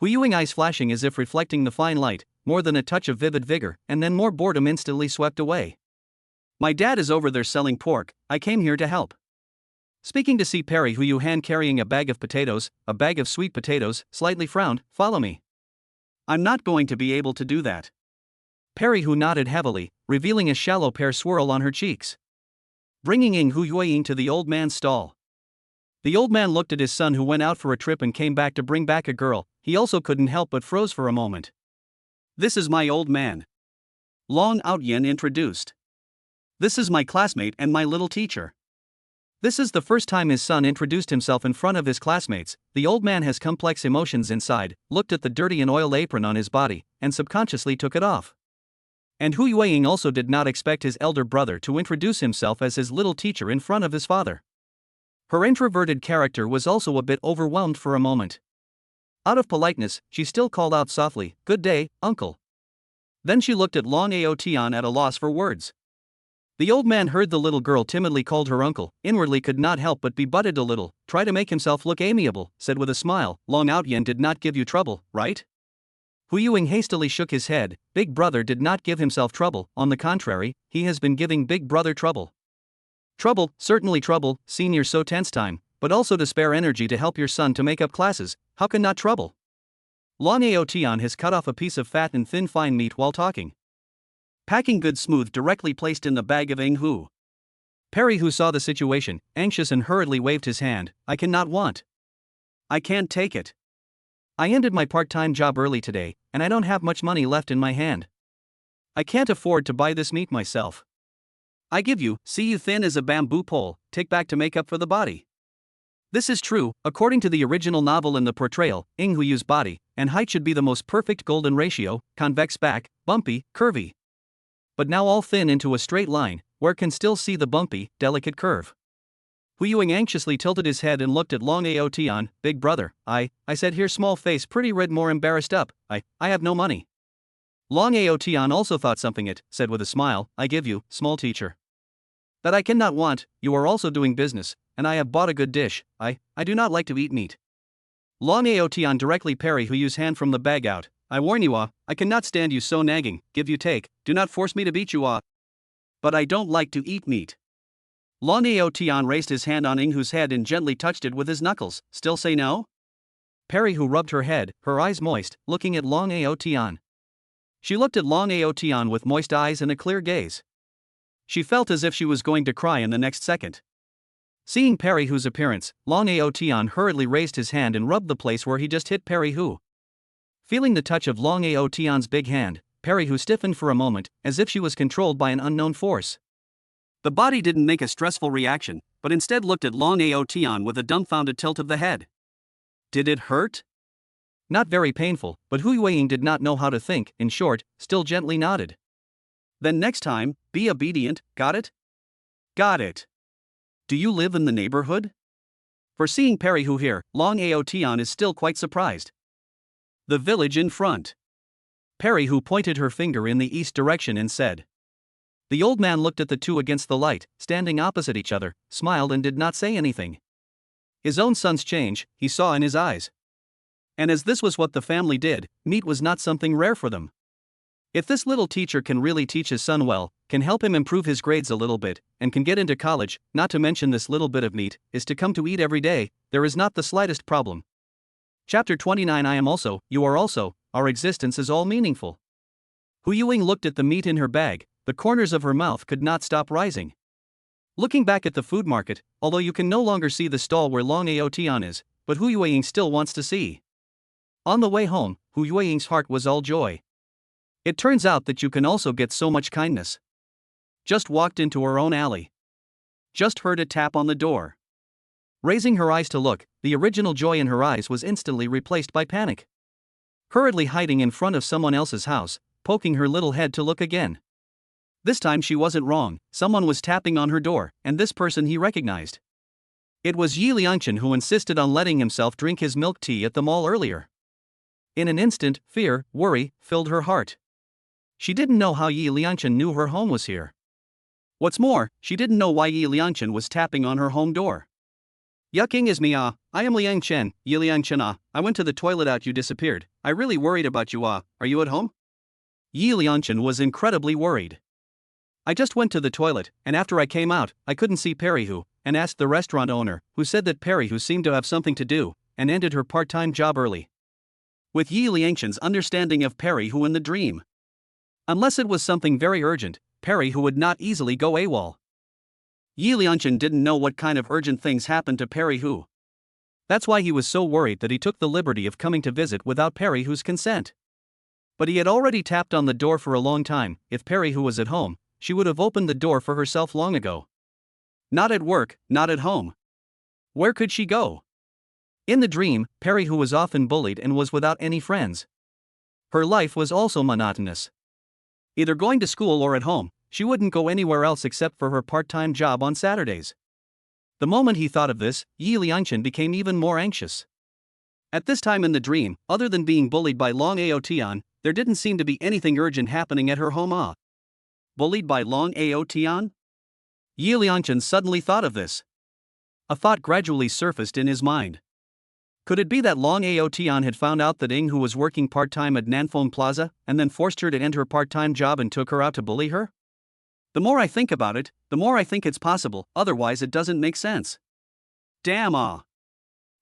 Hu Yueying eyes flashing as if reflecting the fine light, more than a touch of vivid vigor, and then more boredom instantly swept away. My dad is over there selling pork, I came here to help. Speaking to see Perry Hu Yu hand carrying a bag of sweet potatoes, slightly frowned, follow me. I'm not going to be able to do that. Perry Hu nodded heavily, revealing a shallow pear swirl on her cheeks. Bringing in Hu Yueying to the old man's stall. The old man looked at his son who went out for a trip and came back to bring back a girl. He also couldn't help but froze for a moment. This is my old man. Long Outyen introduced. This is my classmate and my little teacher. This is the first time his son introduced himself in front of his classmates. The old man has complex emotions inside, looked at the dirty and oiled apron on his body, and subconsciously took it off. And Hu Yueying also did not expect his elder brother to introduce himself as his little teacher in front of his father. Her introverted character was also a bit overwhelmed for a moment. Out of politeness, she still called out softly, "Good day, uncle." Then she looked at Long Aotian at a loss for words. The old man heard the little girl timidly called her uncle, inwardly could not help but be butted a little, try to make himself look amiable, said with a smile, Long Aotian did not give you trouble, right? Hu Yuing hastily shook his head, Big Brother did not give himself trouble, on the contrary, he has been giving Big Brother trouble. Trouble, certainly trouble, senior so tense time, but also to spare energy to help your son to make up classes, how can not trouble? Long Aotian has cut off a piece of fat and thin fine meat while talking. Packing goods smooth directly placed in the bag of Ing Hu. Perry, who saw the situation, anxious and hurriedly waved his hand, I cannot want. I can't take it. I ended my part-time job early today, and I don't have much money left in my hand. I can't afford to buy this meat myself. I give you, see you thin as a bamboo pole, take back to make up for the body. This is true, according to the original novel in the portrayal, Ing Hu's body and height should be the most perfect golden ratio, convex back, bumpy, curvy. But now all thin into a straight line, where can still see the bumpy, delicate curve. Hu Yuing anxiously tilted his head and looked at Long Aotian, Big Brother, I said here small face pretty red more embarrassed up, I have no money. Long Aotian also thought something it, said with a smile, I give you, small teacher. That I cannot want, you are also doing business, and I have bought a good dish, I do not like to eat meat. Long Aotian directly parry Hu Yu's hand from the bag out, I warn you I cannot stand you so nagging, give you take, do not force me to beat you But I don't like to eat meat. Long Aotian raised his hand on Ing Hu's head and gently touched it with his knuckles, still say no? Perry Hu rubbed her head, her eyes moist, looking at Long Aotian. She looked at Long Aotian with moist eyes and a clear gaze. She felt as if she was going to cry in the next second. Seeing Perry Hu's appearance, Long Aotian hurriedly raised his hand and rubbed the place where he just hit Perry Hu. Feeling the touch of Long Aotian's big hand, Perry Hu stiffened for a moment, as if she was controlled by an unknown force. The body didn't make a stressful reaction, but instead looked at Long Aotian with a dumbfounded tilt of the head. Did it hurt? Not very painful, but Hu Yuing did not know how to think, in short, still gently nodded. Then next time, be obedient, got it? Got it. Do you live in the neighborhood? For seeing Perry Hu here, Long Aotian is still quite surprised. The village in front. Perry Hu pointed her finger in the east direction and said. The old man looked at the two against the light, standing opposite each other, smiled and did not say anything. His own son's change, he saw in his eyes. And as this was what the family did, meat was not something rare for them. If this little teacher can really teach his son well, can help him improve his grades a little bit, and can get into college, not to mention this little bit of meat is to come to eat every day, there is not the slightest problem. Chapter 29 I am also, you are also, our existence is all meaningful. Hu Yuing looked at the meat in her bag, the corners of her mouth could not stop rising. Looking back at the food market, although you can no longer see the stall where Long Aotian is, but Hu Yuing still wants to see. On the way home, Hu Yuing's heart was all joy. It turns out that you can also get so much kindness. Just walked into her own alley. Just heard a tap on the door. Raising her eyes to look, the original joy in her eyes was instantly replaced by panic. Hurriedly hiding in front of someone else's house, poking her little head to look again. This time she wasn't wrong, someone was tapping on her door, and this person he recognized. It was Yi Liangchen who insisted on letting himself drink his milk tea at the mall earlier. In an instant, fear, worry, filled her heart. She didn't know how Yi Liangchen knew her home was here. What's more, she didn't know why Yi Liangchen was tapping on her home door. Yucking is me I am Liangchen, Yi Liangchen I went to the toilet out you disappeared, I really worried about you are you at home? Yi Liangchen was incredibly worried. I just went to the toilet, and after I came out, I couldn't see Perry Hu, and asked the restaurant owner, who said that Perry Hu seemed to have something to do, and ended her part-time job early. With Yi Liangchen's understanding of Perry Hu in the dream. Unless it was something very urgent, Perry Hu would not easily go AWOL. Yi Liangchen didn't know what kind of urgent things happened to Perry Hu. That's why he was so worried that he took the liberty of coming to visit without Perry Hu's consent. But he had already tapped on the door for a long time. If Perry Hu was at home, she would have opened the door for herself long ago. Not at work, not at home. Where could she go? In the dream, Perry Hu was often bullied and was without any friends. Her life was also monotonous. Either going to school or at home, she wouldn't go anywhere else except for her part-time job on Saturdays. The moment he thought of this, Yi Liangchen became even more anxious. At this time in the dream, other than being bullied by Long Aotian, There didn't seem to be anything urgent happening at her home. Bullied by Long Ao Tian? Yi Liangchen suddenly thought of this. A thought gradually surfaced in his mind. Could it be that Long Ao Tian had found out that Ing Hu was working part-time at Nanfeng Plaza, and then forced her to end her part-time job and took her out to bully her? The more I think about it, the more I think it's possible, otherwise it doesn't make sense. Damn.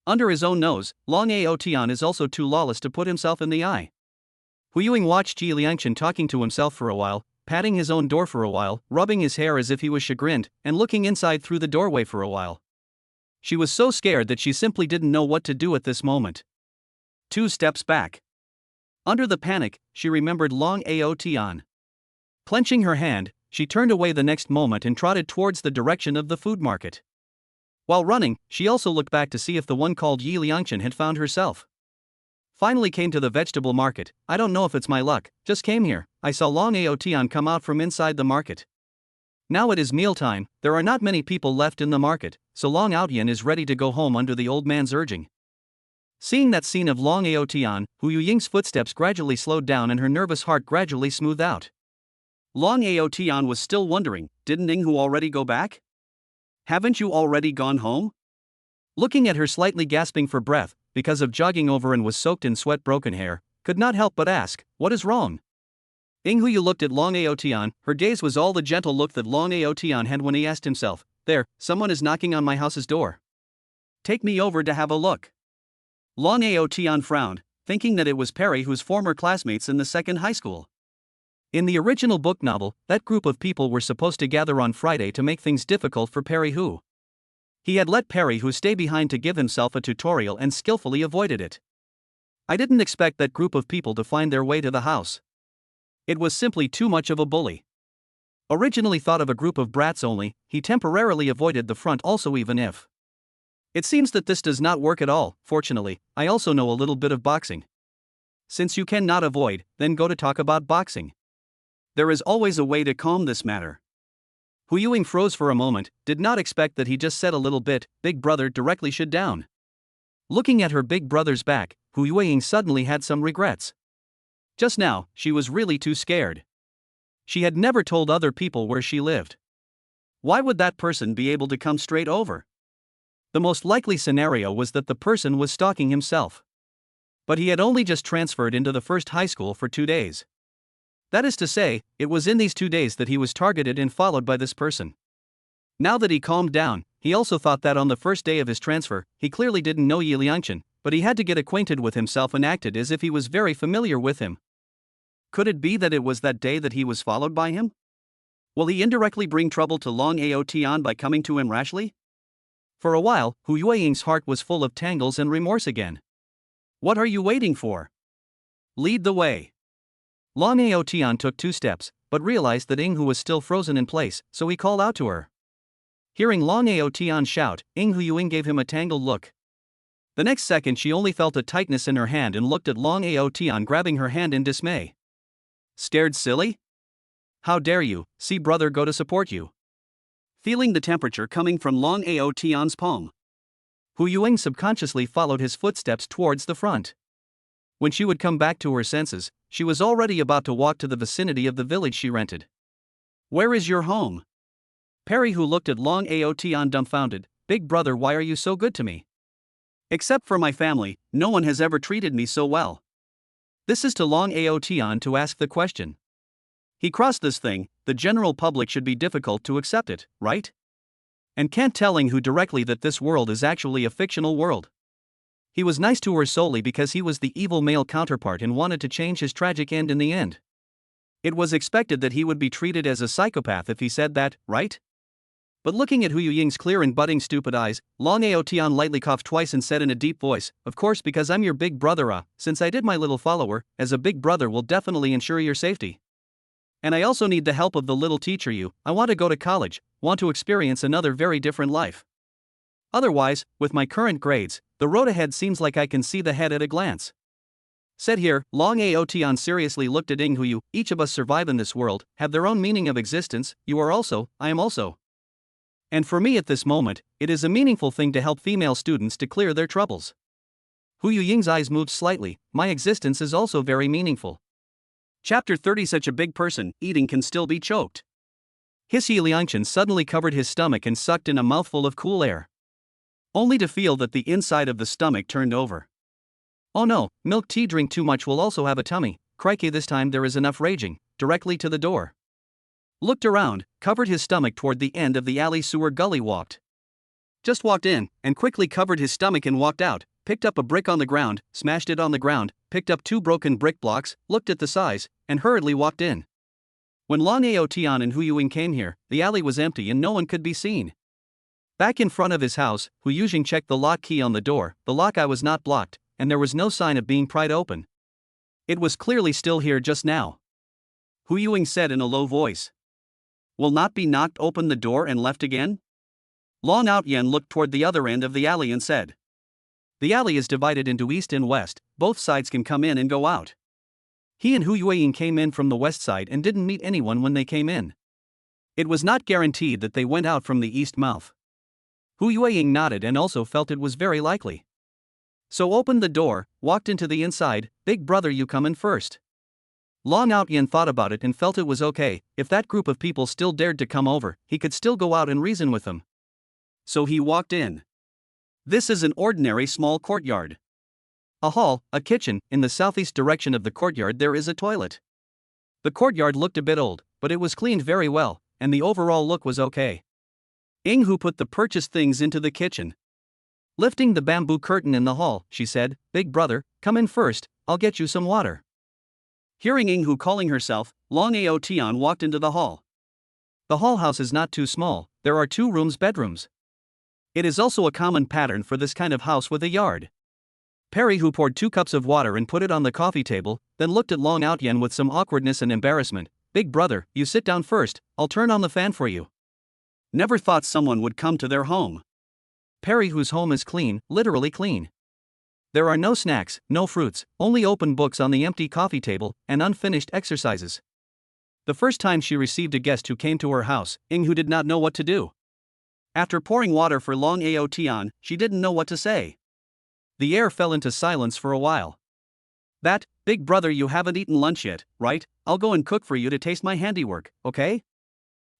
Under his own nose, Long Ao Tian is also too lawless to put himself in the eye. Hu Yuing watched Yi Liangchen talking to himself for a while, patting his own door for a while, rubbing his hair as if he was chagrined, and looking inside through the doorway for a while. She was so scared that she simply didn't know what to do at this moment. 2 steps back. Under the panic, she remembered Long Ao Tian. Clenching her hand, she turned away the next moment and trotted towards the direction of the food market. While running, she also looked back to see if the one called Yi Liangchen had found herself. Finally came to the vegetable market. I don't know if it's my luck, just came here. I saw Long Ao Tian come out from inside the market. Now it is mealtime, there are not many people left in the market, so Long Ao Tian is ready to go home under the old man's urging. Seeing that scene of Long Ao Tian, Hu Yuying's footsteps gradually slowed down and her nervous heart gradually smoothed out. Long Ao Tian was still wondering, didn't Ing Hu already go back? Haven't you already gone home? Looking at her slightly gasping for breath, because of jogging over and was soaked in sweat broken hair, could not help but ask, what is wrong? Ing Hu Yu looked at Long Ao Tian, her gaze was all the gentle look that Long Ao Tian had when he asked himself, there, someone is knocking on my house's door. Take me over to have a look. Long Ao Tian frowned, thinking that it was Perry Hu's former classmates in the second high school. In the original book novel, that group of people were supposed to gather on Friday to make things difficult for Perry Hu. He had let Perry Hu stay behind to give himself a tutorial and skillfully avoided it. I didn't expect that group of people to find their way to the house. It was simply too much of a bully. Originally thought of a group of brats only, he temporarily avoided the front also even if. It seems that this does not work at all. Fortunately, I also know a little bit of boxing. Since you cannot avoid, then go to talk about boxing. There is always a way to calm this matter. Hu Yuing froze for a moment, did not expect that he just said a little bit, big brother directly should down. Looking at her big brother's back, Hu Yuing suddenly had some regrets. Just now, she was really too scared. She had never told other people where she lived. Why would that person be able to come straight over? The most likely scenario was that the person was stalking himself. But he had only just transferred into the first high school for 2 days. That is to say, it was in these 2 days that he was targeted and followed by this person. Now that he calmed down, he also thought that on the first day of his transfer, he clearly didn't know Yi Liangchen, but he had to get acquainted with himself and acted as if he was very familiar with him. Could it be that it was that day that he was followed by him? Will he indirectly bring trouble to Long Ao Tian by coming to him rashly? For a while, Hu Yuiying's heart was full of tangles and remorse again. What are you waiting for? Lead the way. Long Ao Tian took 2 steps, but realized that Ing Hu was still frozen in place, so he called out to her. Hearing Long Ao Tian shout, Ing Hu Yuing gave him a tangled look. The next second she only felt a tightness in her hand and looked at Long Ao Tian grabbing her hand in dismay. Scared silly? How dare you, see brother go to support you. Feeling the temperature coming from Long Ao Tian's palm, Hu Yuing subconsciously followed his footsteps towards the front. When she would come back to her senses, she was already about to walk to the vicinity of the village she rented. Where is your home? Perry Hu looked at Long Ao Tian dumbfounded. Big brother, why are you so good to me? Except for my family, no one has ever treated me so well. This is to Long Ao Tian to ask the question. He crossed this thing, the general public should be difficult to accept it, right? And can't telling who directly that this world is actually a fictional world. He was nice to her solely because he was the evil male counterpart and wanted to change his tragic end in the end. It was expected that he would be treated as a psychopath if he said that, right? But looking at Hu Yuying's clear and budding stupid eyes, Long Ao Tian lightly coughed twice and said in a deep voice, of course because I'm your big brother since I did my little follower, as a big brother will definitely ensure your safety. And I also need the help of the little teacher I want to go to college, want to experience another very different life. Otherwise, with my current grades, the road ahead seems like I can see the head at a glance. Said here, Long Ao Tian seriously looked at Ing Hu Yu, each of us survive in this world, have their own meaning of existence, you are also, I am also. And for me at this moment, it is a meaningful thing to help female students to clear their troubles. Hu Yuying's eyes moved slightly, my existence is also very meaningful. Chapter 30. Such a big person, eating can still be choked. His Liangchen suddenly covered his stomach and sucked in a mouthful of cool air, only to feel that the inside of the stomach turned over. Oh no, milk tea drink too much will also have a tummy. Crikey, this time there is enough raging. Directly to the door. Looked around, covered his stomach toward the end of the alley sewer gully, walked. Just walked in, and quickly covered his stomach and walked out, picked up a brick on the ground, smashed it on the ground, picked up 2 broken brick blocks, looked at the size, and hurriedly walked in. When Long Ao Tian and Hu Yuing came here, the alley was empty and no one could be seen. Back in front of his house, Hu Yuing checked the lock key on the door, the lock eye was not blocked, and there was no sign of being pried open. It was clearly still here just now. Hu Yuing said in a low voice. Will not be knocked open the door and left again? Long Ao Tian looked toward the other end of the alley and said. The alley is divided into east and west, both sides can come in and go out. He and Hu Yuing came in from the west side and didn't meet anyone when they came in. It was not guaranteed that they went out from the east mouth. Hu Yuing nodded and also felt it was very likely. So opened the door, walked into the inside. Big brother, you come in first. Long Ao Tian thought about it and felt it was okay. If that group of people still dared to come over, he could still go out and reason with them. So he walked in. This is an ordinary small courtyard. A hall, a kitchen. In the southeast direction of the courtyard there is a toilet. The courtyard looked a bit old, but it was cleaned very well, and the overall look was okay. Ing Hu put the purchased things into the kitchen. Lifting the bamboo curtain in the hall, she said, Big brother, come in first, I'll get you some water. Hearing Ing Hu calling herself, Long Ao Tian walked into the hall. The hall house is not too small, there are 2 rooms, bedrooms. It is also a common pattern for this kind of house with a yard. Perry Hu poured 2 cups of water and put it on the coffee table, then looked at Long Ao Tian with some awkwardness and embarrassment. Big brother, you sit down first, I'll turn on the fan for you. Never thought someone would come to their home. Perry Hu's home is clean, literally clean. There are no snacks, no fruits, only open books on the empty coffee table, and unfinished exercises. The first time she received a guest who came to her house, Ing Hu did not know what to do. After pouring water for Long Ao Tian, she didn't know what to say. The air fell into silence for a while. That, big brother, you haven't eaten lunch yet, right? I'll go and cook for you to taste my handiwork, okay?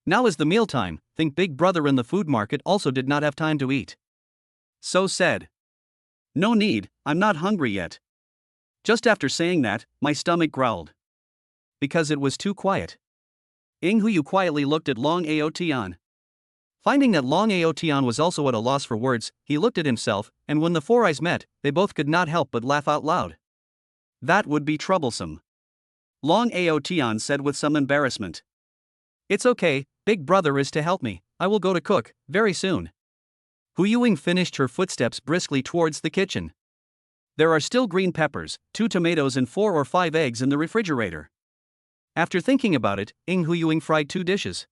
Now is the mealtime. Think big brother in the food market also did not have time to eat. So said. No need, I'm not hungry yet. Just after saying that, my stomach growled. Because it was too quiet. Ing Hu quietly looked at Long Ao Tian. Finding that Long Ao Tian was also at a loss for words, he looked at himself, and when the 4 eyes met, they both could not help but laugh out loud. That would be troublesome. Long Ao Tian said with some embarrassment. It's okay, big brother is to help me, I will go to cook, very soon. Hu Yuing finished her footsteps briskly towards the kitchen. There are still green peppers, 2 tomatoes and 4 or 5 eggs in the refrigerator. After thinking about it, Ing Hu Yuing fried 2 dishes.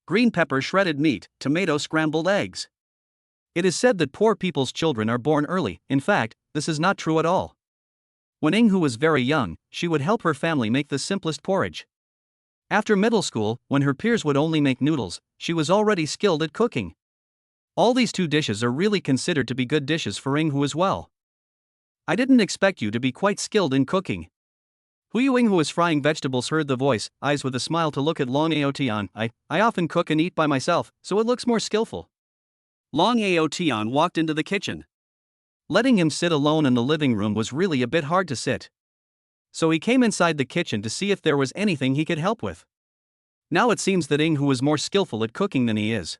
Green pepper shredded meat, tomato scrambled eggs. It is said that poor people's children are born early. In fact, this is not true at all. When Ing Hu was very young, she would help her family make the simplest porridge. After middle school, when her peers would only make noodles, she was already skilled at cooking. All these 2 dishes are really considered to be good dishes for Ing Hu as well. I didn't expect you to be quite skilled in cooking. Hu Yuing, who was frying vegetables, heard the voice, eyes with a smile to look at Long Ao Tian. I often cook and eat by myself, so it looks more skillful. Long Ao Tian walked into the kitchen. Letting him sit alone in the living room was really a bit hard to sit. So he came inside the kitchen to see if there was anything he could help with. Now it seems that Ing Hu was more skillful at cooking than he is.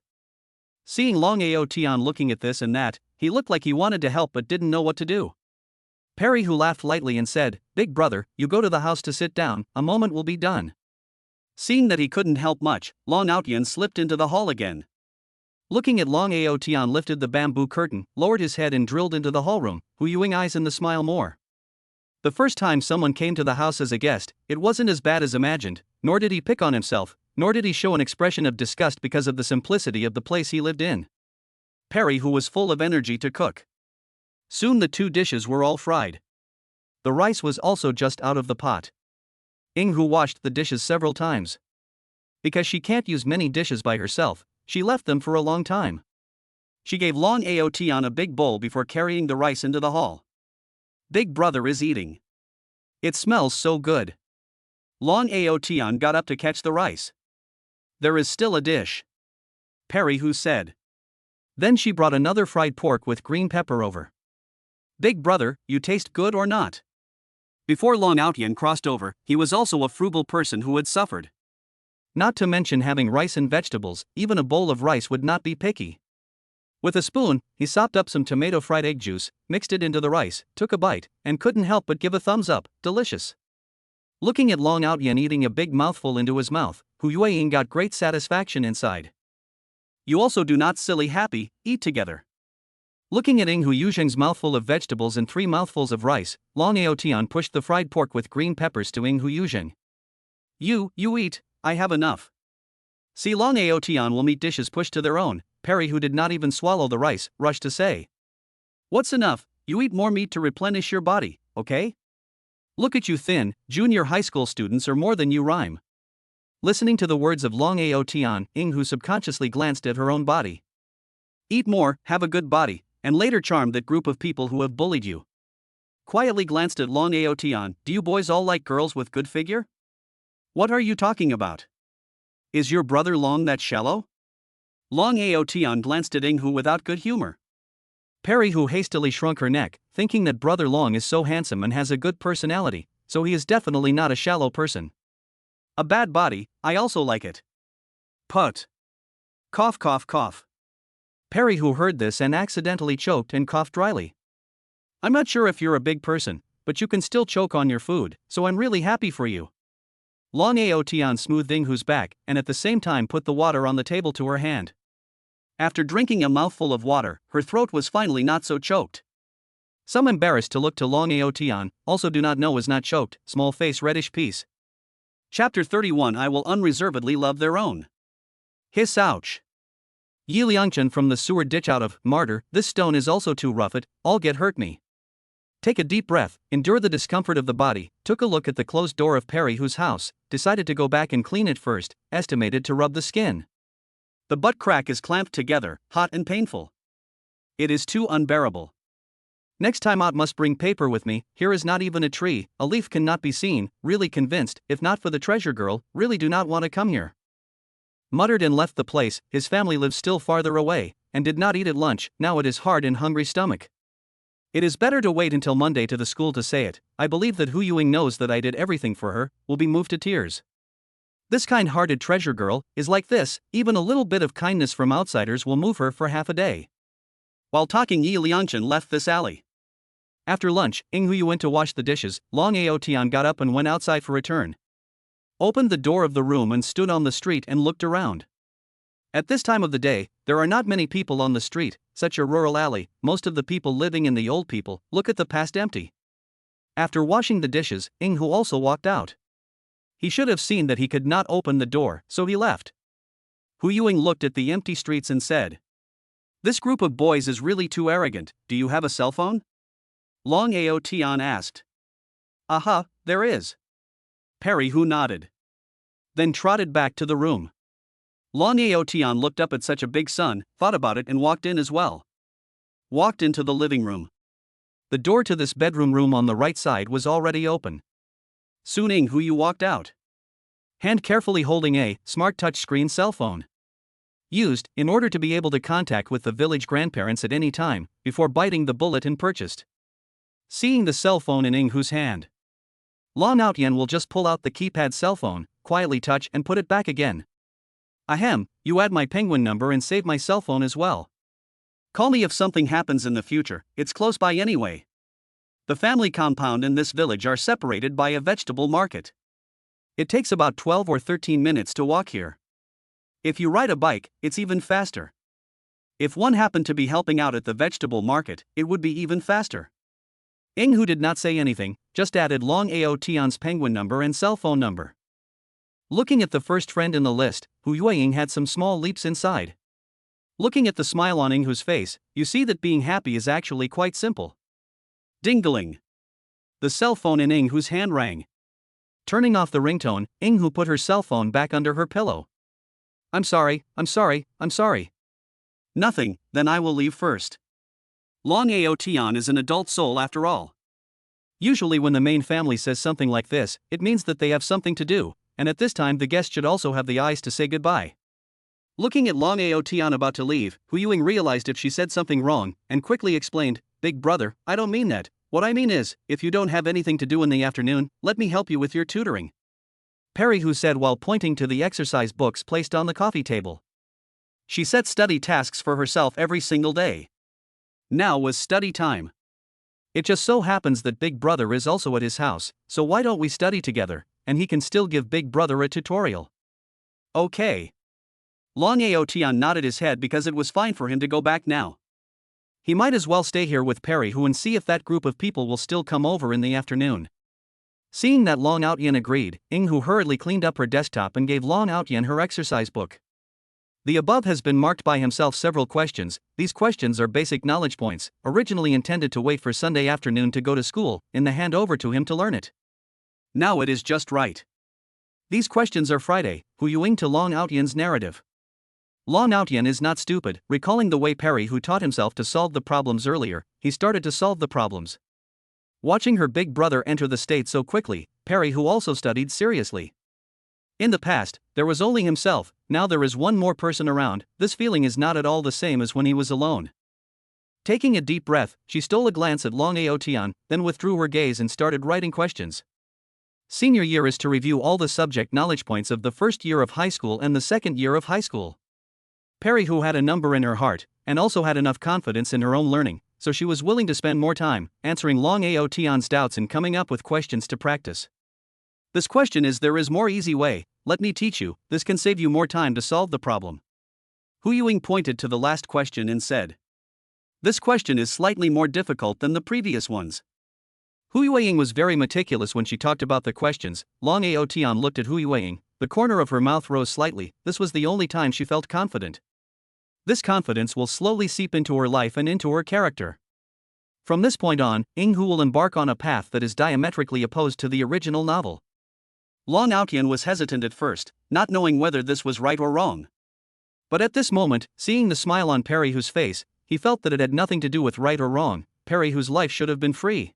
Seeing Long Ao Tian looking at this and that, he looked like he wanted to help but didn't know what to do. Perry Hu laughed lightly and said, Big brother, you go to the house to sit down, a moment will be done. Seeing that he couldn't help much, Long Ao Tian slipped into the hall again. Looking at Long Ao Tian lifted the bamboo curtain, lowered his head and drilled into the hallroom, Hu Yuing eyes in the smile more. The first time someone came to the house as a guest, it wasn't as bad as imagined, nor did he pick on himself, nor did he show an expression of disgust because of the simplicity of the place he lived in. Perry Hu was full of energy to cook. Soon the 2 dishes were all fried. The rice was also just out of the pot. Ing Hu washed the dishes several times. Because she can't use many dishes by herself, she left them for a long time. She gave Long Ao Tian a big bowl before carrying the rice into the hall. Big brother is eating. It smells so good. Long Aotian got up to catch the rice. There is still a dish. Perry who said. Then she brought another fried pork with green pepper over. Big brother, you taste good or not? Before Long Aotian crossed over, he was also a frugal person who had suffered. Not to mention having rice and vegetables, even a bowl of rice would not be picky. With a spoon, he sopped up some tomato fried egg juice, mixed it into the rice, took a bite, and couldn't help but give a thumbs up, delicious. Looking at Long Aotian eating a big mouthful into his mouth, Hu Yueying got great satisfaction inside. You also do not silly happy, eat together. Looking at Hu Yuzheng's mouthful of vegetables and 3 mouthfuls of rice, Long Aotian pushed the fried pork with green peppers to Hu Yuzheng. You eat, I have enough. See, Long Aotian will meet dishes pushed to their own. Perry, who did not even swallow the rice, rushed to say. What's enough? You eat more meat to replenish your body, okay? Look at you thin, junior high school students are more than you rhyme. Listening to the words of Long Aotian, Hu subconsciously glanced at her own body. Eat more, have a good body, and later charm that group of people who have bullied you. Quietly glanced at Long Aotian, do you boys all like girls with good figure? What are you talking about? Is your brother Long that shallow? Long Aotian glanced at Hu without good humor. Perry, who hastily shrunk her neck, thinking that brother Long is so handsome and has a good personality, so he is definitely not a shallow person. A bad body, I also like it. Put. Cough cough cough. Perry, who heard this and accidentally choked and coughed dryly. I'm not sure if you're a big person, but you can still choke on your food, so I'm really happy for you. Long Aotian smoothed Hu's back and at the same time put the water on the table to her hand. After drinking a mouthful of water, her throat was finally not so choked. Some embarrassed to look to Long Aotian, also do not know was not choked, small face reddish piece. Chapter 31 I will unreservedly love their own. Hiss ouch. Yi Liangchen from the sewer ditch out of martyr, this stone is also too rough it, all get hurt me. Take a deep breath, endure the discomfort of the body, took a look at the closed door of Perry whose house, decided to go back and clean it first, estimated to rub the skin. The butt crack is clamped together, hot and painful. It is too unbearable. Next time out must bring paper with me, here is not even a tree, a leaf cannot be seen, really convinced, if not for the treasure girl, really do not want to come here. Muttered and left the place, his family lives still farther away, and did not eat at lunch, now it is hard and hungry stomach. It is better to wait until Monday to the school to say it, I believe that Hu Yuing knows that I did everything for her, will be moved to tears. This kind-hearted treasure girl, is like this, even a little bit of kindness from outsiders will move her for half a day. While talking Yi Liangchen left this alley. After lunch, Hu Yu went to wash the dishes, Long Aotian got up and went outside for a turn. Opened the door of the room and stood on the street and looked around. At this time of the day, there are not many people on the street, such a rural alley, most of the people living in the old people, look at the past empty. After washing the dishes, Hu also walked out. He should have seen that he could not open the door, so he left. Hu Yuing looked at the empty streets and said, this group of boys is really too arrogant, do you have a cell phone? Long Aotian asked. Aha, there is. Perry who nodded. Then trotted back to the room. Long Aotian looked up at such a big sun, thought about it and walked in as well. Walked into the living room. The door to this bedroom room on the right side was already open. Soon Hu Yu walked out. Hand carefully holding a smart touchscreen cell phone. Used, in order to be able to contact with the village grandparents at any time, before biting the bullet and purchased. Seeing the cell phone in Hu's hand. Long Aotian will just pull out the keypad cell phone, quietly touch and put it back again. Ahem, you add my penguin number and save my cell phone as well. Call me if something happens in the future, it's close by anyway. The family compound in this village are separated by a vegetable market. It takes about 12 or 13 minutes to walk here. If you ride a bike, it's even faster. If one happened to be helping out at the vegetable market, it would be even faster. Hu did not say anything, just added Long Aotian's penguin number and cell phone number. Looking at the first friend in the list, Hu Yueying had some small leaps inside. Looking at the smile on Hu's face, you see that being happy is actually quite simple. Dingling. The cell phone in Hu's hand rang. Turning off the ringtone, Hu put her cell phone back under her pillow. I'm sorry. Nothing, then I will leave first. Long Aotian is an adult soul after all. Usually when the main family says something like this, it means that they have something to do, and at this time the guest should also have the eyes to say goodbye. Looking at Long Aotian about to leave, Hu Yuing realized if she said something wrong, and quickly explained, "Big brother, I don't mean that. What I mean is, if you don't have anything to do in the afternoon, let me help you with your tutoring." Perry Hu said while pointing to the exercise books placed on the coffee table. She set study tasks for herself every single day. Now was study time. It just so happens that Big Brother is also at his house, so why don't we study together, and he can still give Big Brother a tutorial. Okay. Long Aotian nodded his head because it was fine for him to go back now. He might as well stay here with Perry Hu and see if that group of people will still come over in the afternoon. Seeing that Long Aotian agreed, Ing Hu hurriedly cleaned up her desktop and gave Long Aotian her exercise book. The above has been marked by himself several questions. These questions are basic knowledge points, originally intended to wait for Sunday afternoon to go to school, in the hand over to him to learn it. Now it is just right. These questions are Friday, Hu Yuing to Long Aotian's narrative. Long Aotian is not stupid. Recalling the way Perry Hu taught himself to solve the problems earlier, he started to solve the problems. Watching her big brother enter the state so quickly, Perry Hu also studied seriously. In the past, there was only himself, now there is one more person around. This feeling is not at all the same as when he was alone. Taking a deep breath, she stole a glance at Long Aotian, then withdrew her gaze and started writing questions. Senior year is to review all the subject knowledge points of the first year of high school and the second year of high school. Perry Hu had a number in her heart, and also had enough confidence in her own learning, so she was willing to spend more time answering Long Aotian's doubts and coming up with questions to practice. This question is there is more easy way, let me teach you, this can save you more time to solve the problem. Hu Yuing pointed to the last question and said. This question is slightly more difficult than the previous ones. Hu Yuing was very meticulous when she talked about the questions. Long Aotian looked at Hu Yuing, the corner of her mouth rose slightly. This was the only time she felt confident. This confidence will slowly seep into her life and into her character. From this point on, Ing Hu will embark on a path that is diametrically opposed to the original novel. Long Aotian was hesitant at first, not knowing whether this was right or wrong. But at this moment, seeing the smile on Perry Hu's face, he felt that it had nothing to do with right or wrong. Perry Hu's life should have been free.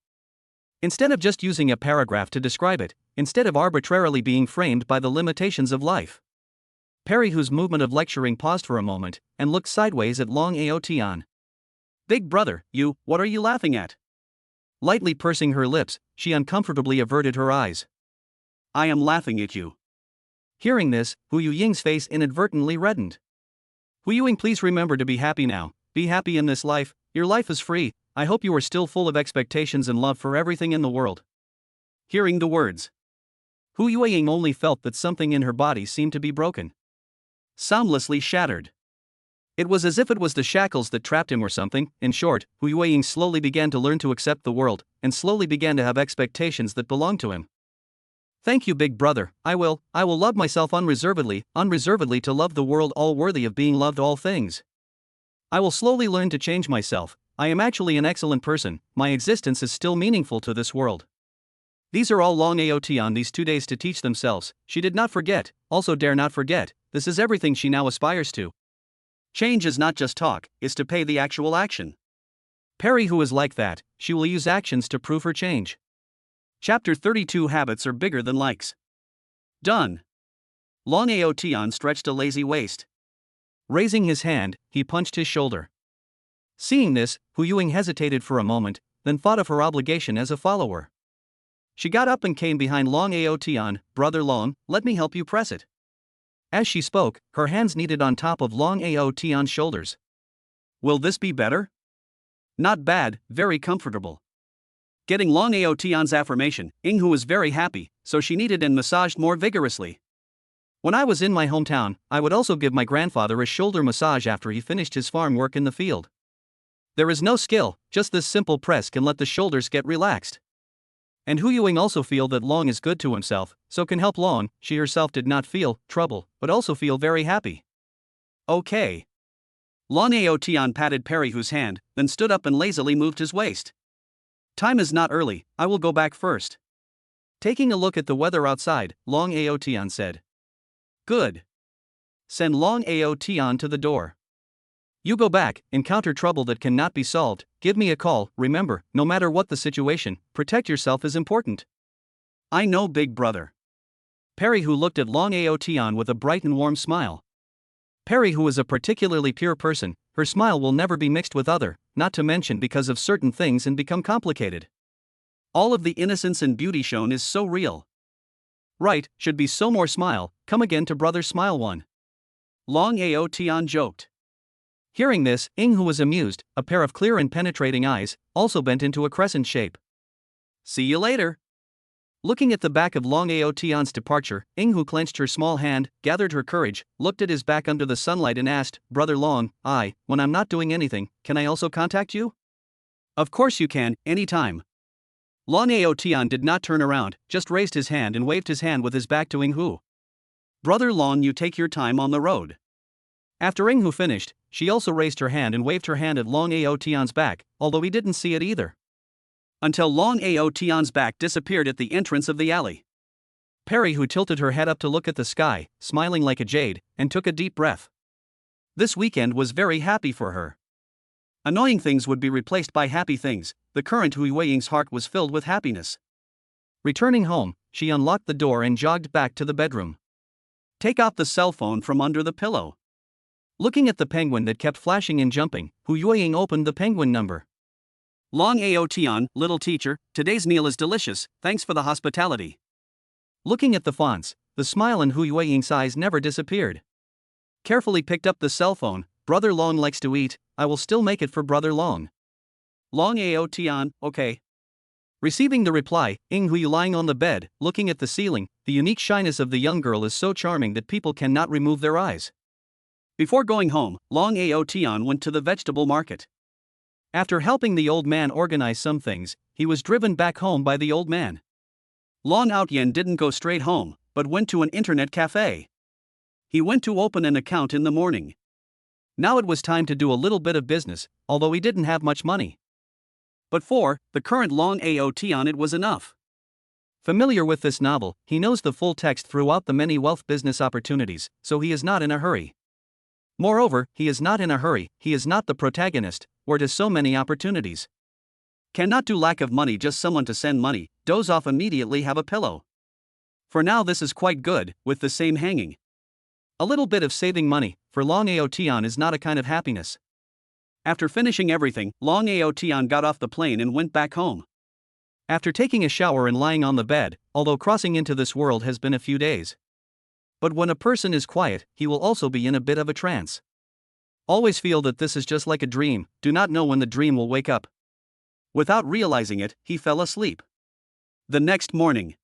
Instead of just using a paragraph to describe it, instead of arbitrarily being framed by the limitations of life. Perry Hu's movement of lecturing paused for a moment, and looked sideways at Long Aotian. Big brother, what are you laughing at? Lightly pursing her lips, she uncomfortably averted her eyes. I am laughing at you. Hearing this, Hu Yuying's face inadvertently reddened. Hu Yuing, please remember to be happy now. Be happy in this life, your life is free. I hope you are still full of expectations and love for everything in the world. Hearing the words, Hu Yuing only felt that something in her body seemed to be broken. Soundlessly shattered. It was as if it was the shackles that trapped him or something. In short, Hu Yuing slowly began to learn to accept the world, and slowly began to have expectations that belonged to him. Thank you, big brother. I will love myself unreservedly to love the world, all worthy of being loved, all things. I will slowly learn to change myself. I am actually an excellent person. My existence is still meaningful to this world. These are all Long Aotian these 2 days to teach themselves. She did not forget, also dare not forget. This is everything she now aspires to. Change is not just talk, it's to pay the actual action. Perry Hu is like that. She will use actions to prove her change. Chapter 32 Habits are bigger than likes. Done. Long Aotian stretched a lazy waist. Raising his hand, he punched his shoulder. Seeing this, Hu Yuing hesitated for a moment, then thought of her obligation as a follower. She got up and came behind Long Aotian. Brother Long, let me help you press it. As she spoke, her hands kneaded on top of Long Aotian's shoulders. Will this be better? Not bad, very comfortable. Getting Long Aotian's affirmation, Ing Hu was very happy, so she kneaded and massaged more vigorously. When I was in my hometown, I would also give my grandfather a shoulder massage after he finished his farm work in the field. There is no skill, just this simple press can let the shoulders get relaxed. And Hu Yuing also feel that Long is good to himself, so can help Long. She herself did not feel trouble, but also feel very happy. Okay. Long Aotian patted Perry Hu's hand, then stood up and lazily moved his waist. Time is not early, I will go back first. Taking a look at the weather outside, Long Aotian said. Good. Send Long Aotian to the door. You go back, encounter trouble that cannot be solved, give me a call. Remember, no matter what the situation, protect yourself is important. I know, big brother. Perry, who looked at Long Aotian with a bright and warm smile. Perry, who is a particularly pure person, her smile will never be mixed with other, not to mention because of certain things and become complicated. All of the innocence and beauty shown is so real. Right, should be so more smile, come again to brother smile one. Long Aotian joked. Hearing this, Ing, who was amused, a pair of clear and penetrating eyes, also bent into a crescent shape. See you later. Looking at the back of Long Aotian's departure, Ing, who clenched her small hand, gathered her courage, looked at his back under the sunlight and asked, Brother Long, when I'm not doing anything, can I also contact you? Of course you can, anytime. Long Aotian did not turn around, just raised his hand and waved his hand with his back to Ing Hu. Brother Long, you take your time on the road. After Ing Hu finished, she also raised her hand and waved her hand at Long Aotian's back, although he didn't see it either. Until Long Aotian's back disappeared at the entrance of the alley. Perry, who tilted her head up to look at the sky, smiling like a jade, and took a deep breath. This weekend was very happy for her. Annoying things would be replaced by happy things. The current Hui Weiying's heart was filled with happiness. Returning home, she unlocked the door and jogged back to the bedroom. Take off the cell phone from under the pillow. Looking at the penguin that kept flashing and jumping, Hui Weiying opened the penguin number. Long Aotian, little teacher, today's meal is delicious, thanks for the hospitality. Looking at the fonts, the smile in Hui Weiying's eyes never disappeared. Carefully picked up the cell phone. Brother Long likes to eat, I will still make it for Brother Long. Long Aotian, okay. Receiving the reply, Ing Hui lying on the bed, looking at the ceiling, the unique shyness of the young girl is so charming that people cannot remove their eyes. Before going home, Long Aotian went to the vegetable market. After helping the old man organize some things, he was driven back home by the old man. Long Aotian didn't go straight home, but went to an internet cafe. He went to open an account in the morning. Now it was time to do a little bit of business, although he didn't have much money. But for the current Long Aotian it was enough. Familiar with this novel, he knows the full text throughout the many wealth business opportunities, so he is not in a hurry. Moreover, he is not in a hurry, he is not the protagonist, where does so many opportunities. Cannot do lack of money just someone to send money, doze off immediately have a pillow. For now this is quite good, with the same hanging. A little bit of saving money, for Long Aotian is not a kind of happiness. After finishing everything, Long Aotian got off the plane and went back home. After taking a shower and lying on the bed, although crossing into this world has been a few days. But when a person is quiet, he will also be in a bit of a trance. Always feel that this is just like a dream, do not know when the dream will wake up. Without realizing it, he fell asleep. The next morning,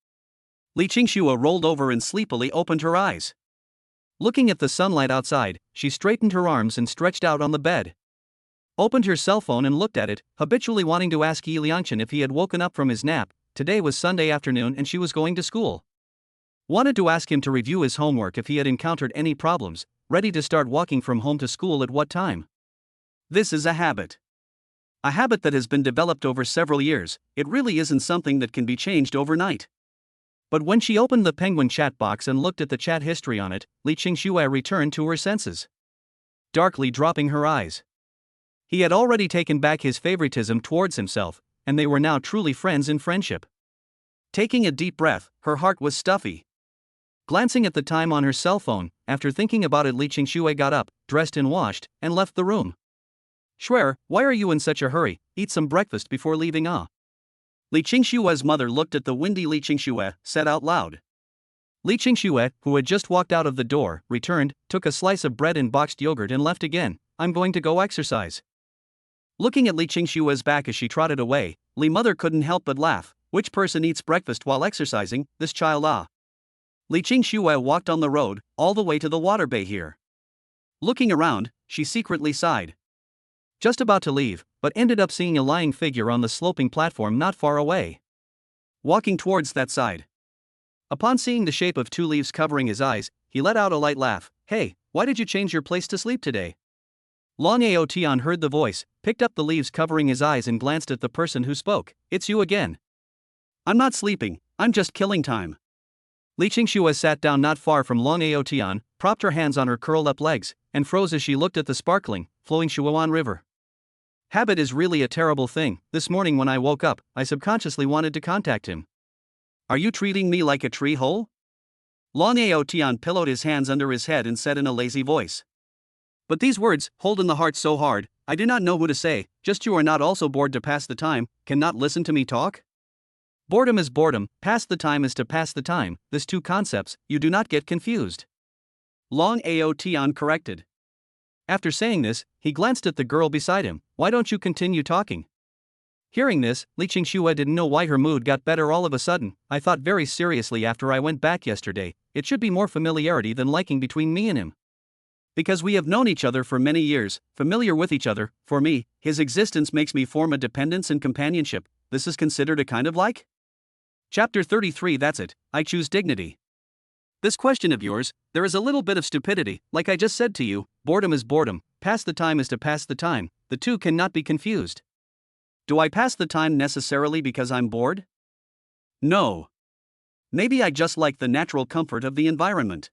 Li Qingxue rolled over and sleepily opened her eyes. Looking at the sunlight outside, she straightened her arms and stretched out on the bed. Opened her cell phone and looked at it, habitually wanting to ask Yi Liangchen if he had woken up from his nap. Today was Sunday afternoon and she was going to school. Wanted to ask him to review his homework if he had encountered any problems, ready to start walking from home to school at what time. This is a habit. A habit that has been developed over several years, it really isn't something that can be changed overnight. But when she opened the Penguin chat box and looked at the chat history on it, Li Qingxue returned to her senses. Darkly dropping her eyes. He had already taken back his favoritism towards himself, and they were now truly friends in friendship. Taking a deep breath, her heart was stuffy. Glancing at the time on her cell phone, after thinking about it, Li Qingxue got up, dressed and washed, and left the room. Shuer, why are you in such a hurry? Eat some breakfast before leaving. Li Qingxue's mother looked at the windy Li Qingxue, said out loud. Li Qingxue, who had just walked out of the door, returned, took a slice of bread and boxed yogurt and left again. I'm going to go exercise. Looking at Li Qingxue's back as she trotted away, Li mother couldn't help but laugh. Which person eats breakfast while exercising? This child. Li Qingxue walked on the road, all the way to the water bay here. Looking around, she secretly sighed. Just about to leave, but ended up seeing a lying figure on the sloping platform not far away. Walking towards that side. Upon seeing the shape of two leaves covering his eyes, he let out a light laugh. Hey, why did you change your place to sleep today? Long Aotian heard the voice, picked up the leaves covering his eyes and glanced at the person who spoke. It's you again. I'm not sleeping, I'm just killing time. Li Qingxue sat down not far from Long Aotian, propped her hands on her curled-up legs, and froze as she looked at the sparkling, flowing Shuoan River. Habit is really a terrible thing. This morning when I woke up, I subconsciously wanted to contact him. Are you treating me like a tree hole? Long Ao Tian pillowed his hands under his head and said in a lazy voice. But these words hold in the heart so hard, I do not know who to say. Just you are not also bored to pass the time, cannot listen to me talk? Boredom is boredom, pass the time is to pass the time, these two concepts, you do not get confused. Long Ao Tian corrected. After saying this, he glanced at the girl beside him. Why don't you continue talking? Hearing this, Li Qingxue didn't know why her mood got better all of a sudden. I thought very seriously after I went back yesterday, it should be more familiarity than liking between me and him. Because we have known each other for many years, familiar with each other, for me, his existence makes me form a dependence and companionship. This is considered a kind of like? Chapter 33. That's it, I choose dignity. This question of yours, there is a little bit of stupidity, like I just said to you, boredom is boredom, pass the time is to pass the time, the two cannot be confused. Do I pass the time necessarily because I'm bored? No. Maybe I just like the natural comfort of the environment.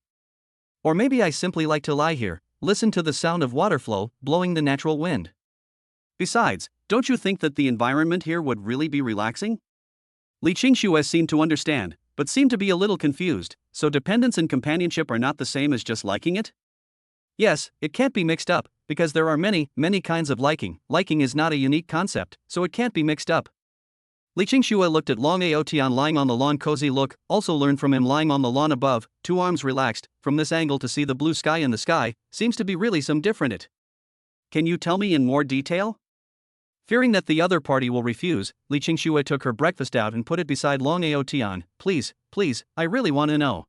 Or maybe I simply like to lie here, listen to the sound of water flow, blowing the natural wind. Besides, don't you think that the environment here would really be relaxing? Li Qingxue seemed to understand, but seemed to be a little confused. So dependence and companionship are not the same as just liking it? Yes, it can't be mixed up, because there are many kinds of liking. Liking is not a unique concept, so it can't be mixed up. Li Qingxue looked at Long Ao Tian lying on the lawn. Cozy look, also learned from him lying on the lawn above, two arms relaxed. From this angle to see the blue sky in the sky, seems to be really some different it. Can you tell me in more detail? Fearing that the other party will refuse, Li Qingxue took her breakfast out and put it beside Long Ao Tian. Please, I really want to know.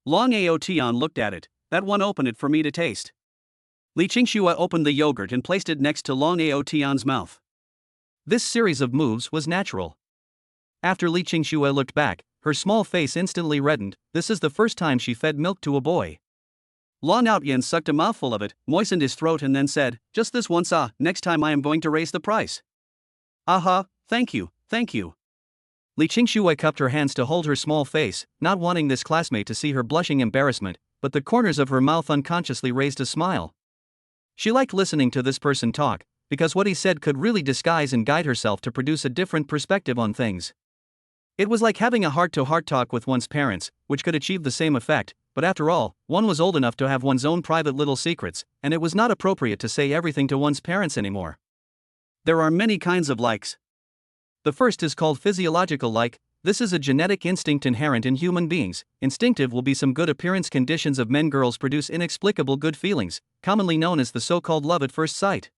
Long Ao Tian looked at it. That one, open it for me to taste. Li Qingxue opened the yogurt and placed it next to Long Ao Tian's mouth. This series of moves was natural. After Li Qingxue looked back, her small face instantly reddened. This is the first time she fed milk to a boy. Long Ao Tian sucked a mouthful of it, moistened his throat and then said, just this once, next time I am going to raise the price. Aha, thank you. Li Qingxue cupped her hands to hold her small face, not wanting this classmate to see her blushing embarrassment, but the corners of her mouth unconsciously raised a smile. She liked listening to this person talk, because what he said could really disguise and guide herself to produce a different perspective on things. It was like having a heart-to-heart talk with one's parents, which could achieve the same effect, but after all, one was old enough to have one's own private little secrets, and it was not appropriate to say everything to one's parents anymore. There are many kinds of likes. The first is called physiological like. This is a genetic instinct inherent in human beings. Instinctive will be some good appearance conditions of men. Girls produce inexplicable good feelings, commonly known as the so-called love at first sight.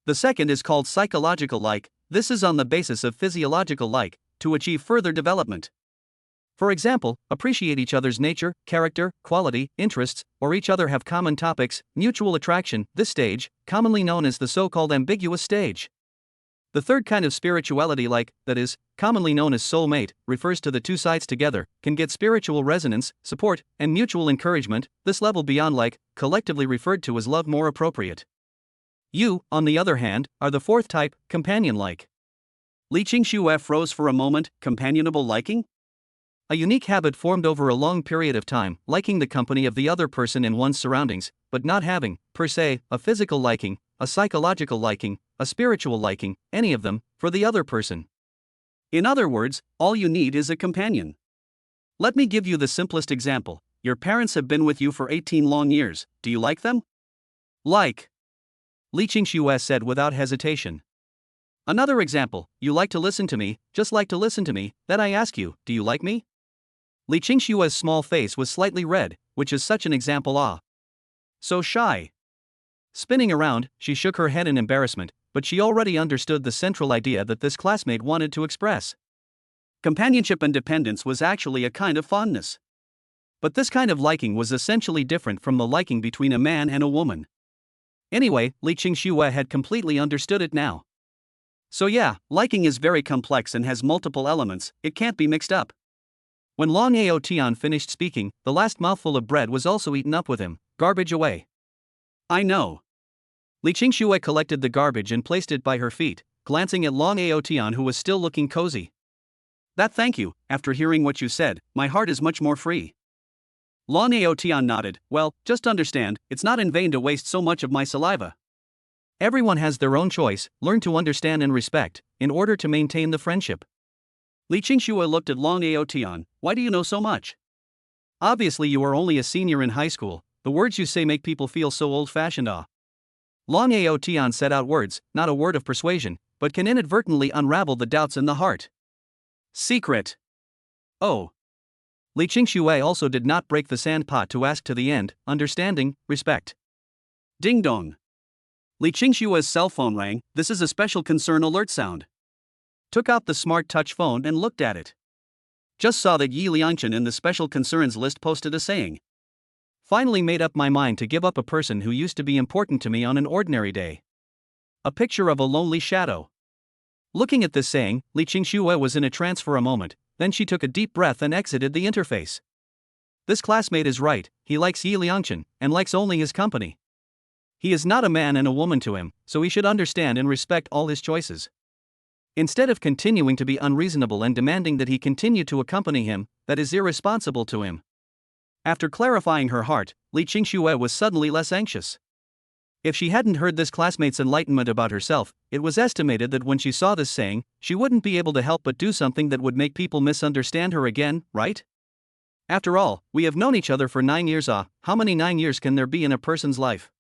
The second is called psychological like. This is on the basis of physiological like, to achieve further development. For example, appreciate each other's nature, character, quality, interests, or each other have common topics, mutual attraction. This stage, commonly known as the so-called ambiguous stage. The third kind of spirituality like, that is, commonly known as soulmate, refers to the two sides together, can get spiritual resonance, support, and mutual encouragement. This level beyond like, collectively referred to as love, more appropriate. You, on the other hand, are the fourth type, companion-like. Li Qingxue froze for a moment. Companionable liking? A unique habit formed over a long period of time, liking the company of the other person in one's surroundings, but not having, per se, a physical liking, a psychological liking, a spiritual liking, any of them, for the other person. In other words, all you need is a companion. Let me give you the simplest example. Your parents have been with you for 18 long years. Do you like them? Like. Li Qingxue said without hesitation. Another example, you like to listen to me, just like to listen to me, then I ask you, do you like me? Li Qingxue's small face was slightly red, which is such an example. So shy. Spinning around, she shook her head in embarrassment, but she already understood the central idea that this classmate wanted to express. Companionship and dependence was actually a kind of fondness. But this kind of liking was essentially different from the liking between a man and a woman. Anyway, Li Qingxue had completely understood it now. So yeah, liking is very complex and has multiple elements, it can't be mixed up. When Long Ao Tian finished speaking, the last mouthful of bread was also eaten up with him. Garbage away. I know. Li Qingxue collected the garbage and placed it by her feet, glancing at Long Ao Tian, who was still looking cozy. That, thank you, after hearing what you said, my heart is much more free. Long Ao Tian nodded. Well, just understand, it's not in vain to waste so much of my saliva. Everyone has their own choice, learn to understand and respect, in order to maintain the friendship. Li Qingxue looked at Long Aotian. Why do you know so much? Obviously you are only a senior in high school, the words you say make people feel so old-fashioned. Long Aotian set out words, not a word of persuasion, but can inadvertently unravel the doubts in the heart. Secret. Oh. Li Qingxue also did not break the sandpot to ask to the end, understanding, respect. Ding dong. Li Qingxue's cell phone rang. This is a special concern alert sound. Took out the smart touch phone and looked at it. Just saw that Yi Liangchen in the special concerns list posted a saying. Finally made up my mind to give up a person who used to be important to me on an ordinary day. A picture of a lonely shadow. Looking at this saying, Li Qingxue was in a trance for a moment, then she took a deep breath and exited the interface. This classmate is right, he likes Yi Liangchen, and likes only his company. He is not a man and a woman to him, so he should understand and respect all his choices. Instead of continuing to be unreasonable and demanding that he continue to accompany him, that is irresponsible to him. After clarifying her heart, Li Qingxue was suddenly less anxious. If she hadn't heard this classmate's enlightenment about herself, it was estimated that when she saw this saying, she wouldn't be able to help but do something that would make people misunderstand her again, right? After all, we have known each other for 9 years. How many 9 years can there be in a person's life?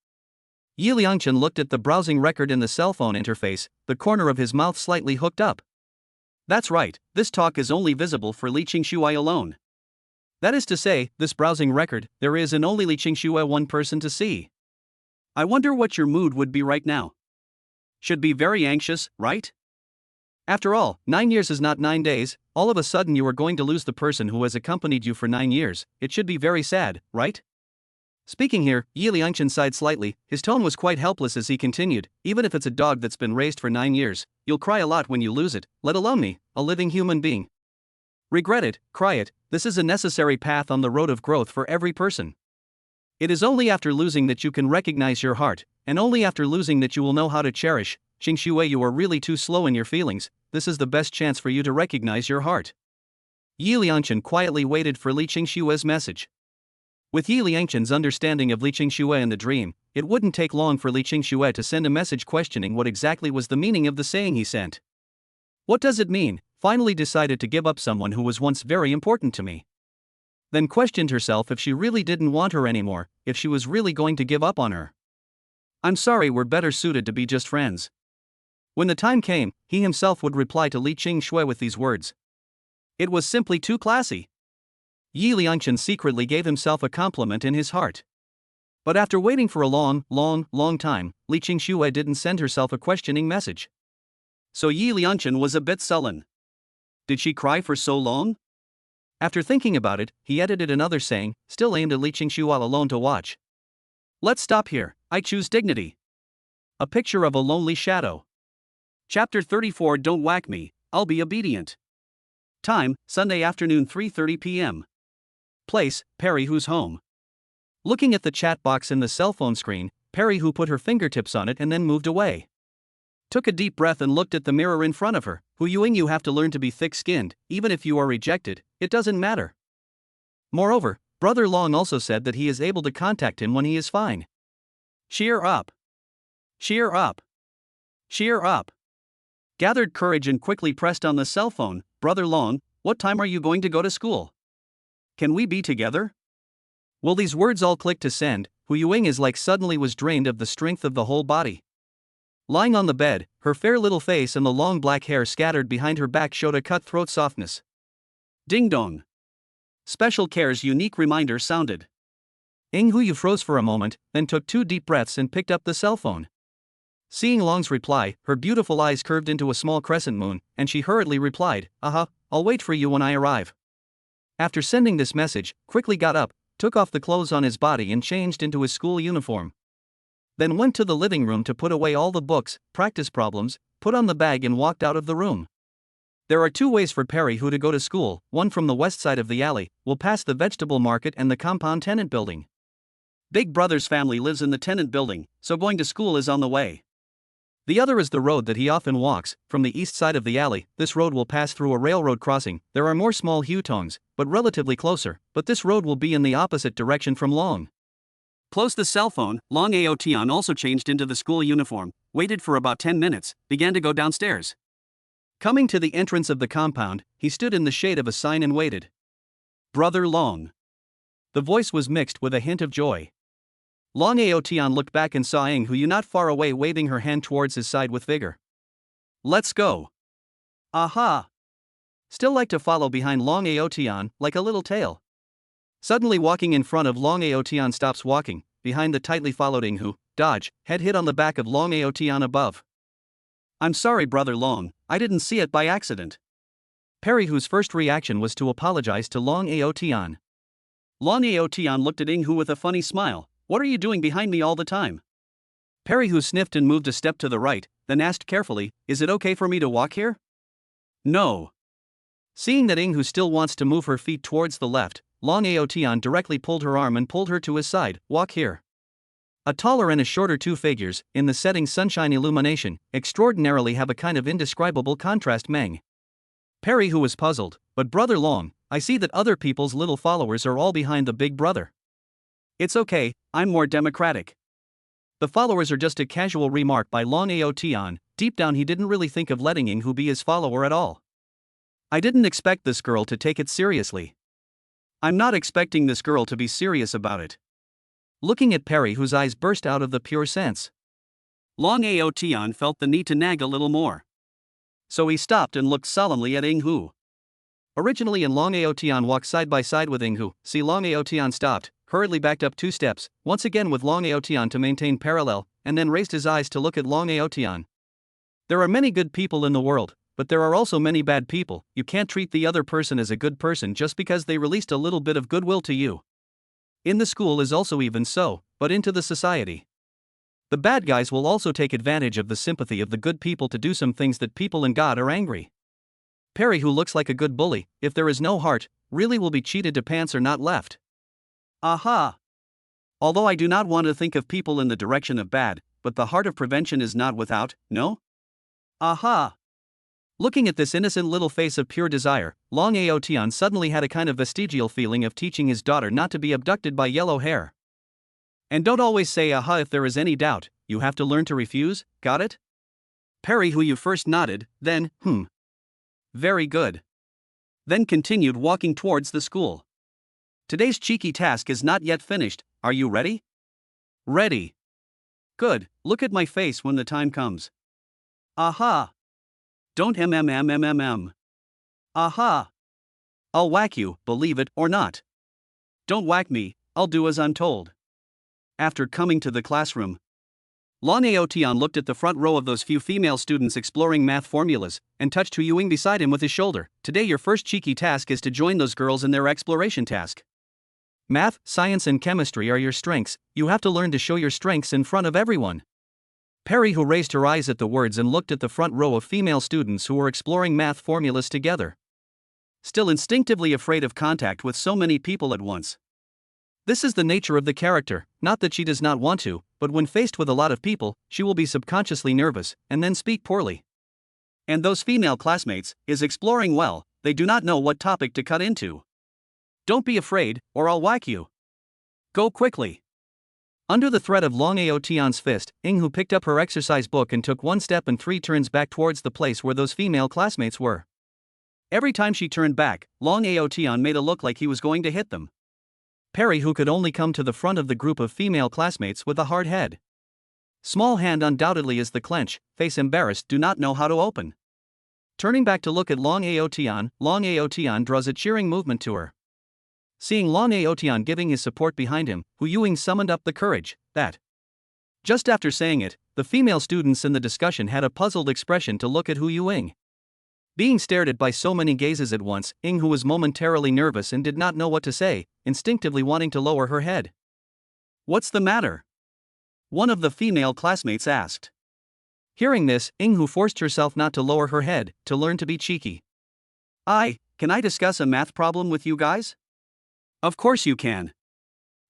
Yi Liangchen looked at the browsing record in the cell phone interface, the corner of his mouth slightly hooked up. That's right, this talk is only visible for Li Qingxue alone. That is to say, this browsing record, there is and only Li Qingxue one person to see. I wonder what your mood would be right now. Should be very anxious, right? After all, 9 years is not 9 days, all of a sudden you are going to lose the person who has accompanied you for 9 years, it should be very sad, right? Speaking here, Yi Liangchen sighed slightly, his tone was quite helpless as he continued, even if it's a dog that's been raised for 9 years, you'll cry a lot when you lose it, let alone me, a living human being. Regret it, cry it, this is a necessary path on the road of growth for every person. It is only after losing that you can recognize your heart, and only after losing that you will know how to cherish. Qingxue, you are really too slow in your feelings, this is the best chance for you to recognize your heart. Yi Liangchen quietly waited for Li Qingxue's message. With Yi Liangchen's understanding of Li Qingxue and the dream, it wouldn't take long for Li Qingxue to send a message questioning what exactly was the meaning of the saying he sent. What does it mean? Finally decided to give up someone who was once very important to me. Then questioned herself if she really didn't want her anymore, if she was really going to give up on her. I'm sorry, we're better suited to be just friends. When the time came, he himself would reply to Li Qingxue with these words. It was simply too classy. Yi Liangchen secretly gave himself a compliment in his heart. But after waiting for a long time, Li Qingxue didn't send herself a questioning message. So Yi Liangchen was a bit sullen. Did she cry for so long? After thinking about it, he edited another saying, still aimed at Li Qingxue alone to watch. Let's stop here, I choose dignity. A picture of a lonely shadow. Chapter 34. Don't whack me, I'll be obedient. Time, Sunday afternoon 3:30 p.m. Place, Perry Who's home. Looking at the chat box in the cell phone screen, Perry Who put her fingertips on it and then moved away. Took a deep breath and looked at the mirror in front of her. Hu Yuing, you have to learn to be thick-skinned, even if you are rejected, it doesn't matter. Moreover, Brother Long also said that he is able to contact him when he is fine. Cheer up. Cheer up. Cheer up. Gathered courage and quickly pressed on the cell phone. Brother Long, what time are you going to go to school? Can we be together? Will these words all click to send? Hu Yuing is like suddenly was drained of the strength of the whole body. Lying on the bed, her fair little face and the long black hair scattered behind her back showed a cut-throat softness. Ding dong. Special Care's unique reminder sounded. Hu Yu froze for a moment, then took 2 deep breaths and picked up the cell phone. Seeing Long's reply, her beautiful eyes curved into a small crescent moon, and she hurriedly replied, I'll wait for you when I arrive. After sending this message, quickly got up, took off the clothes on his body and changed into his school uniform. Then went to the living room to put away all the books, practice problems, put on the bag and walked out of the room. There are 2 ways for Perry Who to go to school, one from the west side of the alley, will pass the vegetable market and the compound tenant building. Big Brother's family lives in the tenant building, so going to school is on the way. The other is the road that he often walks, from the east side of the alley. This road will pass through a railroad crossing. There are more small hutongs, but relatively closer, but this road will be in the opposite direction from Long. Closed the cell phone. Long Aotian also changed into the school uniform. waited for about 10 minutes, began to go downstairs. Coming to the entrance of the compound, he stood in the shade of a sign and waited. Brother Long. The voice was mixed with a hint of joy. Long Aotian looked back and saw Ing Hu not far away waving her hand towards his side with vigor. Let's go. Aha! Still like to follow behind Long Aotian, like a little tail. Suddenly walking in front of Long Aotian stops walking, behind the tightly followed Ing Hu, dodge, head hit on the back of Long Aotian above. I'm sorry Brother Long, I didn't see it by accident. Perry Hu's first reaction was to apologize to Long Aotian. Long Aotian looked at Ing Hu with a funny smile. What are you doing behind me all the time? Perry Hu sniffed and moved a step to the right, then asked carefully, is it okay for me to walk here? No. Seeing that Ing Hu still wants to move her feet towards the left, Long Aotian directly pulled her arm and pulled her to his side. Walk here. A taller and a shorter two figures, in the setting sunshine illumination, extraordinarily have a kind of indescribable contrast. Meng. Perry Hu was puzzled, but Brother Long, I see that other people's little followers are all behind the big brother. It's okay, I'm more democratic. The followers are just a casual remark by Long Aotian. Deep down he didn't really think of letting Ing Hu be his follower at all. I didn't expect this girl to take it seriously. I'm not expecting this girl to be serious about it. Looking at Perry Hu's eyes burst out of the pure sense. Long Aotian felt the need to nag a little more. So he stopped and looked solemnly at Ing Hu. Originally and Long Aotian walked side by side with Ing Hu. See Long Aotian stopped, hurriedly backed up 2 steps, once again with Long Aotian to maintain parallel, and then raised his eyes to look at Long Aotian. There are many good people in the world, but there are also many bad people. You can't treat the other person as a good person just because they released a little bit of goodwill to you. In the school is also even so, but into the society. The bad guys will also take advantage of the sympathy of the good people to do some things that people in God are angry. Perry Hu looks like a good bully, if there is no heart, really will be cheated to pants are not left. Aha! Although I do not want to think of people in the direction of bad, but the heart of prevention is not without, no? Aha! Looking at this innocent little face of pure desire, Long Aotian suddenly had a kind of vestigial feeling of teaching his daughter not to be abducted by yellow hair. And don't always say aha if there is any doubt, you have to learn to refuse, got it? Perry Hu first nodded, then, Very good. Then continued walking towards the school. Today's cheeky task is not yet finished, are you ready? Ready. Good, look at my face when the time comes. Aha! Don't Aha! I'll whack you, believe it or not. Don't whack me, I'll do as I'm told. After coming to the classroom, Long Aotian looked at the front row of those few female students exploring math formulas, and touched Hu Yuing beside him with his shoulder. Today your first cheeky task is to join those girls in their exploration task. Math, science and chemistry are your strengths, you have to learn to show your strengths in front of everyone. Perry Hu raised her eyes at the words and looked at the front row of female students who were exploring math formulas together. Still instinctively afraid of contact with so many people at once. This is the nature of the character, not that she does not want to, but when faced with a lot of people, she will be subconsciously nervous, and then speak poorly. And those female classmates is exploring well, they do not know what topic to cut into. Don't be afraid, or I'll whack you. Go quickly. Under the threat of Long Aotian's fist, Ing Hu picked up her exercise book and took 1 step and 3 turns back towards the place where those female classmates were. Every time she turned back, Long Aotian made a look like he was going to hit them. Perry Hu could only come to the front of the group of female classmates with a hard head. Small hand undoubtedly is the clench, face embarrassed do not know how to open. Turning back to look at Long Aotian draws a cheering movement to her. Seeing Long Aotian giving his support behind him, Hu Yuing summoned up the courage, that. Just after saying it, the female students in the discussion had a puzzled expression to look at Hu Yuing. Being stared at by so many gazes at once, Ing Hu was momentarily nervous and did not know what to say, instinctively wanting to lower her head. What's the matter? One of the female classmates asked. Hearing this, Ing Hu forced herself not to lower her head, to learn to be cheeky. Can I discuss a math problem with you guys? Of course you can.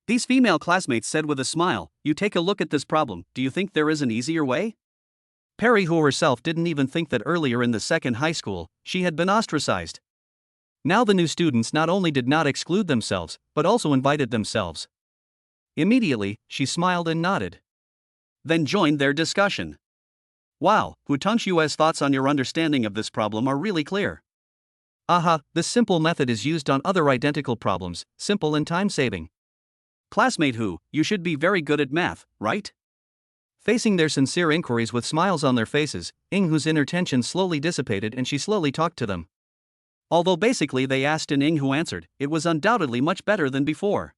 These female classmates said with a smile, you take a look at this problem, do you think there is an easier way? Perry Hu herself didn't even think that earlier in the second high school, she had been ostracized. Now the new students not only did not exclude themselves, but also invited themselves. Immediately, she smiled and nodded. Then joined their discussion. Wow, Huangshu's thoughts on your understanding of this problem are really clear. Aha, this simple method is used on other identical problems, simple and time-saving. Classmate Hu, you should be very good at math, right? Facing their sincere inquiries with smiles on their faces, Hu's inner tension slowly dissipated and she slowly talked to them. Although basically they asked and Hu answered, it was undoubtedly much better than before.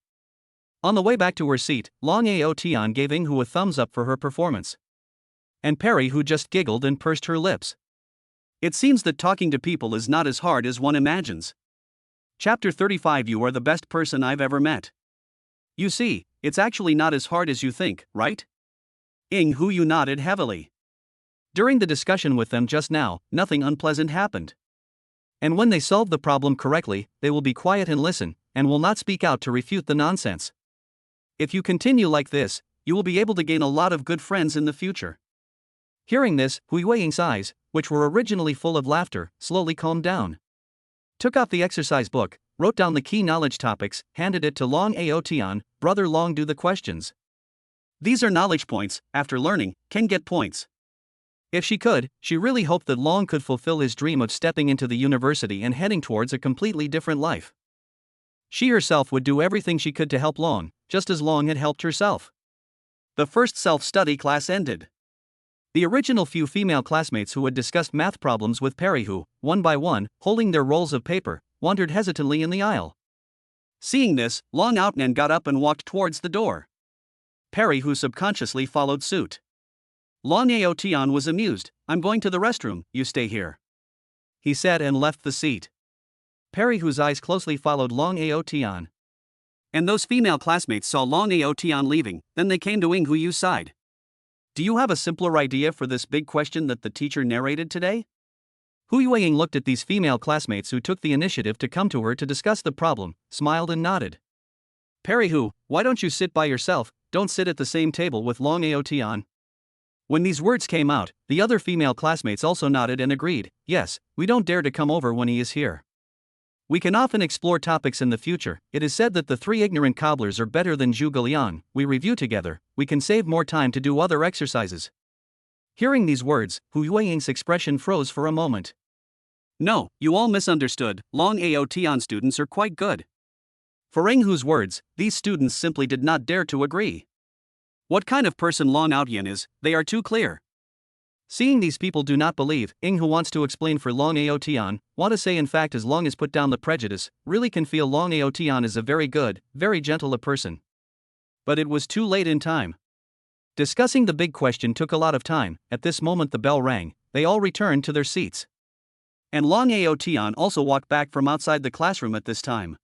On the way back to her seat, Long Ao Tian gave Hu a thumbs up for her performance. And Perry Hu just giggled and pursed her lips. It seems that talking to people is not as hard as one imagines. Chapter 35. You are the best person I've ever met. You see, it's actually not as hard as you think, right? Hu you nodded heavily. During the discussion with them just now, nothing unpleasant happened. And when they solve the problem correctly, they will be quiet and listen, and will not speak out to refute the nonsense. If you continue like this, you will be able to gain a lot of good friends in the future. Hearing this, Hu Ying's eyes, which were originally full of laughter, slowly calmed down. Took out the exercise book, wrote down the key knowledge topics, handed it to Long Ao Tian. Brother Long, do the questions. These are knowledge points. After learning, can get points. If she could, she really hoped that Long could fulfill his dream of stepping into the university and heading towards a completely different life. She herself would do everything she could to help Long, just as Long had helped herself. The first self-study class ended. The original few female classmates who had discussed math problems with Perry Hu, one by one, holding their rolls of paper, wandered hesitantly in the aisle. Seeing this, Long Outnan got up and walked towards the door. Perry Hu subconsciously followed suit. Long Ao Tian was amused. I'm going to the restroom, you stay here, he said and left the seat. Perry Hu's eyes closely followed Long Ao Tian. And those female classmates saw Long Ao Tian leaving, then they came to Hu Yu's side. Do you have a simpler idea for this big question that the teacher narrated today? Hu Yueying looked at these female classmates who took the initiative to come to her to discuss the problem, smiled and nodded. Perry Hu, why don't you sit by yourself, don't sit at the same table with Long Ao Tian? When these words came out, the other female classmates also nodded and agreed, yes, we don't dare to come over when he is here. We can often explore topics in the future. It is said that the three ignorant cobblers are better than Zhuge Liang. We review together, we can save more time to do other exercises. Hearing these words, Hu Yueying's expression froze for a moment. No, you all misunderstood. Long Ao Tian students are quite good. For Hu's words, these students simply did not dare to agree. What kind of person Long Ao Tian is, they are too clear. Seeing these people do not believe, Hu wants to explain for Long Ao Tian, want to say in fact as long as put down the prejudice, really can feel Long Ao Tian is a very good, very gentle a person. But it was too late in time. Discussing the big question took a lot of time. At this moment the bell rang, they all returned to their seats. And Long Ao Tian also walked back from outside the classroom at this time.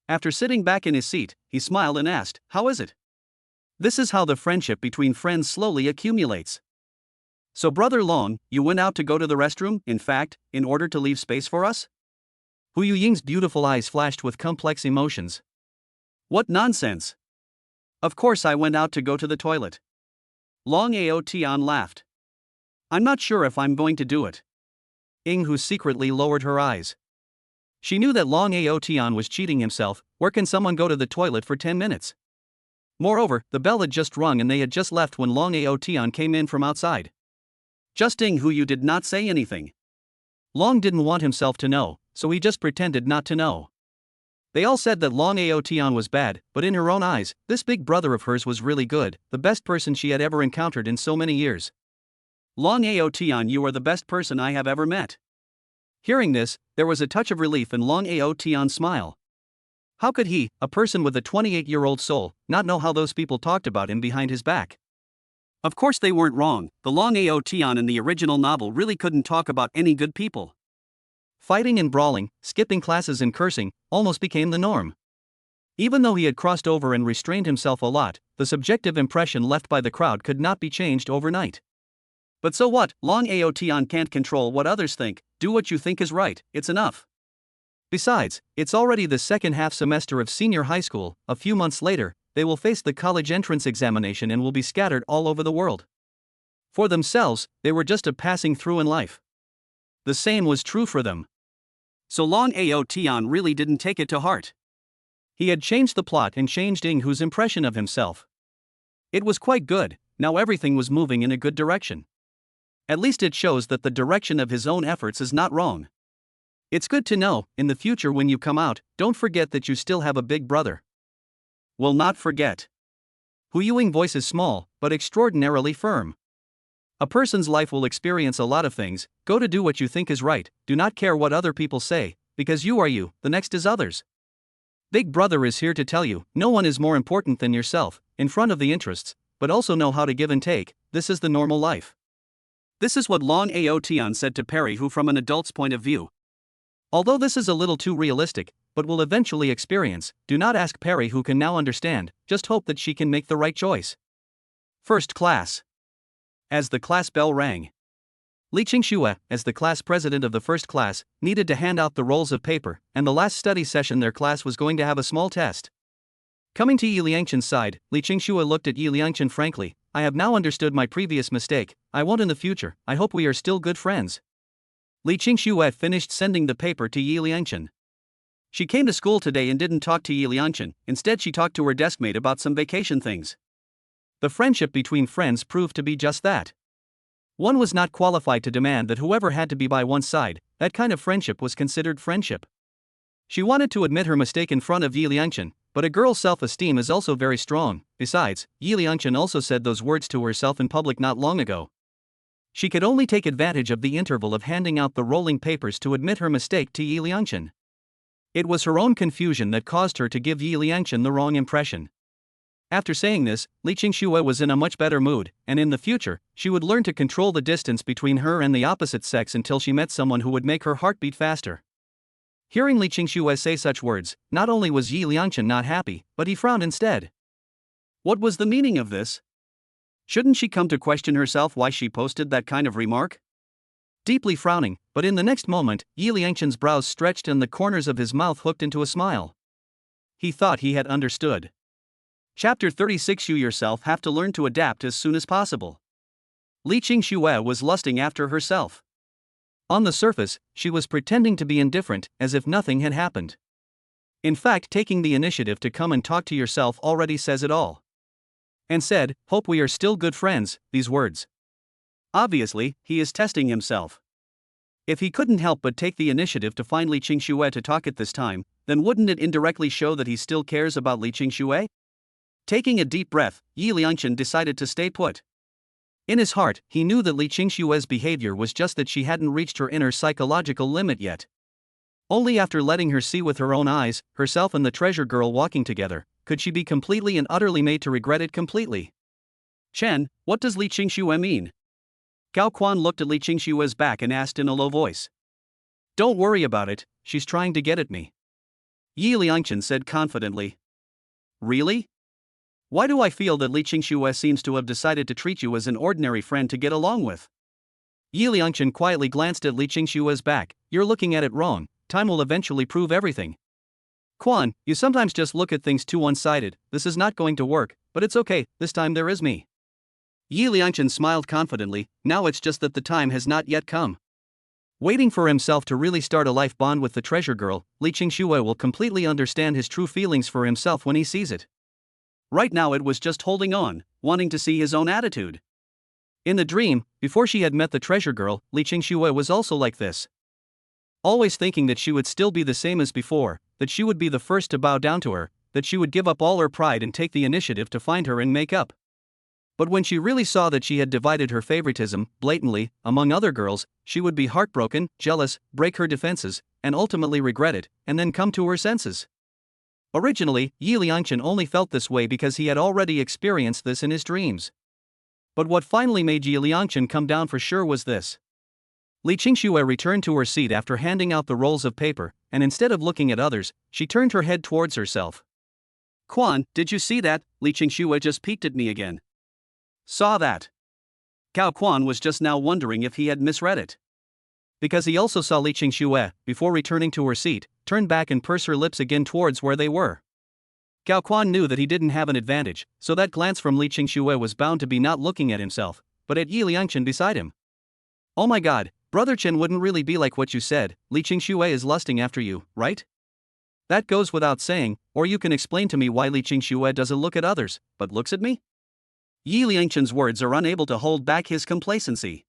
After sitting back in his seat, he smiled and asked, how is it? This is how the friendship between friends slowly accumulates. So Brother Long, you went out to go to the restroom, in fact, in order to leave space for us? Hu Yuying's beautiful eyes flashed with complex emotions. What nonsense! Of course I went out to go to the toilet. Long Ao Tian laughed. I'm not sure if I'm going to do it. Hu secretly lowered her eyes. She knew that Long Ao Tian was cheating himself. Where can someone go to the toilet for 10 minutes? Moreover, the bell had just rung and they had just left when Long Ao Tian came in from outside. Just Hu Yu did not say anything. Long didn't want himself to know, so he just pretended not to know. They all said that Long Ao Tian was bad, but in her own eyes, this big brother of hers was really good, the best person she had ever encountered in so many years. Long Ao Tian, you are the best person I have ever met. Hearing this, there was a touch of relief in Long Ao Tian's smile. How could he, a person with a 28-year-old soul, not know how those people talked about him behind his back? Of course they weren't wrong. The Long Ao Tian in the original novel really couldn't talk about any good people. Fighting and brawling, skipping classes and cursing, almost became the norm. Even though he had crossed over and restrained himself a lot, the subjective impression left by the crowd could not be changed overnight. But so what? Long Ao Tian can't control what others think. Do what you think is right, it's enough. Besides, it's already the second half semester of senior high school. A few months later, they will face the college entrance examination and will be scattered all over the world. For themselves, they were just a passing through in life. The same was true for them. So Long Ao Tian really didn't take it to heart. He had changed the plot and changed Hu's impression of himself. It was quite good. Now everything was moving in a good direction. At least it shows that the direction of his own efforts is not wrong. It's good to know, in the future when you come out, don't forget that you still have a big brother. Will not forget. Huyuing voice is small, but extraordinarily firm. A person's life will experience a lot of things. Go to do what you think is right, do not care what other people say, because you are you, the next is others. Big brother is here to tell you, no one is more important than yourself, in front of the interests, but also know how to give and take, this is the normal life. This is what Long Ao Tian said to Perry, who from an adult's point of view. Although this is a little too realistic, but will eventually experience, do not ask Perry, who can now understand, just hope that she can make the right choice. First class. As the class bell rang, Li Qingxue, as the class president of the first class, needed to hand out the rolls of paper, and the last study session their class was going to have a small test. Coming to Yi Liangchen's side, Li Qingxue looked at Yi Liangchen frankly. I have now understood my previous mistake, I won't in the future, I hope we are still good friends. Li Qingxue finished sending the paper to Yi Liangchen. She came to school today and didn't talk to Yi Liangchen, instead she talked to her deskmate about some vacation things. The friendship between friends proved to be just that. One was not qualified to demand that whoever had to be by one's side, that kind of friendship was considered friendship. She wanted to admit her mistake in front of Yi Liangchen, but a girl's self-esteem is also very strong. Besides, Yi Liangchen also said those words to herself in public not long ago. She could only take advantage of the interval of handing out the rolling papers to admit her mistake to Yi Liangchen. It was her own confusion that caused her to give Yi Liangchen the wrong impression. After saying this, Li Qingxue was in a much better mood, and in the future, she would learn to control the distance between her and the opposite sex until she met someone who would make her heart beat faster. Hearing Li Qingxue say such words, not only was Yi Liangchen not happy, but he frowned instead. What was the meaning of this? Shouldn't she come to question herself why she posted that kind of remark? Deeply frowning, but in the next moment, Yi Liangchen's brows stretched and the corners of his mouth hooked into a smile. He thought he had understood. Chapter 36. You yourself have to learn to adapt as soon as possible. Li Qingxue was lusting after herself. On the surface, she was pretending to be indifferent, as if nothing had happened. In fact, taking the initiative to come and talk to yourself already says it all. And said, hope we are still good friends, these words. Obviously, he is testing himself. If he couldn't help but take the initiative to find Li Qingxue to talk at this time, then wouldn't it indirectly show that he still cares about Li Qingxue? Taking a deep breath, Yi Liangchen decided to stay put. In his heart, he knew that Li Qingxue's behavior was just that she hadn't reached her inner psychological limit yet. Only after letting her see with her own eyes, herself and the treasure girl walking together, could she be completely and utterly made to regret it completely. Chen, what does Li Qingxue mean? Gao Quan looked at Li Qingxue's back and asked in a low voice. Don't worry about it, she's trying to get at me. Yi Liangchen said confidently. Really? Why do I feel that Li Qingxue seems to have decided to treat you as an ordinary friend to get along with? Yi Liangchen quietly glanced at Li Qingxue's back. You're looking at it wrong, time will eventually prove everything. Quan, you sometimes just look at things too one-sided, this is not going to work, but it's okay, this time there is me. Yi Liangchen smiled confidently, now it's just that the time has not yet come. Waiting for himself to really start a life bond with the treasure girl, Li Qingxue will completely understand his true feelings for himself when he sees it. Right now it was just holding on, wanting to see his own attitude. In the dream, before she had met the treasure girl, Li Qingxue was also like this. Always thinking that she would still be the same as before, that she would be the first to bow down to her, that she would give up all her pride and take the initiative to find her and make up. But when she really saw that she had divided her favoritism, blatantly, among other girls, she would be heartbroken, jealous, break her defenses, and ultimately regret it, and then come to her senses. Originally, Yi Liangchen only felt this way because he had already experienced this in his dreams. But what finally made Yi Liangchen come down for sure was this. Li Qingxue returned to her seat after handing out the rolls of paper, and instead of looking at others, she turned her head towards herself. Quan, did you see that? Li Qingxue just peeked at me again. Saw that. Gao Quan was just now wondering if he had misread it. Because he also saw Li Qingxue, before returning to her seat, turn back and purse her lips again towards where they were. Gao Quan knew that he didn't have an advantage, so that glance from Li Qingxue was bound to be not looking at himself, but at Yi Liangchen beside him. Oh my god, Brother Chen wouldn't really be like what you said, Li Qingxue is lusting after you, right? That goes without saying, or you can explain to me why Li Qingxue doesn't look at others, but looks at me? Yi Liangchen's words are unable to hold back his complacency.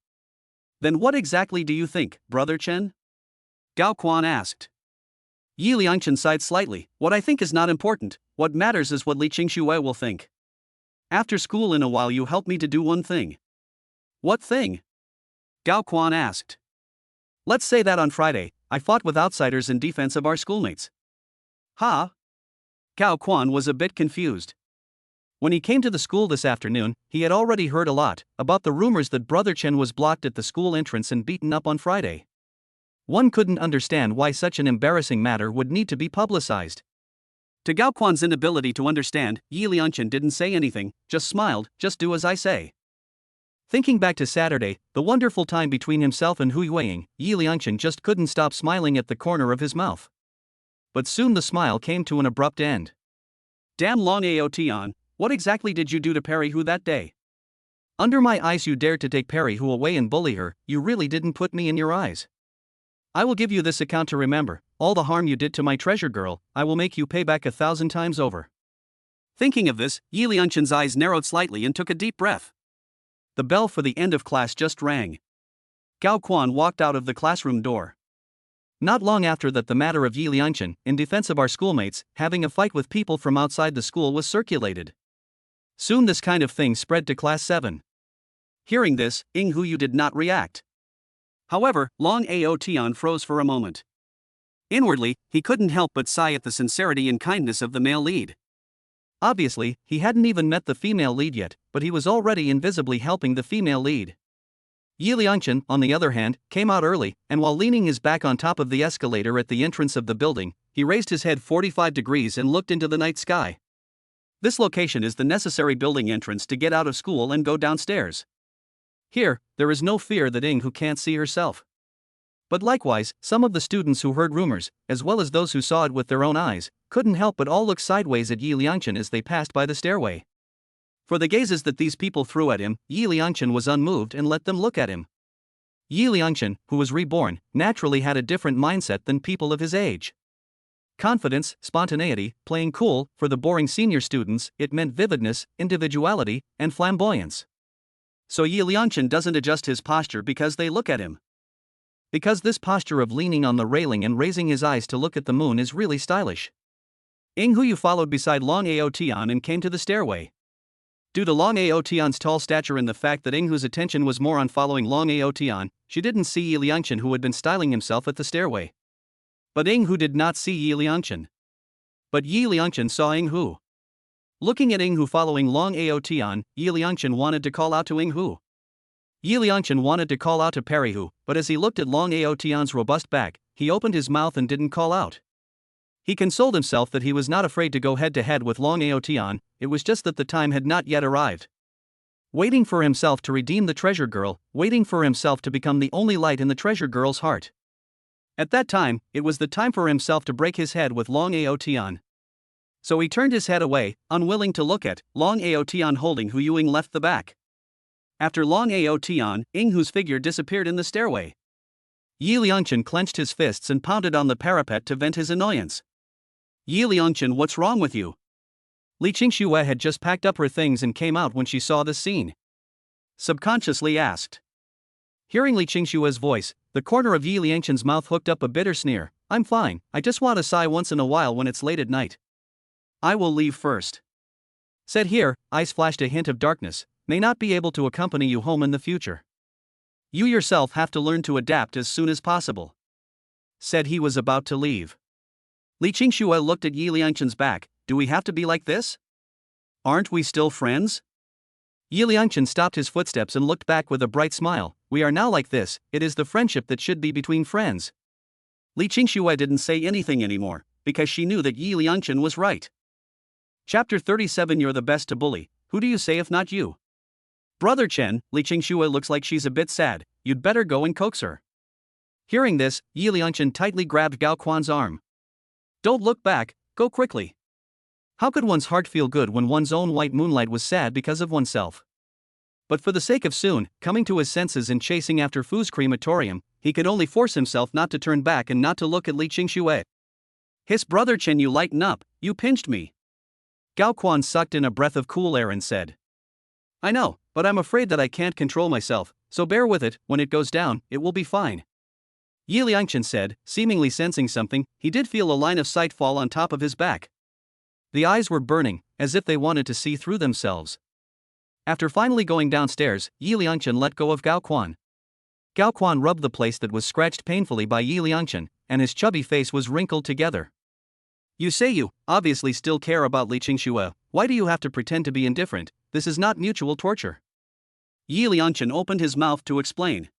Then what exactly do you think, Brother Chen? Gao Quan asked. Yi Liangchen sighed slightly. What I think is not important, what matters is what Li Qingxue will think. After school in a while you help me to do one thing. What thing? Gao Quan asked. Let's say that on Friday, I fought with outsiders in defense of our schoolmates. Huh? Gao Quan was a bit confused. When he came to the school this afternoon, he had already heard a lot about the rumors that Brother Chen was blocked at the school entrance and beaten up on Friday. One couldn't understand why such an embarrassing matter would need to be publicized. To Gao Quan's inability to understand, Yi Liangchen didn't say anything, just smiled. Just do as I say. Thinking back to Saturday, the wonderful time between himself and Hu Yueying, Yi Liangchen just couldn't stop smiling at the corner of his mouth. But soon the smile came to an abrupt end. Damn Long Ao Tian, what exactly did you do to Perry Hu that day? Under my eyes you dared to take Perry Hu away and bully her, you really didn't put me in your eyes. I will give you this account to remember, all the harm you did to my treasure girl, I will make you pay back 1,000 times over. Thinking of this, Yi Liangchen's eyes narrowed slightly and took a deep breath. The bell for the end of class just rang. Gao Quan walked out of the classroom door. Not long after that, the matter of Yi Liangchen, in defense of our schoolmates, having a fight with people from outside the school was circulated. Soon this kind of thing spread to class 7. Hearing this, Ying Huyu did not react. However, Long Ao Tian froze for a moment. Inwardly, he couldn't help but sigh at the sincerity and kindness of the male lead. Obviously, he hadn't even met the female lead yet, but he was already invisibly helping the female lead. Yi Liangchen, on the other hand, came out early, and while leaning his back on top of the escalator at the entrance of the building, he raised his head 45 degrees and looked into the night sky. This location is the necessary building entrance to get out of school and go downstairs. Here, there is no fear that Ying Hu can't see herself. But likewise, some of the students who heard rumors, as well as those who saw it with their own eyes, couldn't help but all look sideways at Yi Liangchen as they passed by the stairway. For the gazes that these people threw at him, Yi Liangchen was unmoved and let them look at him. Yi Liangchen, who was reborn, naturally had a different mindset than people of his age. Confidence, spontaneity, playing cool, for the boring senior students, it meant vividness, individuality, and flamboyance. So Yi Liangchen doesn't adjust his posture because they look at him. Because this posture of leaning on the railing and raising his eyes to look at the moon is really stylish. Ying Huyu followed beside Long Ao Tian and came to the stairway. Due to Long Ao Tian's tall stature and the fact that Ying Hu's attention was more on following Long Ao Tian, she didn't see Yi Liangchen, who had been styling himself at the stairway. But Ying Hu did not see Yi Liangchen. But Yi Liangchen saw Ying Hu. Looking at Ying Hu following Long Ao Tian, Yi Liangchen wanted to call out to Ying Hu. Yi Liangchen wanted to call out to Perry Hu, but as he looked at Long Ao Tian's robust back, he opened his mouth and didn't call out. He consoled himself that he was not afraid to go head-to-head with Long Ao Tian, it was just that the time had not yet arrived. Waiting for himself to redeem the treasure girl, waiting for himself to become the only light in the treasure girl's heart. At that time, it was the time for himself to break his head with Long Ao Tian. So he turned his head away, unwilling to look at Long Ao Tian holding Hu Yueying left the back. After Long Ao Tian, Ying Hu's figure disappeared in the stairway. Yi Liangchen clenched his fists and pounded on the parapet to vent his annoyance. Yi Liangchen, what's wrong with you? Li Qingxue had just packed up her things and came out when she saw this scene. Subconsciously asked. Hearing Li Qingxue's voice, the corner of Yi Liangchen's mouth hooked up a bitter sneer. I'm fine, I just want to sigh once in a while when it's late at night. I will leave first. Said here, eyes flashed a hint of darkness, may not be able to accompany you home in the future. You yourself have to learn to adapt as soon as possible. Said he was about to leave. Li Qingxue looked at Yi Liangchen's back. Do we have to be like this? Aren't we still friends? Yi Liangchen stopped his footsteps and looked back with a bright smile. We are now like this, it is the friendship that should be between friends. Li Qingxue didn't say anything anymore, because she knew that Yi Liangchen was right. Chapter 37. You're the best to bully, who do you say if not you? Brother Chen, Li Qingxue looks like she's a bit sad, you'd better go and coax her. Hearing this, Yi Liangchen tightly grabbed Gao Quan's arm. Don't look back, go quickly. How could one's heart feel good when one's own white moonlight was sad because of oneself? But for the sake of soon coming to his senses and chasing after Fu's crematorium, he could only force himself not to turn back and not to look at Li Qingxue. His brother Chen, you lighten up, you pinched me. Gao Quan sucked in a breath of cool air and said. I know, but I'm afraid that I can't control myself, So bear with it, when it goes down, it will be fine. Yi Liangchen said, seemingly sensing something. He did feel a line of sight fall on top of his back. The eyes were burning, as if they wanted to see through themselves. After finally going downstairs, Yi Liangchen let go of Gao Quan. Gao Quan rubbed the place that was scratched painfully by Yi Liangchen, and his chubby face was wrinkled together. You say you obviously still care about Li Qingxue. Why do you have to pretend to be indifferent? This is not mutual torture. Yi Liangchen opened his mouth to explain.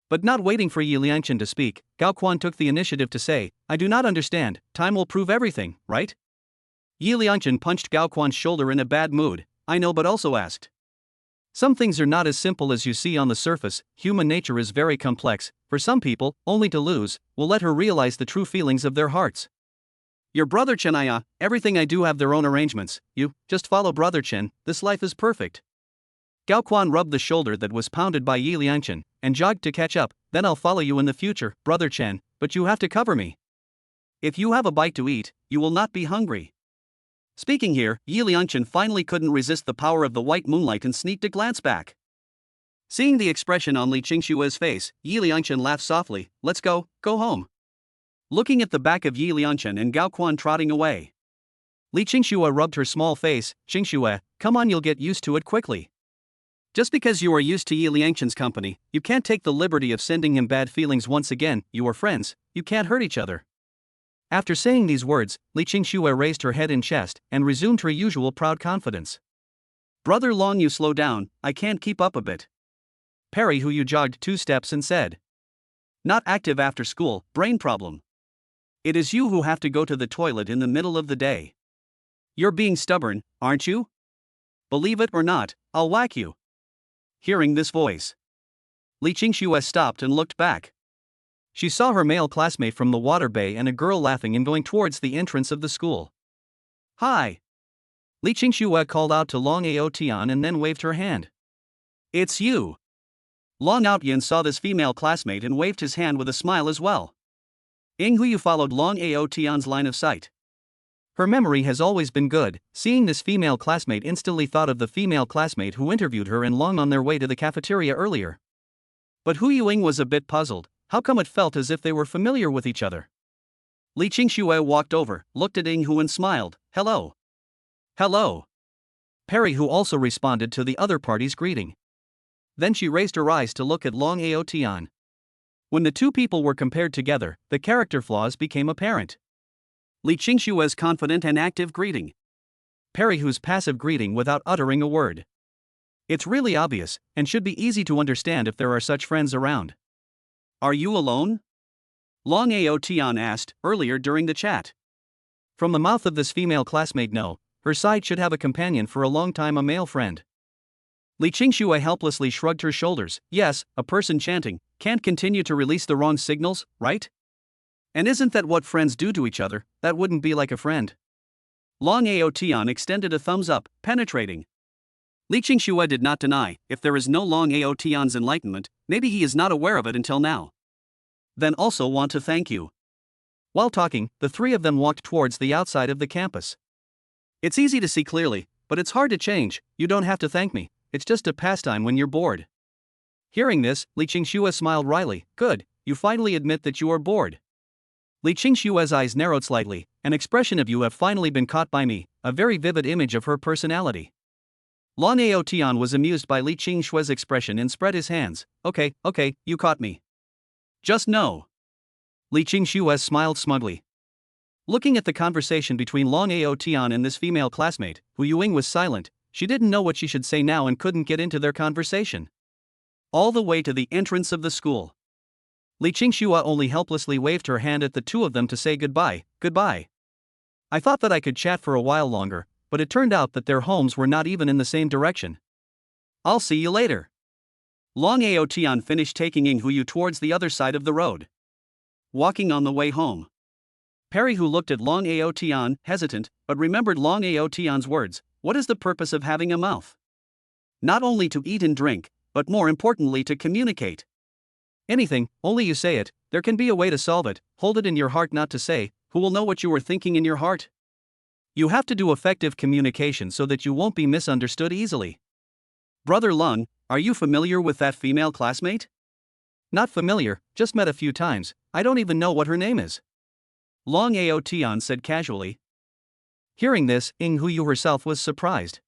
But not waiting for Yi Liangchen to speak, Gao Quan took the initiative to say, I do not understand, time will prove everything, right? Yi Liangchen punched Gao Quan's shoulder in a bad mood. I know, but also asked. Some things are not as simple as you see on the surface. Human nature is very complex. For some people, only to lose will let her realize the true feelings of their hearts. Your brother Chen, everything I do have their own arrangements. You just follow brother Chen. This life is perfect. Gao Quan rubbed the shoulder that was pounded by Yi Liangchen and jogged to catch up. Then I'll follow you in the future, brother Chen, but you have to cover me. If you have a bite to eat, you will not be hungry. Speaking here, Yi Liangchen finally couldn't resist the power of the white moonlight and sneaked a glance back. Seeing the expression on Li Qingshue's face, Yi Liangchen laughed softly. Let's go home. Looking at the back of Yi Liangchen and Gao Quan trotting away, Li Qingxue rubbed her small face. Qingxue, come on, you'll get used to it quickly. Just because you are used to Yi Liangchen's company, you can't take the liberty of sending him bad feelings once again. You are friends, you can't hurt each other. After saying these words, Li Qingxue raised her head and chest and resumed her usual proud confidence. Brother Long, you slow down, I can't keep up a bit. Perry, who you jogged 2 steps and said. Not active after school, brain problem. It is you who have to go to the toilet in the middle of the day. You're being stubborn, aren't you? Believe it or not, I'll whack you. Hearing this voice, Li Qingxue stopped and looked back. She saw her male classmate from the water bay and a girl laughing and going towards the entrance of the school. Hi! Li Qingxue called out to Long Aotian and then waved her hand. It's you! Long Aotian saw this female classmate and waved his hand with a smile as well. Ing Huyu followed Long Aotian's line of sight. Her memory has always been good. Seeing this female classmate instantly thought of the female classmate who interviewed her and Long on their way to the cafeteria earlier. But Huyu Ing was a bit puzzled. How come it felt as if they were familiar with each other? Li Qingxue walked over, looked at Ing Hu and smiled. Hello. Hello. Perry, who also responded to the other party's greeting. Then she raised her eyes to look at Long Aotian. When the two people were compared together, the character flaws became apparent. Li Qingxue's confident and active greeting. Perry, whose passive greeting without uttering a word. It's really obvious, and should be easy to understand if there are such friends around. Are you alone? Long Aotian asked, earlier during the chat. From the mouth of this female classmate, no, her side should have a companion for a long time, a male friend. Li Qingxue helplessly shrugged her shoulders. Yes, a person chanting can't continue to release the wrong signals, right? And isn't that what friends do to each other? That wouldn't be like a friend. Long Aotian extended a thumbs up, penetrating. Li Qingxue did not deny, if there is no Long Aotian's enlightenment, maybe he is not aware of it until now. Then also want to thank you. While talking, the three of them walked towards the outside of the campus. It's easy to see clearly, but it's hard to change. You don't have to thank me, it's just a pastime when you're bored. Hearing this, Li Qingxue smiled wryly. Good, you finally admit that you are bored. Li Qingxue's eyes narrowed slightly. An expression of you have finally been caught by me, a very vivid image of her personality. Long Aotian was amused by Li Qingxue's expression and spread his hands. Okay, you caught me. Just know. Li Qingxue smiled smugly. Looking at the conversation between Long Aotian and this female classmate, Hu Yuing was silent. She didn't know what she should say now and couldn't get into their conversation. All the way to the entrance of the school, Li Qingxue only helplessly waved her hand at the two of them to say goodbye. I thought that I could chat for a while longer, but it turned out that their homes were not even in the same direction. I'll see you later. Long Aotian finished taking Ing Huyu towards the other side of the road. Walking on the way home, Perry, who looked at Long Aotian, hesitant, but remembered Long Aotian's words. What is the purpose of having a mouth? Not only to eat and drink, but more importantly to communicate. Anything, only you say it, there can be a way to solve it. Hold it in your heart, not to say. Who will know what you were thinking in your heart? You have to do effective communication so that you won't be misunderstood easily. Brother Lung, Are you familiar with that female classmate? Not familiar, just met a few times, I don't even know what her name is. Long Aotian said casually. Hearing this, Ing Huyu herself was surprised.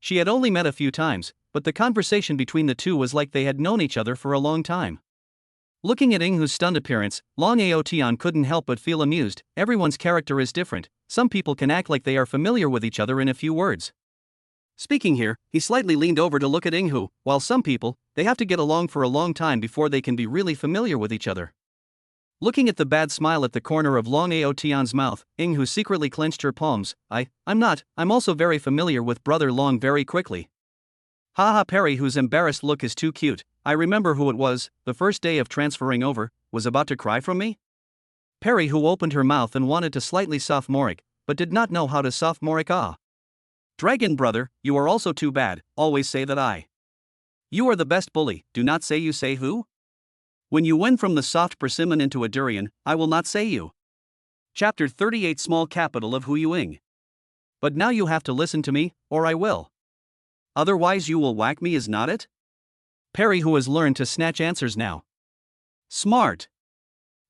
She had only met a few times, but the conversation between the two was like they had known each other for a long time. Looking at Inghu's stunned appearance, Long Aotian couldn't help but feel amused. Everyone's character is different. Some people can act like they are familiar with each other in a few words. Speaking here, he slightly leaned over to look at Inghu, while some people, they have to get along for a long time before they can be really familiar with each other. Looking at the bad smile at the corner of Long Aotian's mouth, Inghu secretly clenched her palms. I'm also very familiar with Brother Long very quickly. Haha, Perry, whose embarrassed look is too cute. I remember who it was, the first day of transferring over, was about to cry from me? Perry, who opened her mouth and wanted to slightly sophomoric, but did not know how to sophomoric. Dragon brother, you are also too bad, always say that You are the best bully, do not say you say who? When you went from the soft persimmon into a durian, I will not say you. Chapter 38 Small Capital of Huyuing. But now you have to listen to me, or I will. Otherwise you will whack me, is not it? Perry, who has learned to snatch answers now. Smart.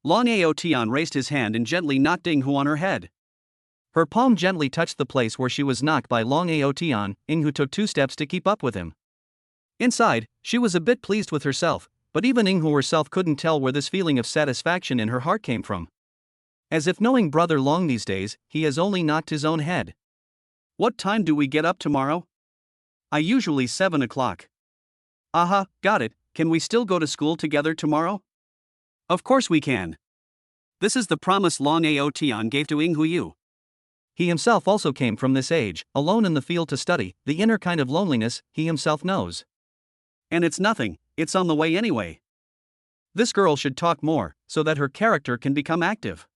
Long Aotian raised his hand and gently knocked Inghu on her head. Her palm gently touched the place where she was knocked by Long Aotian. Inghu took 2 steps to keep up with him. Inside, she was a bit pleased with herself, but even Inghu herself couldn't tell where this feeling of satisfaction in her heart came from. As if knowing Brother Long these days, he has only knocked his own head. What time do we get up tomorrow? I usually 7 o'clock. Aha, got it. Can we still go to school together tomorrow? Of course we can. This is the promise Long Aotian gave to Inghuyu. He himself also came from this age, alone in the field to study, the inner kind of loneliness, he himself knows. And it's nothing, it's on the way anyway. This girl should talk more, so that her character can become active.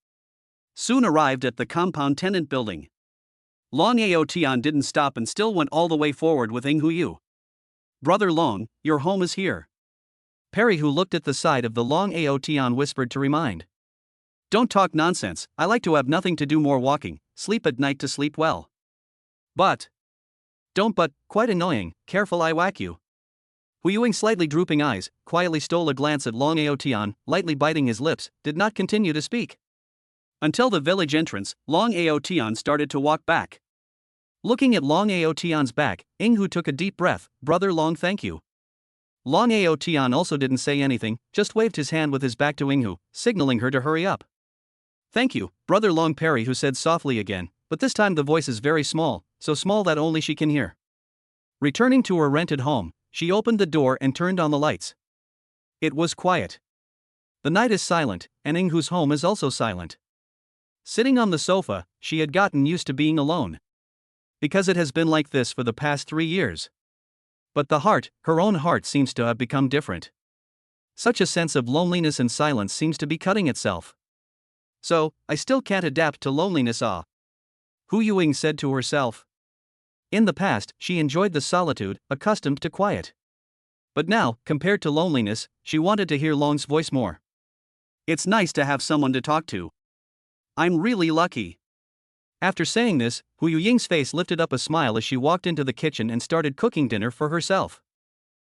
Soon arrived at the compound tenant building. Long Aotian didn't stop and still went all the way forward with Inghuyu. Brother Long, your home is here. Perry, who looked at the side of the Long Aotian, whispered to remind. Don't talk nonsense, I like to have nothing to do more walking, sleep at night to sleep well. But. Quite annoying, careful I whack you. Huyuing, slightly drooping eyes, quietly stole a glance at Long Aotian, lightly biting his lips, did not continue to speak. Until the village entrance, Long Aotian started to walk back. Looking at Long Aotian's back, Inghu took a deep breath. Brother Long, thank you. Long Aotian also didn't say anything, just waved his hand with his back to Inghu, signaling her to hurry up. Thank you, Brother Long, Perry, who said softly again, but this time the voice is very small, so small that only she can hear. Returning to her rented home, she opened the door and turned on the lights. It was quiet. The night is silent, and Inghu's home is also silent. Sitting on the sofa, she had gotten used to being alone. Because it has been like this for the past 3 years. But the heart, her own heart, seems to have become different. Such a sense of loneliness and silence seems to be cutting itself. So, I still can't adapt to loneliness. Huyuing said to herself. In the past, she enjoyed the solitude, accustomed to quiet. But now, compared to loneliness, she wanted to hear Long's voice more. It's nice to have someone to talk to. I'm really lucky. After saying this, Huyuing's face lifted up a smile as she walked into the kitchen and started cooking dinner for herself.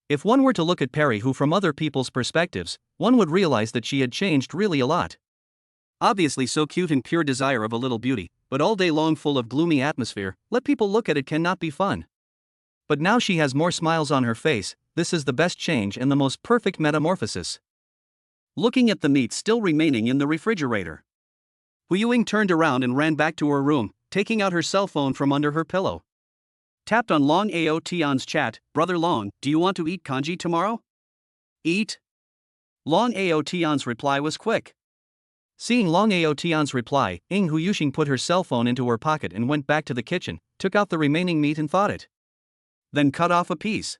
If one were to look at Perry, who from other people's perspectives, one would realize that she had changed really a lot. Obviously so cute and pure desire of a little beauty, but all day long full of gloomy atmosphere, let people look at it cannot be fun. But now she has more smiles on her face, this is the best change and the most perfect metamorphosis. Looking at the meat still remaining in the refrigerator, Huyuing turned around and ran back to her room, taking out her cell phone from under her pillow. Tapped on Long Aotian's chat. Brother Long, do you want to eat congee tomorrow? Eat? Long Aotian's reply was quick. Seeing Long Aotian's reply, Huyuing put her cell phone into her pocket and went back to the kitchen, took out the remaining meat and thawed it. Then cut off a piece.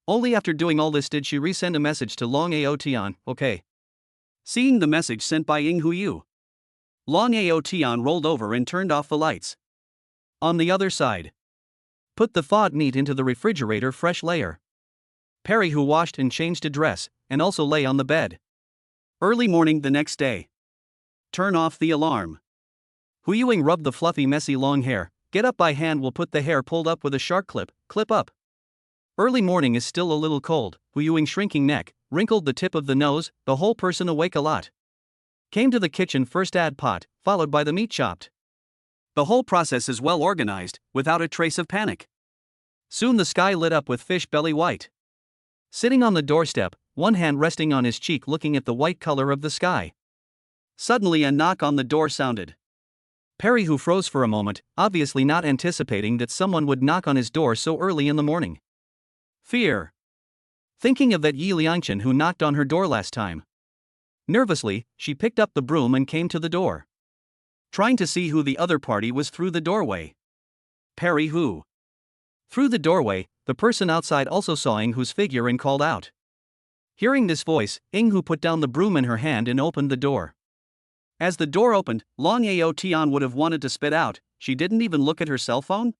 Only after doing all this did she resend a message to Long Aotian. Okay. Seeing the message sent by Huyu, Long Aotian rolled over and turned off the lights. On the other side, put the thawed meat into the refrigerator, fresh layer. Perry, who washed and changed a dress, and also lay on the bed. Early morning the next day. Turn off the alarm. Huyuing rubbed the fluffy, messy long hair. Get up by hand, will put the hair pulled up with a shark clip, clip up. Early morning is still a little cold, Hu Yuing shrinking neck, wrinkled the tip of the nose, the whole person awake a lot. Came to the kitchen first add pot, followed by the meat chopped. The whole process is well organized, without a trace of panic. Soon the sky lit up with fish belly white. Sitting on the doorstep, one hand resting on his cheek looking at the white color of the sky. Suddenly a knock on the door sounded. Perry Hu froze for a moment, obviously not anticipating that someone would knock on his door so early in the morning. Fear. Thinking of that Yi Liangchen who knocked on her door last time. Nervously, she picked up the broom and came to the door. Trying to see who the other party was through the doorway. Perry Hu. Through the doorway, the person outside also saw Ing Hu's figure and called out. Hearing this voice, Ing Hu put down the broom in her hand and opened the door. As the door opened, Long Ao Tian would have wanted to spit out, she didn't even look at her cell phone.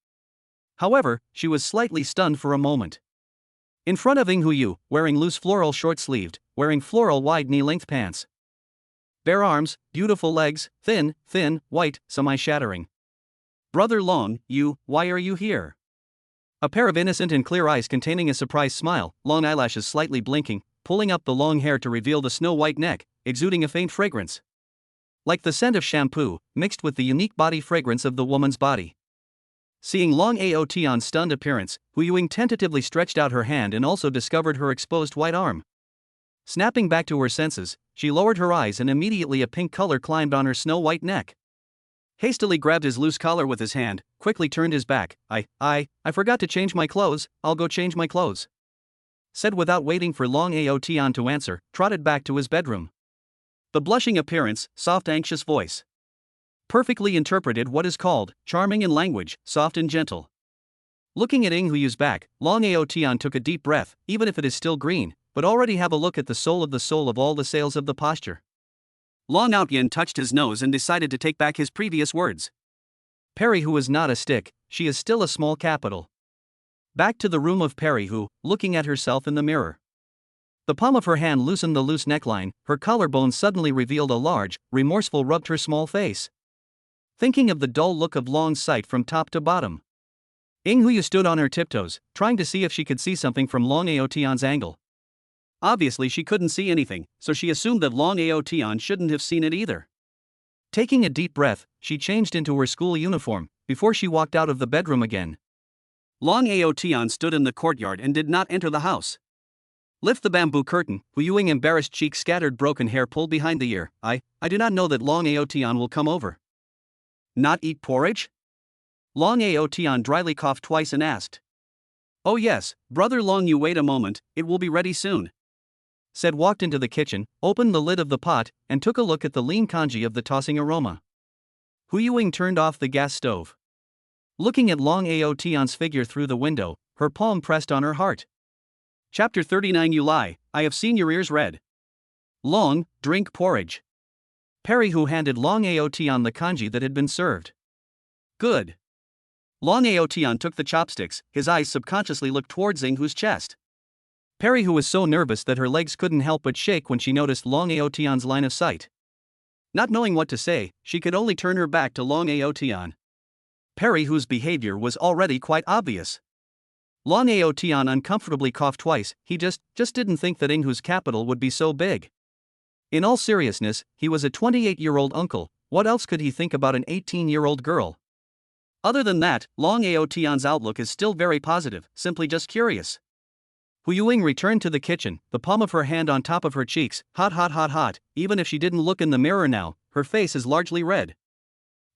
However, she was slightly stunned for a moment. In front of Ing Hu Yu, wearing loose floral short-sleeved, wearing floral wide knee-length pants. Bare arms, beautiful legs, thin, white, semi-shattering. Brother Long, you, why are you here? A pair of innocent and clear eyes containing a surprised smile, long eyelashes slightly blinking, pulling up the long hair to reveal the snow-white neck, exuding a faint fragrance. Like the scent of shampoo, mixed with the unique body fragrance of the woman's body. Seeing Long Ao Tian's stunned appearance, Hu Yuing tentatively stretched out her hand and also discovered her exposed white arm. Snapping back to her senses, she lowered her eyes and immediately a pink color climbed on her snow-white neck. Hastily grabbed his loose collar with his hand, quickly turned his back. I forgot to change my clothes, I'll go change my clothes. Said without waiting for Long Ao Tian to answer, trotted back to his bedroom. The blushing appearance, soft anxious voice. Perfectly interpreted what is called, charming in language, soft and gentle. Looking at Ing Hu Yu's back, Long Ao Tian took a deep breath, even if it is still green, but already have a look at the soul of all the sales of the posture. Long Ao Tian touched his nose and decided to take back his previous words. Perry Hu is not a stick, she is still a small capital. Back to the room of Perry Hu, looking at herself in the mirror. The palm of her hand loosened the loose neckline, her collarbone suddenly revealed a large, remorseful rubbed her small face. Thinking of the dull look of Long's sight from top to bottom. Ing Hu Yu stood on her tiptoes, trying to see if she could see something from Long Ao Tian's angle. Obviously she couldn't see anything, so she assumed that Long Ao Tian shouldn't have seen it either. Taking a deep breath, she changed into her school uniform, before she walked out of the bedroom again. Long Ao Tian stood in the courtyard and did not enter the house. Lift the bamboo curtain, Hu Yuing embarrassed cheek scattered broken hair pulled behind the ear. I do not know that Long Ao Tian will come over. Not eat porridge? Long Ao Tian dryly coughed twice and asked. Oh yes, brother Long you wait a moment, it will be ready soon. Said walked into the kitchen, opened the lid of the pot, and took a look at the lean kanji of the tossing aroma. Hu Yuing turned off the gas stove. Looking at Long Ao Tian's figure through the window, her palm pressed on her heart. Chapter 39 You lie, I have seen your ears red. Long, drink porridge. Perry Hu handed Long Ao Tian the kanji that had been served. Good. Long Ao Tian took the chopsticks, his eyes subconsciously looked towards Ing Hu's chest. Perry Hu was so nervous that her legs couldn't help but shake when she noticed Long Ao Tian's line of sight. Not knowing what to say, she could only turn her back to Long Ao Tian. Perry Hu's behavior was already quite obvious. Long Ao Tian uncomfortably coughed twice, he just didn't think that Ing Hu's capital would be so big. In all seriousness, he was a 28-year-old uncle, what else could he think about an 18-year-old girl? Other than that, Long Ao Tian's outlook is still very positive, simply just curious. Hu Yuing returned to the kitchen, the palm of her hand on top of her cheeks, hot, even if she didn't look in the mirror now, her face is largely red.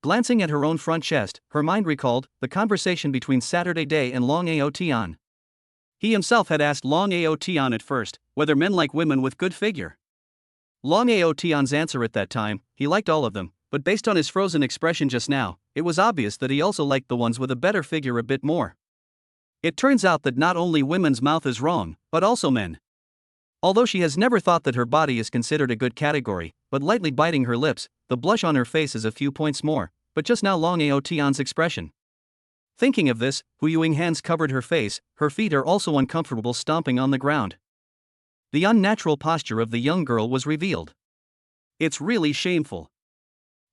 Glancing at her own front chest, her mind recalled the conversation between Saturday Day and Long Ao Tian. He himself had asked Long Ao Tian at first whether men like women with good figure. Long Ao Tian's answer at that time, he liked all of them, but based on his frozen expression just now, it was obvious that he also liked the ones with a better figure a bit more. It turns out that not only women's mouth is wrong, but also men. Although she has never thought that her body is considered a good category, but lightly biting her lips, the blush on her face is a few points more, but just now Long Ao Tian's expression. Thinking of this, Hu Yuing hands covered her face, her feet are also uncomfortable stomping on the ground. The unnatural posture of the young girl was revealed. It's really shameful.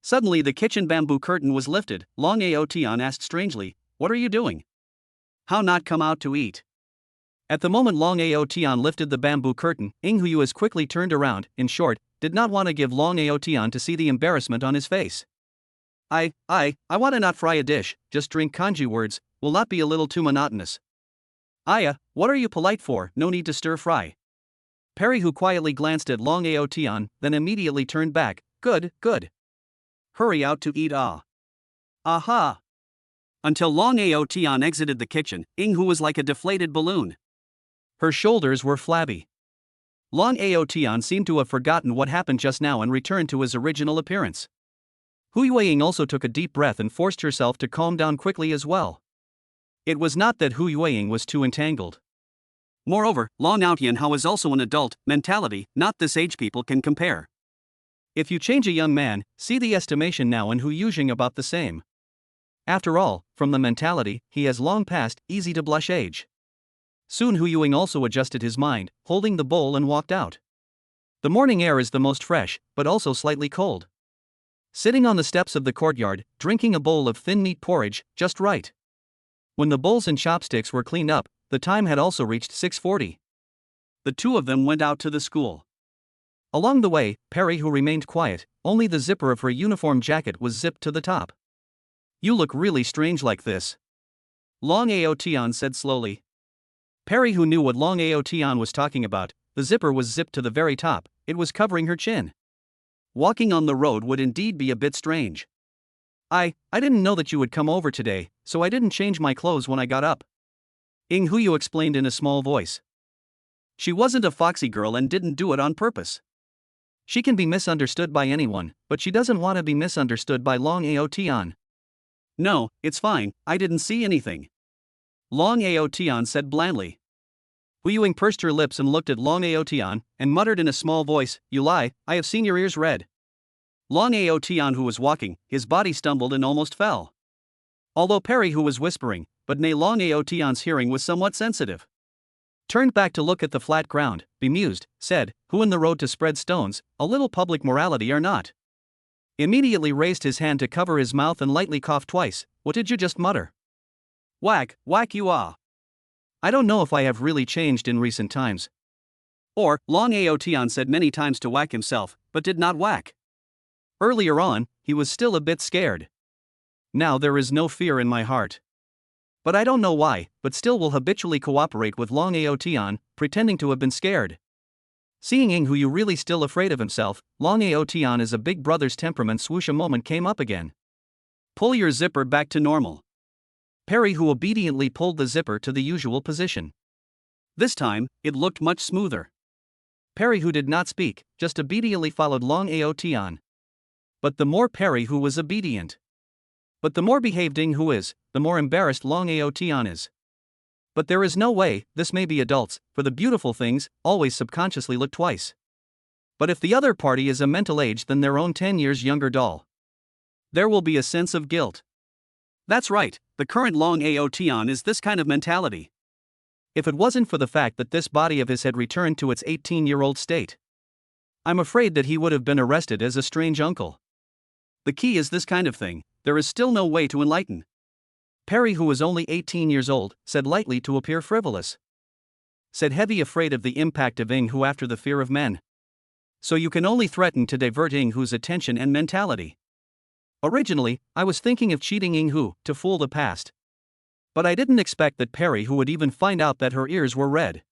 Suddenly the kitchen bamboo curtain was lifted, Long Ao Tian asked strangely, what are you doing? How not come out to eat? At the moment Long Aotian lifted the bamboo curtain, Ing Huyu as quickly turned around, in short, did not want to give Long Aotian to see the embarrassment on his face. I want to not fry a dish, just drink kanji words, will not be a little too monotonous. Aya, what are you polite for, no need to stir fry. Perry who quietly glanced at Long Aotian, then immediately turned back, good. Hurry out to eat Aha. Until Long Aotian exited the kitchen, Ing Hu was like a deflated balloon. Her shoulders were flabby. Long Aotian seemed to have forgotten what happened just now and returned to his original appearance. Hu Yueying also took a deep breath and forced herself to calm down quickly as well. It was not that Hu Yueying was too entangled. Moreover, Long Aotian was also an adult mentality, not this age people can compare. If you change a young man, see the estimation now and Hu Yueying about the same. After all, from the mentality, he has long passed easy to blush age. Soon Hu Yueying also adjusted his mind, holding the bowl and walked out. The morning air is the most fresh, but also slightly cold. Sitting on the steps of the courtyard, drinking a bowl of thin meat porridge, just right. When the bowls and chopsticks were cleaned up, the time had also reached 6:40. The two of them went out to the school. Along the way, Perry who remained quiet, only the zipper of her uniform jacket was zipped to the top. You look really strange like this. Long Aotian said slowly. Perry who knew what Long Aotian was talking about, the zipper was zipped to the very top, it was covering her chin. Walking on the road would indeed be a bit strange. I didn't know that you would come over today, so I didn't change my clothes when I got up. Ing Huyu explained in a small voice. She wasn't a foxy girl and didn't do it on purpose. She can be misunderstood by anyone, but she doesn't want to be misunderstood by Long Aotian. No, it's fine, I didn't see anything. Long Aotian said blandly. Hu Yueying pursed her lips and looked at Long Aotian, and muttered in a small voice, you lie, I have seen your ears red. Long Aotian who was walking, his body stumbled and almost fell. Although Perry who was whispering, but Long Aotian's hearing was somewhat sensitive. Turned back to look at the flat ground, bemused, said, who in the road to spread stones, a little public morality or not? Immediately raised his hand to cover his mouth and lightly coughed twice, what did you just mutter? Whack you ah. I don't know if I have really changed in recent times. Or, Long Aotian said many times to whack himself, but did not whack. Earlier on, he was still a bit scared. Now there is no fear in my heart. But I don't know why, but still will habitually cooperate with Long Aotian, pretending to have been scared. Seeing Ing Huyu really still afraid of himself, Long Aotian as a big brother's temperament swoosh a moment came up again. Pull your zipper back to normal. Perry who obediently pulled the zipper to the usual position. This time, it looked much smoother. Perry who did not speak, just obediently followed Long Aotian. But the more Perry who was obedient. But the more behaved Ing Hu is, the more embarrassed Long Aotian is. But there is no way, this may be adults, for the beautiful things, always subconsciously look twice. But if the other party is a mental age than their own 10 years younger doll, there will be a sense of guilt. That's right, the current Long Aotian is this kind of mentality. If it wasn't for the fact that this body of his had returned to its 18-year-old state, I'm afraid that he would have been arrested as a strange uncle. The key is this kind of thing, there is still no way to enlighten. Perry who was only 18 years old, said lightly to appear frivolous. Said heavy afraid of the impact of Ing Hu after the fear of men. So you can only threaten to divert Ing Hu's attention and mentality. Originally, I was thinking of cheating Ing Hu, to fool the past. But I didn't expect that Perry who would even find out that her ears were red.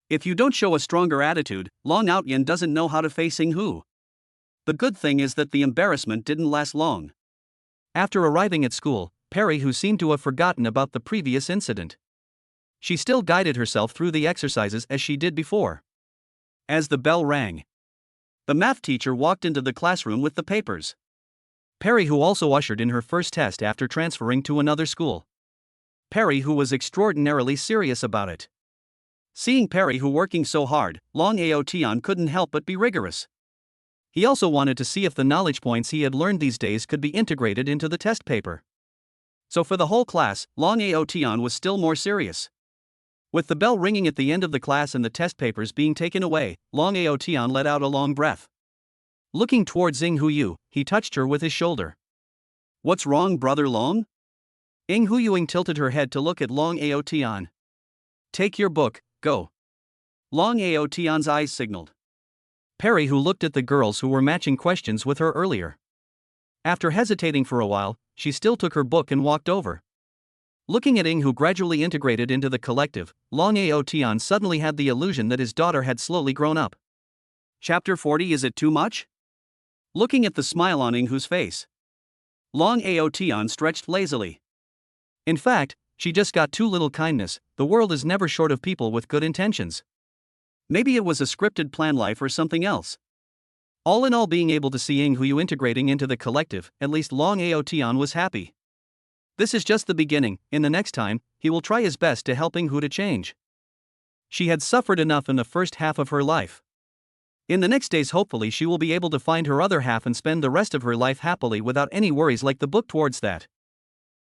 If you don't show a stronger attitude, Long Aotian doesn't know how to face Ing Hu. The good thing is that the embarrassment didn't last long. After arriving at school, Perry who seemed to have forgotten about the previous incident. She still guided herself through the exercises as she did before. As the bell rang, the math teacher walked into the classroom with the papers. Perry who also ushered in her first test after transferring to another school. Perry who was extraordinarily serious about it. Seeing Perry who working so hard, Long Aotian couldn't help but be rigorous. He also wanted to see if the knowledge points he had learned these days could be integrated into the test paper. So for the whole class, Long Aotian was still more serious. With the bell ringing at the end of the class and the test papers being taken away, Long Aotian let out a long breath. Looking towards Ing Huyu, he touched her with his shoulder. What's wrong, brother Long? Ing Huyuing tilted her head to look at Long Aotian. Take your book, go. Long Ao Tian's eyes signaled. Perry, who looked at the girls who were matching questions with her earlier. After hesitating for a while, she still took her book and walked over. Looking at Ing, who gradually integrated into the collective, Long Ao Tian suddenly had the illusion that his daughter had slowly grown up. Chapter 40. Is it too much? Looking at the smile on Ing Hu's face, Long Ao Tian stretched lazily. In fact, she just got too little kindness. The world is never short of people with good intentions. Maybe it was a scripted plan life or something else. All in all, being able to see Ing Hu integrating into the collective, at least Long Ao Tian was happy. This is just the beginning. In the next time, he will try his best to help Ing Hu to change. She had suffered enough in the first half of her life. In the next days, hopefully she will be able to find her other half and spend the rest of her life happily without any worries like the book. Towards that.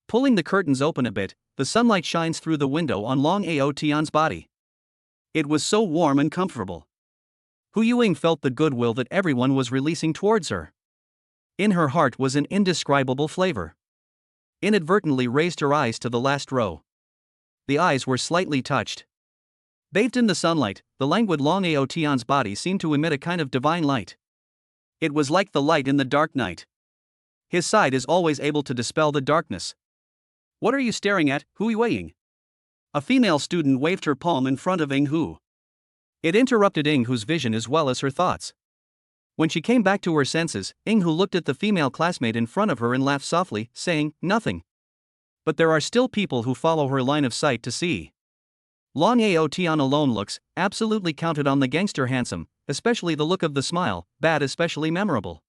Pulling the curtains open a bit, the sunlight shines through the window on Long Ao Tian's body. It was so warm and comfortable. Hu Yuing felt the goodwill that everyone was releasing towards her. In her heart was an indescribable flavor. Inadvertently raised her eyes to the last row. The eyes were slightly touched. Bathed in the sunlight, the languid Long Ao Tian's body seemed to emit a kind of divine light. It was like the light in the dark night. His side is always able to dispel the darkness. What are you staring at, Hu Yuing? A female student waved her palm in front of Ing Hu. It interrupted Ing Hu's vision as well as her thoughts. When she came back to her senses, Ing Hu looked at the female classmate in front of her and laughed softly, saying, "Nothing. But there are still people who follow her line of sight to see." Long Ao Tian alone looks absolutely counted on the gangster handsome, especially the look of the smile, bad especially memorable.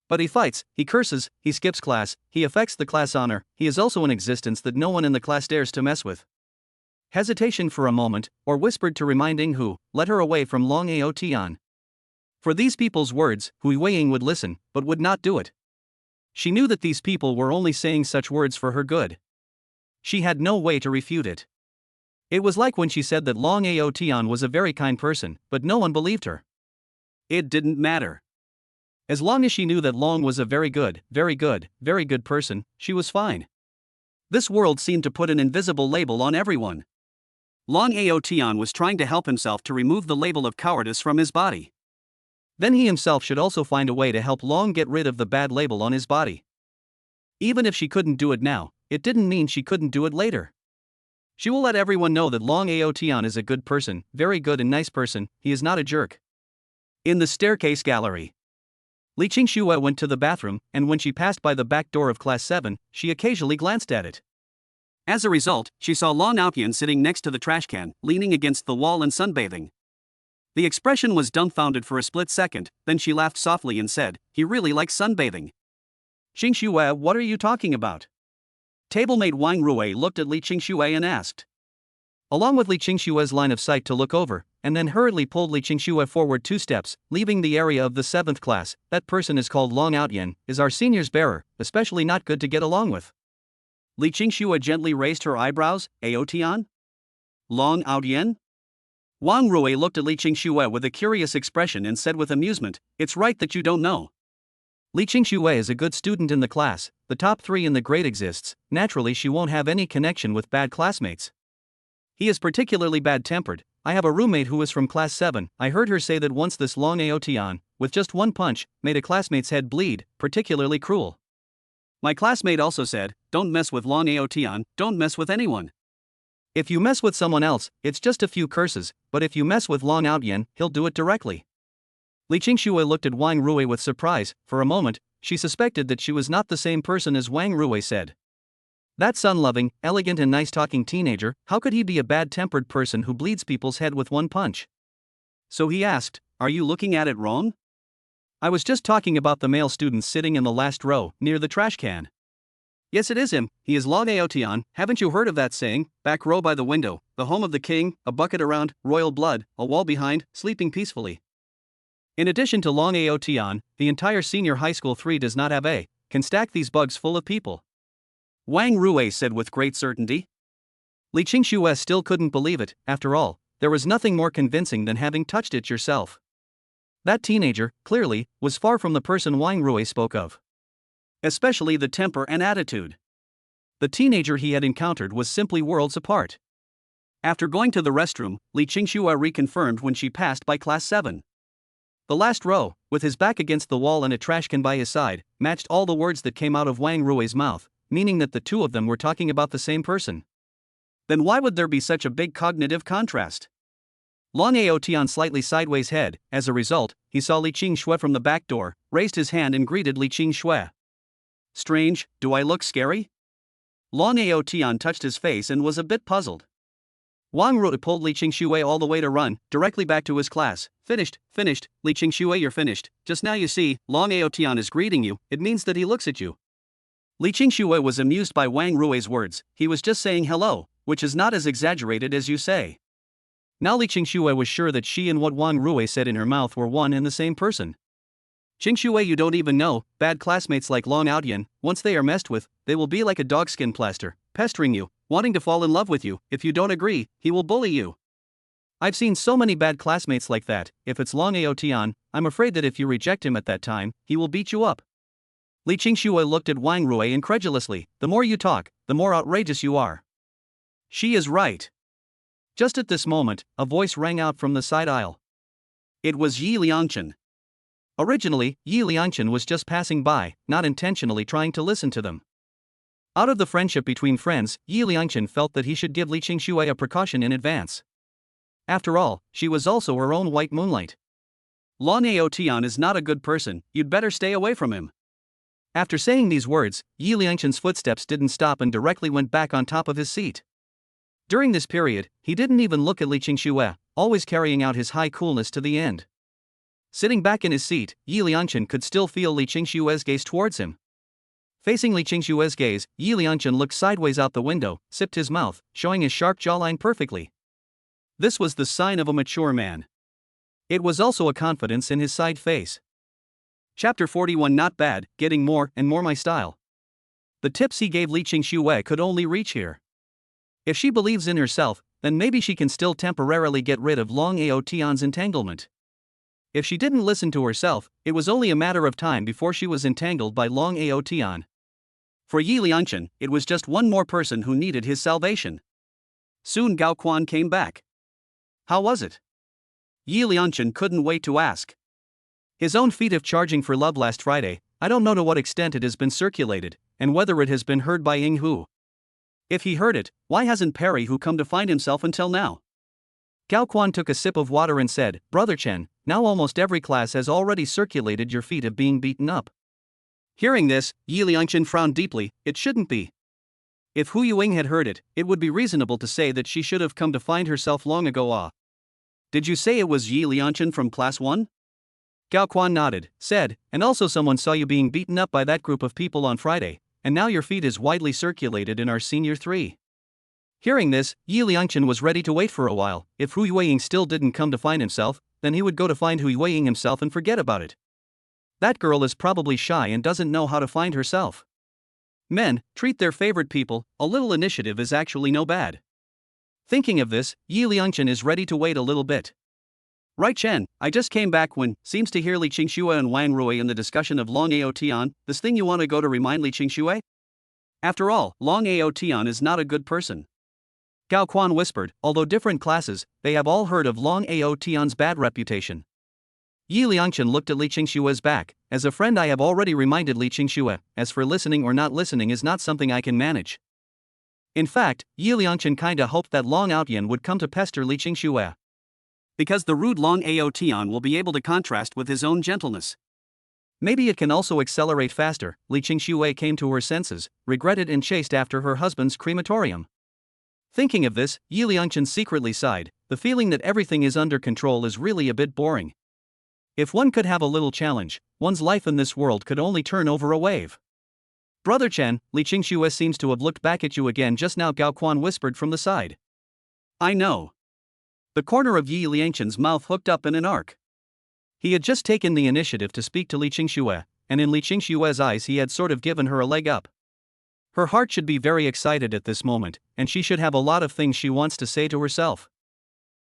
But he fights, he curses, he skips class, he affects the class honor, he is also an existence that no one in the class dares to mess with. Hesitation for a moment, or whispered to remind Ing Hu, led her away from Long Ao Tian. For these people's words, Hu Yuing would listen, but would not do it. She knew that these people were only saying such words for her good. She had no way to refute it. It was like when she said that Long Ao Tian was a very kind person, but no one believed her. It didn't matter. As long as she knew that Long was a very good person, she was fine. This world seemed to put an invisible label on everyone. Long Ao Tian was trying to help himself to remove the label of cowardice from his body. Then he himself should also find a way to help Long get rid of the bad label on his body. Even if she couldn't do it now, it didn't mean she couldn't do it later. She will let everyone know that Long Ao Tian is a good person, very good and nice person, he is not a jerk. In the staircase gallery, Li Qingxue went to the bathroom, and when she passed by the back door of Class 7, she occasionally glanced at it. As a result, she saw Long Aotian sitting next to the trash can, leaning against the wall and sunbathing. The expression was dumbfounded for a split second, then she laughed softly and said, "He really likes sunbathing." "Qingxue, what are you talking about?" Tablemate Wang Rui looked at Li Qingxue and asked. Along with Li Qingxue's line of sight to look over, and then hurriedly pulled Li Qingxue forward 2 steps, leaving the area of the 7th class. "That person is called Long Aotian, is our senior's bearer, especially not good to get along with." Li Qingxue gently raised her eyebrows. "Ao Tian? Long Aotian?" Wang Rui looked at Li Qingxue with a curious expression and said with amusement, "It's right that you don't know. Li Qingxue is a good student in the class, the top 3 in the grade exists, naturally she won't have any connection with bad classmates. He is particularly bad-tempered. I have a roommate who is from class 7, I heard her say that once this Long Ao Tian, with just one punch, made a classmate's head bleed, particularly cruel. My classmate also said, don't mess with Long Ao Tian, don't mess with anyone. If you mess with someone else, it's just a few curses, but if you mess with Long Aotian, he'll do it directly." Li Qingxue looked at Wang Rui with surprise. For a moment, she suspected that she was not the same person as Wang Rui said. That sun-loving, elegant and nice-talking teenager, how could he be a bad-tempered person who bleeds people's head with one punch? So he asked, "Are you looking at it wrong?" "I was just talking about the male student sitting in the last row, near the trash can." "Yes, it is him, he is Long Ao Tian, haven't you heard of that saying, back row by the window, the home of the king, a bucket around, royal blood, a wall behind, sleeping peacefully." In addition to Long Ao Tian, the entire senior high school 3 does not have can stack these bugs full of people. Wang Rui said with great certainty. Li Qingxue still couldn't believe it. After all, there was nothing more convincing than having touched it yourself. That teenager, clearly, was far from the person Wang Rui spoke of. Especially the temper and attitude. The teenager he had encountered was simply worlds apart. After going to the restroom, Li Qingxue reconfirmed when she passed by class 7. The last row, with his back against the wall and a trash can by his side, matched all the words that came out of Wang Rui's mouth, meaning that the two of them were talking about the same person. Then why would there be such a big cognitive contrast? Long Aotian slightly sideways head. As a result, he saw Li Qingxue from the back door, raised his hand and greeted Li Qingxue. Strange, do I look scary? Long Aotian touched his face and was a bit puzzled. Wang Rui pulled Li Qingxue all the way to run, directly back to his class. Finished, Li Qingxue, you're finished. Just now you see, Long Aotian is greeting you, it means that he looks at you. Li Qingxue was amused by Wang Rui's words. He was just saying hello, which is not as exaggerated as you say. Now Li Qingxue was sure that she and what Wang Rui said in her mouth were one and the same person. Qingxue, you don't even know, bad classmates like Long Aotian, once they are messed with, they will be like a dogskin plaster, pestering you, wanting to fall in love with you. If you don't agree, he will bully you. I've seen so many bad classmates like that. If it's Long Aotian, I'm afraid that if you reject him at that time, he will beat you up. Li Qingxue looked at Wang Rui incredulously. The more you talk, the more outrageous you are. She is right. Just at this moment, a voice rang out from the side aisle. It was Yi Liangchen. Originally, Yi Liangchen was just passing by, not intentionally trying to listen to them. Out of the friendship between friends, Yi Liangchen felt that he should give Li Qingxue a precaution in advance. After all, she was also her own white moonlight. Long Aotian is not a good person, you'd better stay away from him. After saying these words, Yi Liangchen's footsteps didn't stop and directly went back on top of his seat. During this period, he didn't even look at Li Qingxue, always carrying out his high coolness to the end. Sitting back in his seat, Yi Liangchen could still feel Li Qingxue's gaze towards him. Facing Li Qingxue's gaze, Yi Liangchen looked sideways out the window, sipped his mouth, showing his sharp jawline perfectly. This was the sign of a mature man. It was also a confidence in his side face. Chapter 41. Not bad, getting more and more my style. The tips he gave Li Qingxue could only reach here. If she believes in herself, then maybe she can still temporarily get rid of Long Aotian's entanglement. If she didn't listen to herself, it was only a matter of time before she was entangled by Long Aotian. For Yi Liangchen, it was just one more person who needed his salvation. Soon Gao Quan came back. How was it? Yi Liangchen couldn't wait to ask. His own feat of charging for love last Friday, I don't know to what extent it has been circulated, and whether it has been heard by Ying Hu. If he heard it, why hasn't Perry Hu come to find himself until now? Gao Quan took a sip of water and said, Brother Chen, now almost every class has already circulated your feat of being beaten up. Hearing this, Yi Liangchen frowned deeply. It shouldn't be. If Hu Yuing had heard it, it would be reasonable to say that she should have come to find herself long ago. Ah. Did you say it was Yi Liangchen from class 1? Gao Quan nodded, said, and also someone saw you being beaten up by that group of people on Friday, and now your feat is widely circulated in our senior 3. Hearing this, Yi Liangchen was ready to wait for a while. If Hu Yuing still didn't come to find himself, then he would go to find Hu Yuing himself and forget about it. That girl is probably shy and doesn't know how to find herself. Men treat their favorite people, a little initiative is actually no bad. Thinking of this, Yi Liangchen is ready to wait a little bit. Right Chen, I just came back when, seems to hear Li Qingxue and Wang Rui in the discussion of Long Aotian, this thing you want to go to remind Li Qingxue? After all, Long Aotian is not a good person. Gao Quan whispered, although different classes, they have all heard of Long Aotian's bad reputation. Yi Liangchen looked at Li Qingxue's back. As a friend I have already reminded Li Qingxue, as for listening or not listening is not something I can manage. In fact, Yi Liangchen kinda hoped that Long Aotian would come to pester Li Qingxue. Because the rude Long Aotian will be able to contrast with his own gentleness. Maybe it can also accelerate faster. Li Qingxue came to her senses, regretted and chased after her husband's crematorium. Thinking of this, Yi Liangchen secretly sighed. The feeling that everything is under control is really a bit boring. If one could have a little challenge, one's life in this world could only turn over a wave. Brother Chen, Li Qingxue seems to have looked back at you again just now, Gao Quan whispered from the side. I know. The corner of Yi Liangchen's mouth hooked up in an arc. He had just taken the initiative to speak to Li Qingxue, and in Li Qingxue's eyes he had sort of given her a leg up. Her heart should be very excited at this moment, and she should have a lot of things she wants to say to herself.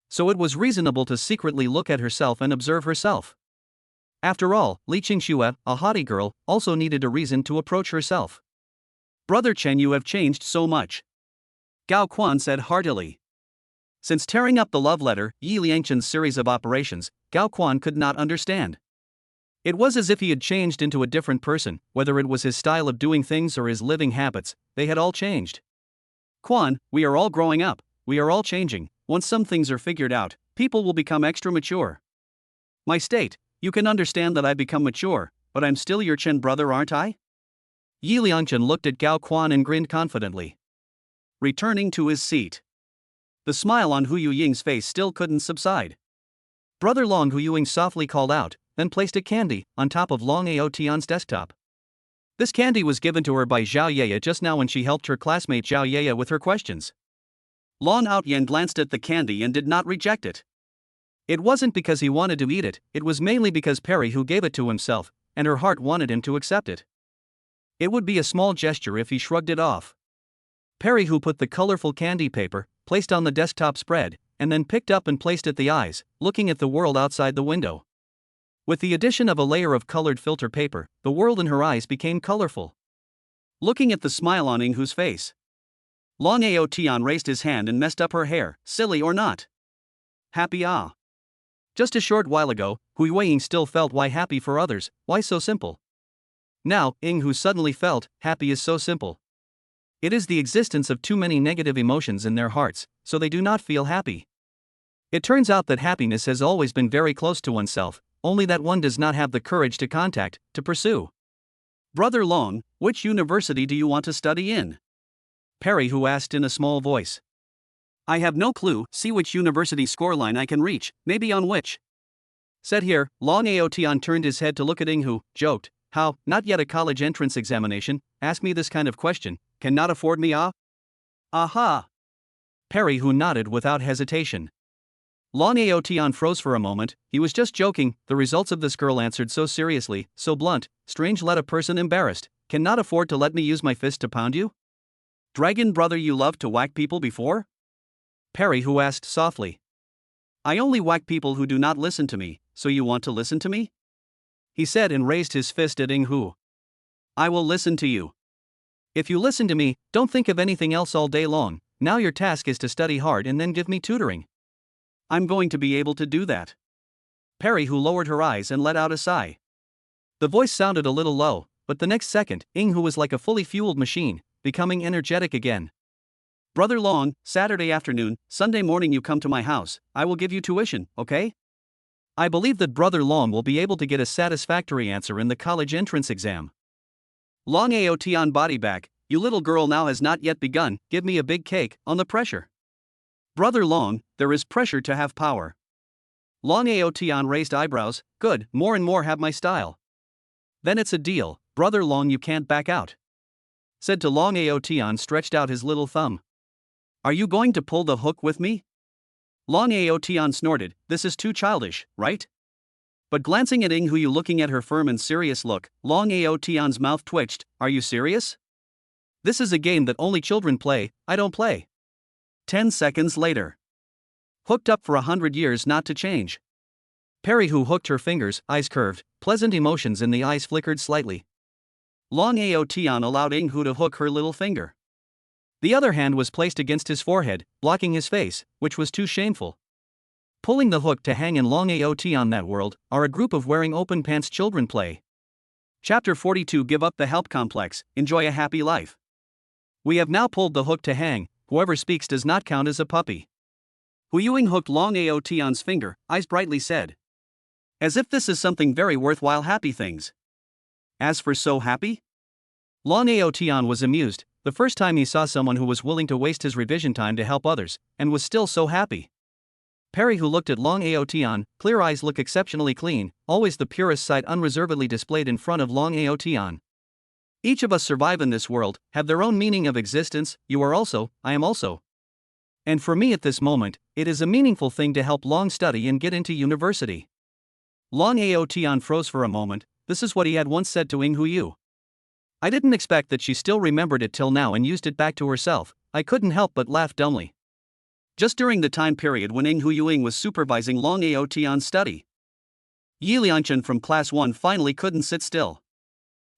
So it was reasonable to secretly look at herself and observe herself. After all, Li Qingxue, a haughty girl, also needed a reason to approach herself. Brother Chen, you have changed so much. Gao Quan said heartily. Since tearing up the love letter, Yi Liangchen's series of operations, Gao Quan could not understand. It was as if he had changed into a different person, whether it was his style of doing things or his living habits, they had all changed. Quan, we are all growing up, we are all changing. Once some things are figured out, people will become extra mature. My state, you can understand that I've become mature, but I'm still your Chen brother, aren't I? Yi Liangchen looked at Gao Quan and grinned confidently. Returning to his seat. The smile on Hu Yuying's face still couldn't subside. Brother Long, Hu Yuying softly called out, then placed a candy on top of Long Ao Tian's desktop. This candy was given to her by Zhao Yeye just now when she helped her classmate Zhao Yeye with her questions. Long Ao Tian glanced at the candy and did not reject it. It wasn't because he wanted to eat it, it was mainly because Perry Hu gave it to himself, and her heart wanted him to accept it. It would be a small gesture if he shrugged it off. Perry Hu put the colorful candy paper, placed on the desktop spread, and then picked up and placed at the eyes, looking at the world outside the window. With the addition of a layer of colored filter paper, the world in her eyes became colorful. Looking at the smile on Yinghu's face, Long Ao Tian raised his hand and messed up her hair, silly or not. Happy ah. Just a short while ago, Hu Yueying still felt why happy for others, why so simple. Now, Yinghu suddenly felt, happy is so simple. It is the existence of too many negative emotions in their hearts, so they do not feel happy. It turns out that happiness has always been very close to oneself, only that one does not have the courage to contact, to pursue. Brother Long, which university do you want to study in? Perry Hu asked in a small voice. I have no clue, see which university scoreline I can reach, maybe on which. Said here, Long Ao Tian turned his head to look at Yinghu, joked, how, not yet a college entrance examination, ask me this kind of question, cannot afford me ah? Aha! Perry Hu nodded without hesitation. Long Ao Tian froze for a moment, he was just joking, the results of this girl answered so seriously, so blunt, strange let a person embarrassed, cannot afford to let me use my fist to pound you? Dragon brother, you loved to whack people before? Perry Hu asked softly. I only whack people who do not listen to me, so you want to listen to me? He said and raised his fist at Yinghu. I will listen to you. If you listen to me, don't think of anything else all day long, now your task is to study hard and then give me tutoring. I'm going to be able to do that. Perry Hu lowered her eyes and let out a sigh. The voice sounded a little low, but the next second, Yinghu was like a fully fueled machine, becoming energetic again. Brother Long, Saturday afternoon, Sunday morning you come to my house, I will give you tuition, okay? I believe that Brother Long will be able to get a satisfactory answer in the college entrance exam. Long Ao Tian body back, you little girl now has not yet begun, give me a big cake, on the pressure. Brother Long, there is pressure to have power. Long Ao Tian raised eyebrows, good, more and more have my style. Then it's a deal, Brother Long you can't back out. Said to Long Ao Tian stretched out his little thumb. Are you going to pull the hook with me? Long Ao Tian snorted, this is too childish, right? But glancing at Yinghu looking at her firm and serious look, Long Ao Tian's mouth twitched, are you serious? This is a game that only children play, I don't play. 10 seconds later. Hooked up for 100 years not to change. Perry Hu hooked her fingers, eyes curved, pleasant emotions in the eyes flickered slightly. Long Ao Tian allowed Yinghu to hook her little finger. The other hand was placed against his forehead, blocking his face, which was too shameful. Pulling the hook to hang in Long Ao Tian that world, are a group of wearing open pants children play. Chapter 42 Give up the help complex, enjoy a happy life. We have now pulled the hook to hang, whoever speaks does not count as a puppy. Hu Yuing hooked Long Ao Tian's finger, eyes brightly said. As if this is something very worthwhile happy things. As for so happy? Long Ao Tian was amused, the first time he saw someone who was willing to waste his revision time to help others, and was still so happy. Perry Hu looked at Long Ao Tian, clear eyes look exceptionally clean, always the purest sight unreservedly displayed in front of Long Ao Tian. Each of us survive in this world, have their own meaning of existence, you are also, I am also. And for me at this moment, it is a meaningful thing to help Long study and get into university. Long Ao Tian froze for a moment, this is what he had once said to Yinghu Yu. I didn't expect that she still remembered it till now and used it back to herself, I couldn't help but laugh dumbly. Just during the time period when Yinghu Yuing was supervising Long Ao Tian's study. Yi Liangchen from class 1 finally couldn't sit still.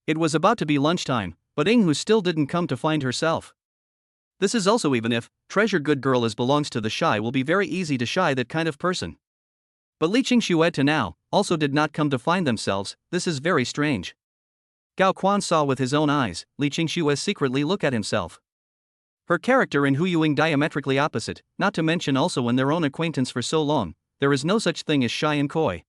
It was about to be lunchtime, but Yinghu still didn't come to find herself. This is also even if, treasure good girl as belongs to the shy will be very easy to shy that kind of person. But Li Qingxue to now, also did not come to find themselves, this is very strange. Gao Quan saw with his own eyes, Li Qingxue secretly look at himself. Her character and Hu Yuing diametrically opposite, not to mention also in their own acquaintance for so long, there is no such thing as shy and coy.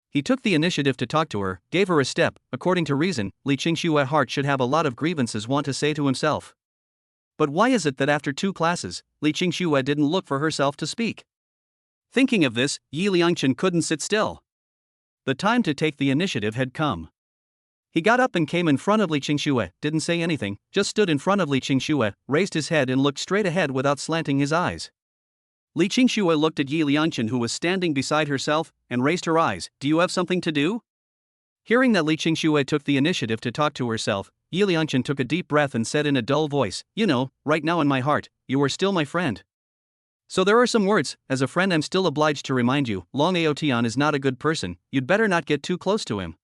He took the initiative to talk to her, gave her a step, according to reason, Li Qingxue heart should have a lot of grievances want to say to himself. But why is it that after 2 classes, Li Qingxue didn't look for herself to speak? Thinking of this, Yi Liangchen couldn't sit still. The time to take the initiative had come. He got up and came in front of Li Qingxue, didn't say anything, just stood in front of Li Qingxue, raised his head and looked straight ahead without slanting his eyes. Li Qingxue looked at Yi Liangchen who was standing beside herself, and raised her eyes. Do you have something to do? Hearing that Li Qingxue took the initiative to talk to herself, Yi Liangchen took a deep breath and said in a dull voice, you know, right now in my heart, you are still my friend. So there are some words, as a friend I'm still obliged to remind you, Long Aotian is not a good person, you'd better not get too close to him.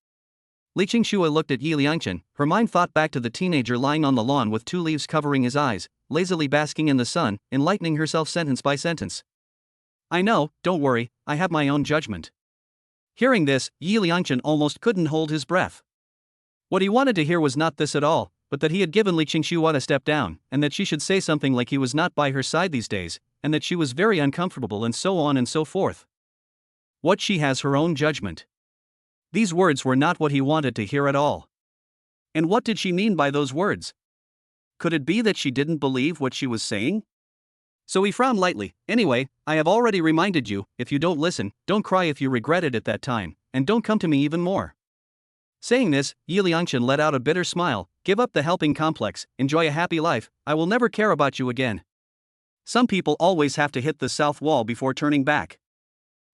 Li Qingxue looked at Yi Liangchen, her mind thought back to the teenager lying on the lawn with 2 leaves covering his eyes, lazily basking in the sun, enlightening herself sentence by sentence. I know, don't worry, I have my own judgment. Hearing this, Yi Liangchen almost couldn't hold his breath. What he wanted to hear was not this at all, but that he had given Li Qingxue a step down, and that she should say something like he was not by her side these days, and that she was very uncomfortable and so on and so forth. What she has her own judgment. These words were not what he wanted to hear at all. And what did she mean by those words? Could it be that she didn't believe what she was saying? So he frowned lightly. Anyway, I have already reminded you, if you don't listen, don't cry if you regret it at that time, and don't come to me even more. Saying this, Yi Liangchen let out a bitter smile. Give up the helping complex, enjoy a happy life, I will never care about you again. Some people always have to hit the south wall before turning back.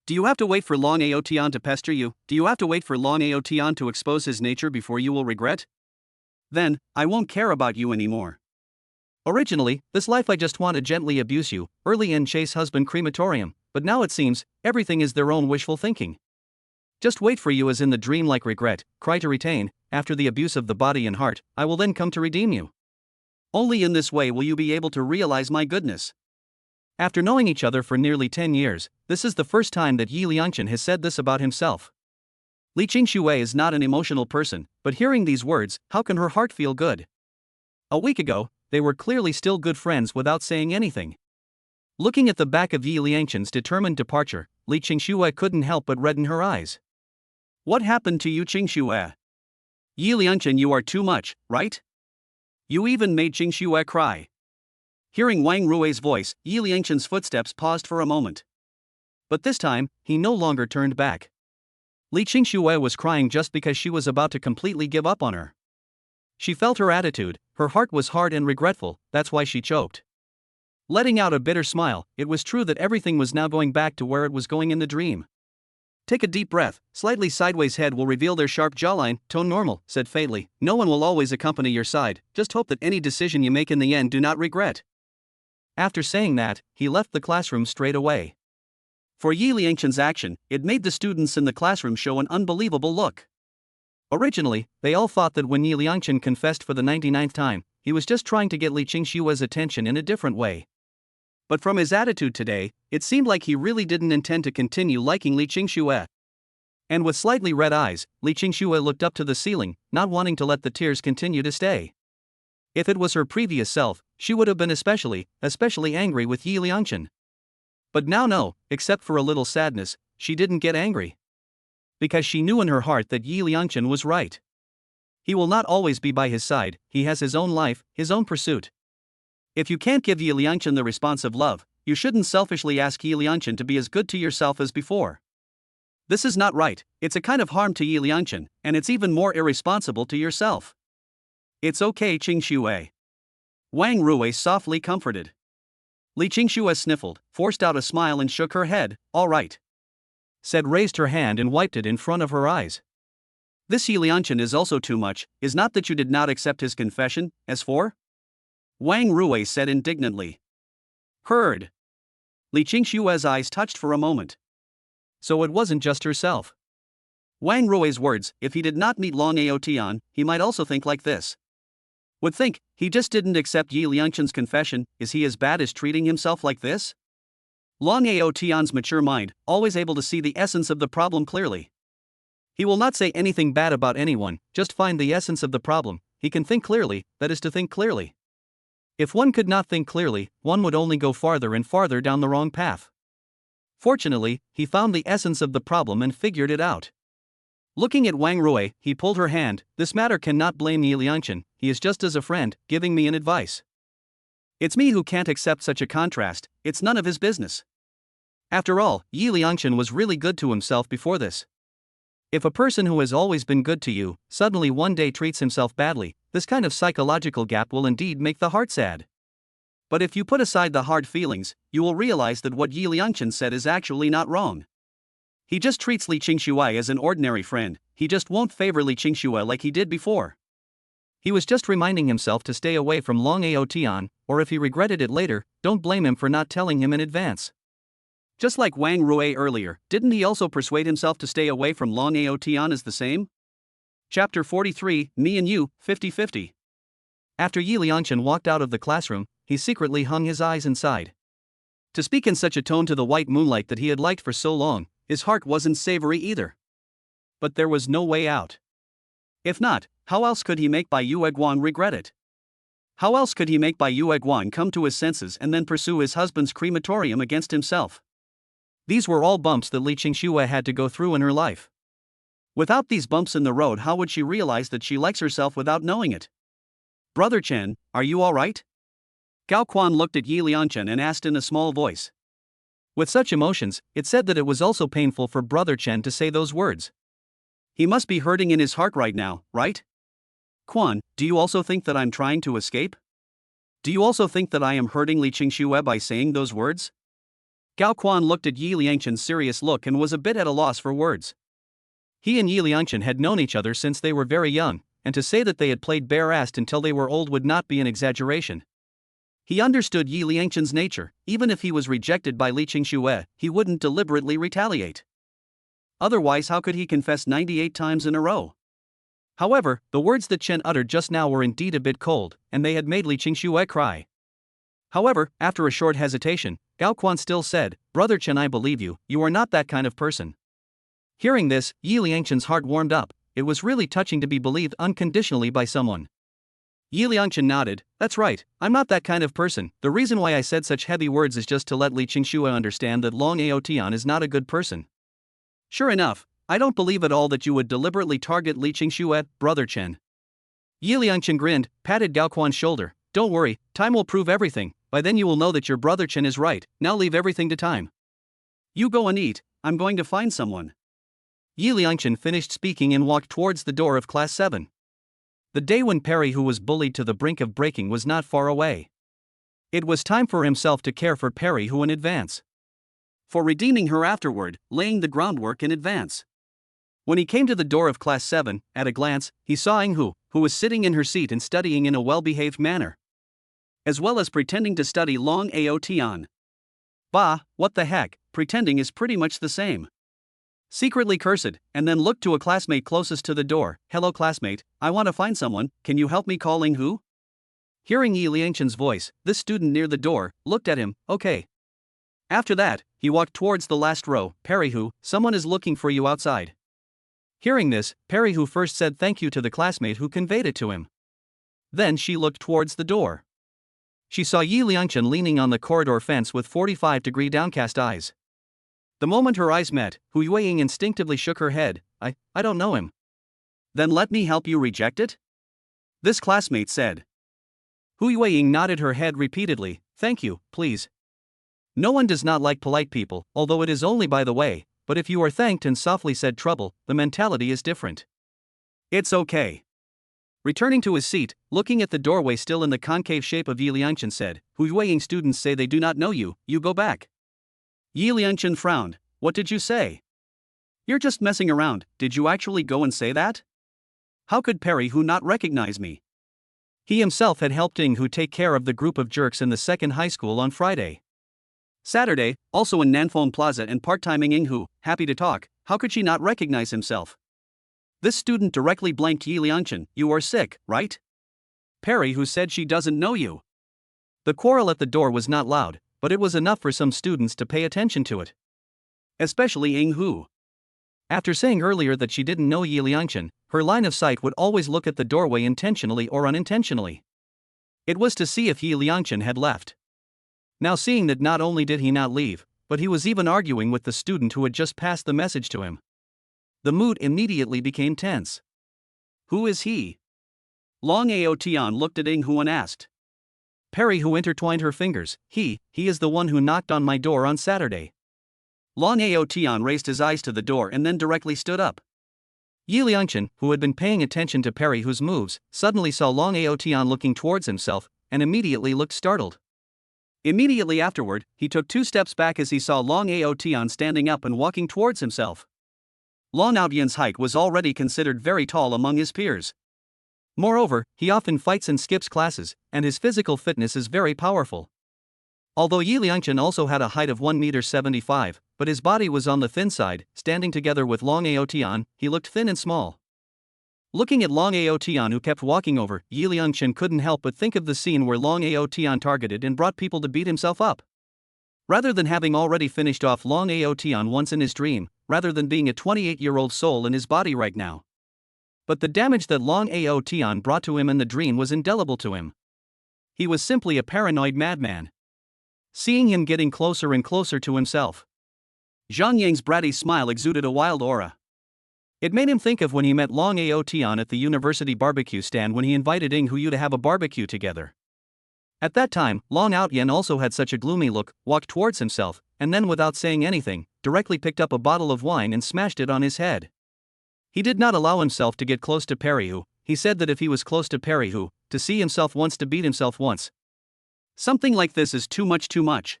Do you have to wait for Long Aotian to pester you? Do you have to wait for Long Aotian to expose his nature before you will regret? Then, I won't care about you anymore. Originally, this life I just want to gently abuse you, early and chase husband crematorium, but now it seems, everything is their own wishful thinking. Just wait for you as in the dream like regret, cry to retain, after the abuse of the body and heart, I will then come to redeem you. Only in this way will you be able to realize my goodness. After knowing each other for nearly 10 years, this is the first time that Yi Liangchen has said this about himself. Li Qingxue is not an emotional person, but hearing these words, how can her heart feel good? A week ago, they were clearly still good friends without saying anything. Looking at the back of Yi Liangchen's determined departure, Li Qingxue couldn't help but redden her eyes. What happened to you, Qingxue? Yi Liangchen, you are too much, right? You even made Qingxue cry. Hearing Wang Rui's voice, Yi Liangchen's footsteps paused for a moment. But this time, he no longer turned back. Li Qingxue was crying just because she was about to completely give up on her. She felt her attitude, her heart was hard and regretful, that's why she choked. Letting out a bitter smile, it was true that everything was now going back to where it was going in the dream. Take a deep breath, slightly sideways head will reveal their sharp jawline, tone normal, said fatally, no one will always accompany your side, just hope that any decision you make in the end do not regret. After saying that, he left the classroom straight away. For Yi Liangchen's action, it made the students in the classroom show an unbelievable look. Originally, they all thought that when Yi Liangchen confessed for the 99th time, he was just trying to get Li Qingxue's attention in a different way. But from his attitude today, it seemed like he really didn't intend to continue liking Li Qingxue. And with slightly red eyes, Li Qingxue looked up to the ceiling, not wanting to let the tears continue to stay. If it was her previous self, she would have been especially angry with Yi Liangchen. But now no, except for a little sadness, she didn't get angry. Because she knew in her heart that Yi Liangchen was right. He will not always be by his side, he has his own life, his own pursuit. If you can't give Yi Liangchen the response of love, you shouldn't selfishly ask Yi Liangchen to be as good to yourself as before. This is not right, it's a kind of harm to Yi Liangchen, and it's even more irresponsible to yourself. It's okay, Qingxue. Wang Rui softly comforted. Li Qingxue sniffled, forced out a smile and shook her head, all right. Said raised her hand and wiped it in front of her eyes. This Yi Liangchen is also too much, is not that you did not accept his confession, as for? Wang Rui said indignantly. Heard. Li Qingxue's eyes touched for a moment. So it wasn't just herself. Wang Rui's words, if he did not meet Long Aotian, he might also think like this. would think, he just didn't accept Yi Liangchen's confession. Is he as bad as treating himself like this? Long Ao Tian's mature mind, always able to see the essence of the problem clearly. He will not say anything bad about anyone, just find the essence of the problem. He can think clearly, that is to think clearly. If one could not think clearly, one would only go farther and farther down the wrong path. Fortunately, he found the essence of the problem and figured it out. Looking at Wang Rui, he pulled her hand. This matter cannot blame Yi Liangchen, he is just as a friend, giving me an advice. It's me who can't accept such a contrast, it's none of his business. After all, Yi Liangchen was really good to himself before this. If a person who has always been good to you, suddenly one day treats himself badly, this kind of psychological gap will indeed make the heart sad. But if you put aside the hard feelings, you will realize that what Yi Liangchen said is actually not wrong. He just treats Li Qingxue as an ordinary friend, he just won't favor Li Qingxue like he did before. He was just reminding himself to stay away from Long Ao Tian, or if he regretted it later, don't blame him for not telling him in advance. Just like Wang Rui earlier, didn't he also persuade himself to stay away from Long Ao Tian as the same? Chapter 43, Me and You, 50-50. After Yi Liangchen walked out of the classroom, he secretly hung his eyes inside. To speak in such a tone to the white moonlight that he had liked for so long, his heart wasn't savory either. But there was no way out. If not, how else could he make Bai Yueguan regret it? How else could he make Bai Yueguan come to his senses and then pursue his husband's crematorium against himself? These were all bumps that Li Qingxue had to go through in her life. Without these bumps in the road, how would she realize that she likes herself without knowing it? Brother Chen, are you alright? Gao Quan looked at Yi Liangchen and asked in a small voice. With such emotions, it said that it was also painful for Brother Chen to say those words. He must be hurting in his heart right now, right? Quan, do you also think that I'm trying to escape? Do you also think that I am hurting Li Qingxue by saying those words? Gao Quan looked at Yi Liangchen's serious look and was a bit at a loss for words. He and Yi Liangchen had known each other since they were very young, and to say that they had played bare-assed until they were old would not be an exaggeration. He understood Yi Liangchen's nature. Even if he was rejected by Li Qingxue, he wouldn't deliberately retaliate. Otherwise, how could he confess 98 times in a row? However, the words that Chen uttered just now were indeed a bit cold, and they had made Li Qingxue cry. However, after a short hesitation, Gao Quan still said, Brother Chen, I believe you, you are not that kind of person. Hearing this, Yi Liangchen's heart warmed up. It was really touching to be believed unconditionally by someone. Yi Liangchen nodded, that's right, I'm not that kind of person. The reason why I said such heavy words is just to let Li Qingxue understand that Long Ao Tian is not a good person. Sure enough, I don't believe at all that you would deliberately target Li Qingxue, Brother Chen. Yi Liangchen grinned, patted Gao Quan's shoulder. Don't worry, time will prove everything. By then you will know that your Brother Chen is right. Now leave everything to time. You go and eat, I'm going to find someone. Yi Liangchen finished speaking and walked towards the door of Class 7. The day when Perry, who was bullied to the brink of breaking, was not far away. It was time for himself to care for Perry, who in advance. For redeeming her afterward, laying the groundwork in advance. When he came to the door of Class 7, at a glance, he saw Yinghu, who was sitting in her seat and studying in a well-behaved manner. As well as pretending to study Long Ao Tian. Bah, what the heck, pretending is pretty much the same. Secretly cursed, and then looked to a classmate closest to the door. Hello classmate, I want to find someone, can you help me call Yinghu? Hearing Yi Liangchen's voice, this student near the door looked at him, okay. After that, he walked towards the last row. Perry, who, someone is looking for you outside. Hearing this, Perry, who first said thank you to the classmate who conveyed it to him. Then she looked towards the door. She saw Yi Liangchen leaning on the corridor fence with 45-degree downcast eyes. The moment her eyes met, Hu Yueying instinctively shook her head. I don't know him. Then let me help you reject it? This classmate said. Hu Yueying nodded her head repeatedly. Thank you, please. No one does not like polite people, although it is only by the way, but if you are thanked and softly said trouble, the mentality is different. It's okay. Returning to his seat, looking at the doorway still in the concave shape of Yi Liangchen said, Hu Yueying, students say they do not know you, you go back. Yi Liangchen frowned. What did you say? You're just messing around, did you actually go and say that? How could Perry, who not recognize me? He himself had helped Yinghu take care of the group of jerks in the second high school on Friday. Saturday, also in Nanfeng Plaza and part-timing Yinghu, happy to talk, how could she not recognize himself? This student directly blanked Yi Liangchen. You are sick, right? Perry who said she doesn't know you. The quarrel at the door was not loud, but it was enough for some students to pay attention to it. Especially Ing Hu. After saying earlier that she didn't know Yi Liangchen, her line of sight would always look at the doorway intentionally or unintentionally. It was to see if Yi Liangchen had left. Now seeing that not only did he not leave, but he was even arguing with the student who had just passed the message to him. The mood immediately became tense. Who is he? Long Aotian looked at Ing Hu and asked. Perry who intertwined her fingers. He is the one who knocked on my door on Saturday. Long Aotian raised his eyes to the door and then directly stood up. Yi Liangchen, who had been paying attention to Perry whose moves, suddenly saw Long Aotian looking towards himself, and immediately looked startled. Immediately afterward, he took 2 steps back as he saw Long Aotian standing up and walking towards himself. Long Aotian's height was already considered very tall among his peers. Moreover, he often fights and skips classes, and his physical fitness is very powerful. Although Yi Liangchen also had a height of 1.75 m, but his body was on the thin side, standing together with Long Aotian, he looked thin and small. Looking at Long Aotian who kept walking over, Yi Liangchen couldn't help but think of the scene where Long Aotian targeted and brought people to beat himself up. Rather than having already finished off Long Aotian once in his dream, rather than being a 28-year-old soul in his body right now. But the damage that Long Aotian brought to him in the dream was indelible to him. He was simply a paranoid madman. Seeing him getting closer and closer to himself, Zhang Yang's bratty smile exuded a wild aura. It made him think of when he met Long Aotian at the university barbecue stand when he invited Ing Hu to have a barbecue together. At that time, Long Aotian also had such a gloomy look, walked towards himself, and then without saying anything, directly picked up a bottle of wine and smashed it on his head. He did not allow himself to get close to Perry Hu. He said that if he was close to Perry Hu, to see himself once to beat himself once. Something like this is too much.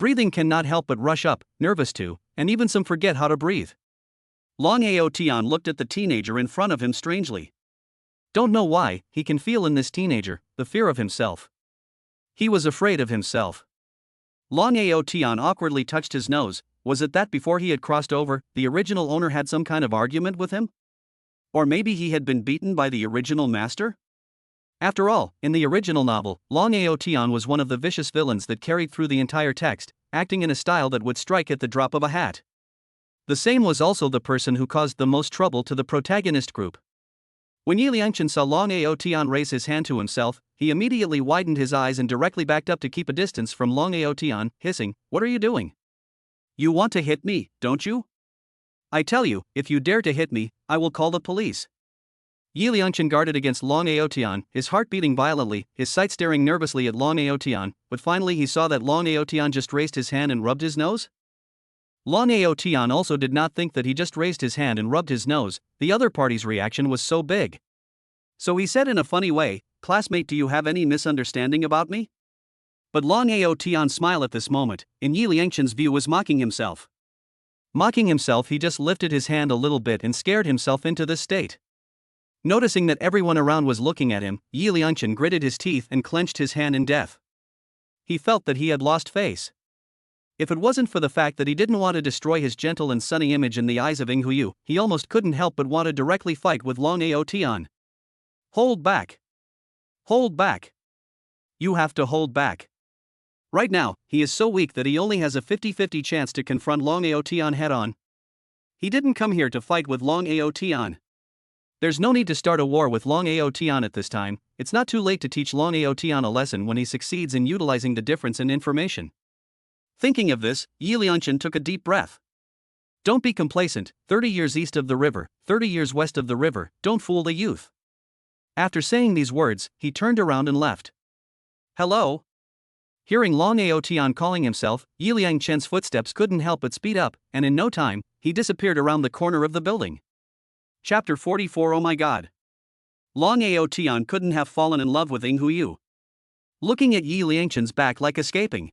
Breathing cannot help but rush up, nervous too, and even some forget how to breathe. Long Aotian looked at the teenager in front of him strangely. Don't know why, he can feel in this teenager the fear of himself. He was afraid of himself. Long Aotian awkwardly touched his nose. Was it that before he had crossed over, the original owner had some kind of argument with him? Or maybe he had been beaten by the original master? After all, in the original novel, Long Aotian was one of the vicious villains that carried through the entire text, acting in a style that would strike at the drop of a hat. The same was also the person who caused the most trouble to the protagonist group. When Yi Liangchen saw Long Aotian raise his hand to himself, he immediately widened his eyes and directly backed up to keep a distance from Long Aotian, hissing, "What are you doing? You want to hit me, don't you? I tell you, if you dare to hit me, I will call the police." Yi Liangchen guarded against Long Aotian, his heart beating violently, his sight staring nervously at Long Aotian, but finally he saw that Long Aotian just raised his hand and rubbed his nose. Long Aotian also did not think that he just raised his hand and rubbed his nose, the other party's reaction was so big. So he said in a funny way, "Classmate, do you have any misunderstanding about me?" But Long Aotian's smile at this moment, in Yi Liangchen's view, was mocking himself. Mocking himself, he just lifted his hand a little bit and scared himself into this state. Noticing that everyone around was looking at him, Yi Liangchen gritted his teeth and clenched his hand in death. He felt that he had lost face. If it wasn't for the fact that he didn't want to destroy his gentle and sunny image in the eyes of Ing Hu, he almost couldn't help but want to directly fight with Long Aotian. Hold back. Hold back. You have to hold back. Right now, he is so weak that he only has a 50-50 chance to confront Long Aotian head-on. He didn't come here to fight with Long Aotian. There's no need to start a war with Long Aotian at this time. It's not too late to teach Long Aotian a lesson when he succeeds in utilizing the difference in information. Thinking of this, Yi Liangchen took a deep breath. Don't be complacent, 30 years east of the river, 30 years west of the river, don't fool the youth. After saying these words, he turned around and left. Hello? Hearing Long Aotian calling himself, Yi Liangchen's footsteps couldn't help but speed up, and in no time, he disappeared around the corner of the building. Chapter 44. Oh my god. Long Aotian couldn't have fallen in love with Ing Hu. Looking at Yi Liangchen's back like escaping.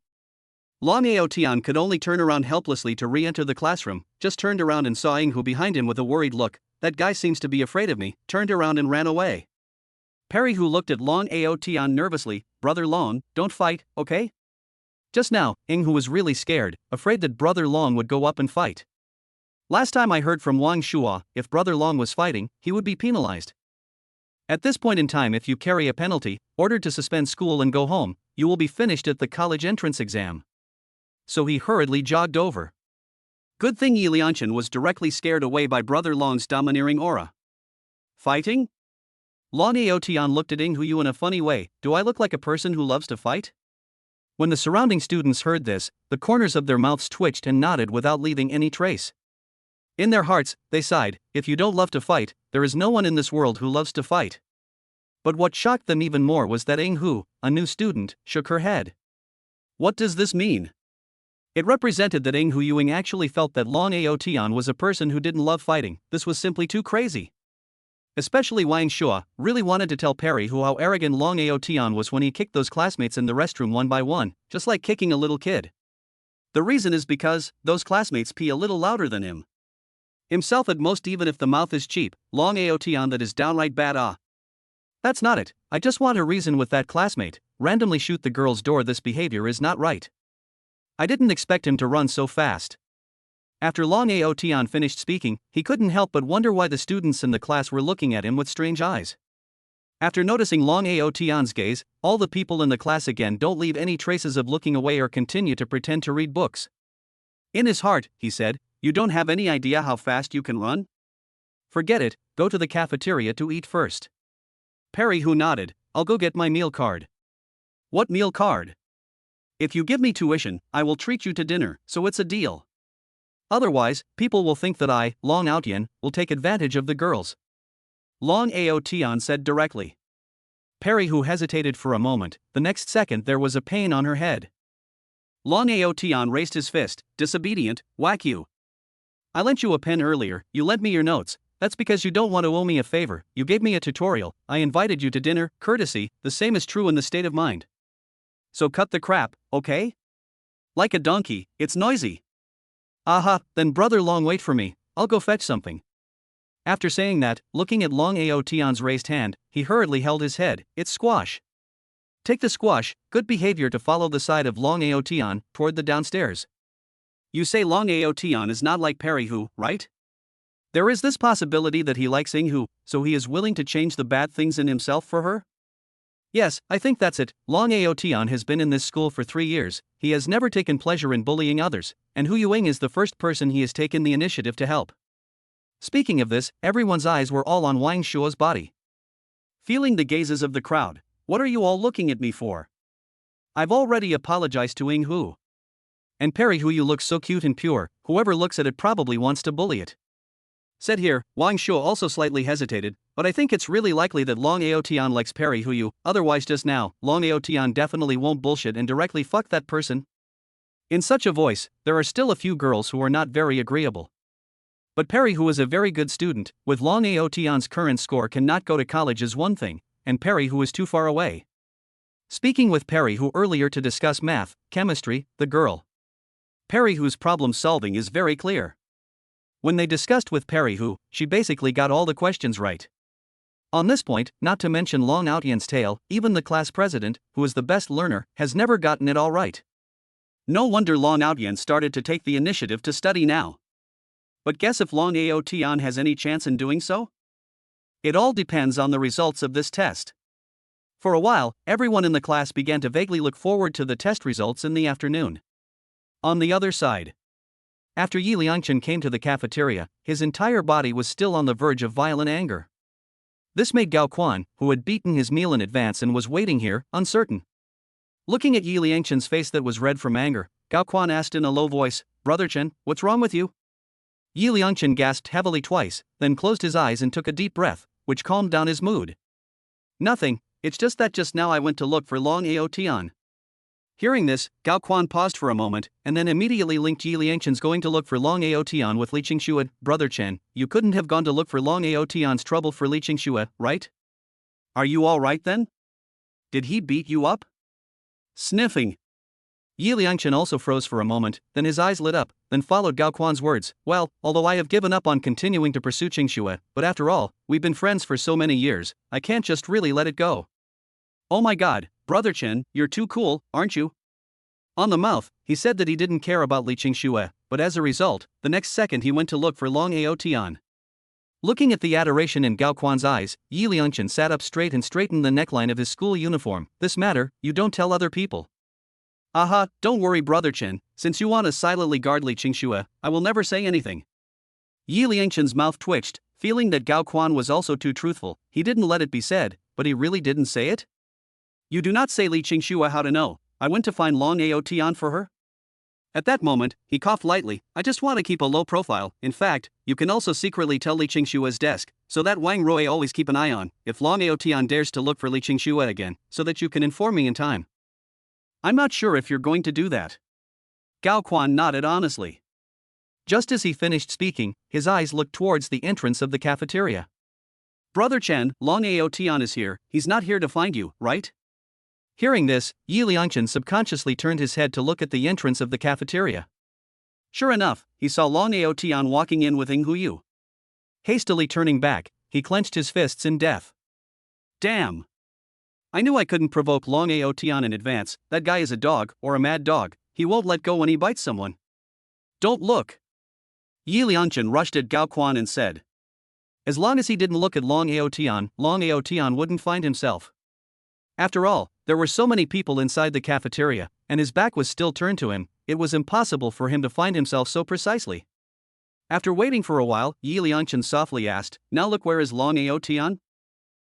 Long Aotian could only turn around helplessly to re-enter the classroom, just turned around and saw Ing Hu behind him with a worried look. That guy seems to be afraid of me, turned around and ran away. Perry Hu looked at Long Aotian nervously. Brother Long, don't fight, okay? Just now, Ing Hu was really scared, afraid that Brother Long would go up and fight. Last time I heard from Wang Shua, if Brother Long was fighting, he would be penalized. At this point in time, if you carry a penalty, ordered to suspend school and go home, you will be finished at the college entrance exam. So he hurriedly jogged over. Good thing Yi Liangchen was directly scared away by Brother Long's domineering aura. Fighting? Long Aotian looked at Ing Huyu in a funny way. Do I look like a person who loves to fight? When the surrounding students heard this, the corners of their mouths twitched and nodded without leaving any trace. In their hearts, they sighed, if you don't love to fight, there is no one in this world who loves to fight. But what shocked them even more was that Ing Hu, a new student, shook her head. What does this mean? It represented that Ing Huyuing actually felt that Long Aotian was a person who didn't love fighting. This was simply too crazy. Especially Wang Shua really wanted to tell Perry how arrogant Long Aotian was when he kicked those classmates in the restroom one by one, just like kicking a little kid. The reason is because those classmates pee a little louder than him. Himself at most, even if the mouth is cheap, Long Aotian that is downright bad. That's not it. I just want to reason with that classmate. Randomly shoot the girl's door. This behavior is not right. I didn't expect him to run so fast. After Long Aotian finished speaking, he couldn't help but wonder why the students in the class were looking at him with strange eyes. After noticing Long Aotian's gaze, all the people in the class again don't leave any traces of looking away or continue to pretend to read books. In his heart, he said, you don't have any idea how fast you can run? Forget it, go to the cafeteria to eat first. Perry Hu nodded, I'll go get my meal card. What meal card? If you give me tuition, I will treat you to dinner, so it's a deal. Otherwise, people will think that I, Long Aotian, will take advantage of the girls. Long Aotian said directly. Perry Hu hesitated for a moment. The next second there was a pain on her head. Long Aotian raised his fist. Disobedient, whack you. I lent you a pen earlier, you lent me your notes. That's because you don't want to owe me a favor. You gave me a tutorial, I invited you to dinner, courtesy, the same is true in the state of mind. So cut the crap, okay? Like a donkey, it's noisy. Aha, then Brother Long, wait for me, I'll go fetch something. After saying that, looking at Long Aotian's raised hand, he hurriedly held his head. It's squash. Take the squash, good behavior to follow the side of Long Aotian toward the downstairs. You say Long Aotian is not like Perry Hu, right? There is this possibility that he likes Ing Hu, so he is willing to change the bad things in himself for her? Yes, I think that's it. Long Aotian has been in this school for 3 years, he has never taken pleasure in bullying others, and Hu Yuing is the first person he has taken the initiative to help. Speaking of this, everyone's eyes were all on Wang Shua's body. Feeling the gazes of the crowd, what are you all looking at me for? I've already apologized to Ing Hu. And Perry Hu, you look so cute and pure, whoever looks at it probably wants to bully it. Said here, Wang Shua also slightly hesitated, but I think it's really likely that Long Aotian likes Perry Hu, otherwise just now, Long Aotian definitely won't bullshit and directly fuck that person. In such a voice, there are still a few girls who are not very agreeable. But Perry Hu is a very good student, with Long Aotian's current score cannot go to college is one thing, and Perry Hu is too far away. Speaking with Perry Hu earlier to discuss math, chemistry, the girl. Perry Hu's problem solving is very clear. When they discussed with Perry Hu, she basically got all the questions right. On this point, not to mention Long Aotian's tale, even the class president, who is the best learner, has never gotten it all right. No wonder Long Aotian started to take the initiative to study now. But guess if Long Aotian has any chance in doing so? It all depends on the results of this test. For a while, everyone in the class began to vaguely look forward to the test results in the afternoon. On the other side, after Yi Liangchen came to the cafeteria, his entire body was still on the verge of violent anger. This made Gao Quan, who had beaten his meal in advance and was waiting here, uncertain. Looking at Yi Liangchen's face that was red from anger, Gao Quan asked in a low voice, Brother Chen, what's wrong with you? Yi Liangchen gasped heavily twice, then closed his eyes and took a deep breath, which calmed down his mood. Nothing, it's just that just now I went to look for Long Aotian. Hearing this, Gao Quan paused for a moment, and then immediately linked Yi Liangchen's going to look for Long Aotian with Li Qingxue. Brother Chen, you couldn't have gone to look for Long Aotian's trouble for Li Qingxue, right? Are you all right then? Did he beat you up? Sniffing. Yi Liangchen also froze for a moment, then his eyes lit up, then followed Gao Quan's words. Well, although I have given up on continuing to pursue Qingxue, but after all, we've been friends for so many years, I can't just really let it go. Oh my god, Brother Chen, you're too cool, aren't you? On the mouth, he said that he didn't care about Li Qingxue, but as a result, the next second he went to look for Long Aotian. Looking at the adoration in Gao Quan's eyes, Yi Liangchen sat up straight and straightened the neckline of his school uniform. This matter, you don't tell other people. Aha, don't worry brother Chen, since you want to silently guard Li Qingxue, I will never say anything. Yi Liangchen's mouth twitched, feeling that Gao Quan was also too truthful. He didn't let it be said, but he really didn't say it? You do not say Li Qingxue how to know, I went to find Long Ao Tian for her? At that moment, he coughed lightly. I just want to keep a low profile. In fact, you can also secretly tell Li Qingxue's desk, so that Wang Rui always keep an eye on, if Long Ao Tian dares to look for Li Qingxue again, so that you can inform me in time. I'm not sure if you're going to do that. Gao Quan nodded honestly. Just as he finished speaking, his eyes looked towards the entrance of the cafeteria. Brother Chen, Long Ao Tian is here, he's not here to find you, right? Hearing this, Yi Liangchen subconsciously turned his head to look at the entrance of the cafeteria. Sure enough, he saw Long Ao Tian walking in with Ying Huyu. Hastily turning back, he clenched his fists in death. Damn! I knew I couldn't provoke Long Ao Tian in advance. That guy is a dog, or a mad dog, he won't let go when he bites someone. Don't look! Yi Liangchen rushed at Gao Quan and said. As long as he didn't look at Long Ao Tian wouldn't find himself. After all, there were so many people inside the cafeteria, and his back was still turned to him, it was impossible for him to find himself so precisely. After waiting for a while, Yi Liangchen softly asked, Now look, where is Long Ao Tian?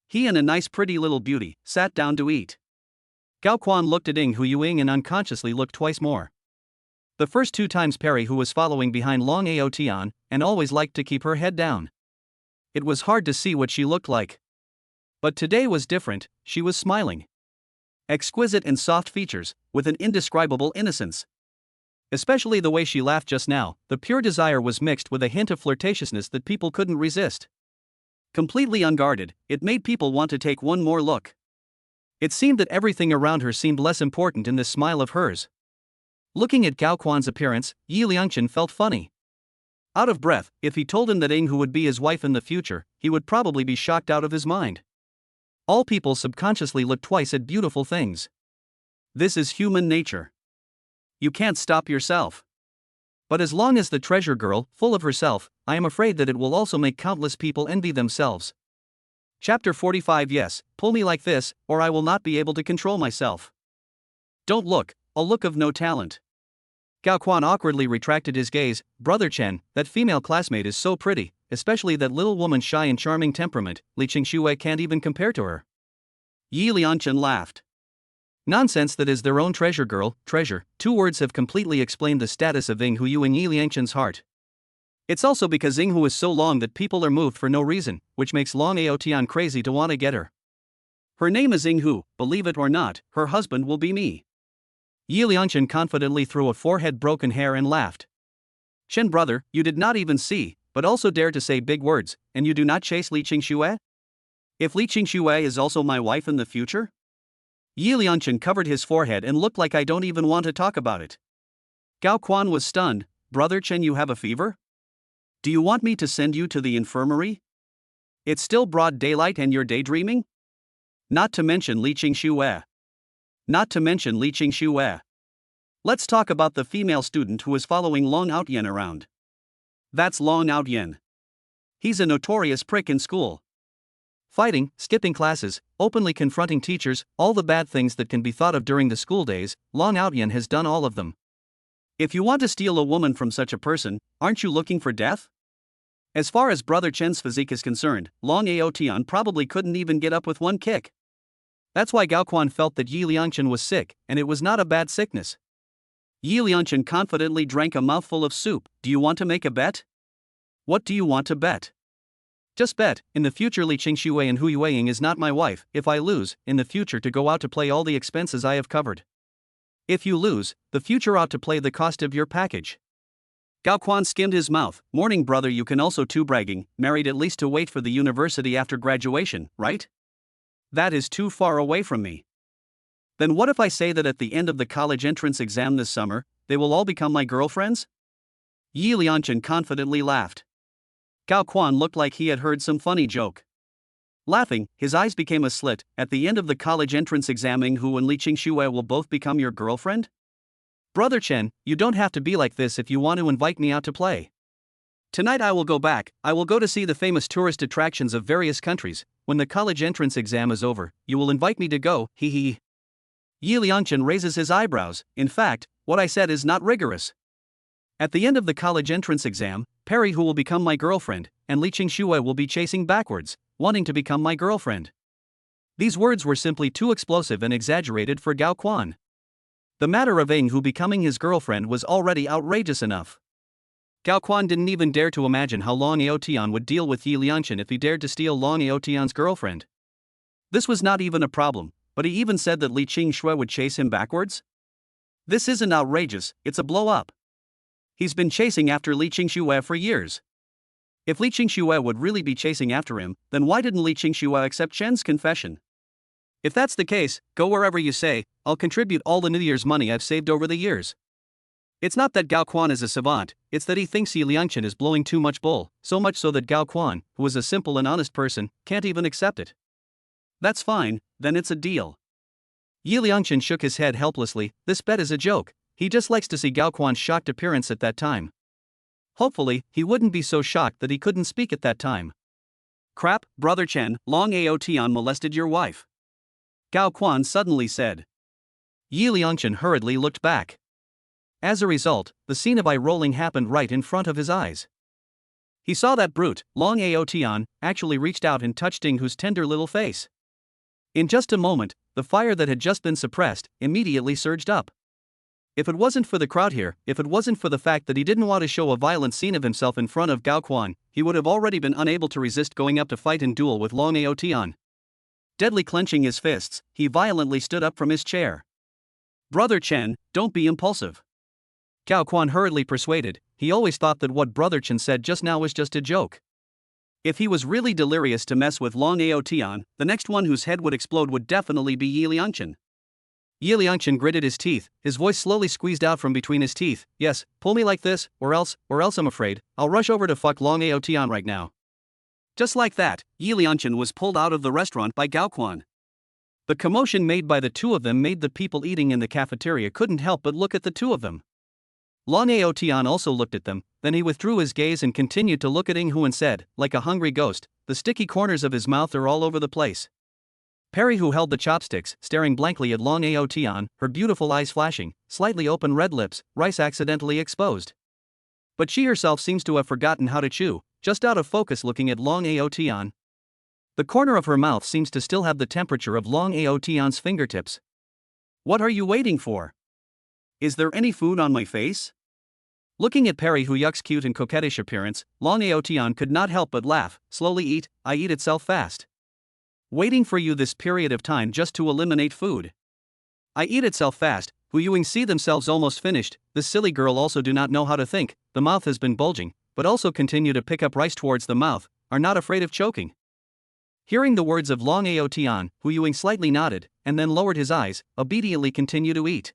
He and a nice pretty little beauty sat down to eat. Gao Quan looked at Ying Huyu and unconsciously looked twice more. The first 2 times Perry, who was following behind Long Ao Tian, and always liked to keep her head down. It was hard to see what she looked like. But today was different, she was smiling. Exquisite and soft features, with an indescribable innocence. Especially the way she laughed just now, the pure desire was mixed with a hint of flirtatiousness that people couldn't resist. Completely unguarded, it made people want to take one more look. It seemed that everything around her seemed less important in this smile of hers. Looking at Gao Quan's appearance, Yi Liangchen felt funny. Out of breath, if he told him that Ying Hu would be his wife in the future, he would probably be shocked out of his mind. All people subconsciously look twice at beautiful things. This is human nature. You can't stop yourself. But as long as the treasure girl, full of herself, I am afraid that it will also make countless people envy themselves. Chapter 45. Yes, pull me like this, or I will not be able to control myself. Don't look, a look of no talent. Gao Quan awkwardly retracted his gaze. Brother Chen, that female classmate is so pretty, especially that little woman's shy and charming temperament, Li Qingxue can't even compare to her. Yi Liangchen laughed. Nonsense, that is their own treasure girl, treasure. 2 words have completely explained the status of Ying Huyu in Yi Liangchen's heart. It's also because Ying Hu is so long that people are moved for no reason, which makes Long Ao Tian crazy to want to get her. Her name is Ying Hu, believe it or not, her husband will be me. Yi Liangchen confidently threw a forehead broken hair and laughed. Chen brother, you did not even see, but also dare to say big words, and you do not chase Li Qingxue? If Li Qingxue is also my wife in the future? Yi Liangchen covered his forehead and looked like I don't even want to talk about it. Gao Quan was stunned. Brother Chen, you have a fever? Do you want me to send you to the infirmary? It's still broad daylight and you're daydreaming? Not to mention Li Qingxue. Not to mention Li Qingxue. Let's talk about the female student who is following Long Outyan around. That's Long Outyan. He's a notorious prick in school. Fighting, skipping classes, openly confronting teachers, all the bad things that can be thought of during the school days, Long Outyan has done all of them. If you want to steal a woman from such a person, aren't you looking for death? As far as Brother Chen's physique is concerned, Long Ao Tian probably couldn't even get up with one kick. That's why Gao Quan felt that Yi Liangchen was sick, and it was not a bad sickness. Yi Liangchen confidently drank a mouthful of soup. Do you want to make a bet? What do you want to bet? Just bet, in the future Li Qingxue and Hu Yueying is not my wife. If I lose, in the future to go out to play all the expenses I have covered. If you lose, the future ought to play the cost of your package. Gao Quan skimmed his mouth. Morning brother, you can also too bragging, married at least to wait for the university after graduation, right? That is too far away from me. Then what if I say that at the end of the college entrance exam this summer, they will all become my girlfriends? Yi Liangchen confidently laughed. Gao Quan looked like he had heard some funny joke. Laughing, his eyes became a slit. At the end of the college entrance exam, Ying Hu and Li Qingxue will both become your girlfriend? Brother Chen, you don't have to be like this if you want to invite me out to play. Tonight I will go back, I will go to see the famous tourist attractions of various countries. When the college entrance exam is over, you will invite me to go, hee hee. Yi Liangchen raises his eyebrows. In fact, what I said is not rigorous. At the end of the college entrance exam, Perry, who will become my girlfriend, and Li Qingxue will be chasing backwards, wanting to become my girlfriend. These words were simply too explosive and exaggerated for Gao Quan. The matter of Ing Hu becoming his girlfriend was already outrageous enough. Gao Quan didn't even dare to imagine how Long Aotian would deal with Yi Liangchen if he dared to steal Long Aotian's girlfriend. This was not even a problem, but he even said that Li Qingxue would chase him backwards? This isn't outrageous, it's a blow-up. He's been chasing after Li Qingxue for years. If Li Qingxue would really be chasing after him, then why didn't Li Qingxue accept Chen's confession? If that's the case, go wherever you say, I'll contribute all the New Year's money I've saved over the years. It's not that Gao Quan is a savant, it's that he thinks Yi Liangchen is blowing too much bull, so much so that Gao Quan, who is a simple and honest person, can't even accept it. That's fine, then it's a deal. Yi Liangchen shook his head helplessly. This bet is a joke. He just likes to see Gao Quan's shocked appearance at that time. Hopefully, he wouldn't be so shocked that he couldn't speak at that time. Crap, Brother Chen, Long Aotian molested your wife. Gao Quan suddenly said. Yi Liangchen hurriedly looked back. As a result, the scene of eye rolling happened right in front of his eyes. He saw that brute, Long Aotian, actually reached out and touched Ing Hu's tender little face. In just a moment, the fire that had just been suppressed immediately surged up. If it wasn't for the crowd here, if it wasn't for the fact that he didn't want to show a violent scene of himself in front of Gao Quan, he would have already been unable to resist going up to fight and duel with Long Aotian. Deadly clenching his fists, he violently stood up from his chair. Brother Chen, don't be impulsive. Gao Quan hurriedly persuaded. He always thought that what Brother Chen said just now was just a joke. If he was really delirious to mess with Long Aotian, the next one whose head would explode would definitely be Yi Liangchen. Yi Liangchen gritted his teeth, his voice slowly squeezed out from between his teeth. Yes, pull me like this, or else I'm afraid, I'll rush over to fuck Long Aotian right now. Just like that, Yi Liangchen was pulled out of the restaurant by Gao Quan. The commotion made by the two of them made the people eating in the cafeteria couldn't help but look at the two of them. Long Aotian also looked at them, then he withdrew his gaze and continued to look at Ing Hu and said, like a hungry ghost, the sticky corners of his mouth are all over the place. Perry, who held the chopsticks, staring blankly at Long Aotian, her beautiful eyes flashing, slightly open red lips, rice accidentally exposed. But she herself seems to have forgotten how to chew, just out of focus looking at Long Aotian. The corner of her mouth seems to still have the temperature of Long Aotian's fingertips. What are you waiting for? Is there any food on my face? Looking at Perry, who yucks cute and coquettish appearance, Long Aotian could not help but laugh. Slowly eat, I eat itself fast. Waiting for you this period of time just to eliminate food. I eat itself fast. Hu Yuing see themselves almost finished. This silly girl also do not know how to think. The mouth has been bulging, but also continue to pick up rice towards the mouth, are not afraid of choking. Hearing the words of Long Aotian, Hu Yuing slightly nodded, and then lowered his eyes, obediently continue to eat.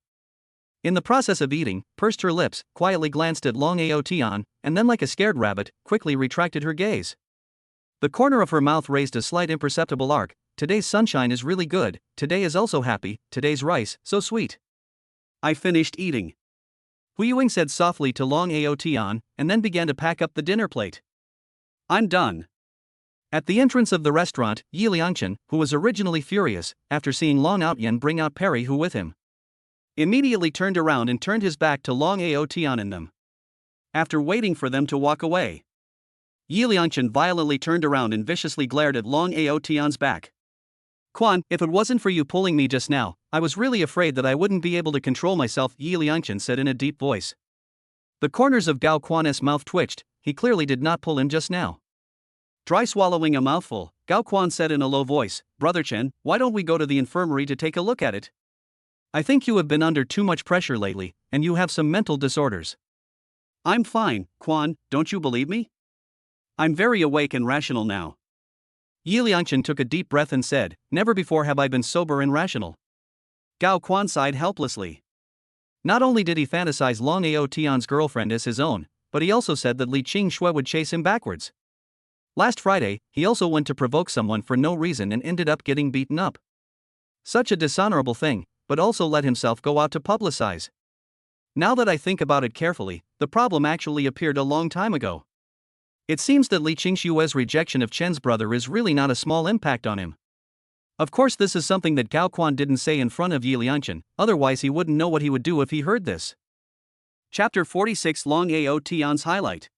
In the process of eating, pursed her lips, quietly glanced at Long Aotian, and then like a scared rabbit, quickly retracted her gaze. The corner of her mouth raised a slight imperceptible arc. Today's sunshine is really good, today is also happy, today's rice, so sweet. I finished eating. Hu Yuing said softly to Long Aotian, and then began to pack up the dinner plate. I'm done. At the entrance of the restaurant, Yi Liangchen, who was originally furious, after seeing Long Aotian bring out Perry Hu with him, immediately turned around and turned his back to Long Aotian and them. After waiting for them to walk away, Yi Liangchen violently turned around and viciously glared at Long Aotian's back. Quan, if it wasn't for you pulling me just now, I was really afraid that I wouldn't be able to control myself, Yi Liangchen said in a deep voice. The corners of Gao Quan's mouth twitched. He clearly did not pull him just now. Dry swallowing a mouthful, Gao Quan said in a low voice, Brother Chen, why don't we go to the infirmary to take a look at it? I think you have been under too much pressure lately, and you have some mental disorders. I'm fine, Quan, don't you believe me? I'm very awake and rational now. Yi Liangchen took a deep breath and said, never before have I been sober and rational. Gao Quan sighed helplessly. Not only did he fantasize Long Aotian's girlfriend as his own, but he also said that Li Qingxue would chase him backwards. Last Friday, he also went to provoke someone for no reason and ended up getting beaten up. Such a dishonorable thing, but also let himself go out to publicize. Now that I think about it carefully, the problem actually appeared a long time ago. It seems that Li Qingshue's rejection of Chen's brother is really not a small impact on him. Of course, this is something that Gao Quan didn't say in front of Yi Liangchen, otherwise he wouldn't know what he would do if he heard this. Chapter 46 Long Ao Tian's Highlight.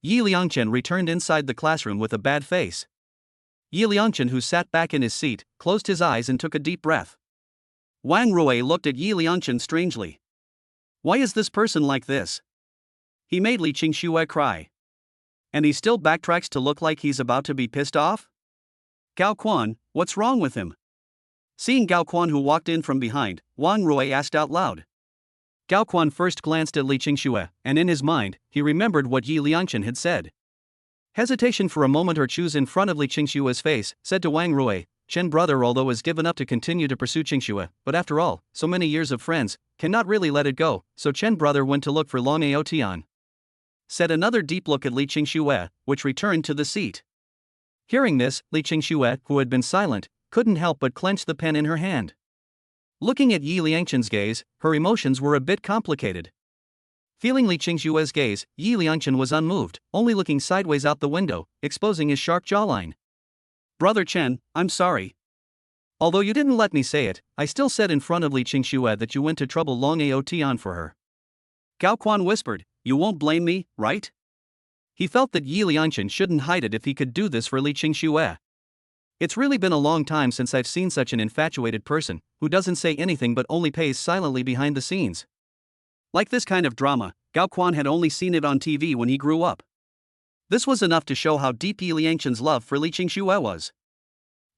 Yi Liangchen returned inside the classroom with a bad face. Yi Liangchen, who sat back in his seat, closed his eyes and took a deep breath. Wang Rui looked at Yi Liangchen strangely. Why is this person like this? He made Li Qingxue cry. And he still backtracks to look like he's about to be pissed off? Gao Quan, what's wrong with him? Seeing Gao Quan, who walked in from behind, Wang Rui asked out loud. Gao Quan first glanced at Li Qingxue, and in his mind, he remembered what Yi Liangchen had said. Hesitation for a moment or choose in front of Li Qingxue's face, said to Wang Rui, Chen brother although has given up to continue to pursue Qingxue, but after all, so many years of friends, cannot really let it go, so Chen brother went to look for Long Ao Tian. Said another deep look at Li Qingxue, which returned to the seat. Hearing this, Li Qingxue, who had been silent, couldn't help but clench the pen in her hand. Looking at Yi Liangchen's gaze, her emotions were a bit complicated. Feeling Li Qingxue's gaze, Yi Liangchen was unmoved, only looking sideways out the window, exposing his sharp jawline. Brother Chen, I'm sorry. Although you didn't let me say it, I still said in front of Li Qingxue that you went to trouble Long Ao Tian for her. Gao Quan whispered, you won't blame me, right? He felt that Yi Liangchen shouldn't hide it if he could do this for Li Qingxue. It's really been a long time since I've seen such an infatuated person, who doesn't say anything but only pays silently behind the scenes. Like this kind of drama, Gao Quan had only seen it on TV when he grew up. This was enough to show how deep Yi Liangchen's love for Li Qingxue was.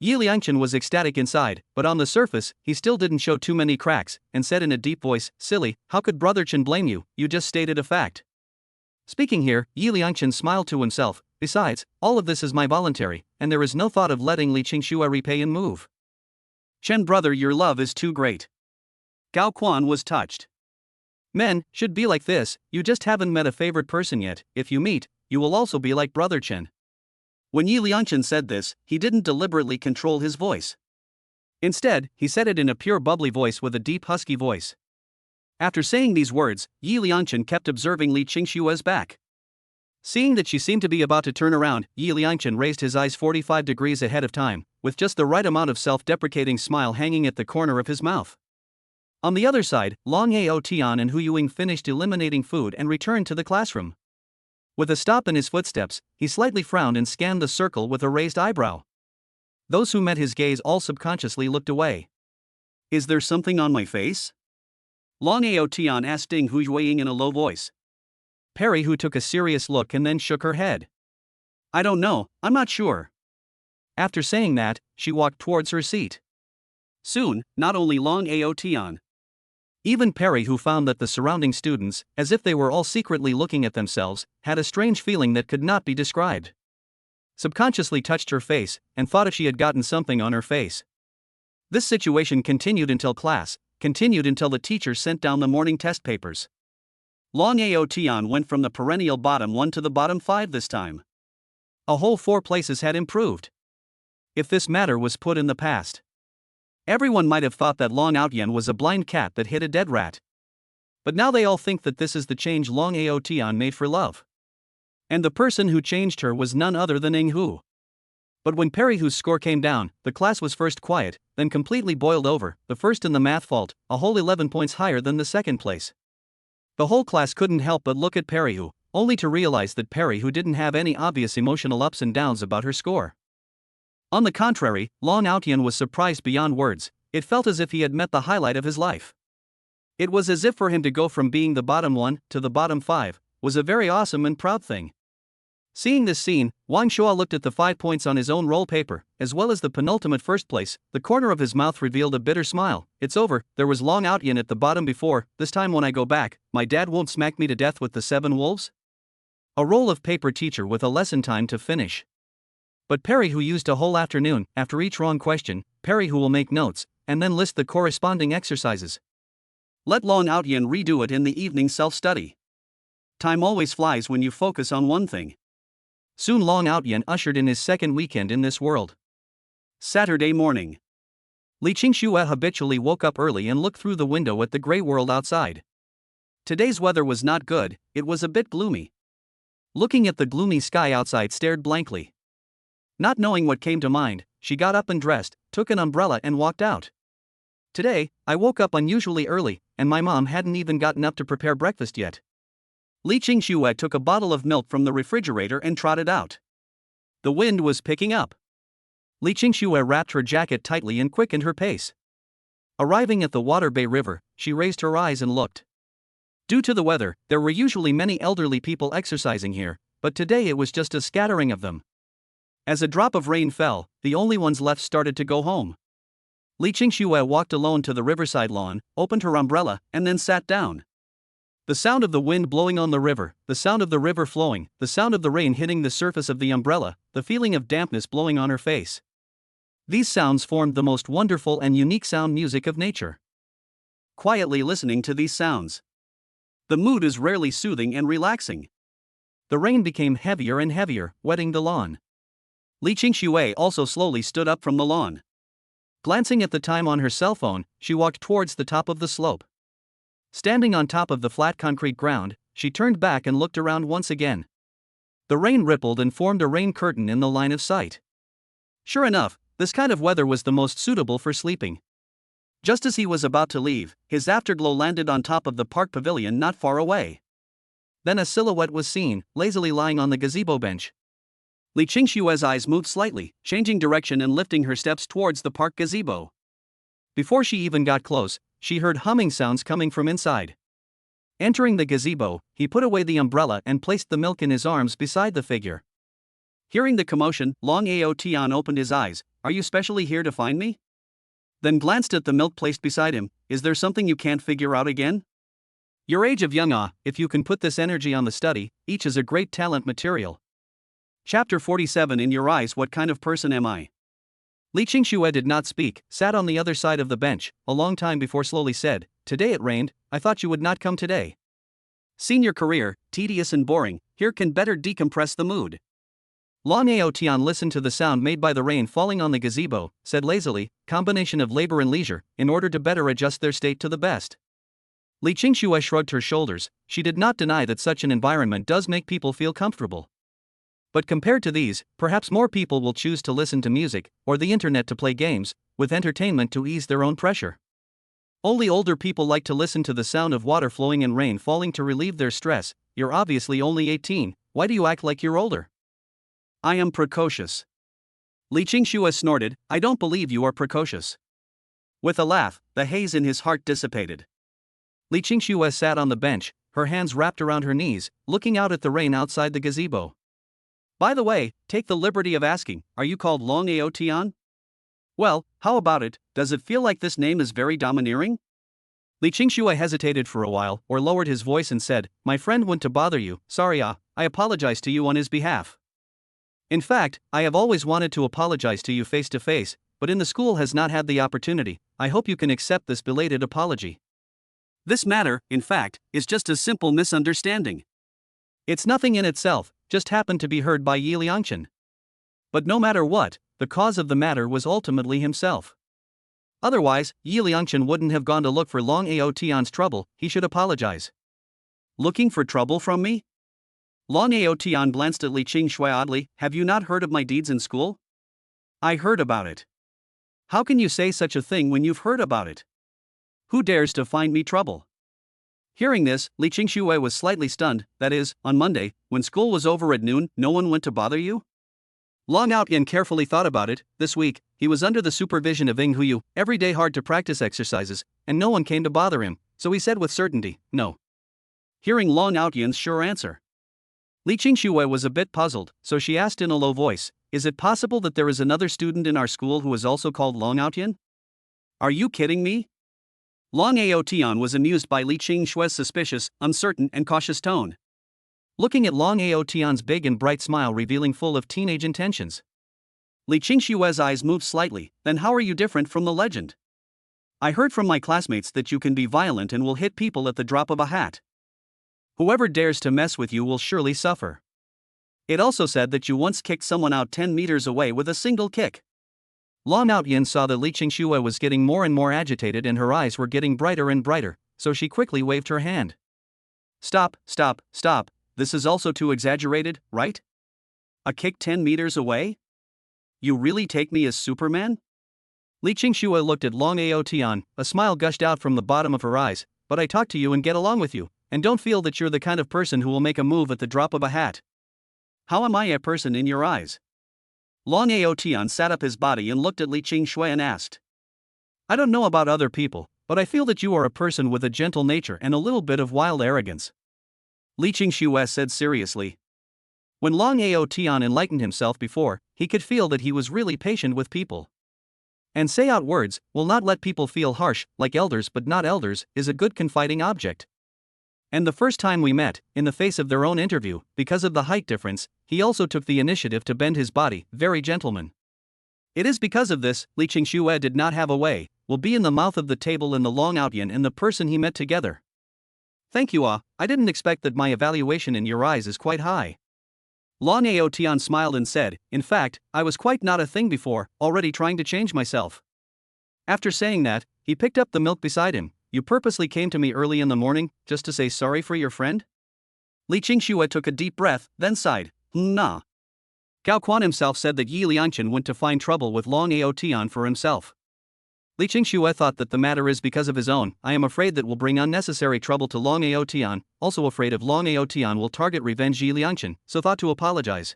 Yi Liangchen was ecstatic inside, but on the surface, he still didn't show too many cracks, and said in a deep voice, silly, how could Brother Chen blame you, you just stated a fact. Speaking here, Yi Liangchen smiled to himself, besides, all of this is my voluntary, and there is no thought of letting Li Qingxue repay and move. Chen brother, your love is too great. Gao Quan was touched. Men should be like this, you just haven't met a favorite person yet, if you meet, you will also be like Brother Chen. When Yi Liangchen said this, he didn't deliberately control his voice. Instead, he said it in a pure bubbly voice with a deep husky voice. After saying these words, Yi Liangchen kept observing Li Qingxue's back. Seeing that she seemed to be about to turn around, Yi Liangchen raised his eyes 45 degrees ahead of time, with just the right amount of self-deprecating smile hanging at the corner of his mouth. On the other side, Long Ao Tian and Hu Yuing finished eliminating food and returned to the classroom. With a stop in his footsteps, he slightly frowned and scanned the circle with a raised eyebrow. Those who met his gaze all subconsciously looked away. Is there something on my face? Long Ao Tian asked Ding Hu Yuing in a low voice. Perry Hu took a serious look and then shook her head. I don't know, I'm not sure. After saying that, she walked towards her seat. Soon, not only Long Ao Tian, even Perry, who found that the surrounding students, as if they were all secretly looking at themselves, had a strange feeling that could not be described. Subconsciously touched her face, and thought if she had gotten something on her face. This situation continued until the teacher sent down the morning test papers. Long Ao Tian went from the perennial bottom 1 to the bottom 5 this time. A whole 4 places had improved. If this matter was put in the past, everyone might have thought that Long Ao Tian was a blind cat that hit a dead rat. But now they all think that this is the change Long Ao Tian made for love. And the person who changed her was none other than Ning Hu. But when Perry Hu's score came down, the class was first quiet, then completely boiled over, the first in the math fault, a whole 11 points higher than the second place. The whole class couldn't help but look at Perry Hu, only to realize that Perry Hu didn't have any obvious emotional ups and downs about her score. On the contrary, Long Ao Tian was surprised beyond words. It felt as if he had met the highlight of his life. It was as if for him to go from being the bottom 1 to the bottom 5 was a very awesome and proud thing. Seeing this scene, Wang Shua looked at the 5 points on his own roll paper, as well as the penultimate first place. The corner of his mouth revealed a bitter smile. It's over, there was Long Ao Tian at the bottom before, this time when I go back, my dad won't smack me to death with the 7 wolves? A roll of paper teacher with a lesson time to finish. But Perry Hu used a whole afternoon. After each wrong question, Perry Hu will make notes, and then list the corresponding exercises. Let Long Ao Tian redo it in the evening self-study. Time always flies when you focus on one thing. Soon Long Ao Tian ushered in his second weekend in this world. Saturday morning. Li Qingxue habitually woke up early and looked through the window at the gray world outside. Today's weather was not good, it was a bit gloomy. looking at the gloomy sky outside, stared blankly. Not knowing what came to mind, she got up and dressed, took an umbrella and walked out. Today, I woke up unusually early, and my mom hadn't even gotten up to prepare breakfast yet. Li Qingxue took a bottle of milk from the refrigerator and trotted out. The wind was picking up. Li Qingxue wrapped her jacket tightly and quickened her pace. Arriving at the Water Bay River, she raised her eyes and looked. Due to the weather, there were usually many elderly people exercising here, but today it was just a scattering of them. As a drop of rain fell, the only ones left started to go home. Li Qingxue walked alone to the riverside lawn, opened her umbrella, and then sat down. The sound of the wind blowing on the river, the sound of the river flowing, the sound of the rain hitting the surface of the umbrella, the feeling of dampness blowing on her face. These sounds formed the most wonderful and unique sound music of nature. Quietly listening to these sounds, the mood is rarely soothing and relaxing. The rain became heavier and heavier, wetting the lawn. Li Qingxue also slowly stood up from the lawn. Glancing at the time on her cell phone, she walked towards the top of the slope. Standing on top of the flat concrete ground, she turned back and looked around once again. The rain rippled and formed a rain curtain in the line of sight. Sure enough, this kind of weather was the most suitable for sleeping. Just as he was about to leave, his afterglow landed on top of the park pavilion not far away. Then a silhouette was seen, lazily lying on the gazebo bench. Li Qingxue's eyes moved slightly, changing direction and lifting her steps towards the park gazebo. Before she even got close, she heard humming sounds coming from inside. Entering the gazebo, he put away the umbrella and placed the milk in his arms beside the figure. Hearing the commotion, Long Ao Tian opened his eyes. "Are you specially here to find me?" Then glanced at the milk placed beside him. "Is there something you can't figure out again? Your age of young if you can put this energy on the study, each is a great talent material." Chapter 47. In your eyes, what kind of person am I? Li Qingxue did not speak, sat on the other side of the bench, a long time before slowly said, "Today it rained, I thought you would not come today. Seen your career, tedious and boring, here can better decompress the mood." Long Ao Tian listened to the sound made by the rain falling on the gazebo, said lazily, "Combination of labor and leisure, in order to better adjust their state to the best." Li Qingxue shrugged her shoulders. She did not deny that such an environment does make people feel comfortable. But compared to these, perhaps more people will choose to listen to music, or the internet to play games, with entertainment to ease their own pressure. Only older people like to listen to the sound of water flowing and rain falling to relieve their stress. You're obviously only 18, why do you act like you're older? I am precocious. Li Qingxue snorted, "I don't believe you are precocious." With a laugh, the haze in his heart dissipated. Li Qingxue sat on the bench, her hands wrapped around her knees, looking out at the rain outside the gazebo. "By the way, take the liberty of asking, are you called Long Ao Tian? Well, how about it, does it feel like this name is very domineering?" Li Qingxue hesitated for a while, or lowered his voice and said, "My friend went to bother you, sorry I apologize to you on his behalf. In fact, I have always wanted to apologize to you face to face, but in the school has not had the opportunity. I hope you can accept this belated apology. This matter, in fact, is just a simple misunderstanding. It's nothing in itself, just happened to be heard by Yi Liangchen. But no matter what, the cause of the matter was ultimately himself. Otherwise, Yi Liangchen wouldn't have gone to look for Long Ao Tian's trouble. He should apologize. Looking for trouble from me? Long Ao Tian glanced at Li Qingxue oddly. Have you not heard of my deeds in school? I heard about it. How can you say such a thing when you've heard about it? Who dares to find me trouble? Hearing this, Li Qingxue was slightly stunned. That is, on Monday, when school was over at noon, no one went to bother you? Long Ao Tian carefully thought about it. This week, he was under the supervision of Ing Huyu, every day hard to practice exercises, and no one came to bother him, so he said with certainty, no. Hearing Long Ao Tian's sure answer, Li Qingxue was a bit puzzled, so she asked in a low voice, "Is it possible that there is another student in our school who is also called Long Ao Tian? Are you kidding me?" Long Ao Tian was amused by Li Qingxue's suspicious, uncertain and cautious tone. Looking at Long Ao Tian's big and bright smile revealing full of teenage intentions, Li Qingxue's eyes moved slightly. "Then how are you different from the legend? I heard from my classmates that you can be violent and will hit people at the drop of a hat. Whoever dares to mess with you will surely suffer. It also said that you once kicked someone out 10 meters away with a single kick." Long Ao Tian saw that Li Qingxue was getting more and more agitated and her eyes were getting brighter and brighter, so she quickly waved her hand. Stop. this is also too exaggerated, right? A kick 10 meters away? You really take me as Superman? Li Qingxue looked at Long Ao Tian, a smile gushed out from the bottom of her eyes. But I talk to you and get along with you, and don't feel that you're the kind of person who will make a move at the drop of a hat. How am I a person in your eyes? Long Ao Tian sat up his body and looked at Li Qingxue and asked. I don't know about other people, but I feel that you are a person with a gentle nature and a little bit of wild arrogance. Li Qingxue said seriously. When Long Ao Tian enlightened himself before, he could feel that he was really patient with people. And say out words, will not let people feel harsh, like elders but not elders, is a good confiding object. And the first time we met, in the face of their own interview, because of the height difference, he also took the initiative to bend his body, very gentleman. It is because of this, Li Qingxue did not have a way, will be in the mouth of the table in the Long Outyan and the person he met together. Thank you I didn't expect that my evaluation in your eyes is quite high. Long Ao Tian smiled and said, in fact, I was quite not a thing before, already trying to change myself. After saying that, he picked up the milk beside him. You purposely came to me early in the morning, just to say sorry for your friend? Li Qingxue took a deep breath, then sighed. Nah. Gao Quan himself said that Yi Liangchen went to find trouble with Long Ao Tian for himself. Li Qingxue thought that the matter is because of his own. I am afraid that will bring unnecessary trouble to Long Ao Tian, also afraid of Long Ao Tian will target revenge Yi Liangchen, so thought to apologize.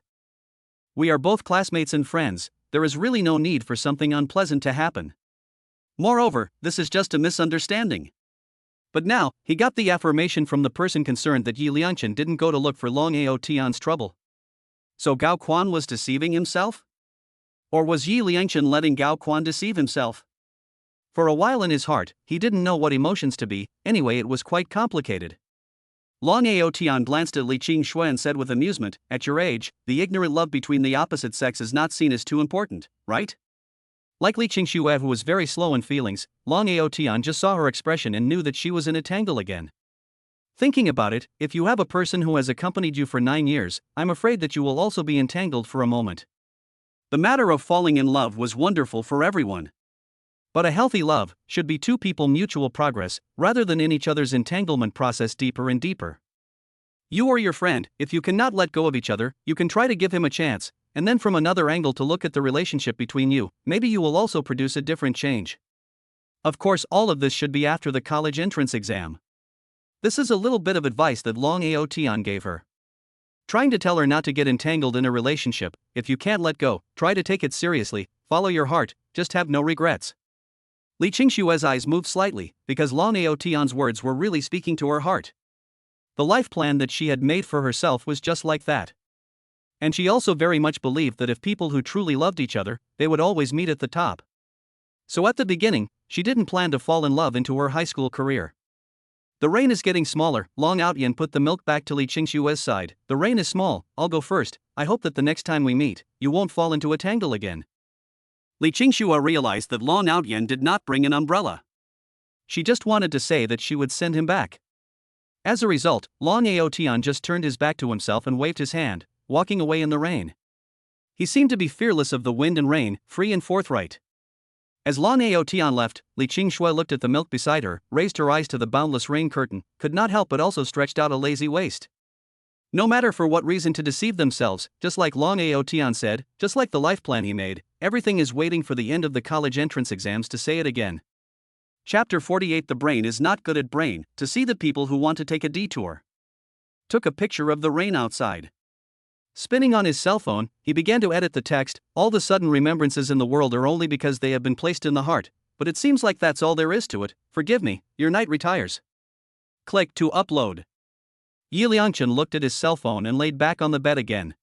We are both classmates and friends, there is really no need for something unpleasant to happen. Moreover, this is just a misunderstanding. But now, he got the affirmation from the person concerned that Yi Liangchen didn't go to look for Long Ao Tian's trouble. So Gao Quan was deceiving himself? Or was Yi Liangchen letting Gao Quan deceive himself? For a while in his heart, he didn't know what emotions to be, anyway it was quite complicated. Long Ao Tian glanced at Li Qingxue and said with amusement, at your age, the ignorant love between the opposite sex is not seen as too important, right? Like Li Qingxue who was very slow in feelings, Long Ao Tian just saw her expression and knew that she was in a tangle again. Thinking about it, if you have a person who has accompanied you for 9 years, I'm afraid that you will also be entangled for a moment. The matter of falling in love was wonderful for everyone. But a healthy love should be two people mutual progress, rather than in each other's entanglement process deeper and deeper. You or your friend, if you cannot let go of each other, you can try to give him a chance, and then from another angle to look at the relationship between you, maybe you will also produce a different change. Of course all of this should be after the college entrance exam. This is a little bit of advice that Long Ao Tian gave her. Trying to tell her not to get entangled in a relationship, if you can't let go, try to take it seriously, follow your heart, just have no regrets. Li Qingxue's eyes moved slightly, because Long Ao Tian's words were really speaking to her heart. The life plan that she had made for herself was just like that. And she also very much believed that if people who truly loved each other, they would always meet at the top. So at the beginning, she didn't plan to fall in love into her high school career. The rain is getting smaller, Long Outyan put the milk back to Li Qingxue's side. The rain is small, I'll go first, I hope that the next time we meet, you won't fall into a tangle again. Li Qingxue realized that Long Outyan did not bring an umbrella. She just wanted to say that she would send him back. As a result, Long Ao Tian just turned his back to himself and waved his hand, walking away in the rain. He seemed to be fearless of the wind and rain, free and forthright. As Long Ao Tian left, Li Qingxue looked at the milk beside her, raised her eyes to the boundless rain curtain, could not help but also stretched out a lazy waist. No matter for what reason to deceive themselves, just like Long Ao Tian said, just like the life plan he made, everything is waiting for the end of the college entrance exams to say it again. Chapter 48 The brain is not good at brain, to see the people who want to take a detour. Took a picture of the rain outside. Spinning on his cell phone, he began to edit the text. All the sudden remembrances in the world are only because they have been placed in the heart, but it seems like that's all there is to it. Forgive me, your knight retires. Click to upload. Yi Liangchen looked at his cell phone and laid back on the bed again.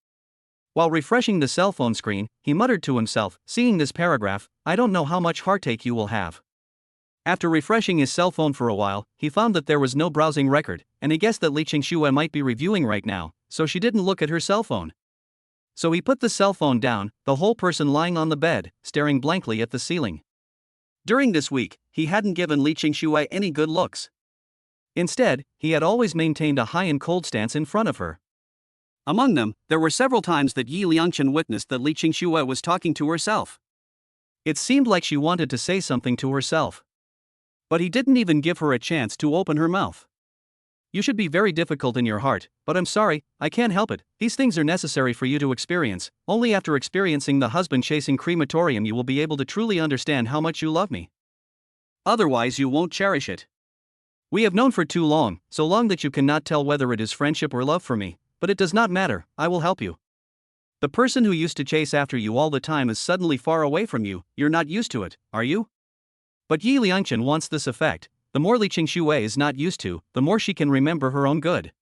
While refreshing the cell phone screen, he muttered to himself, seeing this paragraph, I don't know how much heartache you will have. After refreshing his cell phone for a while, he found that there was no browsing record, and he guessed that Li Qingxue might be reviewing right now, so she didn't look at her cell phone. So he put the cell phone down, the whole person lying on the bed, staring blankly at the ceiling. During this week, he hadn't given Li Qingxue any good looks. Instead, he had always maintained a high and cold stance in front of her. Among them, there were several times that Yi Liangchen witnessed that Li Qingxue was talking to herself. It seemed like she wanted to say something to herself. But he didn't even give her a chance to open her mouth. You should be very difficult in your heart, but I'm sorry, I can't help it. These things are necessary for you to experience. Only after experiencing the husband-chasing crematorium you will be able to truly understand how much you love me. Otherwise you won't cherish it. We have known for too long, so long that you cannot tell whether it is friendship or love for me, but it does not matter, I will help you. The person who used to chase after you all the time is suddenly far away from you, you're not used to it, are you? But Yi Liangchen wants this effect. The more Li Qingxue is not used to, the more she can remember her own good.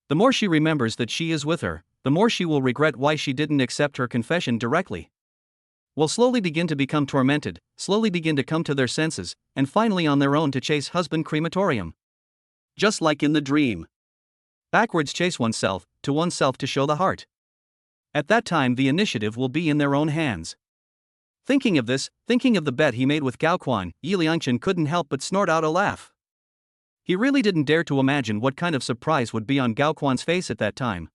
The more she remembers that she is with her, the more she will regret why she didn't accept her confession directly. Will slowly begin to become tormented, slowly begin to come to their senses, and finally on their own to chase husband crematorium. Just like in the dream. Backwards chase oneself to show the heart. At that time the initiative will be in their own hands. Thinking of this, thinking of the bet he made with Gao Quan, Yi Liangchen couldn't help but snort out a laugh. He really didn't dare to imagine what kind of surprise would be on Gao Quan's face at that time.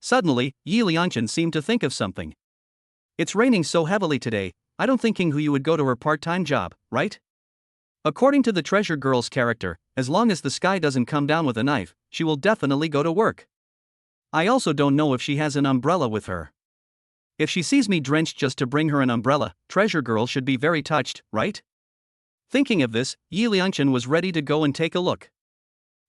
Suddenly, Yi Liangchen seemed to think of something. It's raining so heavily today, I don't think who you would go to her part-time job, right? According to the treasure girl's character, as long as the sky doesn't come down with a knife, she will definitely go to work. I also don't know if she has an umbrella with her. If she sees me drenched just to bring her an umbrella, treasure girl should be very touched, right? Thinking of this, Yi Liangchen was ready to go and take a look.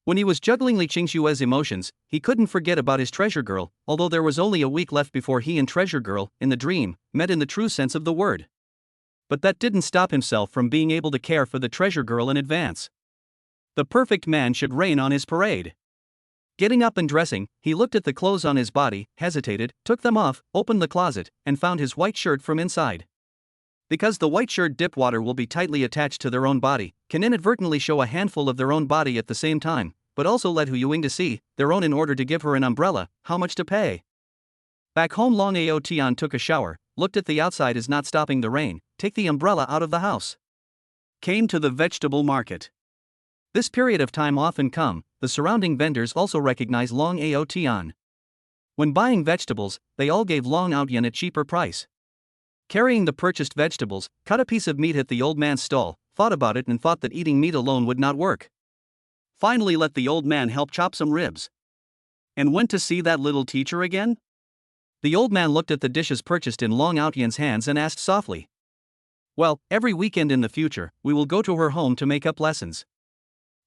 When he was juggling Li Qingxue's emotions, he couldn't forget about his treasure girl, although there was only a week left before he and treasure girl, in the dream, met in the true sense of the word. But that didn't stop himself from being able to care for the treasure girl in advance. The perfect man should rain on his parade. Getting up and dressing, he looked at the clothes on his body, hesitated, took them off, opened the closet, and found his white shirt from inside. Because the white shirt dip water will be tightly attached to their own body, can inadvertently show a handful of their own body at the same time, but also let Hu Yuing to see their own in order to give her an umbrella, how much to pay. Back home Long Ao Tian took a shower, looked at the outside as not stopping the rain, take the umbrella out of the house. Came to the vegetable market. This period of time often come, the surrounding vendors also recognize Long Ao Tian. When buying vegetables, they all gave Long Ao Tian a cheaper price. Carrying the purchased vegetables, cut a piece of meat at the old man's stall, thought about it and thought that eating meat alone would not work. Finally let the old man help chop some ribs. And went to see that little teacher again? The old man looked at the dishes purchased in Long Ao Tian's hands and asked softly. Well, every weekend in the future, we will go to her home to make up lessons.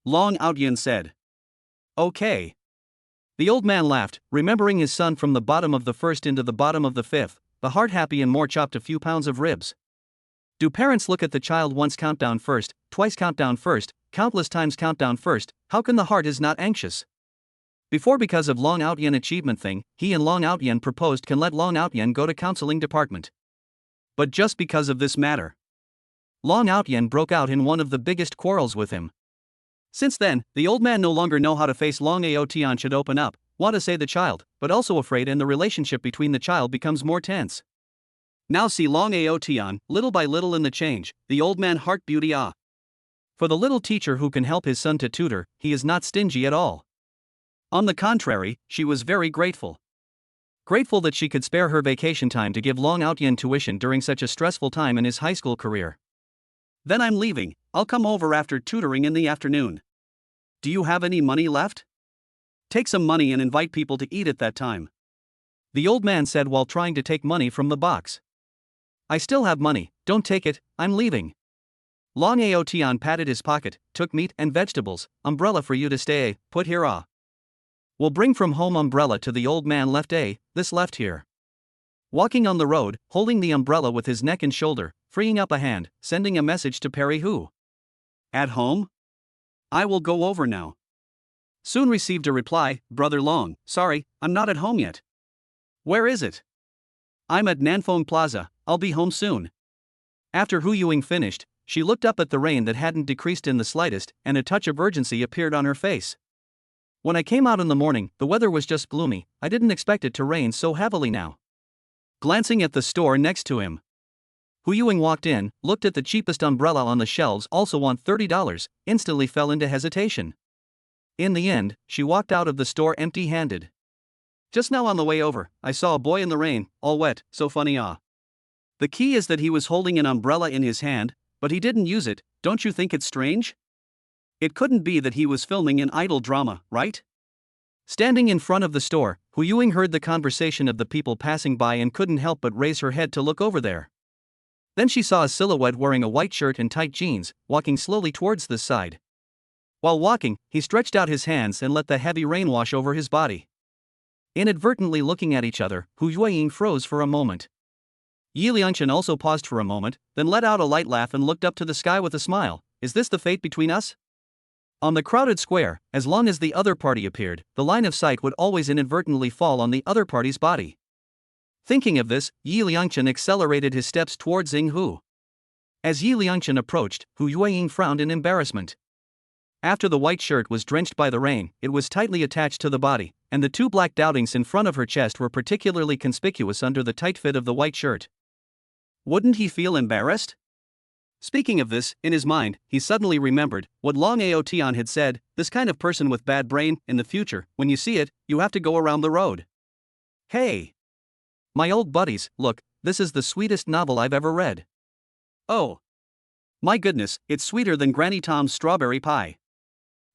Long Ao Tian said. Okay. The old man laughed, remembering his son from the bottom of the first into the bottom of the fifth, the heart happy and more chopped a few pounds of ribs. Do parents look at the child once count down first, twice count down first, countless times count down first, how can the heart is not anxious? Before because of Long Ao Tian achievement thing, he and Long Ao Tian proposed can let Long Ao Tian go to counseling department. But just because of this matter. Long Ao Tian broke out in one of the biggest quarrels with him. Since then, the old man no longer know how to face Long Ao Tian should open up, want to say the child, but also afraid and the relationship between the child becomes more tense. Now see Long Ao Tian, little by little in the change, the old man heart beauty ah. For the little teacher who can help his son to tutor, he is not stingy at all. On the contrary, she was very grateful. Grateful that she could spare her vacation time to give Long Ao Tian tuition during such a stressful time in his high school career. Then I'm leaving, I'll come over after tutoring in the afternoon. Do you have any money left? Take some money and invite people to eat at that time. The old man said while trying to take money from the box. I still have money, don't take it, I'm leaving. Long Ao Tian patted his pocket, took meat and vegetables, umbrella for you to stay, put here ah. Will bring from home umbrella to the old man left this left here. Walking on the road, holding the umbrella with his neck and shoulder, freeing up a hand, sending a message to Perry Hu. At home? I will go over now. Soon received a reply, Brother Long, sorry, I'm not at home yet. Where is it? I'm at Nanfeng Plaza, I'll be home soon. After Hu Yuing finished, she looked up at the rain that hadn't decreased in the slightest, and a touch of urgency appeared on her face. When I came out in the morning, the weather was just gloomy, I didn't expect it to rain so heavily now. Glancing at the store next to him. Hu Yuing walked in, looked at the cheapest umbrella on the shelves, also want $30, instantly fell into hesitation. In the end, she walked out of the store empty-handed. Just now on the way over, I saw a boy in the rain, all wet, so funny ah. The key is that he was holding an umbrella in his hand, but he didn't use it, don't you think it's strange? It couldn't be that he was filming an idol drama, right? Standing in front of the store, Hu Yuing heard the conversation of the people passing by and couldn't help but raise her head to look over there. Then she saw a silhouette wearing a white shirt and tight jeans, walking slowly towards this side. While walking, he stretched out his hands and let the heavy rain wash over his body. Inadvertently looking at each other, Hu Yuing froze for a moment. Yi Liangchen also paused for a moment, then let out a light laugh and looked up to the sky with a smile. Is this the fate between us? On the crowded square, as long as the other party appeared, the line of sight would always inadvertently fall on the other party's body. Thinking of this, Yi Liangchen accelerated his steps towards Ying Hu. As Yi Liangchen approached, Hu Yuing frowned in embarrassment. After the white shirt was drenched by the rain, it was tightly attached to the body, and the two black doubtings in front of her chest were particularly conspicuous under the tight fit of the white shirt. Wouldn't he feel embarrassed? Speaking of this, in his mind, he suddenly remembered what Long Aotian had said: this kind of person with bad brain, in the future, when you see it, you have to go around the road. Hey! My old buddies, look, this is the sweetest novel I've ever read. Oh! My goodness, it's sweeter than Granny Tom's strawberry pie.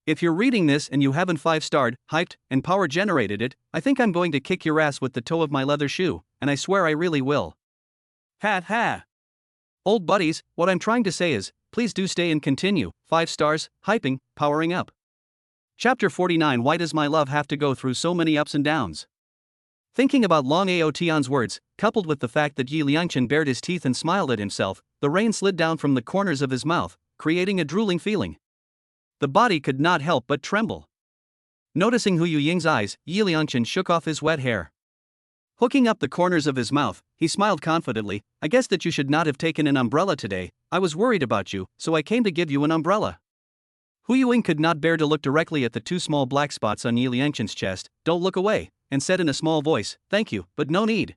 If you're reading this and you haven't 5-starred, hyped, and power generated it, I think I'm going to kick your ass with the toe of my leather shoe, and I swear I really will. Ha ha! Old buddies, what I'm trying to say is, please do stay and continue. 5 stars, hyping, powering up. Chapter 49. Why does my love have to go through so many ups and downs? Thinking about Long Aotian's words, coupled with the fact that Yi Liangchen bared his teeth and smiled at himself, the rain slid down from the corners of his mouth, creating a drooling feeling. The body could not help but tremble. Noticing Hu Yuying's eyes, Yi Liangchen shook off his wet hair. Hooking up the corners of his mouth, he smiled confidently. I guess that you should not have taken an umbrella today. I was worried about you, so I came to give you an umbrella. Hu Yuying could not bear to look directly at the 2 small black spots on Yi Liangchen's chest. Don't look away, and said in a small voice, thank you, but no need.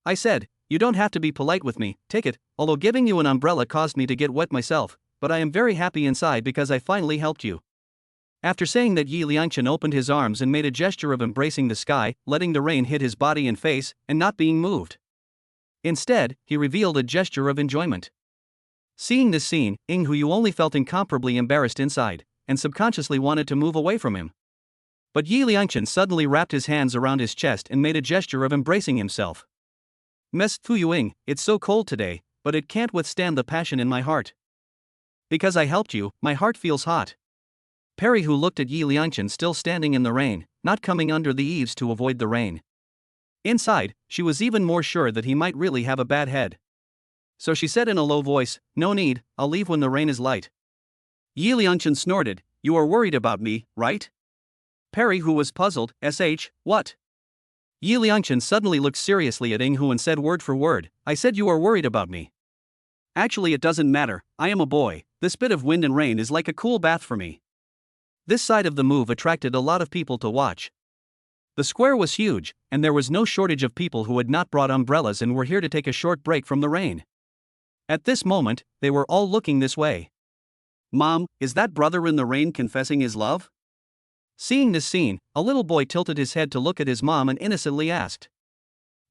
I said, you don't have to be polite with me, take it, although giving you an umbrella caused me to get wet myself, but I am very happy inside because I finally helped you. After saying that, Yi Liangchen opened his arms and made a gesture of embracing the sky, letting the rain hit his body and face, and not being moved. Instead, he revealed a gesture of enjoyment. Seeing this scene, Ying Hu only felt incomparably embarrassed inside, and subconsciously wanted to move away from him. But Yi Liangchen suddenly wrapped his hands around his chest and made a gesture of embracing himself. Miss Hu Yuing, it's so cold today, but it can't withstand the passion in my heart. Because I helped you, my heart feels hot. Perry, who looked at Yi Liangchen still standing in the rain, not coming under the eaves to avoid the rain. Inside, she was even more sure that he might really have a bad head. So she said in a low voice, no need, I'll leave when the rain is light. Yi Liangchen snorted, you are worried about me, right? Perry, who was puzzled, what? Yi Liangchen suddenly looked seriously at Ying Hu and said word for word, I said you are worried about me. Actually, it doesn't matter, I am a boy, this bit of wind and rain is like a cool bath for me. This side of the move attracted a lot of people to watch. The square was huge, and there was no shortage of people who had not brought umbrellas and were here to take a short break from the rain. At this moment, they were all looking this way. Mom, is that brother in the rain confessing his love? Seeing this scene, a little boy tilted his head to look at his mom and innocently asked.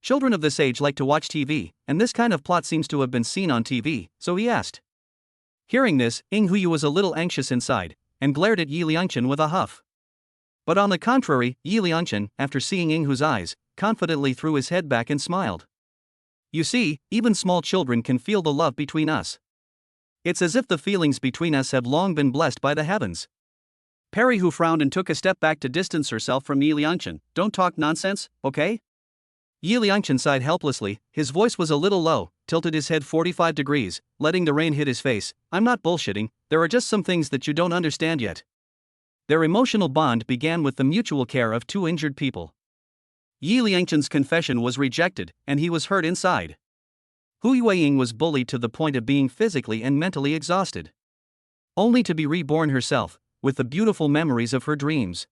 Children of this age like to watch TV, and this kind of plot seems to have been seen on TV, so he asked. Hearing this, Ying Hu was a little anxious inside, and glared at Yi Liangchen with a huff. But on the contrary, Yi Liangchen, after seeing Ying Hu's eyes, confidently threw his head back and smiled. You see, even small children can feel the love between us. It's as if the feelings between us have long been blessed by the heavens. Perry, who frowned and took a step back to distance herself from Yi Liangchen. Don't talk nonsense, okay? Yi Liangchen sighed helplessly, his voice was a little low, tilted his head 45 degrees, letting the rain hit his face. I'm not bullshitting, there are just some things that you don't understand yet. Their emotional bond began with the mutual care of 2 injured people. Yi Liangchen's confession was rejected, and he was hurt inside. Hu Yuing was bullied to the point of being physically and mentally exhausted. Only to be reborn herself, with the beautiful memories of her dreams.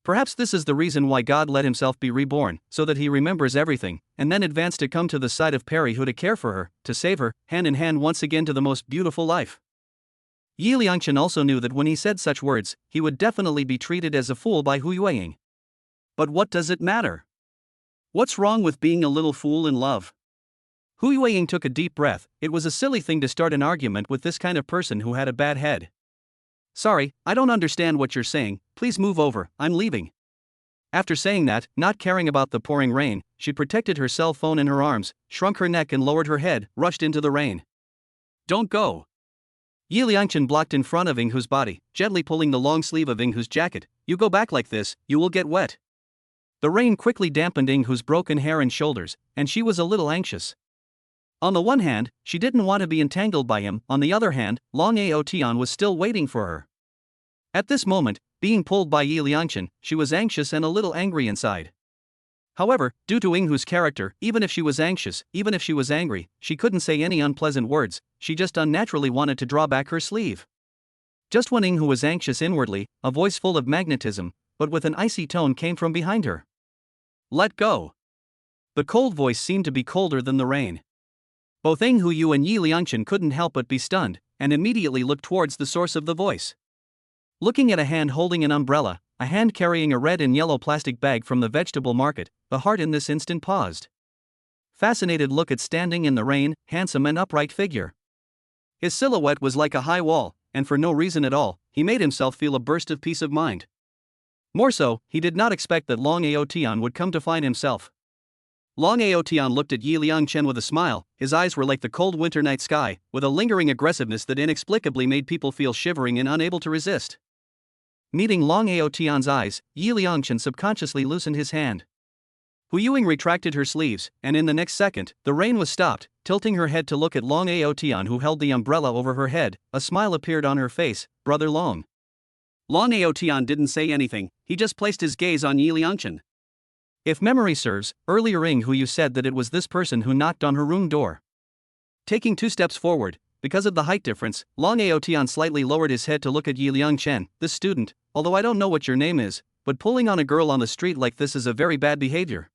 Perhaps this is the reason why God let himself be reborn, so that he remembers everything, and then advanced to come to the side of Perry Hu to care for her, to save her, hand in hand once again to the most beautiful life. Yi Liangchen also knew that when he said such words, he would definitely be treated as a fool by Hu Yuing. But what does it matter? What's wrong with being a little fool in love? Hu Yuing took a deep breath. It was a silly thing to start an argument with this kind of person who had a bad head. Sorry, I don't understand what you're saying, please move over, I'm leaving. After saying that, not caring about the pouring rain, she protected her cell phone in her arms, shrunk her neck and lowered her head, rushed into the rain. Don't go. Yi Liangchen blocked in front of Inghu's body, gently pulling the long sleeve of Inghu's jacket. You go back like this, you will get wet. The rain quickly dampened Inghu's broken hair and shoulders, and she was a little anxious. On the one hand, she didn't want to be entangled by him, on the other hand, Long Ao Tian was still waiting for her. At this moment, being pulled by Yi Liangchen, she was anxious and a little angry inside. However, due to Inghu's character, even if she was anxious, even if she was angry, she couldn't say any unpleasant words, she just unnaturally wanted to draw back her sleeve. Just when Inghu was anxious inwardly, a voice full of magnetism, but with an icy tone came from behind her. Let go. The cold voice seemed to be colder than the rain. Both Inghu Yu and Yi Liangchen couldn't help but be stunned, and immediately looked towards the source of the voice. Looking at a hand holding an umbrella, a hand carrying a red and yellow plastic bag from the vegetable market, the heart in this instant paused. Fascinated look at standing in the rain, handsome and upright figure. His silhouette was like a high wall, and for no reason at all, he made himself feel a burst of peace of mind. More so, he did not expect that Long Ao Tian would come to find himself. Long Ao Tian looked at Yi Liangchen with a smile, his eyes were like the cold winter night sky, with a lingering aggressiveness that inexplicably made people feel shivering and unable to resist. Meeting Long Ao Tian's eyes, Yi Liangchen subconsciously loosened his hand. Hu Yuing retracted her sleeves, and in the next second, the rain was stopped. Tilting her head to look at Long Ao Tian who held the umbrella over her head, a smile appeared on her face. Brother Long. Long Ao Tian didn't say anything, he just placed his gaze on Yi Liangchen. If memory serves, earlier Inghu Yu said that it was this person who knocked on her room door. Taking 2 steps forward, because of the height difference, Long Ao Tian slightly lowered his head to look at Yi Liangchen. This student, although I don't know what your name is, but pulling on a girl on the street like this is a very bad behavior.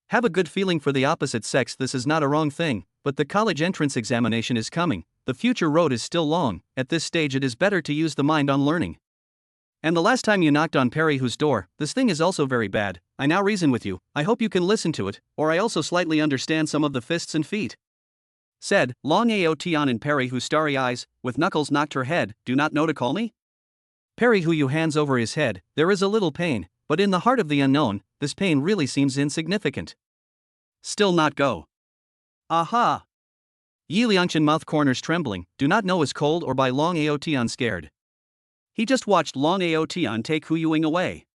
Have a good feeling for the opposite sex, this is not a wrong thing, but the college entrance examination is coming, the future road is still long, at this stage it is better to use the mind on learning. And the last time you knocked on Perry Hu's door, this thing is also very bad. I now reason with you, I hope you can listen to it, or I also slightly understand some of the fists and feet. Said, Long Ao Tian and Perry Hu's starry eyes, with knuckles knocked her head, do not know to call me? Perry Hu Yu hands over his head, there is a little pain, but in the heart of the unknown, this pain really seems insignificant. Still not go. Aha! Yi Liangchen mouth corners trembling, do not know is cold or by Long Ao Tian scared. He just watched Long Ao Tian take Hu Yuing away.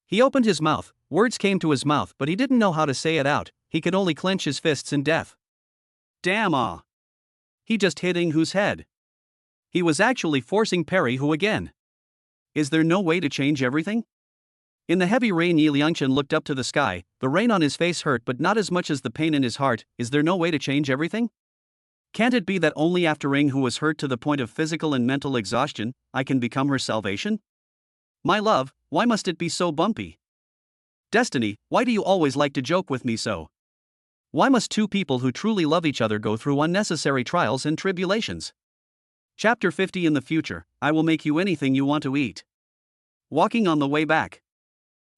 He opened his mouth, words came to his mouth but he didn't know how to say it out, he could only clench his fists in death. Damn ah! He just hit Inghu's head. He was actually forcing Perry Hu again. Is there no way to change everything? In the heavy rain Yi Liangchen looked up to the sky, the rain on his face hurt but not as much as the pain in his heart. Is there no way to change everything? Can't it be that only after Inghu was hurt to the point of physical and mental exhaustion, I can become her salvation? My love, why must it be so bumpy? Destiny, why do you always like to joke with me so? Why must 2 people who truly love each other go through unnecessary trials and tribulations? Chapter 50. In the future, I will make you anything you want to eat. Walking on the way back.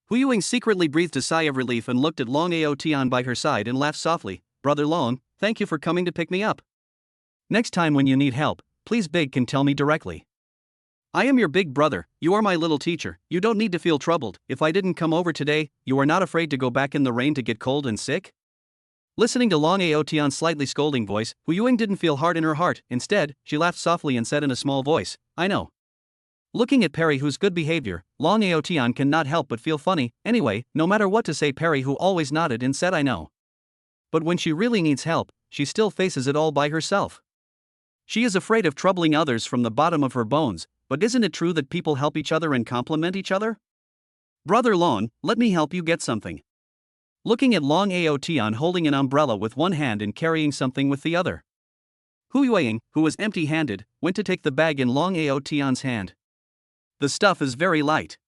Hu Yuing secretly breathed a sigh of relief and looked at Long Ao Tian by her side and laughed softly. Brother Long, thank you for coming to pick me up. Next time when you need help, please big can tell me directly. I am your big brother, you are my little teacher, you don't need to feel troubled. If I didn't come over today, you are not afraid to go back in the rain to get cold and sick? Listening to Long Ao Tian's slightly scolding voice, Hu Yuing didn't feel hard in her heart, instead, she laughed softly and said in a small voice, I know. Looking at Perry Hu's good behavior, Long Ao Tian cannot help but feel funny. Anyway, no matter what to say Perry Hu always nodded and said I know. But when she really needs help, she still faces it all by herself. She is afraid of troubling others from the bottom of her bones, but isn't it true that people help each other and complement each other? Brother Long, let me help you get something. Looking at Long Ao Tian holding an umbrella with one hand and carrying something with the other. Hu Yuing, who was empty-handed, went to take the bag in Long Ao Tian's hand. The stuff is very light.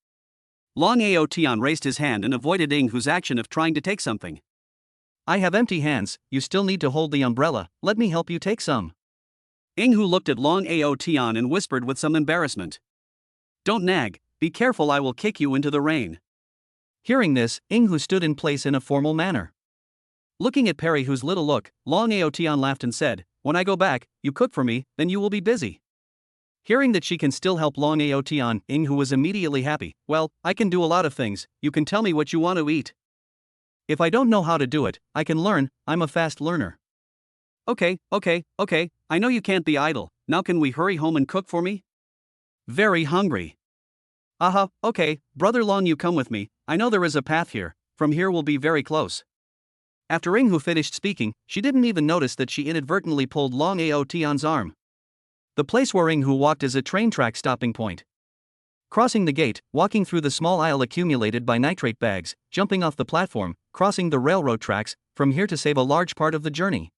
Long Ao Tian raised his hand and avoided Inghu's action of trying to take something. I have empty hands, you still need to hold the umbrella, let me help you take some. Inghu looked at Long Ao Tian and whispered with some embarrassment. Don't nag, be careful, I will kick you into the rain. Hearing this, Inghu stood in place in a formal manner. Looking at Perry Hu's little look, Long Ao Tian laughed and said, when I go back, you cook for me, then you will be busy. Hearing that she can still help Long Aotian, Ing-hu was immediately happy. Well, I can do a lot of things, you can tell me what you want to eat. If I don't know how to do it, I can learn, I'm a fast learner. Okay, I know you can't be idle, now can we hurry home and cook for me? Very hungry. Aha, okay, Brother Long, you come with me, I know there is a path here, from here we'll be very close. After Ing-hu finished speaking, she didn't even notice that she inadvertently pulled Long Aotian's arm. The place where Ing-hu walked is a train track stopping point. Crossing the gate, walking through the small aisle accumulated by nitrate bags, jumping off the platform, crossing the railroad tracks, from here to save a large part of the journey.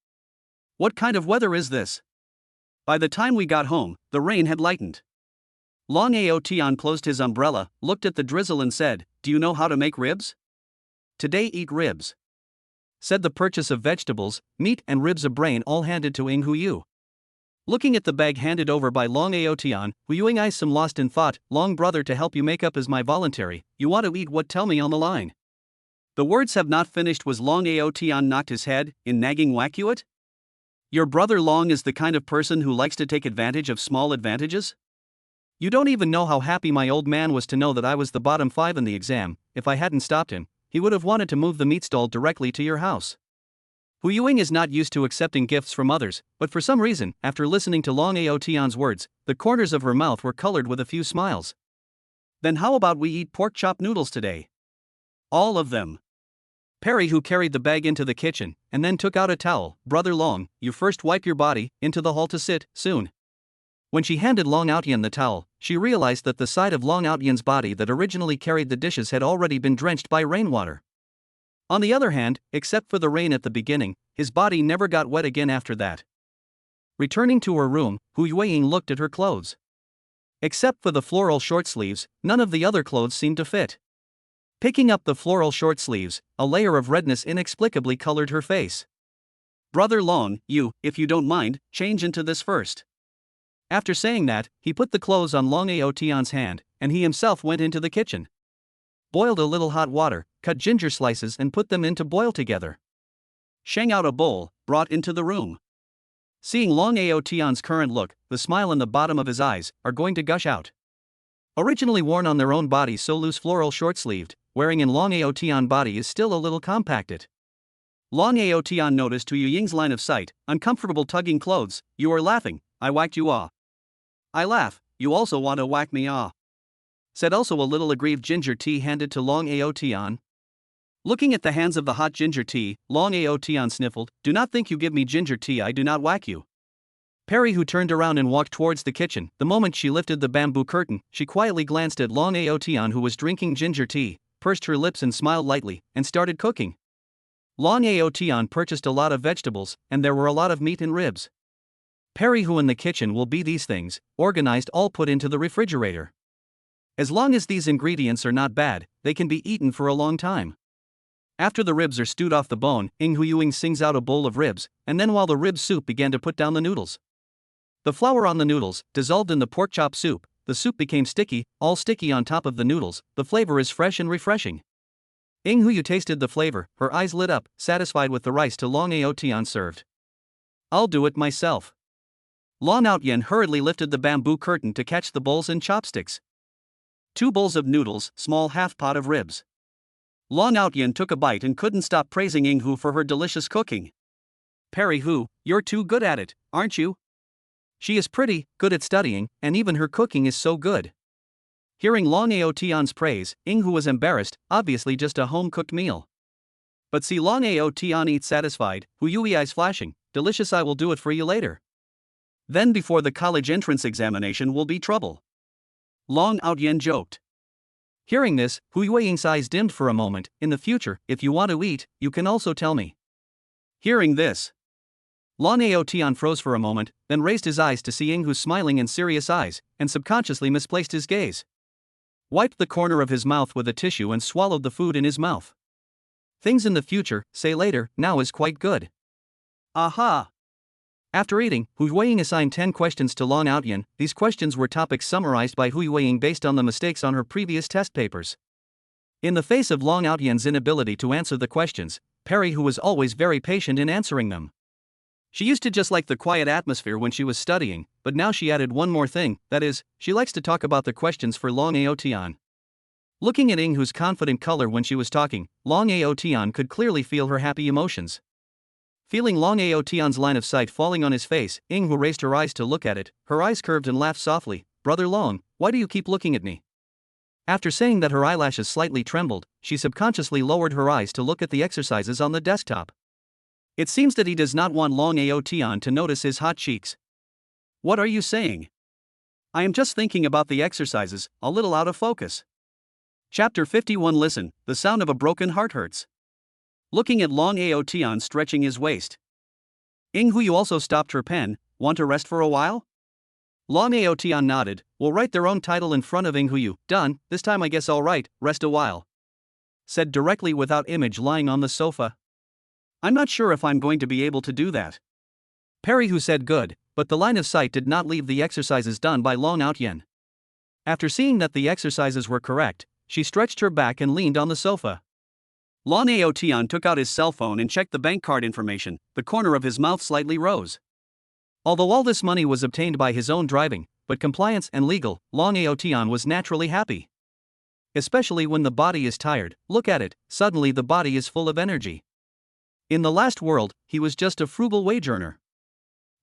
What kind of weather is this? By the time we got home, the rain had lightened. Long Aotian closed his umbrella, looked at the drizzle and said, "Do you know how to make ribs?" "Today eat ribs," said the purchase of vegetables, meat and ribs a brain all handed to Ing-hu. Looking at the bag handed over by Long Aotian, Huyuing eyes some lost in thought. "Long brother, to help you make up is my voluntary, you want to eat what, tell me on the line." The words have not finished was Long Aotian knocked his head, in nagging wakuit? Your brother Long is the kind of person who likes to take advantage of small advantages? You don't even know how happy my old man was to know that I was the bottom 5 in the exam. If I hadn't stopped him, he would have wanted to move the meat stall directly to your house. Huyuing is not used to accepting gifts from others, but for some reason, after listening to Long Aotian's words, the corners of her mouth were colored with a few smiles. Then how about we eat pork chop noodles today? All of them. Perry, who carried the bag into the kitchen, and then took out a towel. Brother Long, you first wipe your body, into the hall to sit, soon. When she handed Long Aotian the towel, she realized that the side of Long Aotian's body that originally carried the dishes had already been drenched by rainwater. On the other hand, except for the rain at the beginning, his body never got wet again after that. Returning to her room, Huyuing looked at her clothes. Except for the floral short sleeves, none of the other clothes seemed to fit. Picking up the floral short sleeves, a layer of redness inexplicably colored her face. Brother Long, you, if you don't mind, change into this first. After saying that, he put the clothes on Long Aotian's hand, and he himself went into the kitchen. Boiled a little hot water, cut ginger slices and put them in to boil together. Shang out a bowl, brought into the room. Seeing Long Aotian's current look, the smile in the bottom of his eyes are going to gush out. Originally worn on their own bodies so loose floral short-sleeved, wearing in Long Aotian body is still a little compacted. Long Aotian noticed Huyuing's line of sight, uncomfortable tugging clothes. You are laughing, I whacked you ah. I laugh, you also want to whack me ah. Said also a little aggrieved ginger tea handed to Long Aotian. Looking at the hands of the hot ginger tea, Long Aotian sniffled, do not think you give me ginger tea, I do not whack you. Perry, who turned around and walked towards the kitchen, the moment she lifted the bamboo curtain, she quietly glanced at Long Aotian, who was drinking ginger tea, pursed her lips and smiled lightly, and started cooking. Long Aotian purchased a lot of vegetables, and there were a lot of meat and ribs. Perry, who in the kitchen will be these things, organized all put into the refrigerator. As long as these ingredients are not bad, they can be eaten for a long time. After the ribs are stewed off the bone, Huyuing sings out a bowl of ribs, and then while the rib soup began to put down the noodles. The flour on the noodles, dissolved in the pork chop soup, the soup became sticky, all sticky on top of the noodles, the flavor is fresh and refreshing. Ing-hu tasted the flavor, her eyes lit up, satisfied with the rice to Long Aotian served. I'll do it myself. Long Aotian hurriedly lifted the bamboo curtain to catch the bowls and chopsticks. 2 bowls of noodles, small half pot of ribs. Long Aotian took a bite and couldn't stop praising Ing-hu for her delicious cooking. Perry, who, you're too good at it, aren't you? She is pretty, good at studying, and even her cooking is so good. Hearing Long Aotian's praise, Ing-hu was embarrassed, obviously just a home-cooked meal. But see Long Aotian eat satisfied, Huyui eyes flashing, delicious, I will do it for you later. Then before the college entrance examination will be trouble. Long Aotian joked. Hearing this, Huyuing's eyes dimmed for a moment. In the future, if you want to eat, you can also tell me. Hearing this, Long Aotian froze for a moment, then raised his eyes to see Ing-hu's smiling and serious eyes, and subconsciously misplaced his gaze. Wiped the corner of his mouth with a tissue and swallowed the food in his mouth. Things in the future, say later, now is quite good. Aha! After eating, Huyuing assigned 10 questions to Long Aotian. These questions were topics summarized by Huyuing based on the mistakes on her previous test papers. In the face of Long Aotian's inability to answer the questions, Perry, who was always very patient in answering them, She used to just like the quiet atmosphere when she was studying, but now she added one more thing, that is, she likes to talk about the questions for Long Aotian. Looking at Inghu's confident color when she was talking, Long Aotian could clearly feel her happy emotions. Feeling Long Aotian's line of sight falling on his face, Inghu raised her eyes to look at it, her eyes curved and laughed softly. "Brother Long, why do you keep looking at me?" After saying that, her eyelashes slightly trembled, she subconsciously lowered her eyes to look at the exercises on the desktop. It seems that he does not want Long Aotian to notice his hot cheeks. "What are you saying?" "I am just thinking about the exercises, a little out of focus." Chapter 51. Listen, the sound of a broken heart hurts. Looking at Long Aotian stretching his waist, Inghu also stopped her pen. "Want to rest for a while?" Long Aotian nodded. "We'll write their own title in front of Inghu. Done, this time I guess I'll write, rest a while." Said directly without image lying on the sofa. "I'm not sure if I'm going to be able to do that." Perry who said good, but the line of sight did not leave the exercises done by Long Aotian. After seeing that the exercises were correct, she stretched her back and leaned on the sofa. Long Aotian took out his cell phone and checked the bank card information. The corner of his mouth slightly rose. Although all this money was obtained by his own driving, but compliance and legal, Long Aotian was naturally happy. Especially when the body is tired, look at it, suddenly the body is full of energy. In the last world, he was just a frugal wage earner.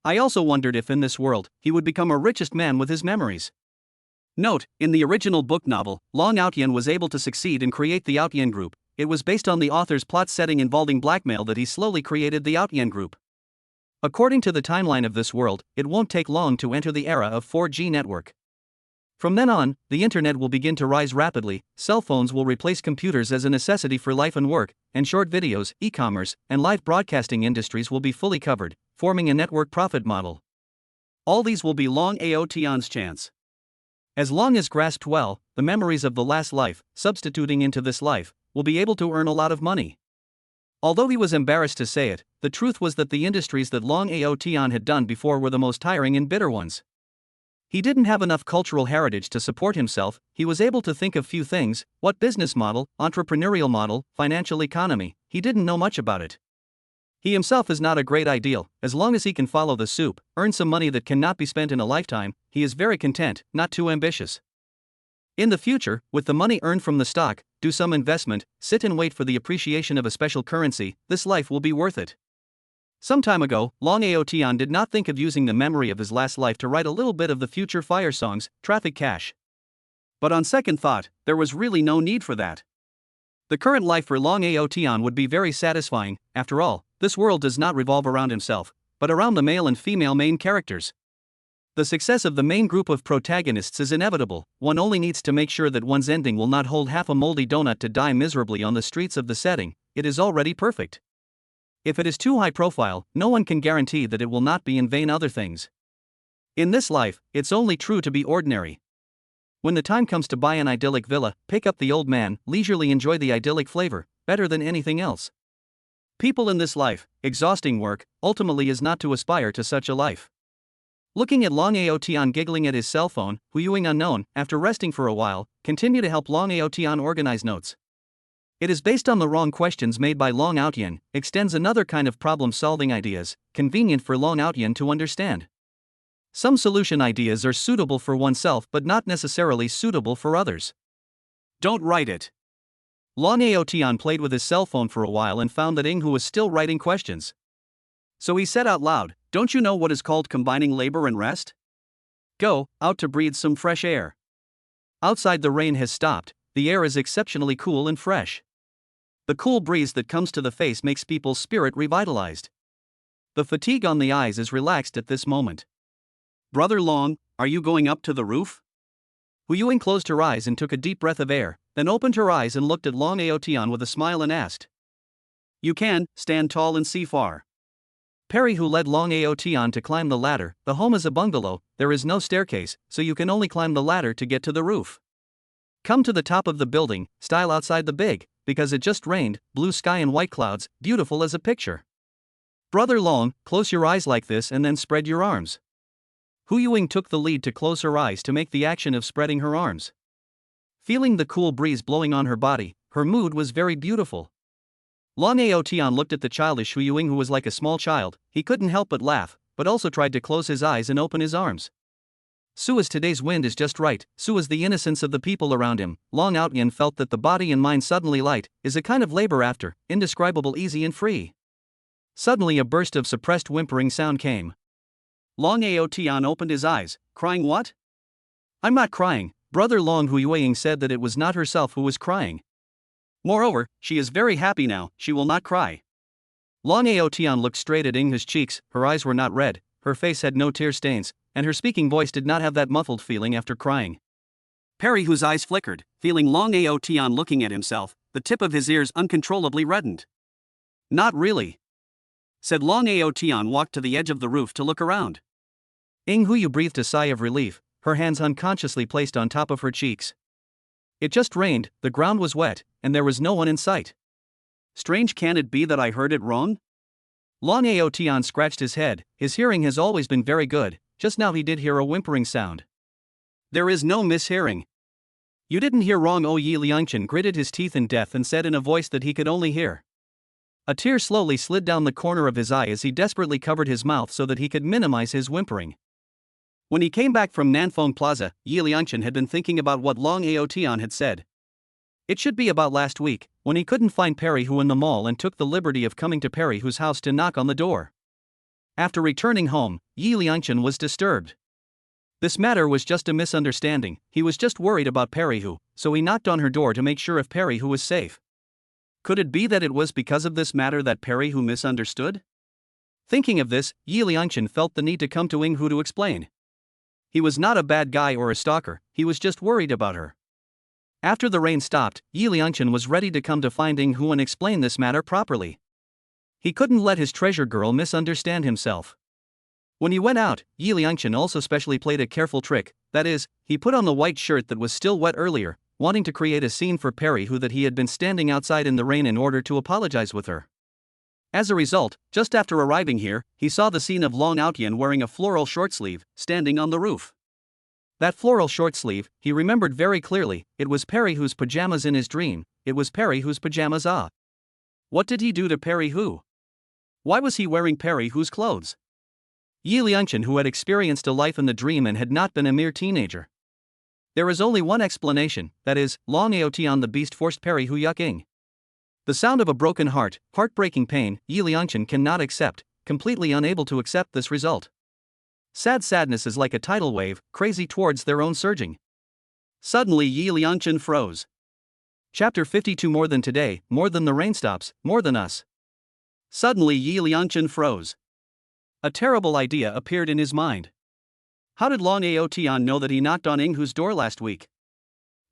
I also wondered if in this world, he would become a richest man with his memories. Note, in the original book novel, Long Aotian was able to succeed and create the Aotian Group. It was based on the author's plot setting involving blackmail that he slowly created the Aotian Group. According to the timeline of this world, it won't take long to enter the era of 4G network. From then on, the internet will begin to rise rapidly, cell phones will replace computers as a necessity for life and work, and short videos, e-commerce, and live broadcasting industries will be fully covered, forming a network profit model. All these will be Long Aotian's chance. As long as grasped well, the memories of the last life, substituting into this life, will be able to earn a lot of money. Although he was embarrassed to say it, the truth was that the industries that Long Aotian had done before were the most tiring and bitter ones. He didn't have enough cultural heritage to support himself. He was able to think of few things: what business model, entrepreneurial model, financial economy. He didn't know much about it. He himself is not a great ideal. As long as he can follow the soup, earn some money that cannot be spent in a lifetime, he is very content, not too ambitious. In the future, with the money earned from the stock, do some investment, sit and wait for the appreciation of a special currency. This life will be worth it. Some time ago, Long Aotian did not think of using the memory of his last life to write a little bit of the future fire songs, Traffic Cash. But on second thought, there was really no need for that. The current life for Long Aotian would be very satisfying. After all, this world does not revolve around himself, but around the male and female main characters. The success of the main group of protagonists is inevitable. One only needs to make sure that one's ending will not hold half a moldy donut to die miserably on the streets of the setting. It is already perfect. If it is too high profile, no one can guarantee that it will not be in vain other things. In this life, it's only true to be ordinary. When the time comes to buy an idyllic villa, pick up the old man, leisurely enjoy the idyllic flavor, better than anything else. People in this life, exhausting work, ultimately is not to aspire to such a life. Looking at Long Aotian giggling at his cell phone, Huyuing unknown, after resting for a while, continue to help Long Aotian organize notes. It is based on the wrong questions made by Long Aotian, extends another kind of problem-solving ideas, convenient for Long Aotian to understand. Some solution ideas are suitable for oneself but not necessarily suitable for others. Don't write it. Long Aotian played with his cell phone for a while and found that Inghu was still writing questions. So he said out loud, "Don't you know what is called combining labor and rest? Go out to breathe some fresh air." Outside the rain has stopped, the air is exceptionally cool and fresh. The cool breeze that comes to the face makes people's spirit revitalized. The fatigue on the eyes is relaxed at this moment. "Brother Long, are you going up to the roof?" Huyuing closed her eyes and took a deep breath of air, then opened her eyes and looked at Long Aotian with a smile and asked. "You can, stand tall and see far." Perry who led Long Aotian to climb the ladder. The home is a bungalow, there is no staircase, so you can only climb the ladder to get to the roof. Come to the top of the building, style outside the big, because it just rained, blue sky and white clouds, beautiful as a picture. Brother Long, close your eyes like this and then spread your arms. Huyuing took the lead to close her eyes to make the action of spreading her arms. Feeling the cool breeze blowing on her body, her mood was very beautiful. Long Aotian looked at the childish Hu Yuing, who was like a small child. He couldn't help but laugh, but also tried to close his eyes and open his arms. Sua's today's wind is just right. Sua's the innocence of the people around him. Long Aotian felt that the body and mind suddenly light, is a kind of labor after, indescribable, easy and free. Suddenly a burst of suppressed whimpering sound came. Long Aotian opened his eyes, crying, "What? I'm not crying." Brother Long Hu Yuing said that it was not herself who was crying. Moreover, she is very happy now, she will not cry. Long Aotian looked straight at Yinghu's cheeks, her eyes were not red, her face had no tear stains, and her speaking voice did not have that muffled feeling after crying. Perry Hu's eyes flickered, feeling Long Aotian looking at himself, the tip of his ears uncontrollably reddened. "Not really," said Long Aotian, walked to the edge of the roof to look around. Yinghu breathed a sigh of relief, her hands unconsciously placed on top of her cheeks. It just rained, the ground was wet, and there was no one in sight. Strange, can it be that I heard it wrong? Long Aotian scratched his head, his hearing has always been very good, just now he did hear a whimpering sound. There is no mishearing. You didn't hear wrong. Yi Liangchen gritted his teeth in death and said in a voice that he could only hear. A tear slowly slid down the corner of his eye as he desperately covered his mouth so that he could minimize his whimpering. When he came back from Nanfeng Plaza, Yi Liangchen had been thinking about what Long Aotian had said. It should be about last week, when he couldn't find Perry Hu in the mall and took the liberty of coming to Perry Hu's house to knock on the door. After returning home, Yi Liangchen was disturbed. This matter was just a misunderstanding, he was just worried about Perry Hu, so he knocked on her door to make sure if Perry Hu was safe. Could it be that it was because of this matter that Perry Hu misunderstood? Thinking of this, Yi Liangchen felt the need to come to Yinghu to explain. He was not a bad guy or a stalker, he was just worried about her. After the rain stopped, Yi Liangchen was ready to come to find Yinghu and explain this matter properly. He couldn't let his treasure girl misunderstand himself. When he went out, Yi Liangchen also specially played a careful trick, that is, he put on the white shirt that was still wet earlier, wanting to create a scene for Perry Hu that he had been standing outside in the rain in order to apologize with her. As a result, just after arriving here, he saw the scene of Long Aotian wearing a floral short sleeve, standing on the roof. That floral short sleeve, he remembered very clearly, it was Perry Hu's pajamas in his dream, it was Perry Hu's pajamas. What did he do to Perry Hu? Why was he wearing Perry Hu's clothes? Yi Liangchen, who had experienced a life in the dream and had not been a mere teenager. There is only one explanation, that is, Long Aotian the beast forced Perry Hu yucking. The sound of a broken heart, heartbreaking pain, Yi Liangchen cannot accept, completely unable to accept this result. Sad sadness is like a tidal wave, crazy towards their own surging. Suddenly Yi Liangchen froze. Chapter 52. More than today, more than the rain stops, more than us. Suddenly Yi Liangchen froze. A terrible idea appeared in his mind. How did Long Aotian know that he knocked on Yinghu's door last week?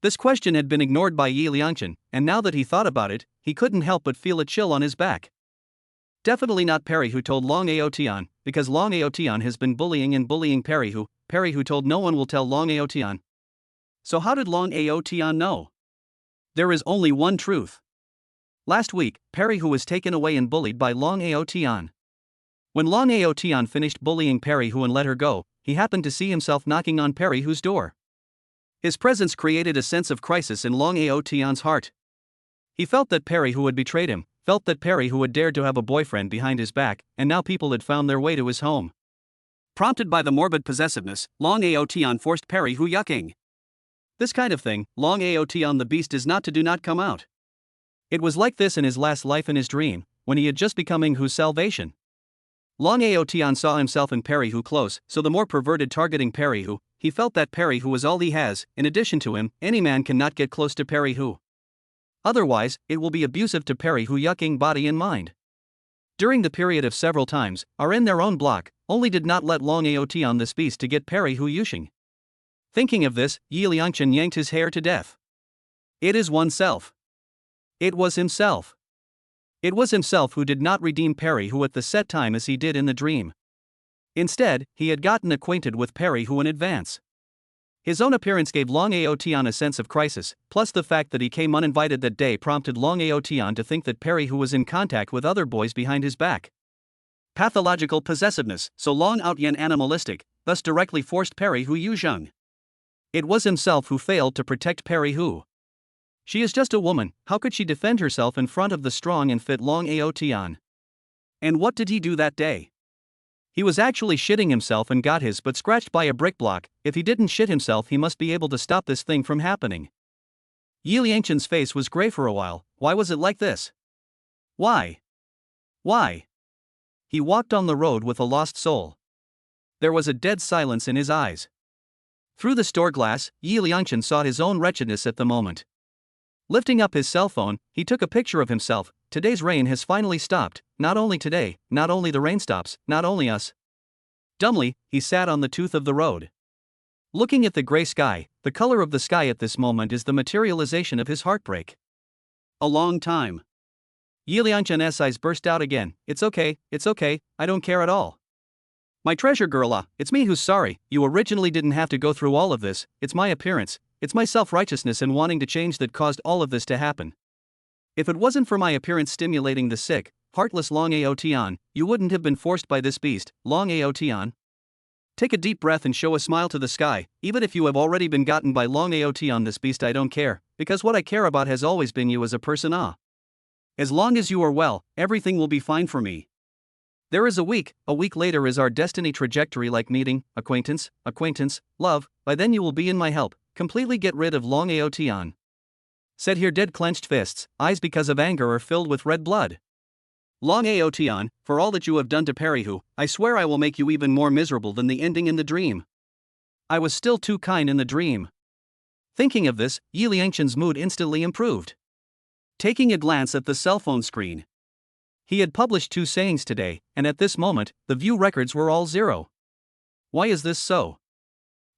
This question had been ignored by Yi Liangchen, and now that he thought about it, he couldn't help but feel a chill on his back. Definitely not Perry Hu told Long Aotian, because Long Aotian has been bullying Perry Hu. Perry Hu told no one will tell Long Aotian. So how did Long Aotian know? There is only one truth. Last week, Perry Hu was taken away and bullied by Long Aotian. When Long Aotian finished bullying Perry Hu and let her go, he happened to see himself knocking on Perry Hu's door. His presence created a sense of crisis in Long Aotian's heart. He felt that Perry Hu had betrayed him, felt that Perry Hu had dared to have a boyfriend behind his back, and now people had found their way to his home. Prompted by the morbid possessiveness, Long Aotian forced Perry Hu yucking. This kind of thing, Long Aotian the beast is not to do not come out. It was like this in his last life in his dream, when he had just become Yinghu's salvation. Long Aotian saw himself in Perry Hu close, so the more perverted targeting Perry Hu, he felt that Perry Hu was all he has. In addition to him, any man cannot get close to Perry Hu. Otherwise, it will be abusive to Perry Hu yucking body and mind. During the period of several times, are in their own block, only did not let Long Aotian this beast to get Perry Hu yushing. Thinking of this, Yi Liangchen yanked his hair to death. It is oneself. It was himself. It was himself who did not redeem Perry Hu at the set time as he did in the dream. Instead, he had gotten acquainted with Perry Hu in advance. His own appearance gave Long Aotian a sense of crisis, plus the fact that he came uninvited that day prompted Long Aotian to think that Perry Hu was in contact with other boys behind his back. Pathological possessiveness, so Long Aotian animalistic, thus directly forced Perry Hu yuzheng. It was himself who failed to protect Perry Hu. She is just a woman, how could she defend herself in front of the strong and fit Long Aotian? And what did he do that day? He was actually shitting himself and got his butt scratched by a brick block. If he didn't shit himself, he must be able to stop this thing from happening. Yi Liangchen's face was gray for a while. Why was it like this? Why? Why? He walked on the road with a lost soul. There was a dead silence in his eyes. Through the store glass, Yi Liangchen saw his own wretchedness at the moment. Lifting up his cell phone, he took a picture of himself. Today's rain has finally stopped. Not only today, not only the rain stops, not only us. Dumbly, he sat on the tooth of the road. Looking at the gray sky, the color of the sky at this moment is the materialization of his heartbreak. A long time. Yi Liangchen's eyes burst out again. It's okay, I don't care at all. My treasure girl, it's me who's sorry. You originally didn't have to go through all of this. It's my appearance. It's my self-righteousness and wanting to change that caused all of this to happen. If it wasn't for my appearance stimulating the sick, heartless Long Aotian, you wouldn't have been forced by this beast, Long Aotian. Take a deep breath and show a smile to the sky. Even if you have already been gotten by Long Aotian, this beast, I don't care, because what I care about has always been you as a person. As long as you are well, everything will be fine for me. There is a week later is our destiny trajectory like meeting, acquaintance, love, by then you will be in my help, completely get rid of Long Aotian. Said here dead clenched fists, eyes because of anger are filled with red blood. Long Aotian, for all that you have done to Perihu, I swear I will make you even more miserable than the ending in the dream. I was still too kind in the dream. Thinking of this, Yi Liangchen's mood instantly improved. Taking a glance at the cell phone screen. He had published 2 sayings today, and at this moment, the view records were all 0. Why is this so?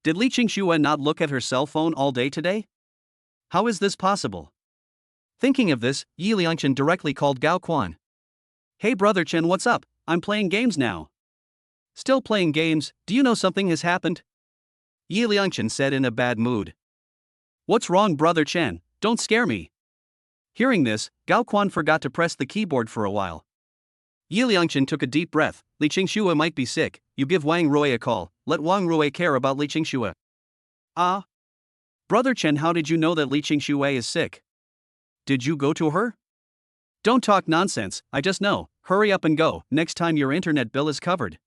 Did Li Qingxue not look at her cell phone all day today? How is this possible? Thinking of this, Yi Liangchen directly called Gao Quan. Hey brother Chen, what's up? I'm playing games now. Still playing games? Do you know something has happened? Yi Liangchen said in a bad mood. What's wrong brother Chen? Don't scare me. Hearing this, Gao Quan forgot to press the keyboard for a while. Yi Liangchen took a deep breath. Li Qingxue might be sick. You give Wang Rui a call. Let Wang Rui care about Li Qingxue. Brother Chen, how did you know that Li Qingxue is sick? Did you go to her? Don't talk nonsense, I just know. Hurry up and go, next time your internet bill is covered.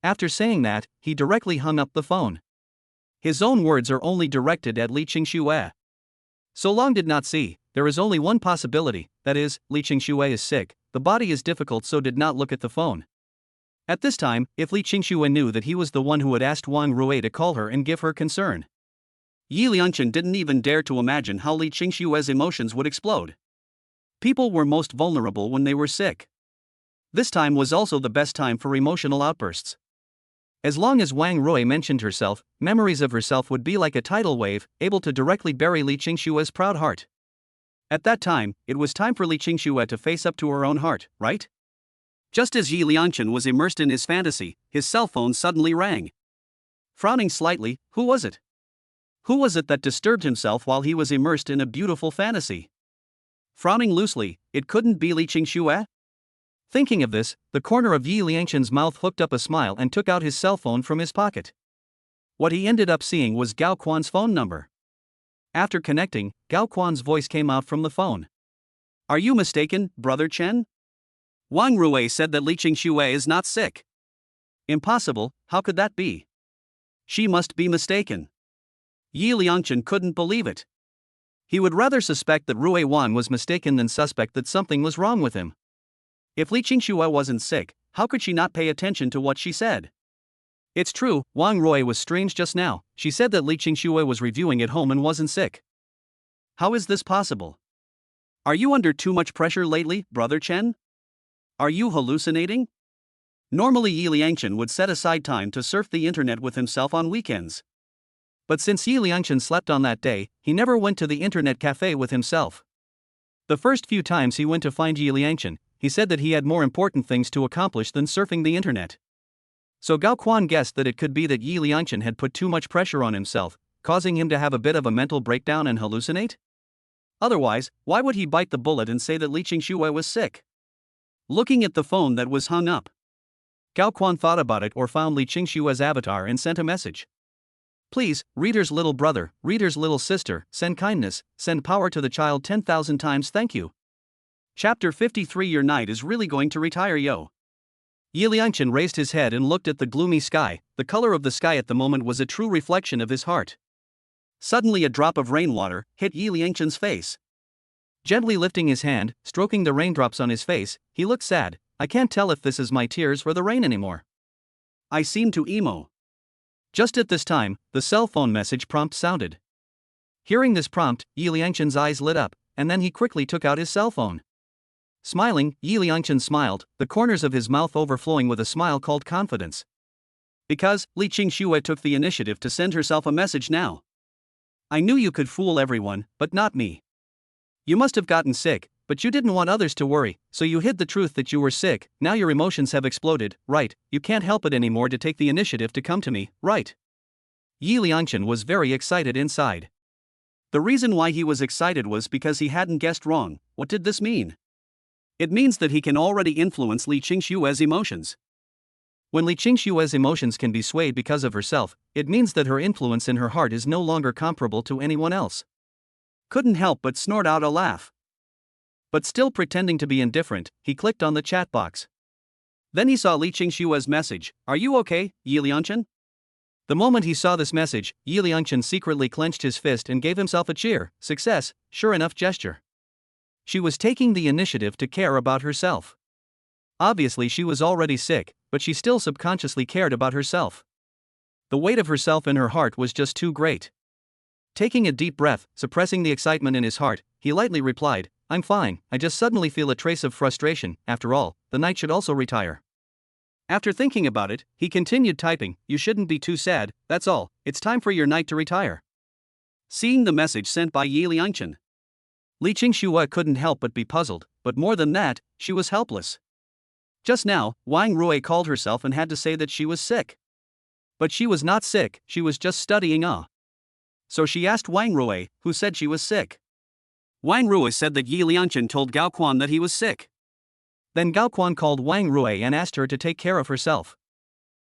After saying that, he directly hung up the phone. His own words are only directed at Li Qingxue. So Long did not see. There is only one possibility, that is, Li Qingxue is sick. The body is difficult, so did not look at the phone. At this time, if Li Qingxue knew that he was the one who had asked Wang Rui to call her and give her concern. Yi Liangchen didn't even dare to imagine how Li Qingxue's emotions would explode. People were most vulnerable when they were sick. This time was also the best time for emotional outbursts. As long as Wang Rui mentioned herself, memories of herself would be like a tidal wave, able to directly bury Li Qingxue's proud heart. At that time, it was time for Li Qingxue to face up to her own heart, right? Just as Yi Liangchen was immersed in his fantasy, his cell phone suddenly rang. Frowning slightly, who was it? Who was it that disturbed himself while he was immersed in a beautiful fantasy? Frowning loosely, it couldn't be Li Qingxue? Thinking of this, the corner of Yi Liangchen's mouth hooked up a smile and took out his cell phone from his pocket. What he ended up seeing was Gao Quan's phone number. After connecting, Gao Quan's voice came out from the phone. Are you mistaken, brother Chen? Wang Rui said that Li Qingxue is not sick. Impossible, how could that be? She must be mistaken. Yi Liangchen couldn't believe it. He would rather suspect that Rui Wan was mistaken than suspect that something was wrong with him. If Li Qingxue wasn't sick, how could she not pay attention to what she said? It's true, Wang Rui was strange just now. She said that Li Qingxue was reviewing at home and wasn't sick. How is this possible? Are you under too much pressure lately, brother Chen? Are you hallucinating? Normally Yi Liangchen would set aside time to surf the internet with himself on weekends. But since Yi Liangchen slept on that day, he never went to the internet cafe with himself. The first few times he went to find Yi Liangchen, he said that he had more important things to accomplish than surfing the internet. So Gao Quan guessed that it could be that Yi Liangchen had put too much pressure on himself, causing him to have a bit of a mental breakdown and hallucinate? Otherwise, why would he bite the bullet and say that Li Qingxue was sick? Looking at the phone that was hung up, Gao Quan thought about it or found Li Qingxue's avatar and sent a message. Please, reader's little brother, reader's little sister, send kindness, send power to the child 10,000 times thank you. Chapter 53 Your knight is really going to retire yo. Yi Liangchen raised his head and looked at the gloomy sky. The color of the sky at the moment was a true reflection of his heart. Suddenly a drop of rainwater hit Yi Liangchen's face. Gently lifting his hand, stroking the raindrops on his face, he looked sad. I can't tell if this is my tears or the rain anymore. I seem to emo. Just at this time, the cell phone message prompt sounded. Hearing this prompt, Yi Liangchen's eyes lit up, and then he quickly took out his cell phone. Smiling, Yi Liangchen smiled, the corners of his mouth overflowing with a smile called confidence. Because, Li Qingxue took the initiative to send herself a message now. I knew you could fool everyone, but not me. You must have gotten sick, but you didn't want others to worry, so you hid the truth that you were sick. Now your emotions have exploded, right? You can't help it anymore to take the initiative to come to me, right? Yi Liangchen was very excited inside. The reason why he was excited was because he hadn't guessed wrong. What did this mean? It means that he can already influence Li Qingxue's emotions. When Li Qingxue's emotions can be swayed because of herself, it means that her influence in her heart is no longer comparable to anyone else. Couldn't help but snort out a laugh. But still pretending to be indifferent, he clicked on the chat box. Then he saw Li Qingxue's message, Are you okay, Yi Liangchen? The moment he saw this message, Yi Liangchen secretly clenched his fist and gave himself a cheer, success, sure enough gesture. She was taking the initiative to care about herself. Obviously she was already sick, but she still subconsciously cared about herself. The weight of herself in her heart was just too great. Taking a deep breath, suppressing the excitement in his heart, he lightly replied, I'm fine, I just suddenly feel a trace of frustration. After all, the knight should also retire. After thinking about it, he continued typing, You shouldn't be too sad, that's all, it's time for your knight to retire. Seeing the message sent by Yi Liangchen, Li Qingxue couldn't help but be puzzled, but more than that, she was helpless. Just now, Wang Rui called herself and had to say that she was sick. But she was not sick, she was just studying So she asked Wang Rui, who said she was sick. Wang Rui said that Yi Liangchen told Gao Quan that he was sick. Then Gao Quan called Wang Rui and asked her to take care of herself.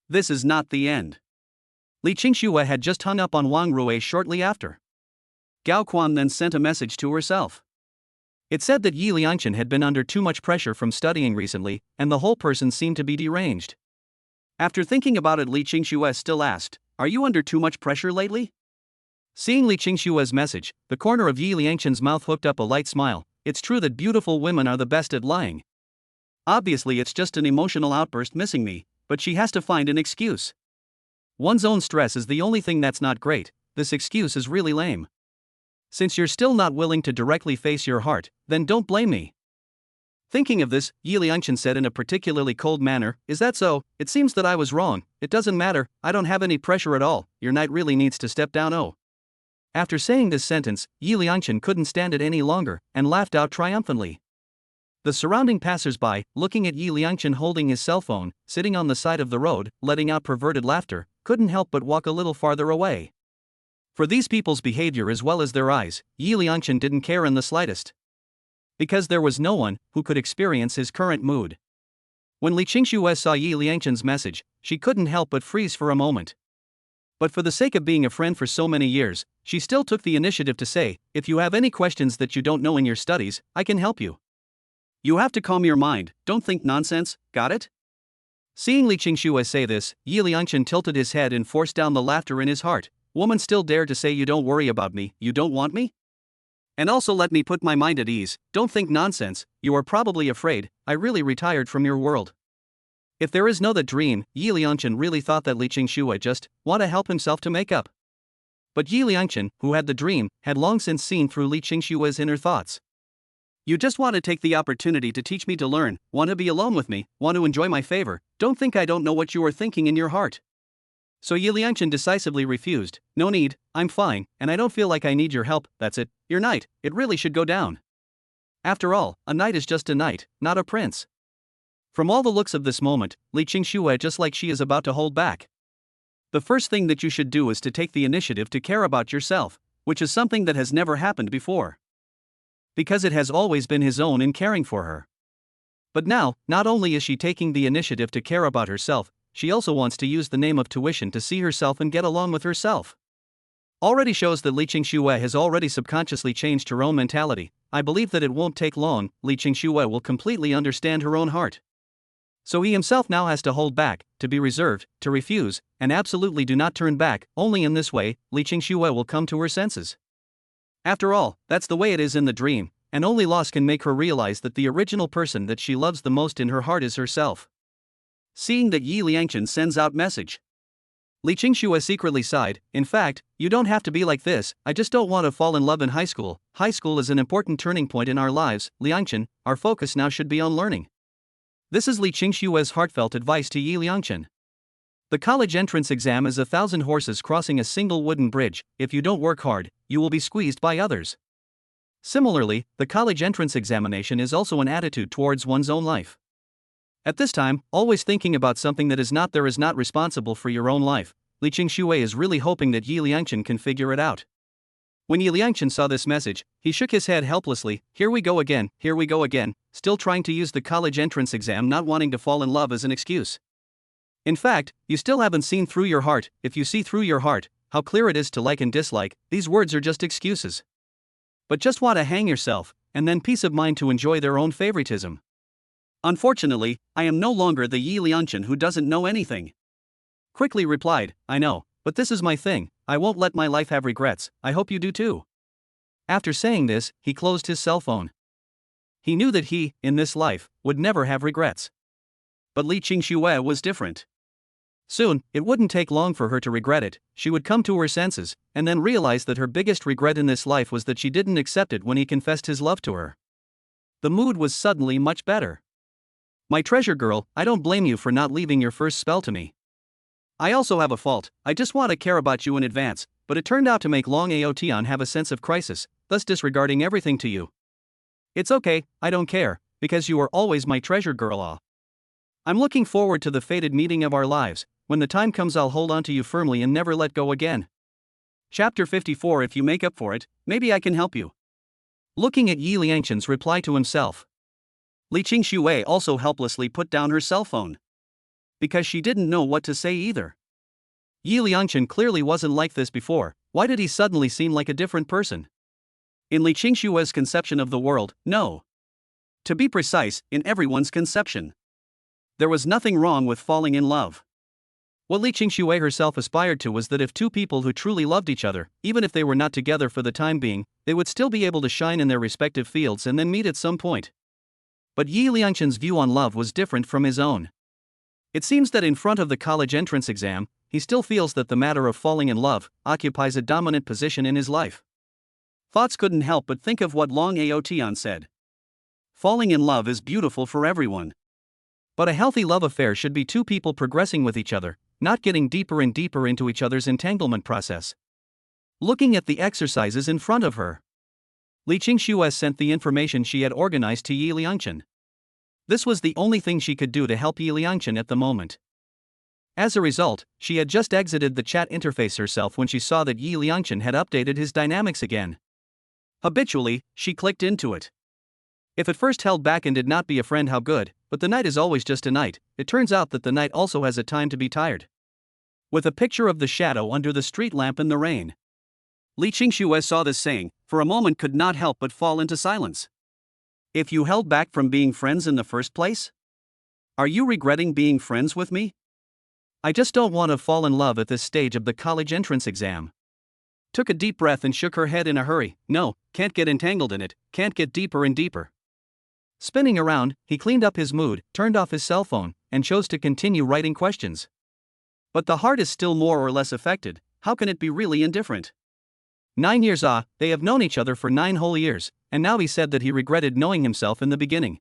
This is not the end. Li Qingxue had just hung up on Wang Rui shortly after. Gao Quan then sent a message to herself. It said that Yi Liangchen had been under too much pressure from studying recently, and the whole person seemed to be deranged. After thinking about it, Li Qingxue still asked, Are you under too much pressure lately? Seeing Li Qingxue's message, the corner of Yi Liangchen's mouth hooked up a light smile. It's true that beautiful women are the best at lying. Obviously it's just an emotional outburst missing me, but she has to find an excuse. One's own stress is the only thing that's not great. This excuse is really lame. Since you're still not willing to directly face your heart, then don't blame me. Thinking of this, Yi Liangchen said in a particularly cold manner, Is that so? It seems that I was wrong. It doesn't matter, I don't have any pressure at all. Your knight really needs to step down. After saying this sentence, Yi Liangchen couldn't stand it any longer, and laughed out triumphantly. The surrounding passers-by, looking at Yi Liangchen holding his cell phone, sitting on the side of the road, letting out perverted laughter, couldn't help but walk a little farther away. For these people's behavior as well as their eyes, Yi Liangchen didn't care in the slightest. Because there was no one who could experience his current mood. When Li Qingxue saw Yi Liangchen's message, she couldn't help but freeze for a moment. But for the sake of being a friend for so many years, she still took the initiative to say, If you have any questions that you don't know in your studies, I can help you. You have to calm your mind, don't think nonsense, got it? Seeing Li Qingxue say this, Yi Liangchen tilted his head and forced down the laughter in his heart. Woman still dare to say you don't worry about me, you don't want me? And also let me put my mind at ease, don't think nonsense, you are probably afraid, I really retired from your world. If there is no that dream, Yi Liangchen really thought that Li Qingxue just want to help himself to make up. But Yi Liangchen, who had the dream, had long since seen through Li Qingxue's inner thoughts. You just want to take the opportunity to teach me to learn, want to be alone with me, want to enjoy my favor, don't think I don't know what you are thinking in your heart. So Yi Liangchen decisively refused, No need, I'm fine, and I don't feel like I need your help, that's it, your knight, it really should go down. After all, a knight is just a knight, not a prince. From all the looks of this moment, Li Qingxue just like she is about to hold back. The first thing that you should do is to take the initiative to care about yourself, which is something that has never happened before. Because it has always been his own in caring for her. But now, not only is she taking the initiative to care about herself, she also wants to use the name of tuition to see herself and get along with herself. already shows that Li Qingxue has already subconsciously changed her own mentality. I believe that it won't take long, Li Qingxue will completely understand her own heart. So he himself now has to hold back, to be reserved, to refuse, and absolutely do not turn back. Only in this way, Li Qingxue will come to her senses. After all, that's the way it is in the dream, and only loss can make her realize that the original person that she loves the most in her heart is herself. Seeing that Yi Liangchen sends out message, Li Qingxue secretly sighed. In fact, you don't have to be like this, I just don't want to fall in love in high school. High school is an important turning point in our lives, Liangchen, our focus now should be on learning. This is Li Qingxue's heartfelt advice to Yi Liangchen. The college entrance exam is 1,000 horses crossing a single wooden bridge. If you don't work hard, you will be squeezed by others. Similarly, the college entrance examination is also an attitude towards one's own life. At this time, always thinking about something that is not there is not responsible for your own life. Li Qingxue is really hoping that Yi Liangchen can figure it out. When Yi Liangchen saw this message, he shook his head helplessly. Here we go again, still trying to use the college entrance exam not wanting to fall in love as an excuse. In fact, you still haven't seen through your heart. If you see through your heart, how clear it is to like and dislike, these words are just excuses. But just want to hang yourself, and then peace of mind to enjoy their own favoritism. Unfortunately, I am no longer the Yi Liangchen who doesn't know anything. Quickly replied, I know, but this is my thing, I won't let my life have regrets, I hope you do too. After saying this, he closed his cell phone. He knew that he, in this life, would never have regrets. But Li Qingxue was different. Soon, it wouldn't take long for her to regret it. She would come to her senses, and then realize that her biggest regret in this life was that she didn't accept it when he confessed his love to her. The mood was suddenly much better. My treasure girl, I don't blame you for not leaving your first spell to me. I also have a fault, I just want to care about you in advance, but it turned out to make Long Aotian have a sense of crisis, thus disregarding everything to you. It's okay, I don't care, because you are always my treasure girl. I'm looking forward to the fated meeting of our lives. When the time comes I'll hold on to you firmly and never let go again. Chapter 54. If you make up for it, maybe I can help you. Looking at Yi Liangchen's reply to himself, Li Qingxue also helplessly put down her cell phone. Because she didn't know what to say either. Yi Liangchen clearly wasn't like this before. Why did he suddenly seem like a different person? In Li Qingxue's conception of the world, no. To be precise, in everyone's conception. There was nothing wrong with falling in love. What Li Qingxue herself aspired to was that if two people who truly loved each other, even if they were not together for the time being, they would still be able to shine in their respective fields and then meet at some point. But Yi Liangchen's view on love was different from his own. It seems that in front of the college entrance exam, he still feels that the matter of falling in love occupies a dominant position in his life. Thoughts couldn't help but think of what Long Aotian said. Falling in love is beautiful for everyone. But a healthy love affair should be two people progressing with each other, not getting deeper and deeper into each other's entanglement process. Looking at the exercises in front of her, Li Qingxue sent the information she had organized to Yi Liangchen. This was the only thing she could do to help Yi Liangchen at the moment. As a result, she had just exited the chat interface herself when she saw that Yi Liangchen had updated his dynamics again. Habitually, she clicked into it. If at first held back and did not be a friend, how good, but the night is always just a night. It turns out that the night also has a time to be tired. With a picture of the shadow under the street lamp in the rain, Li Qingxue saw this saying, for a moment could not help but fall into silence. If you held back from being friends in the first place? Are you regretting being friends with me? I just don't want to fall in love at this stage of the college entrance exam. Took a deep breath and shook her head in a hurry. No, can't get entangled in it, can't get deeper and deeper. Spinning around, he cleaned up his mood, turned off his cell phone, and chose to continue writing questions. But the heart is still more or less affected. How can it be really indifferent? 9 years they have known each other for 9 whole years, and now he said that he regretted knowing himself in the beginning.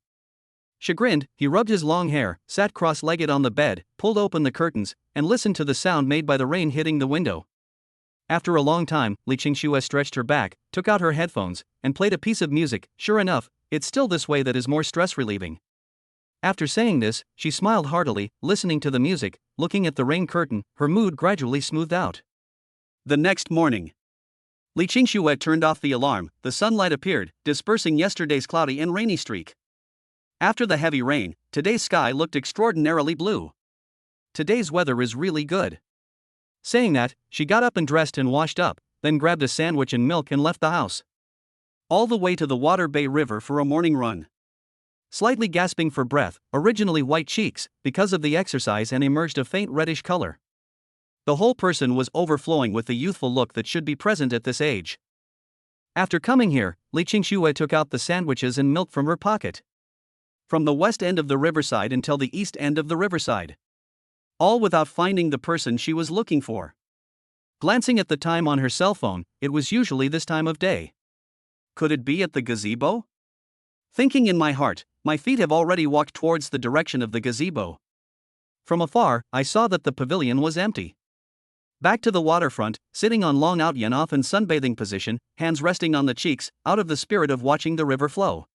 Chagrined, he rubbed his long hair, sat cross-legged on the bed, pulled open the curtains, and listened to the sound made by the rain hitting the window. After a long time, Li Qingxue stretched her back, took out her headphones, and played a piece of music. Sure enough, it's still this way that is more stress-relieving. After saying this, she smiled heartily, listening to the music, looking at the rain curtain, her mood gradually smoothed out. The next morning, Li Qingxue turned off the alarm. The sunlight appeared, dispersing yesterday's cloudy and rainy streak. After the heavy rain, today's sky looked extraordinarily blue. Today's weather is really good. Saying that, she got up and dressed and washed up, then grabbed a sandwich and milk and left the house. All the way to the Water Bay River for a morning run. Slightly gasping for breath, originally white cheeks, because of the exercise, and emerged a faint reddish color. The whole person was overflowing with the youthful look that should be present at this age. After coming here, Li Qingxue took out the sandwiches and milk from her pocket. From the west end of the riverside until the east end of the riverside. All without finding the person she was looking for. Glancing at the time on her cell phone, it was usually this time of day. Could it be at the gazebo? Thinking in my heart, my feet have already walked towards the direction of the gazebo. From afar, I saw that the pavilion was empty. Back to the waterfront, sitting on Long Outyan off in sunbathing position, hands resting on the cheeks, out of the spirit of watching the river flow.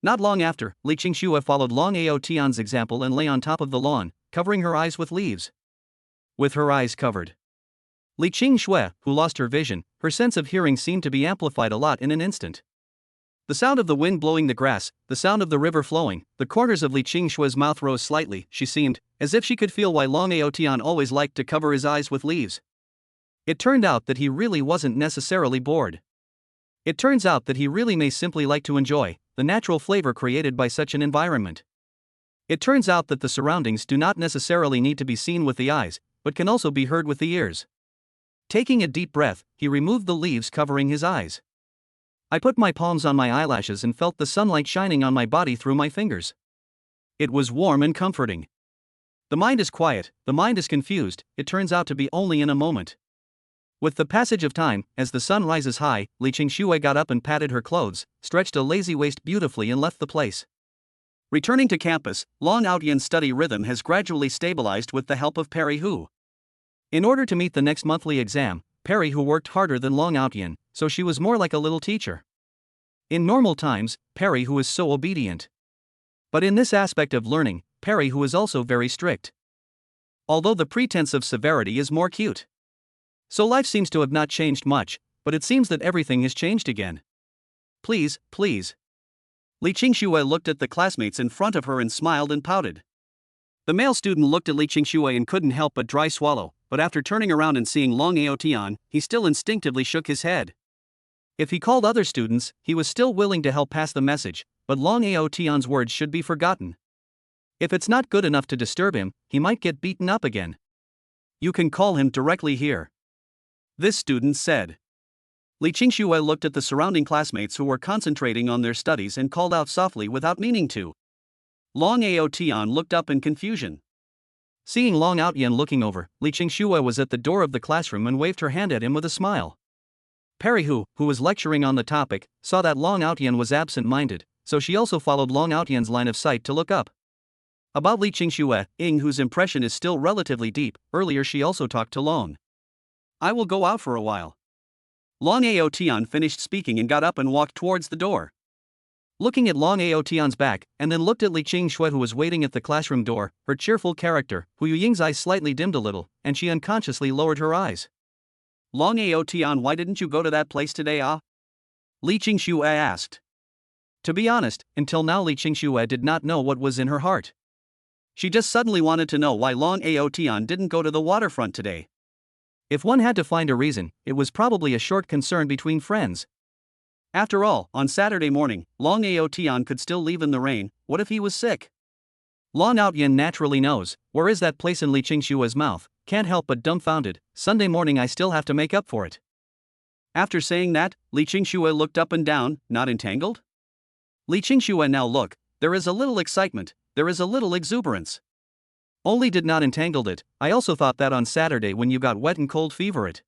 Not long after, Li Qingxue followed Long Aotian's example and lay on top of the lawn, covering her eyes with leaves. With her eyes covered. Li Qingxue, who lost her vision, her sense of hearing seemed to be amplified a lot in an instant. The sound of the wind blowing the grass, the sound of the river flowing, the corners of Li Qingxue's mouth rose slightly, she seemed, as if she could feel why Long Aotian always liked to cover his eyes with leaves. It turned out that he really wasn't necessarily bored. It turns out that he really may simply like to enjoy the natural flavor created by such an environment. It turns out that the surroundings do not necessarily need to be seen with the eyes, but can also be heard with the ears. Taking a deep breath, he removed the leaves covering his eyes. I put my palms on my eyelashes and felt the sunlight shining on my body through my fingers. It was warm and comforting. The mind is quiet, the mind is confused, it turns out to be only in a moment. With the passage of time, as the sun rises high, Li Qingxue got up and patted her clothes, stretched a lazy waist beautifully and left the place. Returning to campus, Long Outyan's study rhythm has gradually stabilized with the help of Perry Hu. In order to meet the next monthly exam, Perry Hu worked harder than Long Outyan, so she was more like a little teacher. In normal times, Perry Hu is so obedient. But in this aspect of learning, Perry Hu is also very strict. Although the pretense of severity is more cute. So life seems to have not changed much, but it seems that everything has changed again. Please, please. Li Qingxue looked at the classmates in front of her and smiled and pouted. The male student looked at Li Qingxue and couldn't help but dry swallow, but after turning around and seeing Long Aotian, he still instinctively shook his head. If he called other students, he was still willing to help pass the message, but Long Aotian's words should be forgotten. If it's not good enough to disturb him, he might get beaten up again. You can call him directly here. This student said. Li Qingxue looked at the surrounding classmates who were concentrating on their studies and called out softly without meaning to. Long Aotian looked up in confusion. Seeing Long Outyan looking over, Li Qingxue was at the door of the classroom and waved her hand at him with a smile. Perry Hu, who was lecturing on the topic, saw that Long Outyan was absent-minded, so she also followed Long Outyan's line of sight to look up. About Li Qingxue, whose impression is still relatively deep, earlier she also talked to Long. I will go out for a while. Long Aotian finished speaking and got up and walked towards the door. Looking at Long Aotian's back, and then looked at Li Qingxue who was waiting at the classroom door, her cheerful character, Hu Yuying's eyes slightly dimmed a little, and she unconsciously lowered her eyes. Long Aotian, why didn't you go to that place today, ah? Li Qingxue asked. To be honest, until now Li Qingxue did not know what was in her heart. She just suddenly wanted to know why Long Aotian didn't go to the waterfront today. If one had to find a reason, it was probably a short concern between friends. After all, on Saturday morning, Long Aotian could still leave in the rain. What if he was sick? Long Outyan naturally knows, where is that place in Li Qingxue's mouth, can't help but dumbfounded, Sunday morning I still have to make up for it. After saying that, Li Qingxue looked up and down, not entangled? Li Qingxue, now look, there is a little excitement, there is a little exuberance. Only did not entangled it, I also thought that on Saturday when you got wet and cold fever it.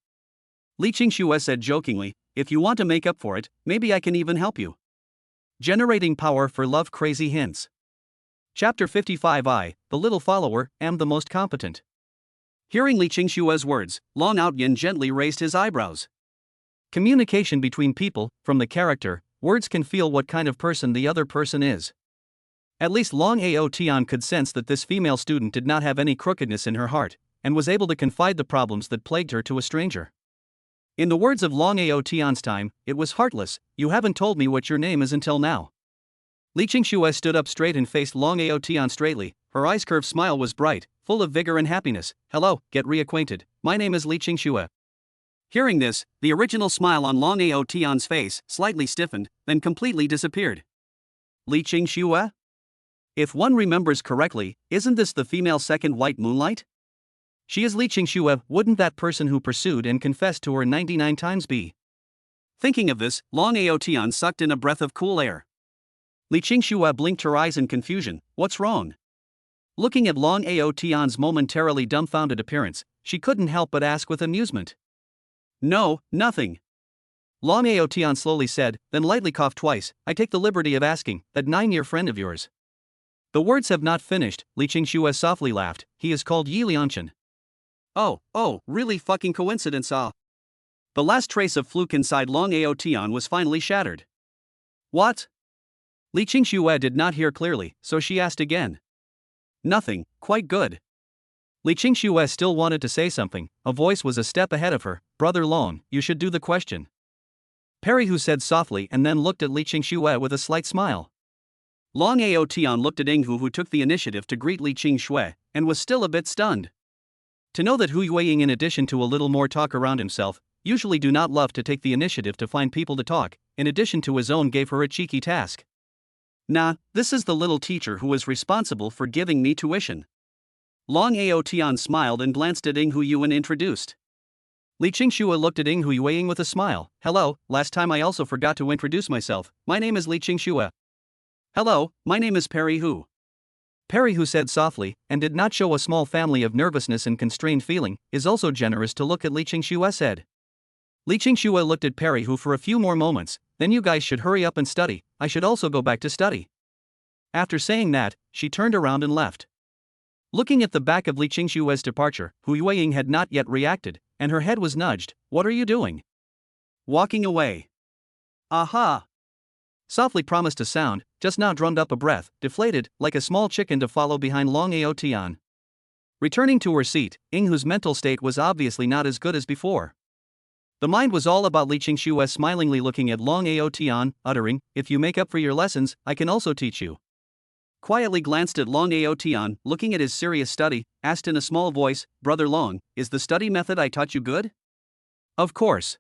Li Qingxue said jokingly, if you want to make up for it, maybe I can even help you. Generating power for love crazy hints. Chapter 55 I, the little follower, am the most competent. Hearing Li Qingxue's words, Long Outyan gently raised his eyebrows. Communication between people, from the character, words can feel what kind of person the other person is. At least Long Aotian could sense that this female student did not have any crookedness in her heart, and was able to confide the problems that plagued her to a stranger. In the words of Long Aotian's time, it was heartless, you haven't told me what your name is until now. Li Qingxue stood up straight and faced Long Aotian straightly, her eyes curved smile was bright, full of vigor and happiness. Hello, get reacquainted, my name is Li Qingxue. Hearing this, the original smile on Long Ao Tian's face slightly stiffened, then completely disappeared. Li Qingxue? If one remembers correctly, isn't this the female second white moonlight? She is Li Qingxue, wouldn't that person who pursued and confessed to her 99 times be? Thinking of this, Long Ao Tian sucked in a breath of cool air. Li Qingxue blinked her eyes in confusion. What's wrong? Looking at Long Ao Tian's momentarily dumbfounded appearance, she couldn't help but ask with amusement. No, nothing. Long Ao Tian slowly said, then lightly coughed twice. I take the liberty of asking, that 9-year friend of yours. The words have not finished, Li Qingxue softly laughed. He is called Yi Lianchen. Oh, really fucking coincidence, ah. The last trace of fluke inside Long Ao Tian was finally shattered. What? Li Qingxue did not hear clearly, so she asked again. Nothing, quite good. Li Qingxue still wanted to say something. A voice was a step ahead of her. Brother Long, you should do the question. Perry Hu said softly and then looked at Li Qingxue with a slight smile. Long Ao Tian looked at Ing Hu, who took the initiative to greet Li Qingxue, and was still a bit stunned. To know that Hu Yueying, in addition to a little more talk around himself, usually do not love to take the initiative to find people to talk, in addition to his own, gave her a cheeky task. Nah, this is the little teacher who is responsible for giving me tuition. Long Ao Tian smiled and glanced at Ing Hu Yu and introduced. Li Qingxue looked at Ing Hu Yueying with a smile. Hello, last time I also forgot to introduce myself. My name is Li Qingxue. Hello, my name is Perry Hu. Perry Hu said softly, and did not show a small family of nervousness and constrained feeling, is also generous to look at Li Qingxue said. Li Qingxue looked at Perry Hu for a few more moments, then you guys should hurry up and study, I should also go back to study. After saying that, she turned around and left. Looking at the back of Li Qingxue's departure, Hu Yueying had not yet reacted, and her head was nudged. What are you doing? Walking away. Aha! Softly promised a sound, just now drummed up a breath, deflated, like a small chicken to follow behind Long Ao Tian. Returning to her seat, Ing Hu's mental state was obviously not as good as before. The mind was all about Li Qingxue smilingly looking at Long Ao Tian, uttering, if you make up for your lessons, I can also teach you. Quietly glanced at Long Ao Tian, looking at his serious study, asked in a small voice, Brother Long, is the study method I taught you good? Of course.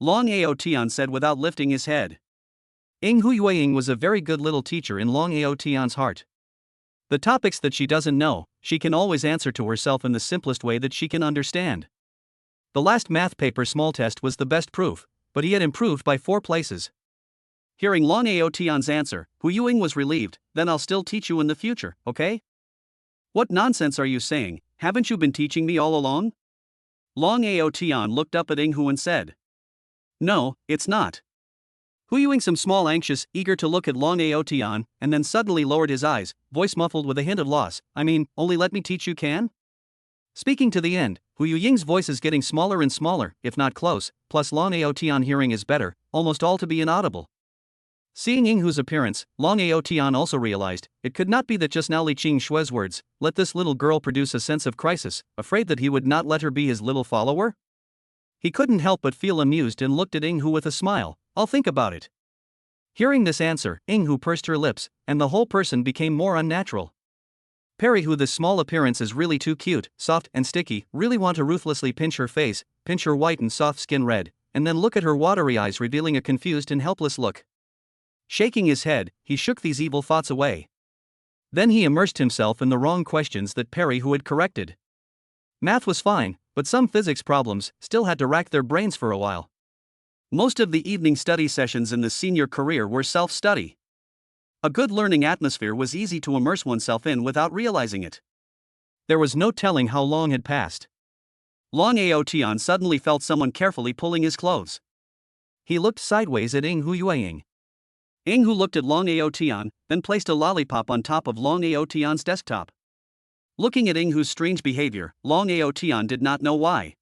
Long Ao Tian said without lifting his head. Ing Hu Yueying was a very good little teacher in Long Ao Tian's heart. The topics that she doesn't know, she can always answer to herself in the simplest way that she can understand. The last math paper small test was the best proof, but he had improved by 4 places. Hearing Long Ao Tian's answer, Hu Yueying was relieved. Then I'll still teach you in the future, okay? What nonsense are you saying? Haven't you been teaching me all along? Long Ao Tian looked up at Ing Hu and said. No, it's not. Hu Yueying some small anxious, eager to look at Long Ao Tian, and then suddenly lowered his eyes, voice muffled with a hint of loss. I mean, only let me teach you can? Speaking to the end, Hu Yueying's voice is getting smaller and smaller, if not close, plus Long Ao Tian hearing is better, almost all to be inaudible. Seeing Ing Hu's appearance, Long Ao Tian also realized, it could not be that just now Li Qingxue's words, let this little girl produce a sense of crisis, afraid that he would not let her be his little follower? He couldn't help but feel amused and looked at Ing Hu with a smile. I'll think about it. Hearing this answer, Ing Hu pursed her lips, and the whole person became more unnatural. Perry Hu, this small appearance is really too cute, soft and sticky, really want to ruthlessly pinch her face, pinch her white and soft skin red, and then look at her watery eyes revealing a confused and helpless look. Shaking his head, he shook these evil thoughts away. Then he immersed himself in the wrong questions that Perry Hu had corrected. Math was fine, but some physics problems still had to rack their brains for a while. Most of the evening study sessions in the senior career were self-study. A good learning atmosphere was easy to immerse oneself in without realizing it. There was no telling how long had passed. Long Ao Tian suddenly felt someone carefully pulling his clothes. He looked sideways at Ing Hu Yueying. Ing Hu looked at Long Ao Tian, then placed a lollipop on top of Long Ao Tian's desktop. Looking at Ing Hu's strange behavior, Long Ao Tian did not know why.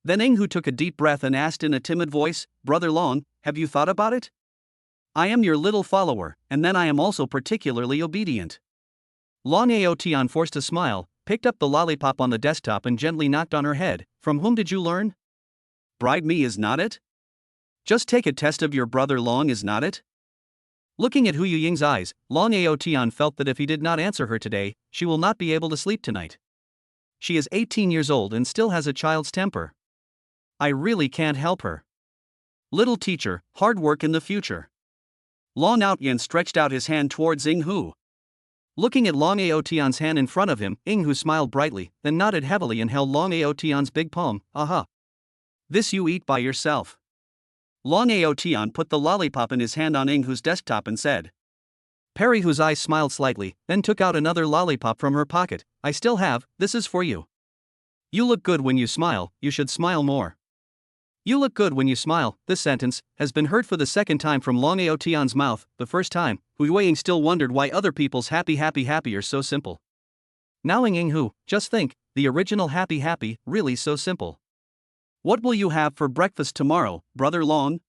Then Ing Hu took a deep breath and asked in a timid voice, Brother Long, have you thought about it? I am your little follower, and then I am also particularly obedient. Long Ao Tian forced a smile, picked up the lollipop on the desktop and gently knocked on her head. From whom did you learn? Bribe me is not it? Just take a test of your brother Long is not it? Looking at Hu Yueying's eyes, Long Ao Tian felt that if he did not answer her today, she will not be able to sleep tonight. She is 18 years old and still has a child's temper. I really can't help her. Little teacher, hard work in the future. Long Aotian stretched out his hand towards Ying Hu. Looking at Long Aotian's hand in front of him, Ying Hu smiled brightly, then nodded heavily and held Long Aotian's big palm. Aha. This you eat by yourself. Long Aotian put the lollipop in his hand on Ying Hu's desktop and said. Perry, whose eyes smiled slightly, then took out another lollipop from her pocket. I still have, this is for you. You look good when you smile, you should smile more. You look good when you smile. This sentence has been heard for the second time from Long Aotian's mouth. The first time, Hu Yueying still wondered why other people's happy are so simple. Now Ying Hu, just think, the original happy, really so simple. What will you have for breakfast tomorrow, Brother Long?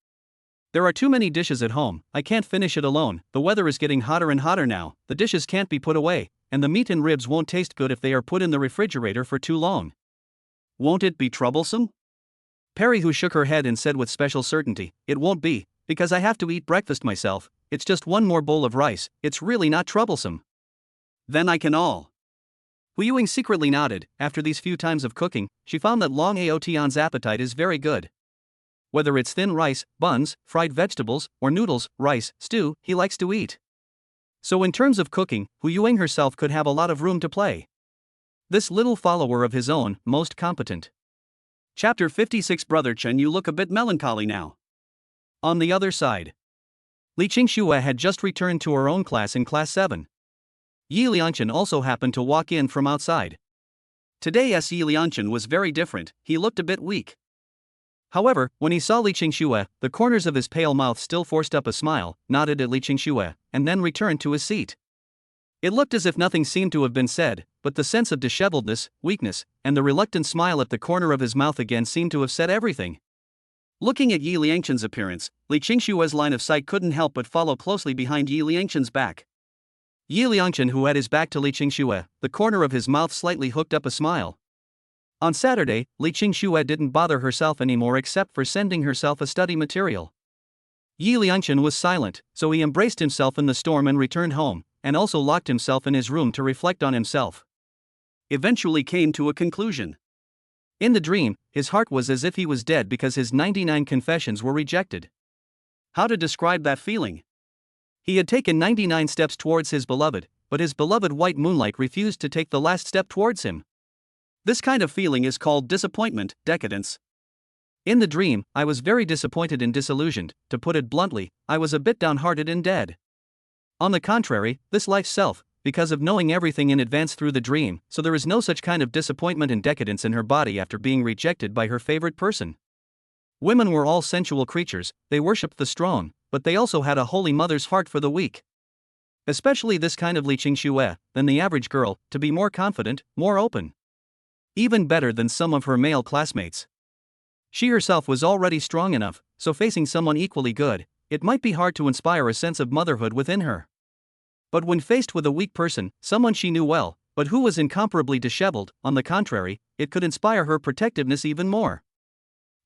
There are too many dishes at home, I can't finish it alone. The weather is getting hotter and hotter now, the dishes can't be put away, and the meat and ribs won't taste good if they are put in the refrigerator for too long. Won't it be troublesome? Perry, who shook her head and said with special certainty, it won't be, because I have to eat breakfast myself, it's just one more bowl of rice, it's really not troublesome. Then I can all. Hu Yueying secretly nodded. After these few times of cooking, she found that Long Aotian's appetite is very good. Whether it's thin rice, buns, fried vegetables, or noodles, rice, stew, he likes to eat. So in terms of cooking, Hu Yueying herself could have a lot of room to play. This little follower of his own, most competent. Chapter 56. Brother Chen, you look a bit melancholy now. On the other side, Li Qingxue had just returned to her own class in class 7. Yi Liangchen also happened to walk in from outside. Today's Yi Liangchen was very different, he looked a bit weak. However, when he saw Li Qingxue, the corners of his pale mouth still forced up a smile, nodded at Li Qingxue, and then returned to his seat. It looked as if nothing seemed to have been said, but the sense of disheveledness, weakness, and the reluctant smile at the corner of his mouth again seemed to have said everything. Looking at Yi Liangchen's appearance, Li Qingxue's line of sight couldn't help but follow closely behind Yi Liangchen's back. Yi Liangchen, who had his back to Li Qingxue, the corner of his mouth slightly hooked up a smile. On Saturday, Li Qingxue didn't bother herself anymore except for sending herself a study material. Yi Liangchen was silent, so he embraced himself in the storm and returned home, and also locked himself in his room to reflect on himself. Eventually came to a conclusion. In the dream, his heart was as if he was dead because his 99 confessions were rejected. How to describe that feeling? He had taken 99 steps towards his beloved, but his beloved white moonlight refused to take the last step towards him. This kind of feeling is called disappointment, decadence. In the dream, I was very disappointed and disillusioned. To put it bluntly, I was a bit downhearted and dead. On the contrary, this life self, because of knowing everything in advance through the dream, so there is no such kind of disappointment and decadence in her body after being rejected by her favorite person. Women were all sensual creatures, they worshipped the strong, but they also had a holy mother's heart for the weak. Especially this kind of Li Qingxue, than the average girl, to be more confident, more open. Even better than some of her male classmates. She herself was already strong enough, so facing someone equally good, it might be hard to inspire a sense of motherhood within her. But when faced with a weak person, someone she knew well, but who was incomparably disheveled, on the contrary, it could inspire her protectiveness even more.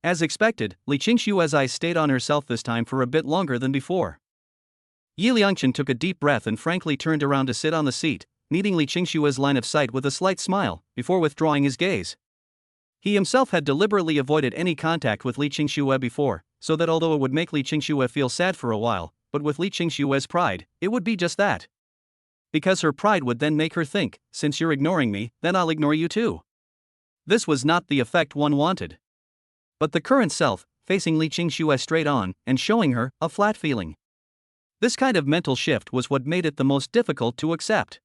As expected, Li Qingxue's eyes stayed on herself this time for a bit longer than before. Yi Liangchen took a deep breath and frankly turned around to sit on the seat, meeting Li Qingxue's line of sight with a slight smile, before withdrawing his gaze. He himself had deliberately avoided any contact with Li Qingxue before, so that although it would make Li Qingxue feel sad for a while, but with Li Qingxue's pride, it would be just that. Because her pride would then make her think, since you're ignoring me, then I'll ignore you too. This was not the effect one wanted. But the current self, facing Li Qingxue straight on, and showing her a flat feeling. This kind of mental shift was what made it the most difficult to accept.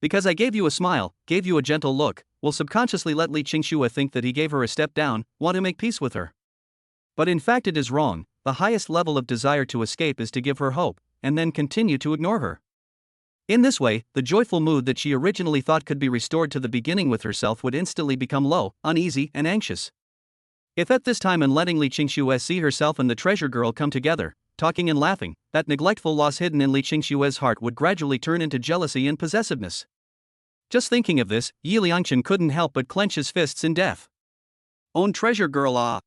Because I gave you a smile, gave you a gentle look, will subconsciously let Li Qingxue think that he gave her a step down, want to make peace with her. But in fact it is wrong, the highest level of desire to escape is to give her hope, and then continue to ignore her. In this way, the joyful mood that she originally thought could be restored to the beginning with herself would instantly become low, uneasy, and anxious. If at this time in letting Li Qingxue see herself and the treasure girl come together, talking and laughing, that neglectful loss hidden in Li Qingxue's heart would gradually turn into jealousy and possessiveness. Just thinking of this, Yi Liangchen couldn't help but clench his fists in death. Own treasure girl ah!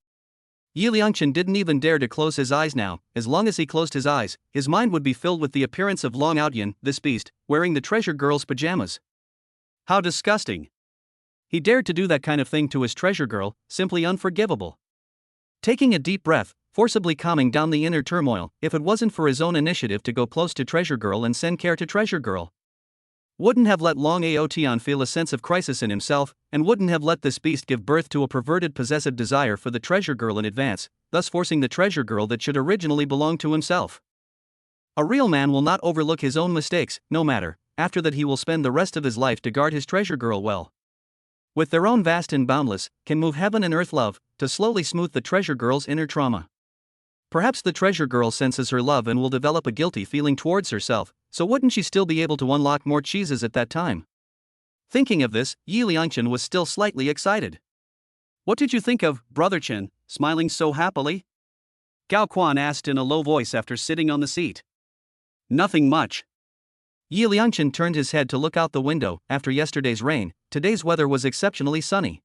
Yi Liangchen didn't even dare to close his eyes now. As long as he closed his eyes, his mind would be filled with the appearance of Long Aotian, this beast, wearing the treasure girl's pajamas. How disgusting! He dared to do that kind of thing to his treasure girl, simply unforgivable. Taking a deep breath, forcibly calming down the inner turmoil, if it wasn't for his own initiative to go close to Treasure Girl and send care to Treasure Girl. Wouldn't have let Long Aotian feel a sense of crisis in himself, and wouldn't have let this beast give birth to a perverted possessive desire for the Treasure Girl in advance, thus forcing the Treasure Girl that should originally belong to himself. A real man will not overlook his own mistakes, no matter. After that he will spend the rest of his life to guard his Treasure Girl well. With their own vast and boundless, can move heaven and earth love, to slowly smooth the Treasure Girl's inner trauma. Perhaps the Treasure Girl senses her love and will develop a guilty feeling towards herself, so wouldn't she still be able to unlock more cheeses at that time? Thinking of this, Yi Liangchen was still slightly excited. What did you think of, Brother Chen, smiling so happily? Gao Quan asked in a low voice after sitting on the seat. Nothing much. Yi Liangchen turned his head to look out the window. After yesterday's rain, today's weather was exceptionally sunny.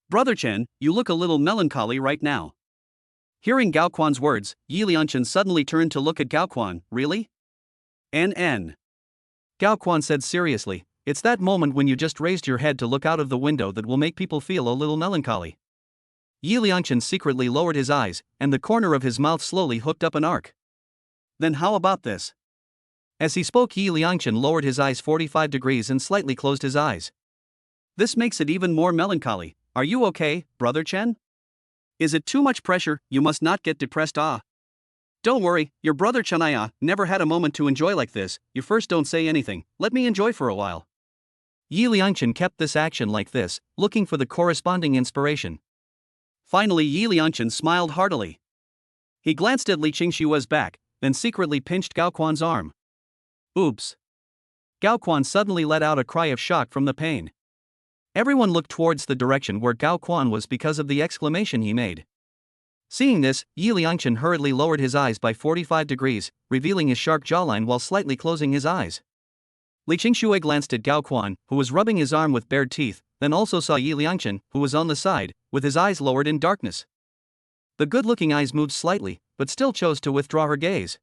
Brother Chen, you look a little melancholy right now. Hearing Gao Quan's words, Yi Liangchen suddenly turned to look at Gao Quan. Really? NN. Gao Quan said seriously, it's that moment when you just raised your head to look out of the window that will make people feel a little melancholy. Yi Liangchen secretly lowered his eyes, and the corner of his mouth slowly hooked up an arc. Then how about this? As he spoke, Yi Liangchen lowered his eyes 45 degrees and slightly closed his eyes. This makes it even more melancholy. Are you okay, Brother Chen? Is it too much pressure? You must not get depressed. Don't worry, your Brother Chen never had a moment to enjoy like this. You first don't say anything, let me enjoy for a while. Yi Liangchen kept this action like this, looking for the corresponding inspiration. Finally Yi Liangchen smiled heartily. He glanced at Li Qingshue's back, then secretly pinched Gao Quan's arm. Oops. Gao Quan suddenly let out a cry of shock from the pain. Everyone looked towards the direction where Gao Quan was because of the exclamation he made. Seeing this, Yi Liangchen hurriedly lowered his eyes by 45 degrees, revealing his sharp jawline while slightly closing his eyes. Li Qingxue glanced at Gao Quan, who was rubbing his arm with bared teeth, then also saw Yi Liangchen, who was on the side, with his eyes lowered in darkness. The good-looking eyes moved slightly, but still chose to withdraw her gaze.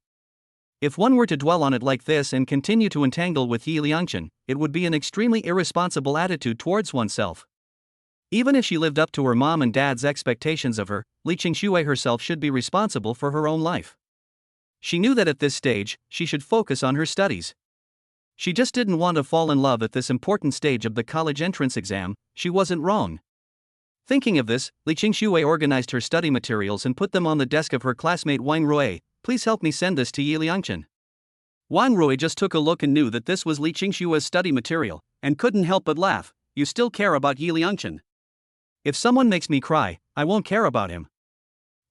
If one were to dwell on it like this and continue to entangle with Yi Liangchen, it would be an extremely irresponsible attitude towards oneself. Even if she lived up to her mom and dad's expectations of her, Li Qingxue herself should be responsible for her own life. She knew that at this stage, she should focus on her studies. She just didn't want to fall in love at this important stage of the college entrance exam. She wasn't wrong. Thinking of this, Li Qingxue organized her study materials and put them on the desk of her classmate Wang Rui. Please help me send this to Yi Liangchen. Wang Rui just took a look and knew that this was Li Qingxue's study material, and couldn't help but laugh. You still care about Yi Liangchen? If someone makes me cry, I won't care about him.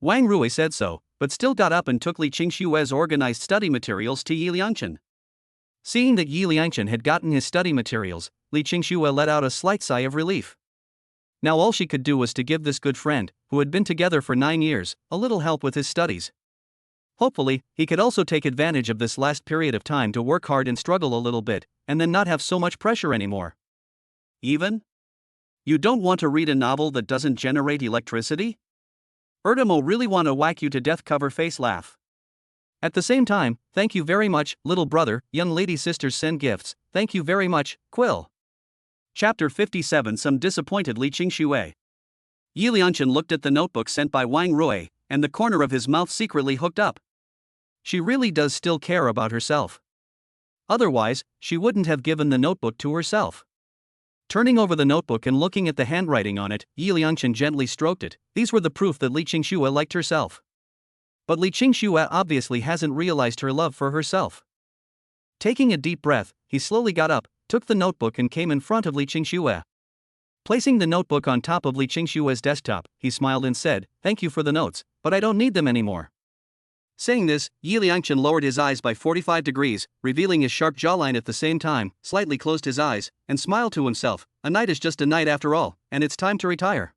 Wang Rui said so, but still got up and took Li Qingxue's organized study materials to Yi Liangchen. Seeing that Yi Liangchen had gotten his study materials, Li Qingxue let out a slight sigh of relief. Now all she could do was to give this good friend, who had been together for 9 years, a little help with his studies. Hopefully, he could also take advantage of this last period of time to work hard and struggle a little bit, and then not have so much pressure anymore. Even? You don't want to read a novel that doesn't generate electricity? Erdemo really want to whack you to death. Cover face laugh. At the same time, thank you very much, little brother. Young lady sisters send gifts, thank you very much, Quill. Chapter 57. Some disappointed Li Qingxue. Yi Liangchen looked at the notebook sent by Wang Rui, and the corner of his mouth secretly hooked up. She really does still care about herself. Otherwise, she wouldn't have given the notebook to herself. Turning over the notebook and looking at the handwriting on it, Yi Liangchen gently stroked it. These were the proof that Li Qingxue liked herself. But Li Qingxue obviously hasn't realized her love for herself. Taking a deep breath, he slowly got up, took the notebook and came in front of Li Qingxue. Placing the notebook on top of Li Qingxue's desktop, he smiled and said, "Thank you for the notes, but I don't need them anymore." Saying this, Yi Liangchen lowered his eyes by 45 degrees, revealing his sharp jawline at the same time, slightly closed his eyes, and smiled to himself. A night is just a night after all, and it's time to retire.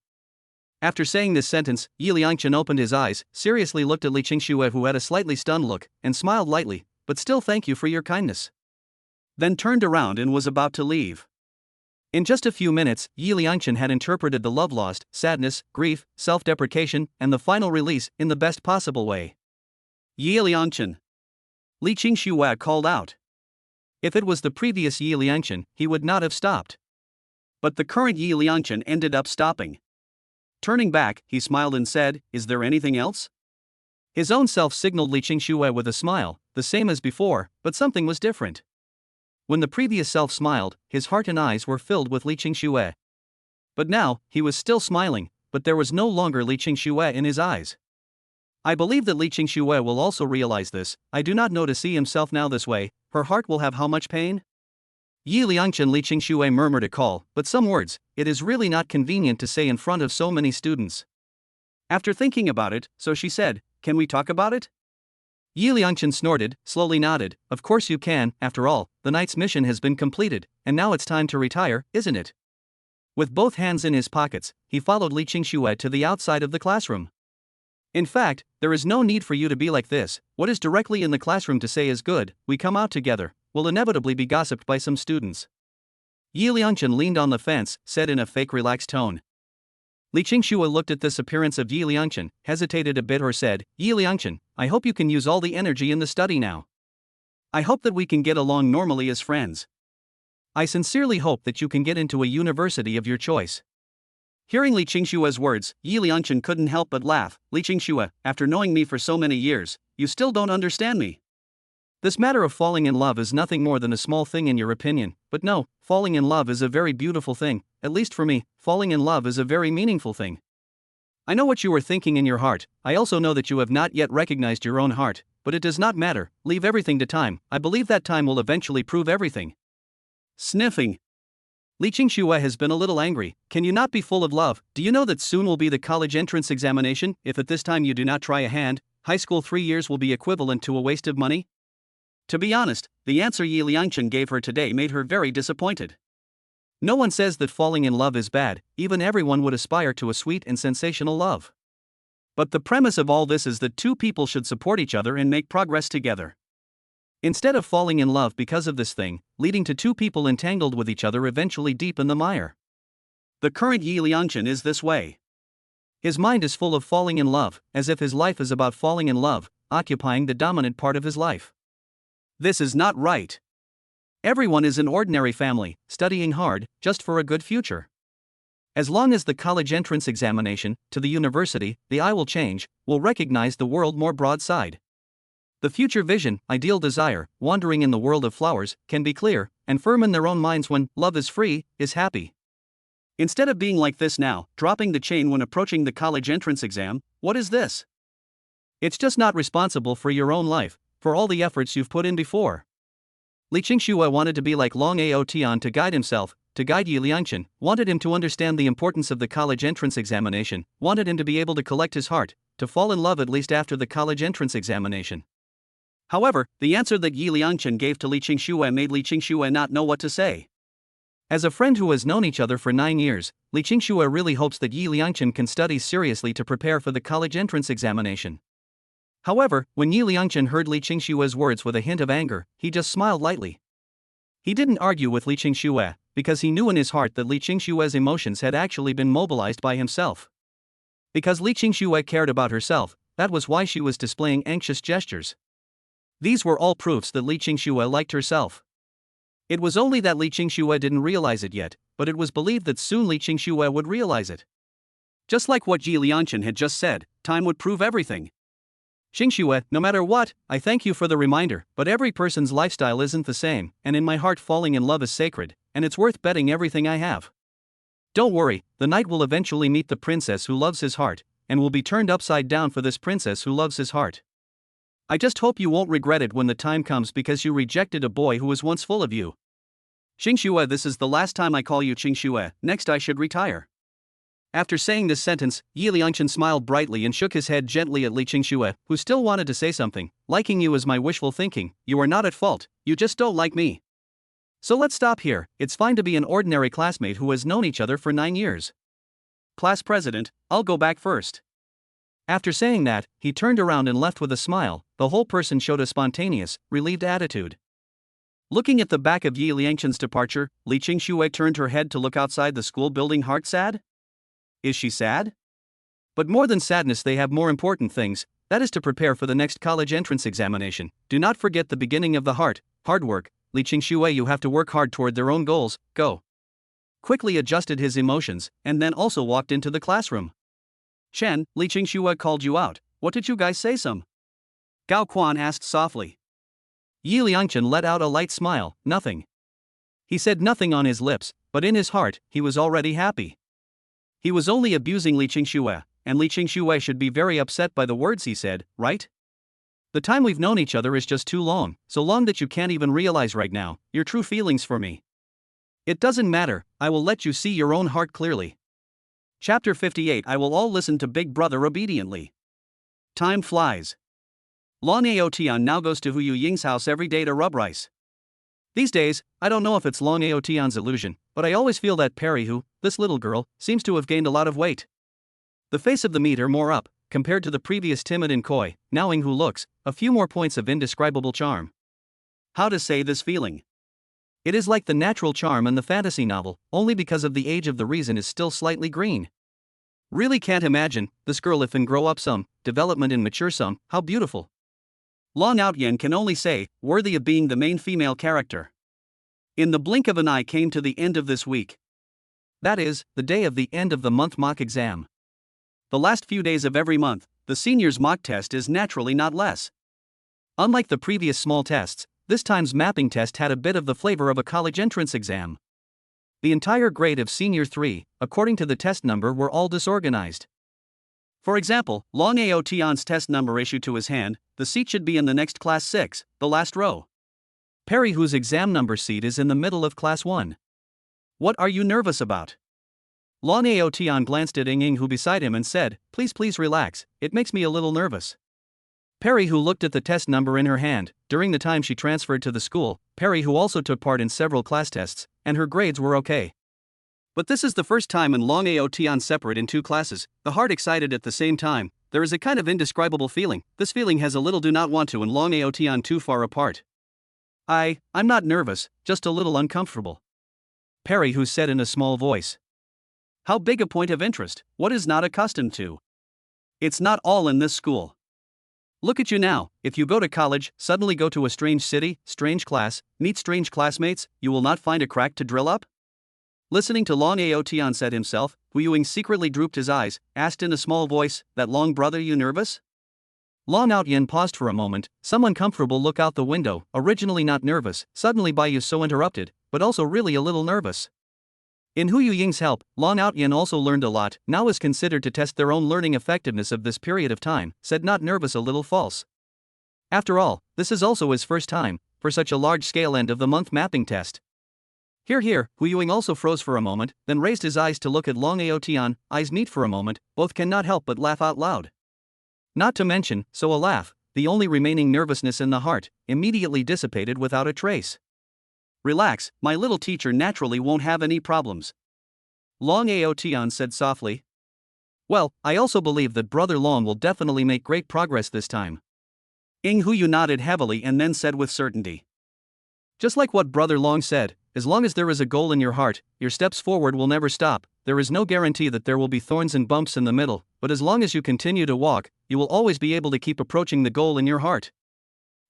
After saying this sentence, Yi Liangchen opened his eyes, seriously looked at Li Qingxue, who had a slightly stunned look, and smiled lightly, "But still thank you for your kindness." Then turned around and was about to leave. In just a few minutes, Yi Liangchen had interpreted the love lost, sadness, grief, self-deprecation, and the final release in the best possible way. Yi Liangchen. Li Qingxue called out. If it was the previous Yi Liangchen, he would not have stopped. But the current Yi Liangchen ended up stopping. Turning back, he smiled and said, "Is there anything else?" His own self signaled Li Qingxue with a smile, the same as before, but something was different. When the previous self smiled, his heart and eyes were filled with Li Qingxue. But now, he was still smiling, but there was no longer Li Qingxue in his eyes. I believe that Li Qingxue will also realize this. I do not know to see himself now this way. Her heart will have how much pain? Yi Liangchen Li Qingxue murmured a call, but some words, it is really not convenient to say in front of so many students. After thinking about it, so she said, "Can we talk about it?" Yi Liangchen snorted, slowly nodded, "Of course you can, after all, the night's mission has been completed, and now it's time to retire, isn't it?" With both hands in his pockets, he followed Li Qingxue to the outside of the classroom. "In fact, there is no need for you to be like this. What is directly in the classroom to say is good, we come out together, will inevitably be gossiped by some students." Yi Liangchen leaned on the fence, said in a fake relaxed tone. Li Qingxue looked at this appearance of Yi Liangchen, hesitated a bit or said, "Yi Liangchen, I hope you can use all the energy in the study now. I hope that we can get along normally as friends. I sincerely hope that you can get into a university of your choice." Hearing Li Qingxue's words, Yi Liangchen couldn't help but laugh. "Li Qingxue, after knowing me for so many years, you still don't understand me. This matter of falling in love is nothing more than a small thing in your opinion, but no, falling in love is a very beautiful thing, at least for me, falling in love is a very meaningful thing. I know what you are thinking in your heart, I also know that you have not yet recognized your own heart, but it does not matter, leave everything to time, I believe that time will eventually prove everything." Sniffing. Li Qingxue has been a little angry. "Can you not be full of love? Do you know that soon will be the college entrance examination? If at this time you do not try a hand, high school 3 years will be equivalent to a waste of money?" To be honest, the answer Yi Liangchen gave her today made her very disappointed. No one says that falling in love is bad, even everyone would aspire to a sweet and sensational love. But the premise of all this is that two people should support each other and make progress together. Instead of falling in love because of this thing, leading to two people entangled with each other eventually deep in the mire. The current Yi Liangchen is this way. His mind is full of falling in love, as if his life is about falling in love, occupying the dominant part of his life. This is not right. Everyone is an ordinary family, studying hard, just for a good future. As long as the college entrance examination, to the university, the eye will change, will recognize the world more broadside. The future vision, ideal desire, wandering in the world of flowers, can be clear, and firm in their own minds when love is free, is happy. Instead of being like this now, dropping the chain when approaching the college entrance exam, what is this? It's just not responsible for your own life, for all the efforts you've put in before. Li Qingxue wanted to be like Long Ao Tian to guide himself, to guide Yi Liangchen, wanted him to understand the importance of the college entrance examination, wanted him to be able to collect his heart, to fall in love at least after the college entrance examination. However, the answer that Yi Liangchen gave to Li Qingxue made Li Qingxue not know what to say. As a friend who has known each other for 9 years, Li Qingxue really hopes that Yi Liangchen can study seriously to prepare for the college entrance examination. However, when Yi Liangchen heard Li Qingxue's words with a hint of anger, he just smiled lightly. He didn't argue with Li Qingxue, because he knew in his heart that Li Qingxue's emotions had actually been mobilized by himself. Because Li Qingxue cared about herself, that was why she was displaying anxious gestures. These were all proofs that Li Qingxue liked herself. It was only that Li Qingxue didn't realize it yet, but it was believed that soon Li Qingxue would realize it. Just like what Yi Liangchen had just said, time would prove everything. "Qingxue, no matter what, I thank you for the reminder, but every person's lifestyle isn't the same, and in my heart falling in love is sacred, and it's worth betting everything I have. Don't worry, the knight will eventually meet the princess who loves his heart, and will be turned upside down for this princess who loves his heart. I just hope you won't regret it when the time comes because you rejected a boy who was once full of you. Qingxue, this is the last time I call you Qingxue, next I should retire." After saying this sentence, Yi Liangchen smiled brightly and shook his head gently at Li Qingxue, who still wanted to say something. "Liking you is my wishful thinking, you are not at fault, you just don't like me. So let's stop here, it's fine to be an ordinary classmate who has known each other for 9 years. Class president, I'll go back first." After saying that, he turned around and left with a smile. The whole person showed a spontaneous, relieved attitude. Looking at the back of Yi Liangchen's departure, Li Qingxue turned her head to look outside the school building. Heart sad? Is she sad? But more than sadness, they have more important things, that is to prepare for the next college entrance examination. Do not forget the beginning of the heart, hard work. Li Qingxue, you have to work hard toward their own goals, go. Quickly adjusted his emotions, and then also walked into the classroom. Chen, Li Qingxue called you out. What did you guys say some? Gao Quan asked softly. Yi Liangchen let out a light smile, nothing. He said nothing on his lips, but in his heart, he was already happy. He was only abusing Li Qingxue, and Li Qingxue should be very upset by the words he said, right? The time we've known each other is just too long, so long that you can't even realize right now your true feelings for me. It doesn't matter, I will let you see your own heart clearly. Chapter 58. I will all listen to Big Brother obediently. Time flies. Long Aotian now goes to Hu Ying's house every day to rub rice. These days, I don't know if it's Long Aotian's illusion, but I always feel that Perry Hu, this little girl, seems to have gained a lot of weight. The face of the meter more up, compared to the previous timid and coy, now Ing Hu looks, a few more points of indescribable charm. How to say this feeling? It is like the natural charm in the fantasy novel, only because of the age of the reason is still slightly green. Really can't imagine, this girl if and grow up some, development and mature some, how beautiful. Long Outyen can only say, worthy of being the main female character. In the blink of an eye came to the end of this week. That is, the day of the end of the month mock exam. The last few days of every month, the seniors' mock test is naturally not less. Unlike the previous small tests, this time's mapping test had a bit of the flavor of a college entrance exam. The entire grade of Senior 3, according to the test number, were all disorganized. For example, Long Aotian's test number issued to his hand, the seat should be in the next class 6, the last row. Perry Hu's exam number seat is in the middle of class 1. What are you nervous about? Long Aotian glanced at Ing Hu beside him and said, please relax, it makes me a little nervous. Perry Hu looked at the test number in her hand. During the time she transferred to the school, Perry Hu also took part in several class tests, and her grades were okay. But this is the first time in Long Aotian separate in two classes, the heart excited at the same time. There is a kind of indescribable feeling. This feeling has a little do not want to and Long Aotian too far apart. I'm not nervous, just a little uncomfortable. Perry Hu said in a small voice. How big a point of interest, what is not accustomed to? It's not all in this school. Look at you now, if you go to college, suddenly go to a strange city, strange class, meet strange classmates, you will not find a crack to drill up? Listening to Long Aotian said himself, Hu Yuing secretly drooped his eyes, asked in a small voice, that Long brother you nervous? Long Outyen paused for a moment, some uncomfortable look out the window, originally not nervous, suddenly by you so interrupted, but also really a little nervous. In Hu Ying's help, Long Outyen also learned a lot, now is considered to test their own learning effectiveness of this period of time, said not nervous a little false. After all, this is also his first time, for such a large-scale end-of-the-month mapping test. Here, Hu Ying also froze for a moment, then raised his eyes to look at Long Aotian, eyes meet for a moment, both cannot help but laugh out loud. Not to mention, so a laugh, the only remaining nervousness in the heart, immediately dissipated without a trace. Relax, my little teacher naturally won't have any problems. Long Aotian said softly. Well, I also believe that Brother Long will definitely make great progress this time. Ing Hu nodded heavily and then said with certainty. Just like what Brother Long said, as long as there is a goal in your heart, your steps forward will never stop. There is no guarantee that there will be thorns and bumps in the middle, but as long as you continue to walk, you will always be able to keep approaching the goal in your heart.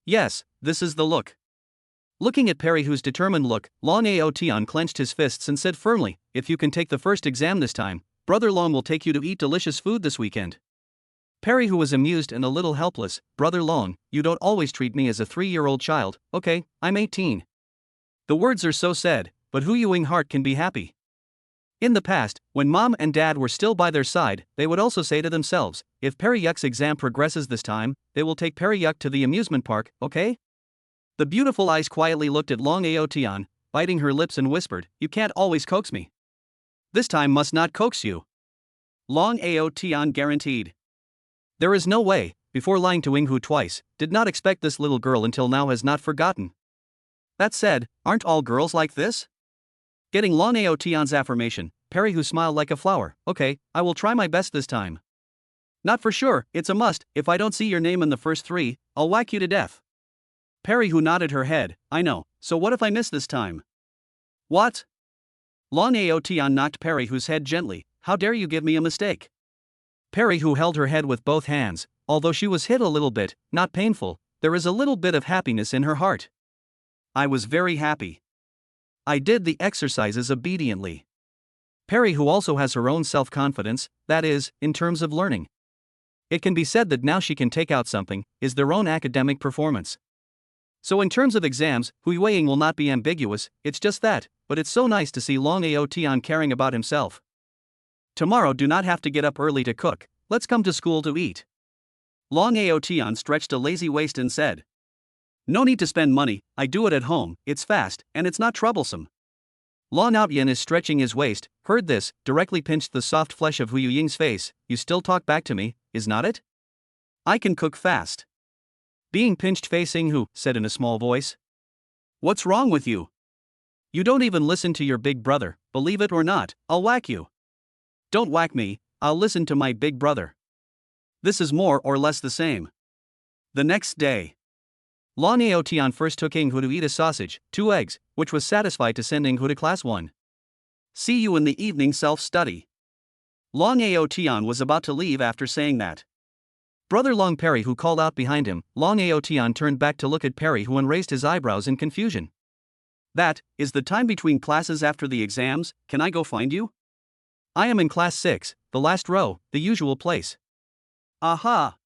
Yes, this is the look. Looking at Perry Hu's determined look, Long Aotian clenched his fists and said firmly, if you can take the first exam this time, Brother Long will take you to eat delicious food this weekend. Perry Hu was amused and a little helpless. Brother Long, you don't always treat me as a 3-year-old child, okay, I'm 18. The words are so said, but Hu Yuing heart can be happy. In the past, when mom and dad were still by their side, they would also say to themselves, if Perry Yuk's exam progresses this time, they will take Perry Yuk to the amusement park, okay? The beautiful eyes quietly looked at Long Aotian, biting her lips and whispered, you can't always coax me. This time must not coax you. Long Aotian guaranteed. There is no way, before lying to Ing Hu twice, did not expect this little girl until now has not forgotten. That said, aren't all girls like this? Getting Long Aotian's affirmation, Perry Hu smiled like a flower, okay, I will try my best this time. Not for sure, it's a must, if I don't see your name in the first 3, I'll whack you to death. Perry Hu nodded her head, I know, so what if I miss this time? What? Long Aotian knocked Perry Hu's head gently, how dare you give me a mistake? Perry Hu held her head with both hands, although she was hit a little bit, not painful, there is a little bit of happiness in her heart. I was very happy. I did the exercises obediently. Perry, who also has her own self-confidence, that is, in terms of learning. It can be said that now she can take out something, is their own academic performance. So in terms of exams, Hui Weiing will not be ambiguous, it's just that, but it's so nice to see Long Aotian caring about himself. Tomorrow do not have to get up early to cook, let's come to school to eat. Long Aotian stretched a lazy waist and said. No need to spend money, I do it at home, it's fast, and it's not troublesome. Long Aotian is stretching his waist, heard this, directly pinched the soft flesh of Hu Ying's face. You still talk back to me, is not it? I can cook fast. Being pinched facing Hu said in a small voice. What's wrong with you? You don't even listen to your big brother, believe it or not, I'll whack you. Don't whack me, I'll listen to my big brother. This is more or less the same. The next day. Long Aotian first took Ing Hu to eat a sausage, 2 eggs, which was satisfied to send Ing Hu to class 1. See you in the evening self-study. Long Aotian was about to leave after saying that. Brother Long Perry, who called out behind him, Long Aotian turned back to look at Perry, who unraised his eyebrows in confusion. That is the time between classes after the exams, can I go find you? I am in class 6, the last row, the usual place. Aha!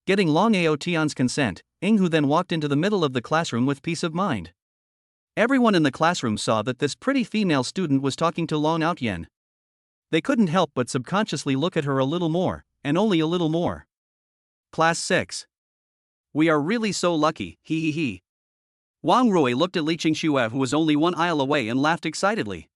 Getting Long Aotian's consent, Ing Hu then walked into the middle of the classroom with peace of mind. Everyone in the classroom saw that this pretty female student was talking to Long Aotian. They couldn't help but subconsciously look at her a little more, and only a little more. Class 6. We are really so lucky, hee hee hee. Wang Rui looked at Li Qingxue, who was only 1 aisle away, and laughed excitedly.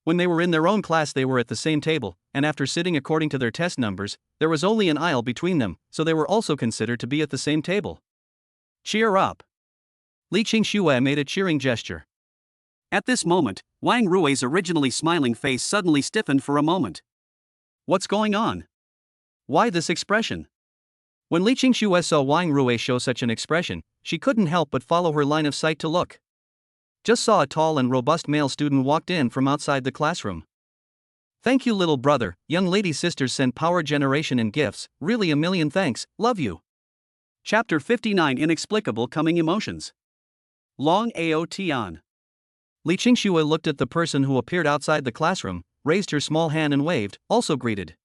When they were in their own class, they were at the same table, and after sitting according to their test numbers, there was only an aisle between them, so they were also considered to be at the same table. Cheer up! Li Qingxue made a cheering gesture. At this moment, Wang Rui's originally smiling face suddenly stiffened for a moment. What's going on? Why this expression? When Li Qingxue saw Wang Rui show such an expression, she couldn't help but follow her line of sight to look. Just saw a tall and robust male student walked in from outside the classroom. Thank you, little brother, young lady sisters sent power generation and gifts, really a million thanks, love you. Chapter 59 Inexplicable Coming Emotions. Long Aotian. Li Qingxue looked at the person who appeared outside the classroom, raised her small hand and waved, also greeted.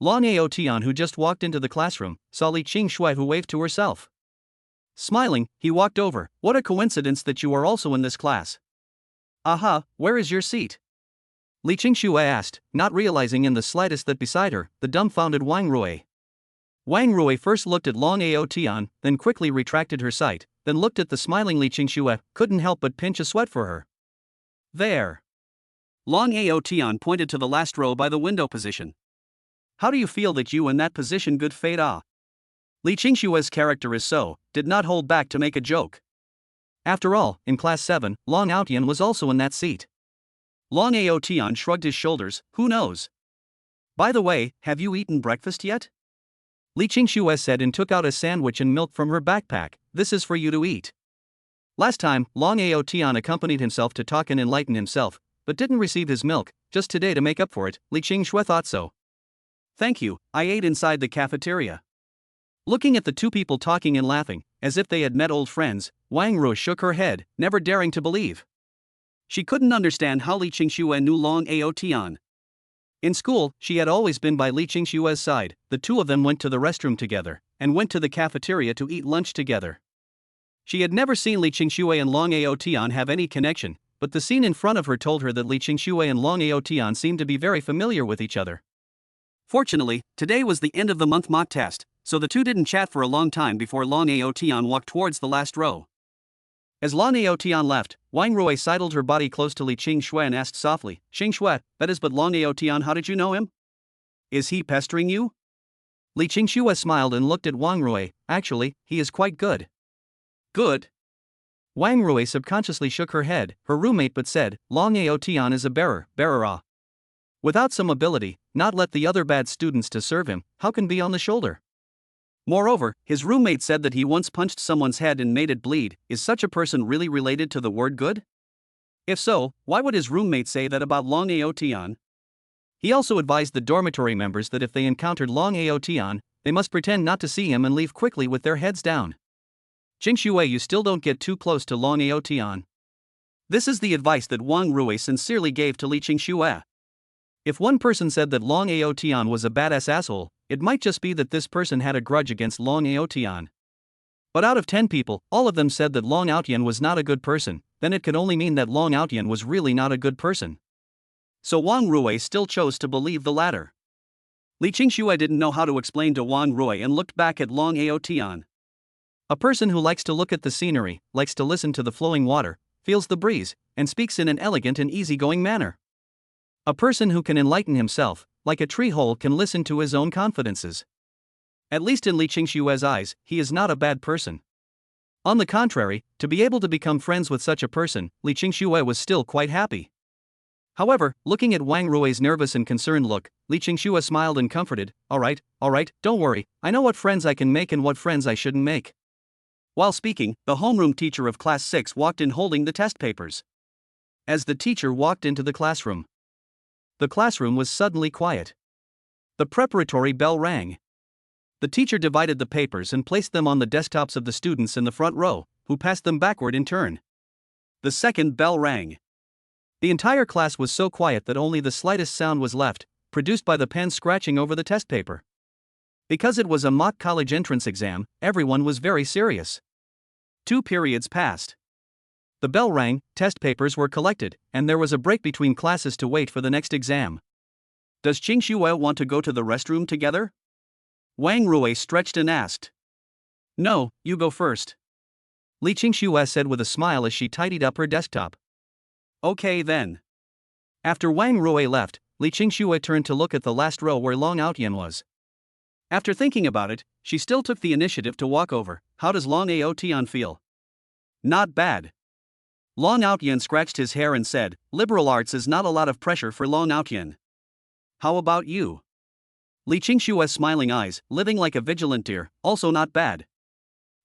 Long Aotian, who just walked into the classroom, saw Li Qingxue, who waved to herself. Smiling, he walked over. What a coincidence that you are also in this class. Aha, where is your seat? Li Qingxue asked, not realizing in the slightest that beside her, the dumbfounded Wang Rui. Wang Rui first looked at Long Aotian, then quickly retracted her sight, then looked at the smiling Li Qingxue, couldn't help but pinch a sweat for her. There. Long Aotian pointed to the last row by the window position. How do you feel that you in that position, good fate? Ah. Li Qingxue's character is so, did not hold back to make a joke. After all, in class 7, Long Aotian was also in that seat. Long Aotian shrugged his shoulders, who knows? By the way, have you eaten breakfast yet? Li Qingxue said and took out a sandwich and milk from her backpack. This is for you to eat. Last time, Long Aotian accompanied himself to talk and enlighten himself, but didn't receive his milk, just today to make up for it. Li Qingxue thought so. Thank you, I ate inside the cafeteria. Looking at the two people talking and laughing, as if they had met old friends, Wang Rui shook her head, never daring to believe. She couldn't understand how Li Qingxue knew Long Aotian. In school, she had always been by Li Qingxue's side. The two of them went to the restroom together, and went to the cafeteria to eat lunch together. She had never seen Li Qingxue and Long Aotian have any connection, but the scene in front of her told her that Li Qingxue and Long Aotian seemed to be very familiar with each other. Fortunately, today was the end of the month mock test, so the two didn't chat for a long time before Long Aotian walked towards the last row. As Long Aotian left, Wang Rui sidled her body close to Li Qingxue and asked softly, Qingxue, that is but Long Aotian, how did you know him? Is he pestering you? Li Qingxue smiled and looked at Wang Rui. Actually, he is quite good. Good? Wang Rui subconsciously shook her head, her roommate, but said, Long Aotian is a bearer. Without some ability, not let the other bad students to serve him, how can be on the shoulder? Moreover, his roommate said that he once punched someone's head and made it bleed. Is such a person really related to the word good? If so, why would his roommate say that about Long Aotian? He also advised the dormitory members that if they encountered Long Aotian, they must pretend not to see him and leave quickly with their heads down. Qingxue, you still don't get too close to Long Aotian. This is the advice that Wang Rui sincerely gave to Li Qingxue. If one person said that Long Aotian was a badass asshole, it might just be that this person had a grudge against Long Aotian. But out of 10 people, all of them said that Long Aotian was not a good person, then it could only mean that Long Aotian was really not a good person. So Wang Rui still chose to believe the latter. Li Qingxue didn't know how to explain to Wang Rui and looked back at Long Aotian. A person who likes to look at the scenery, likes to listen to the flowing water, feels the breeze, and speaks in an elegant and easygoing manner. A person who can enlighten himself, like a tree hole, can listen to his own confidences. At least in Li Qingxue's eyes, he is not a bad person. On the contrary, to be able to become friends with such a person, Li Qingxue was still quite happy. However, looking at Wang Rui's nervous and concerned look, Li Qingxue smiled and comforted, all right, don't worry, I know what friends I can make and what friends I shouldn't make. While speaking, the homeroom teacher of Class 6 walked in holding the test papers. As the teacher walked into the classroom was suddenly quiet. The preparatory bell rang. The teacher divided the papers and placed them on the desktops of the students in the front row, who passed them backward in turn. The second bell rang. The entire class was so quiet that only the slightest sound was left, produced by the pen scratching over the test paper. Because it was a mock college entrance exam, everyone was very serious. 2 periods passed. The bell rang, test papers were collected, and there was a break between classes to wait for the next exam. Does Qingxue want to go to the restroom together? Wang Rui stretched and asked. No, you go first. Li Qingxue said with a smile as she tidied up her desktop. Okay then. After Wang Rui left, Li Qingxue turned to look at the last row where Long Aotian was. After thinking about it, she still took the initiative to walk over. How does Long Aotian feel? Not bad. Long Aotian scratched his hair and said, liberal arts is not a lot of pressure for Long Aotian. How about you? Li Qingxue's smiling eyes, living like a vigilant deer, also not bad.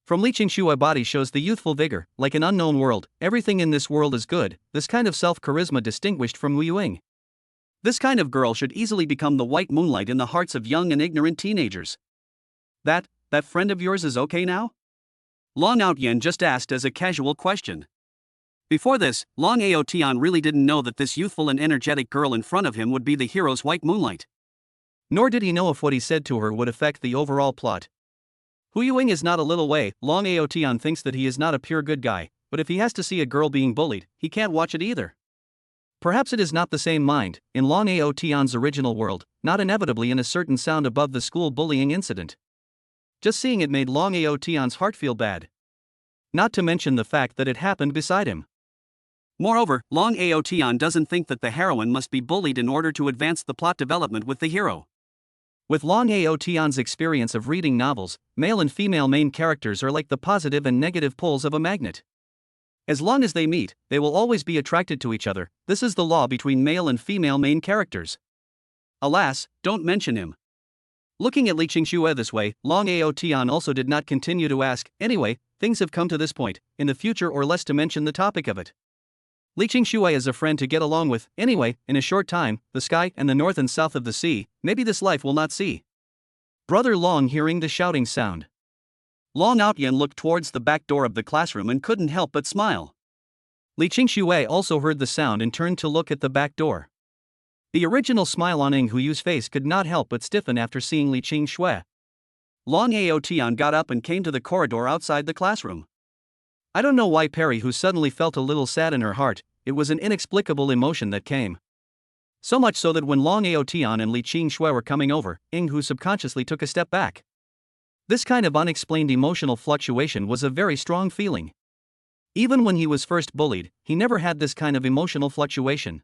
From Li Qingxue's body shows the youthful vigor, like an unknown world, everything in this world is good, this kind of self-charisma distinguished from Wu Ying. This kind of girl should easily become the white moonlight in the hearts of young and ignorant teenagers. That friend of yours is okay now? Long Aotian just asked as a casual question. Before this, Long Aotian really didn't know that this youthful and energetic girl in front of him would be the hero's white moonlight. Nor did he know if what he said to her would affect the overall plot. Hu Yuing is not a little way. Long Aotian thinks that he is not a pure good guy, but if he has to see a girl being bullied, he can't watch it either. Perhaps it is not the same mind, in Long Aotian's original world, not inevitably in a certain sound above the school bullying incident. Just seeing it made Long Aotian's heart feel bad. Not to mention the fact that it happened beside him. Moreover, Long Aotian doesn't think that the heroine must be bullied in order to advance the plot development with the hero. With Long Aotian's experience of reading novels, male and female main characters are like the positive and negative poles of a magnet. As long as they meet, they will always be attracted to each other. This is the law between male and female main characters. Alas, don't mention him. Looking at Li Qingxue this way, Long Aotian also did not continue to ask, anyway, things have come to this point, in the future or less to mention the topic of it. Li Qingxue is a friend to get along with, anyway, in a short time, the sky and the north and south of the sea, maybe this life will not see. Brother Long hearing the shouting sound. Long Aotian looked towards the back door of the classroom and couldn't help but smile. Li Qingxue also heard the sound and turned to look at the back door. The original smile on Ing Huyu's face could not help but stiffen after seeing Li Qingxue. Long Aotian got up and came to the corridor outside the classroom. I don't know why Perry who suddenly felt a little sad in her heart, it was an inexplicable emotion that came. So much so that when Long Aotian and Li Qingxue were coming over, Ing Hu subconsciously took a step back. This kind of unexplained emotional fluctuation was a very strong feeling. Even when he was first bullied, he never had this kind of emotional fluctuation.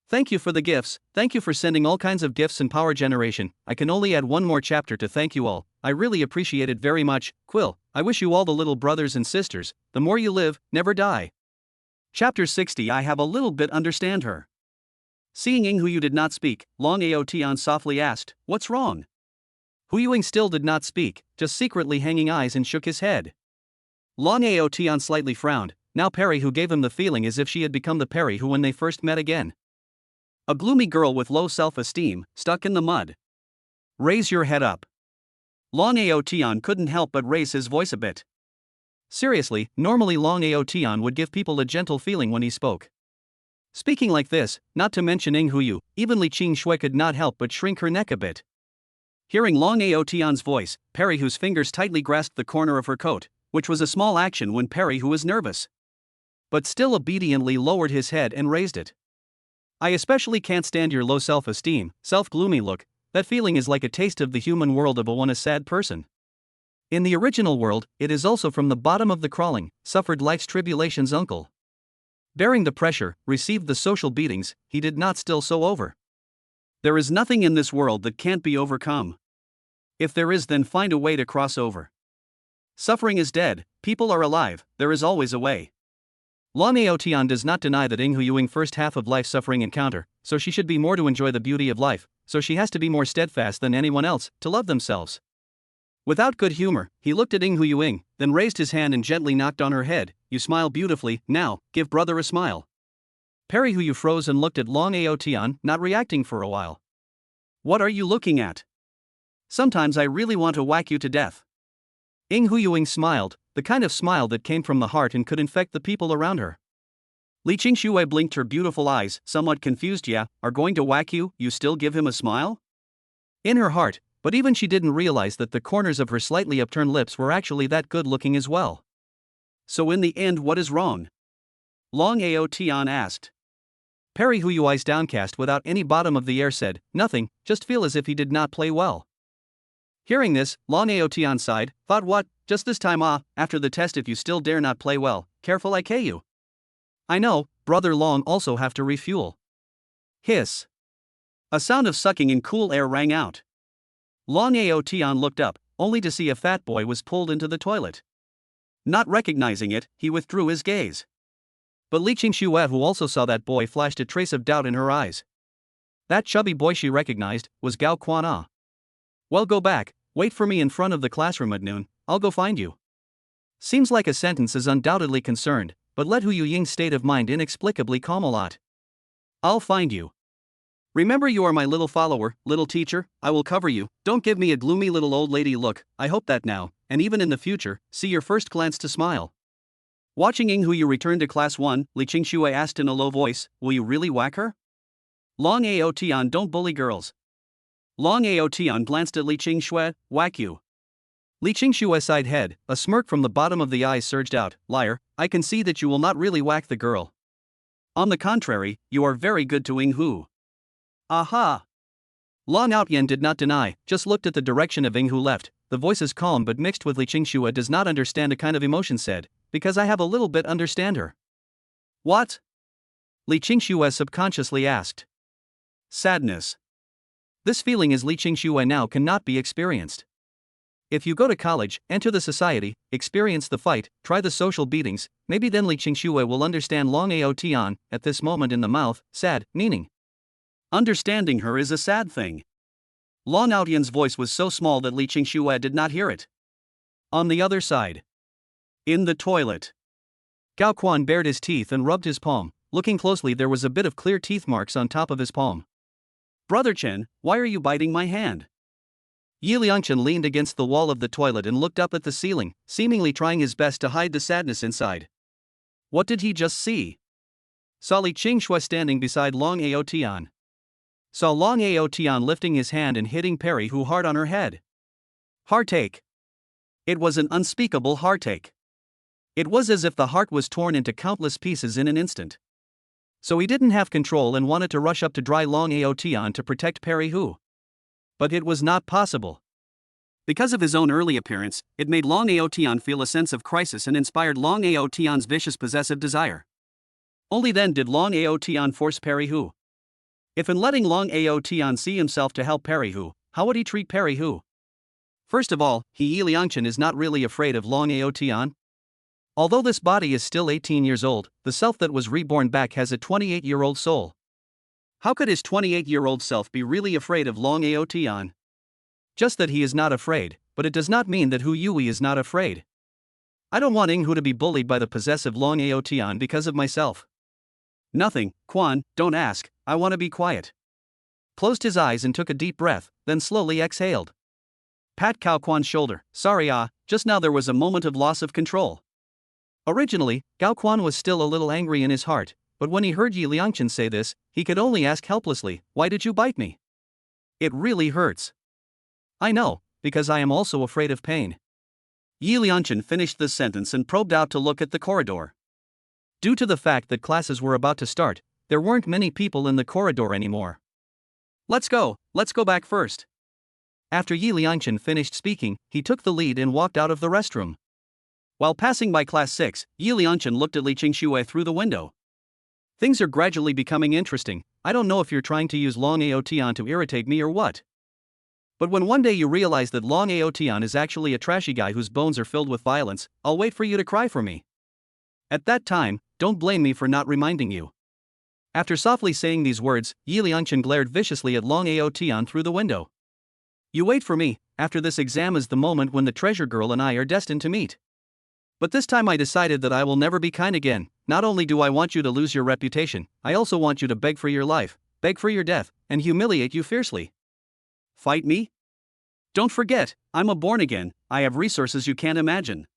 Thank you for the gifts, thank you for sending all kinds of gifts and power generation. I can only add one more chapter to thank you all. I really appreciate it very much. Quill, I wish you all the little brothers and sisters, the more you live, never die. Chapter 60. I have a little bit understand her. Seeing Ing Huyu did not speak, Long Aotian softly asked, what's wrong? Hu Yuing still did not speak, just secretly hanging eyes and shook his head. Long Aotian slightly frowned, now Perry who gave him the feeling as if she had become the Perry who when they first met again. A gloomy girl with low self-esteem, stuck in the mud. Raise your head up. Long Aotian couldn't help but raise his voice a bit. Seriously, normally Long Aotian would give people a gentle feeling when he spoke. Speaking like this, not to mention Ing Huyu, even Li Qingxue could not help but shrink her neck a bit. Hearing Long Ao Tian's voice, Perry Hu's fingers tightly grasped the corner of her coat, which was a small action when Perry Hu was nervous. But still obediently lowered his head and raised it. I especially can't stand your low self-esteem, self-gloomy look. That feeling is like a taste of the human world of a sad person. In the original world, it is also from the bottom of the crawling, suffered life's tribulations uncle. Bearing the pressure, received the social beatings, he did not still so over. There is nothing in this world that can't be overcome. If there is, then find a way to cross over. Suffering is dead, people are alive, there is always a way. Long Ao Tian does not deny that Ing Huyuing first half of life suffering encounter, so she should be more to enjoy the beauty of life, so she has to be more steadfast than anyone else, to love themselves. Without good humor, he looked at Ing Huyuing, then raised his hand and gently knocked on her head. You smile beautifully, now, give brother a smile. Perry Huyu froze and looked at Long Ao Tian, not reacting for a while. What are you looking at? Sometimes I really want to whack you to death. Ing Huyuing smiled, the kind of smile that came from the heart and could infect the people around her. Li Qingxue blinked her beautiful eyes, somewhat confused. Yeah, are going to whack you, you still give him a smile? In her heart, but even she didn't realize that the corners of her slightly upturned lips were actually that good looking as well. So in the end, what is wrong? Long Ao Tian asked. Perry Huyu, eyes downcast without any bottom of the air, said, nothing, just feel as if he did not play well. Hearing this, Long Ao Tian sighed, thought what, just this time after the test if you still dare not play well, careful I you. I know, brother Long also have to refuel. Hiss. A sound of sucking in cool air rang out. Long Ao Tian looked up, only to see a fat boy was pulled into the toilet. Not recognizing it, he withdrew his gaze. But Li Qingxue, who also saw that boy, flashed a trace of doubt in her eyes. That chubby boy she recognized was Gao Quan. Well, go back, wait for me in front of the classroom at noon, I'll go find you. Seems like a sentence is undoubtedly concerned, but let Hu Yuying's state of mind inexplicably calm a lot. I'll find you. Remember, you are my little follower, little teacher, I will cover you, don't give me a gloomy little old lady look. I hope that now, and even in the future, see your first glance to smile. Watching Ing Huyu return to class 1, Li Qingxue asked in a low voice, will you really whack her? Long Ao Tian, don't bully girls. Long Ao Tian glanced at Li Qingxue, whack you. Li Qingxue sighed head, a smirk from the bottom of the eyes surged out, liar, I can see that you will not really whack the girl. On the contrary, you are very good to Ing Hu. Aha! Long Ao Tian did not deny, just looked at the direction of Ing Hu left, the voice is calm but mixed with Li Qingxue does not understand a kind of emotion, said, because I have a little bit understand her. What? Li Qingxue subconsciously asked. Sadness. This feeling as Li Qingxue now cannot be experienced. If you go to college, enter the society, experience the fight, try the social beatings, maybe then Li Qingxue will understand Long Ao Tian, at this moment in the mouth, sad, meaning. Understanding her is a sad thing. Long Ao Tian's voice was so small that Li Qingxue did not hear it. On the other side. In the toilet. Gao Quan bared his teeth and rubbed his palm, looking closely there was a bit of clear teeth marks on top of his palm. Brother Chen, why are you biting my hand? Yi Liangchen leaned against the wall of the toilet and looked up at the ceiling, seemingly trying his best to hide the sadness inside. What did he just see? Saw Li Qingxue standing beside Long Ao Tian. Saw Long Ao Tian lifting his hand and hitting Perry Hu hard on her head. Heartache. It was an unspeakable heartache. It was as if the heart was torn into countless pieces in an instant. So he didn't have control and wanted to rush up to dry Long Ao Tian to protect Perry Hu. But it was not possible. Because of his own early appearance, it made Long Ao Tian feel a sense of crisis and inspired Long Ao Tian's vicious possessive desire. Only then did Long Ao Tian force Perry Hu. If in letting Long Ao Tian see himself to help Perry Hu, how would he treat Perry Hu? First of all, Yi Liangchen is not really afraid of Long Ao Tian. Although this body is still 18 years old, the self that was reborn back has a 28-year-old soul. How could his 28-year-old self be really afraid of Long Ao Tian? Just that he is not afraid, but it does not mean that Hu Yui is not afraid. I don't want Ing Hu to be bullied by the possessive Long Ao Tian because of myself. Nothing, Quan, don't ask, I want to be quiet. Closed his eyes and took a deep breath, then slowly exhaled. Pat Cao Quan's shoulder, sorry just now there was a moment of loss of control. Originally, Gao Quan was still a little angry in his heart, but when he heard Yi Liangchen say this, he could only ask helplessly, "Why did you bite me? It really hurts." "I know, because I am also afraid of pain." Yi Liangchen finished this sentence and probed out to look at the corridor. Due to the fact that classes were about to start, there weren't many people in the corridor anymore. Let's go back first." After Yi Liangchen finished speaking, he took the lead and walked out of the restroom. While passing by class 6, Yi Liangchen looked at Li Qingxue through the window. "Things are gradually becoming interesting. I don't know if you're trying to use Long Aotian to irritate me or what. But when one day you realize that Long Aotian is actually a trashy guy whose bones are filled with violence, I'll wait for you to cry for me. At that time, don't blame me for not reminding you." After softly saying these words, Yi Liangchen glared viciously at Long Aotian through the window. "You wait for me. After this exam is the moment when the treasure girl and I are destined to meet. But this time I decided that I will never be kind again. Not only do I want you to lose your reputation, I also want you to beg for your life, beg for your death, and humiliate you fiercely. Fight me? Don't forget, I'm a born again, I have resources you can't imagine."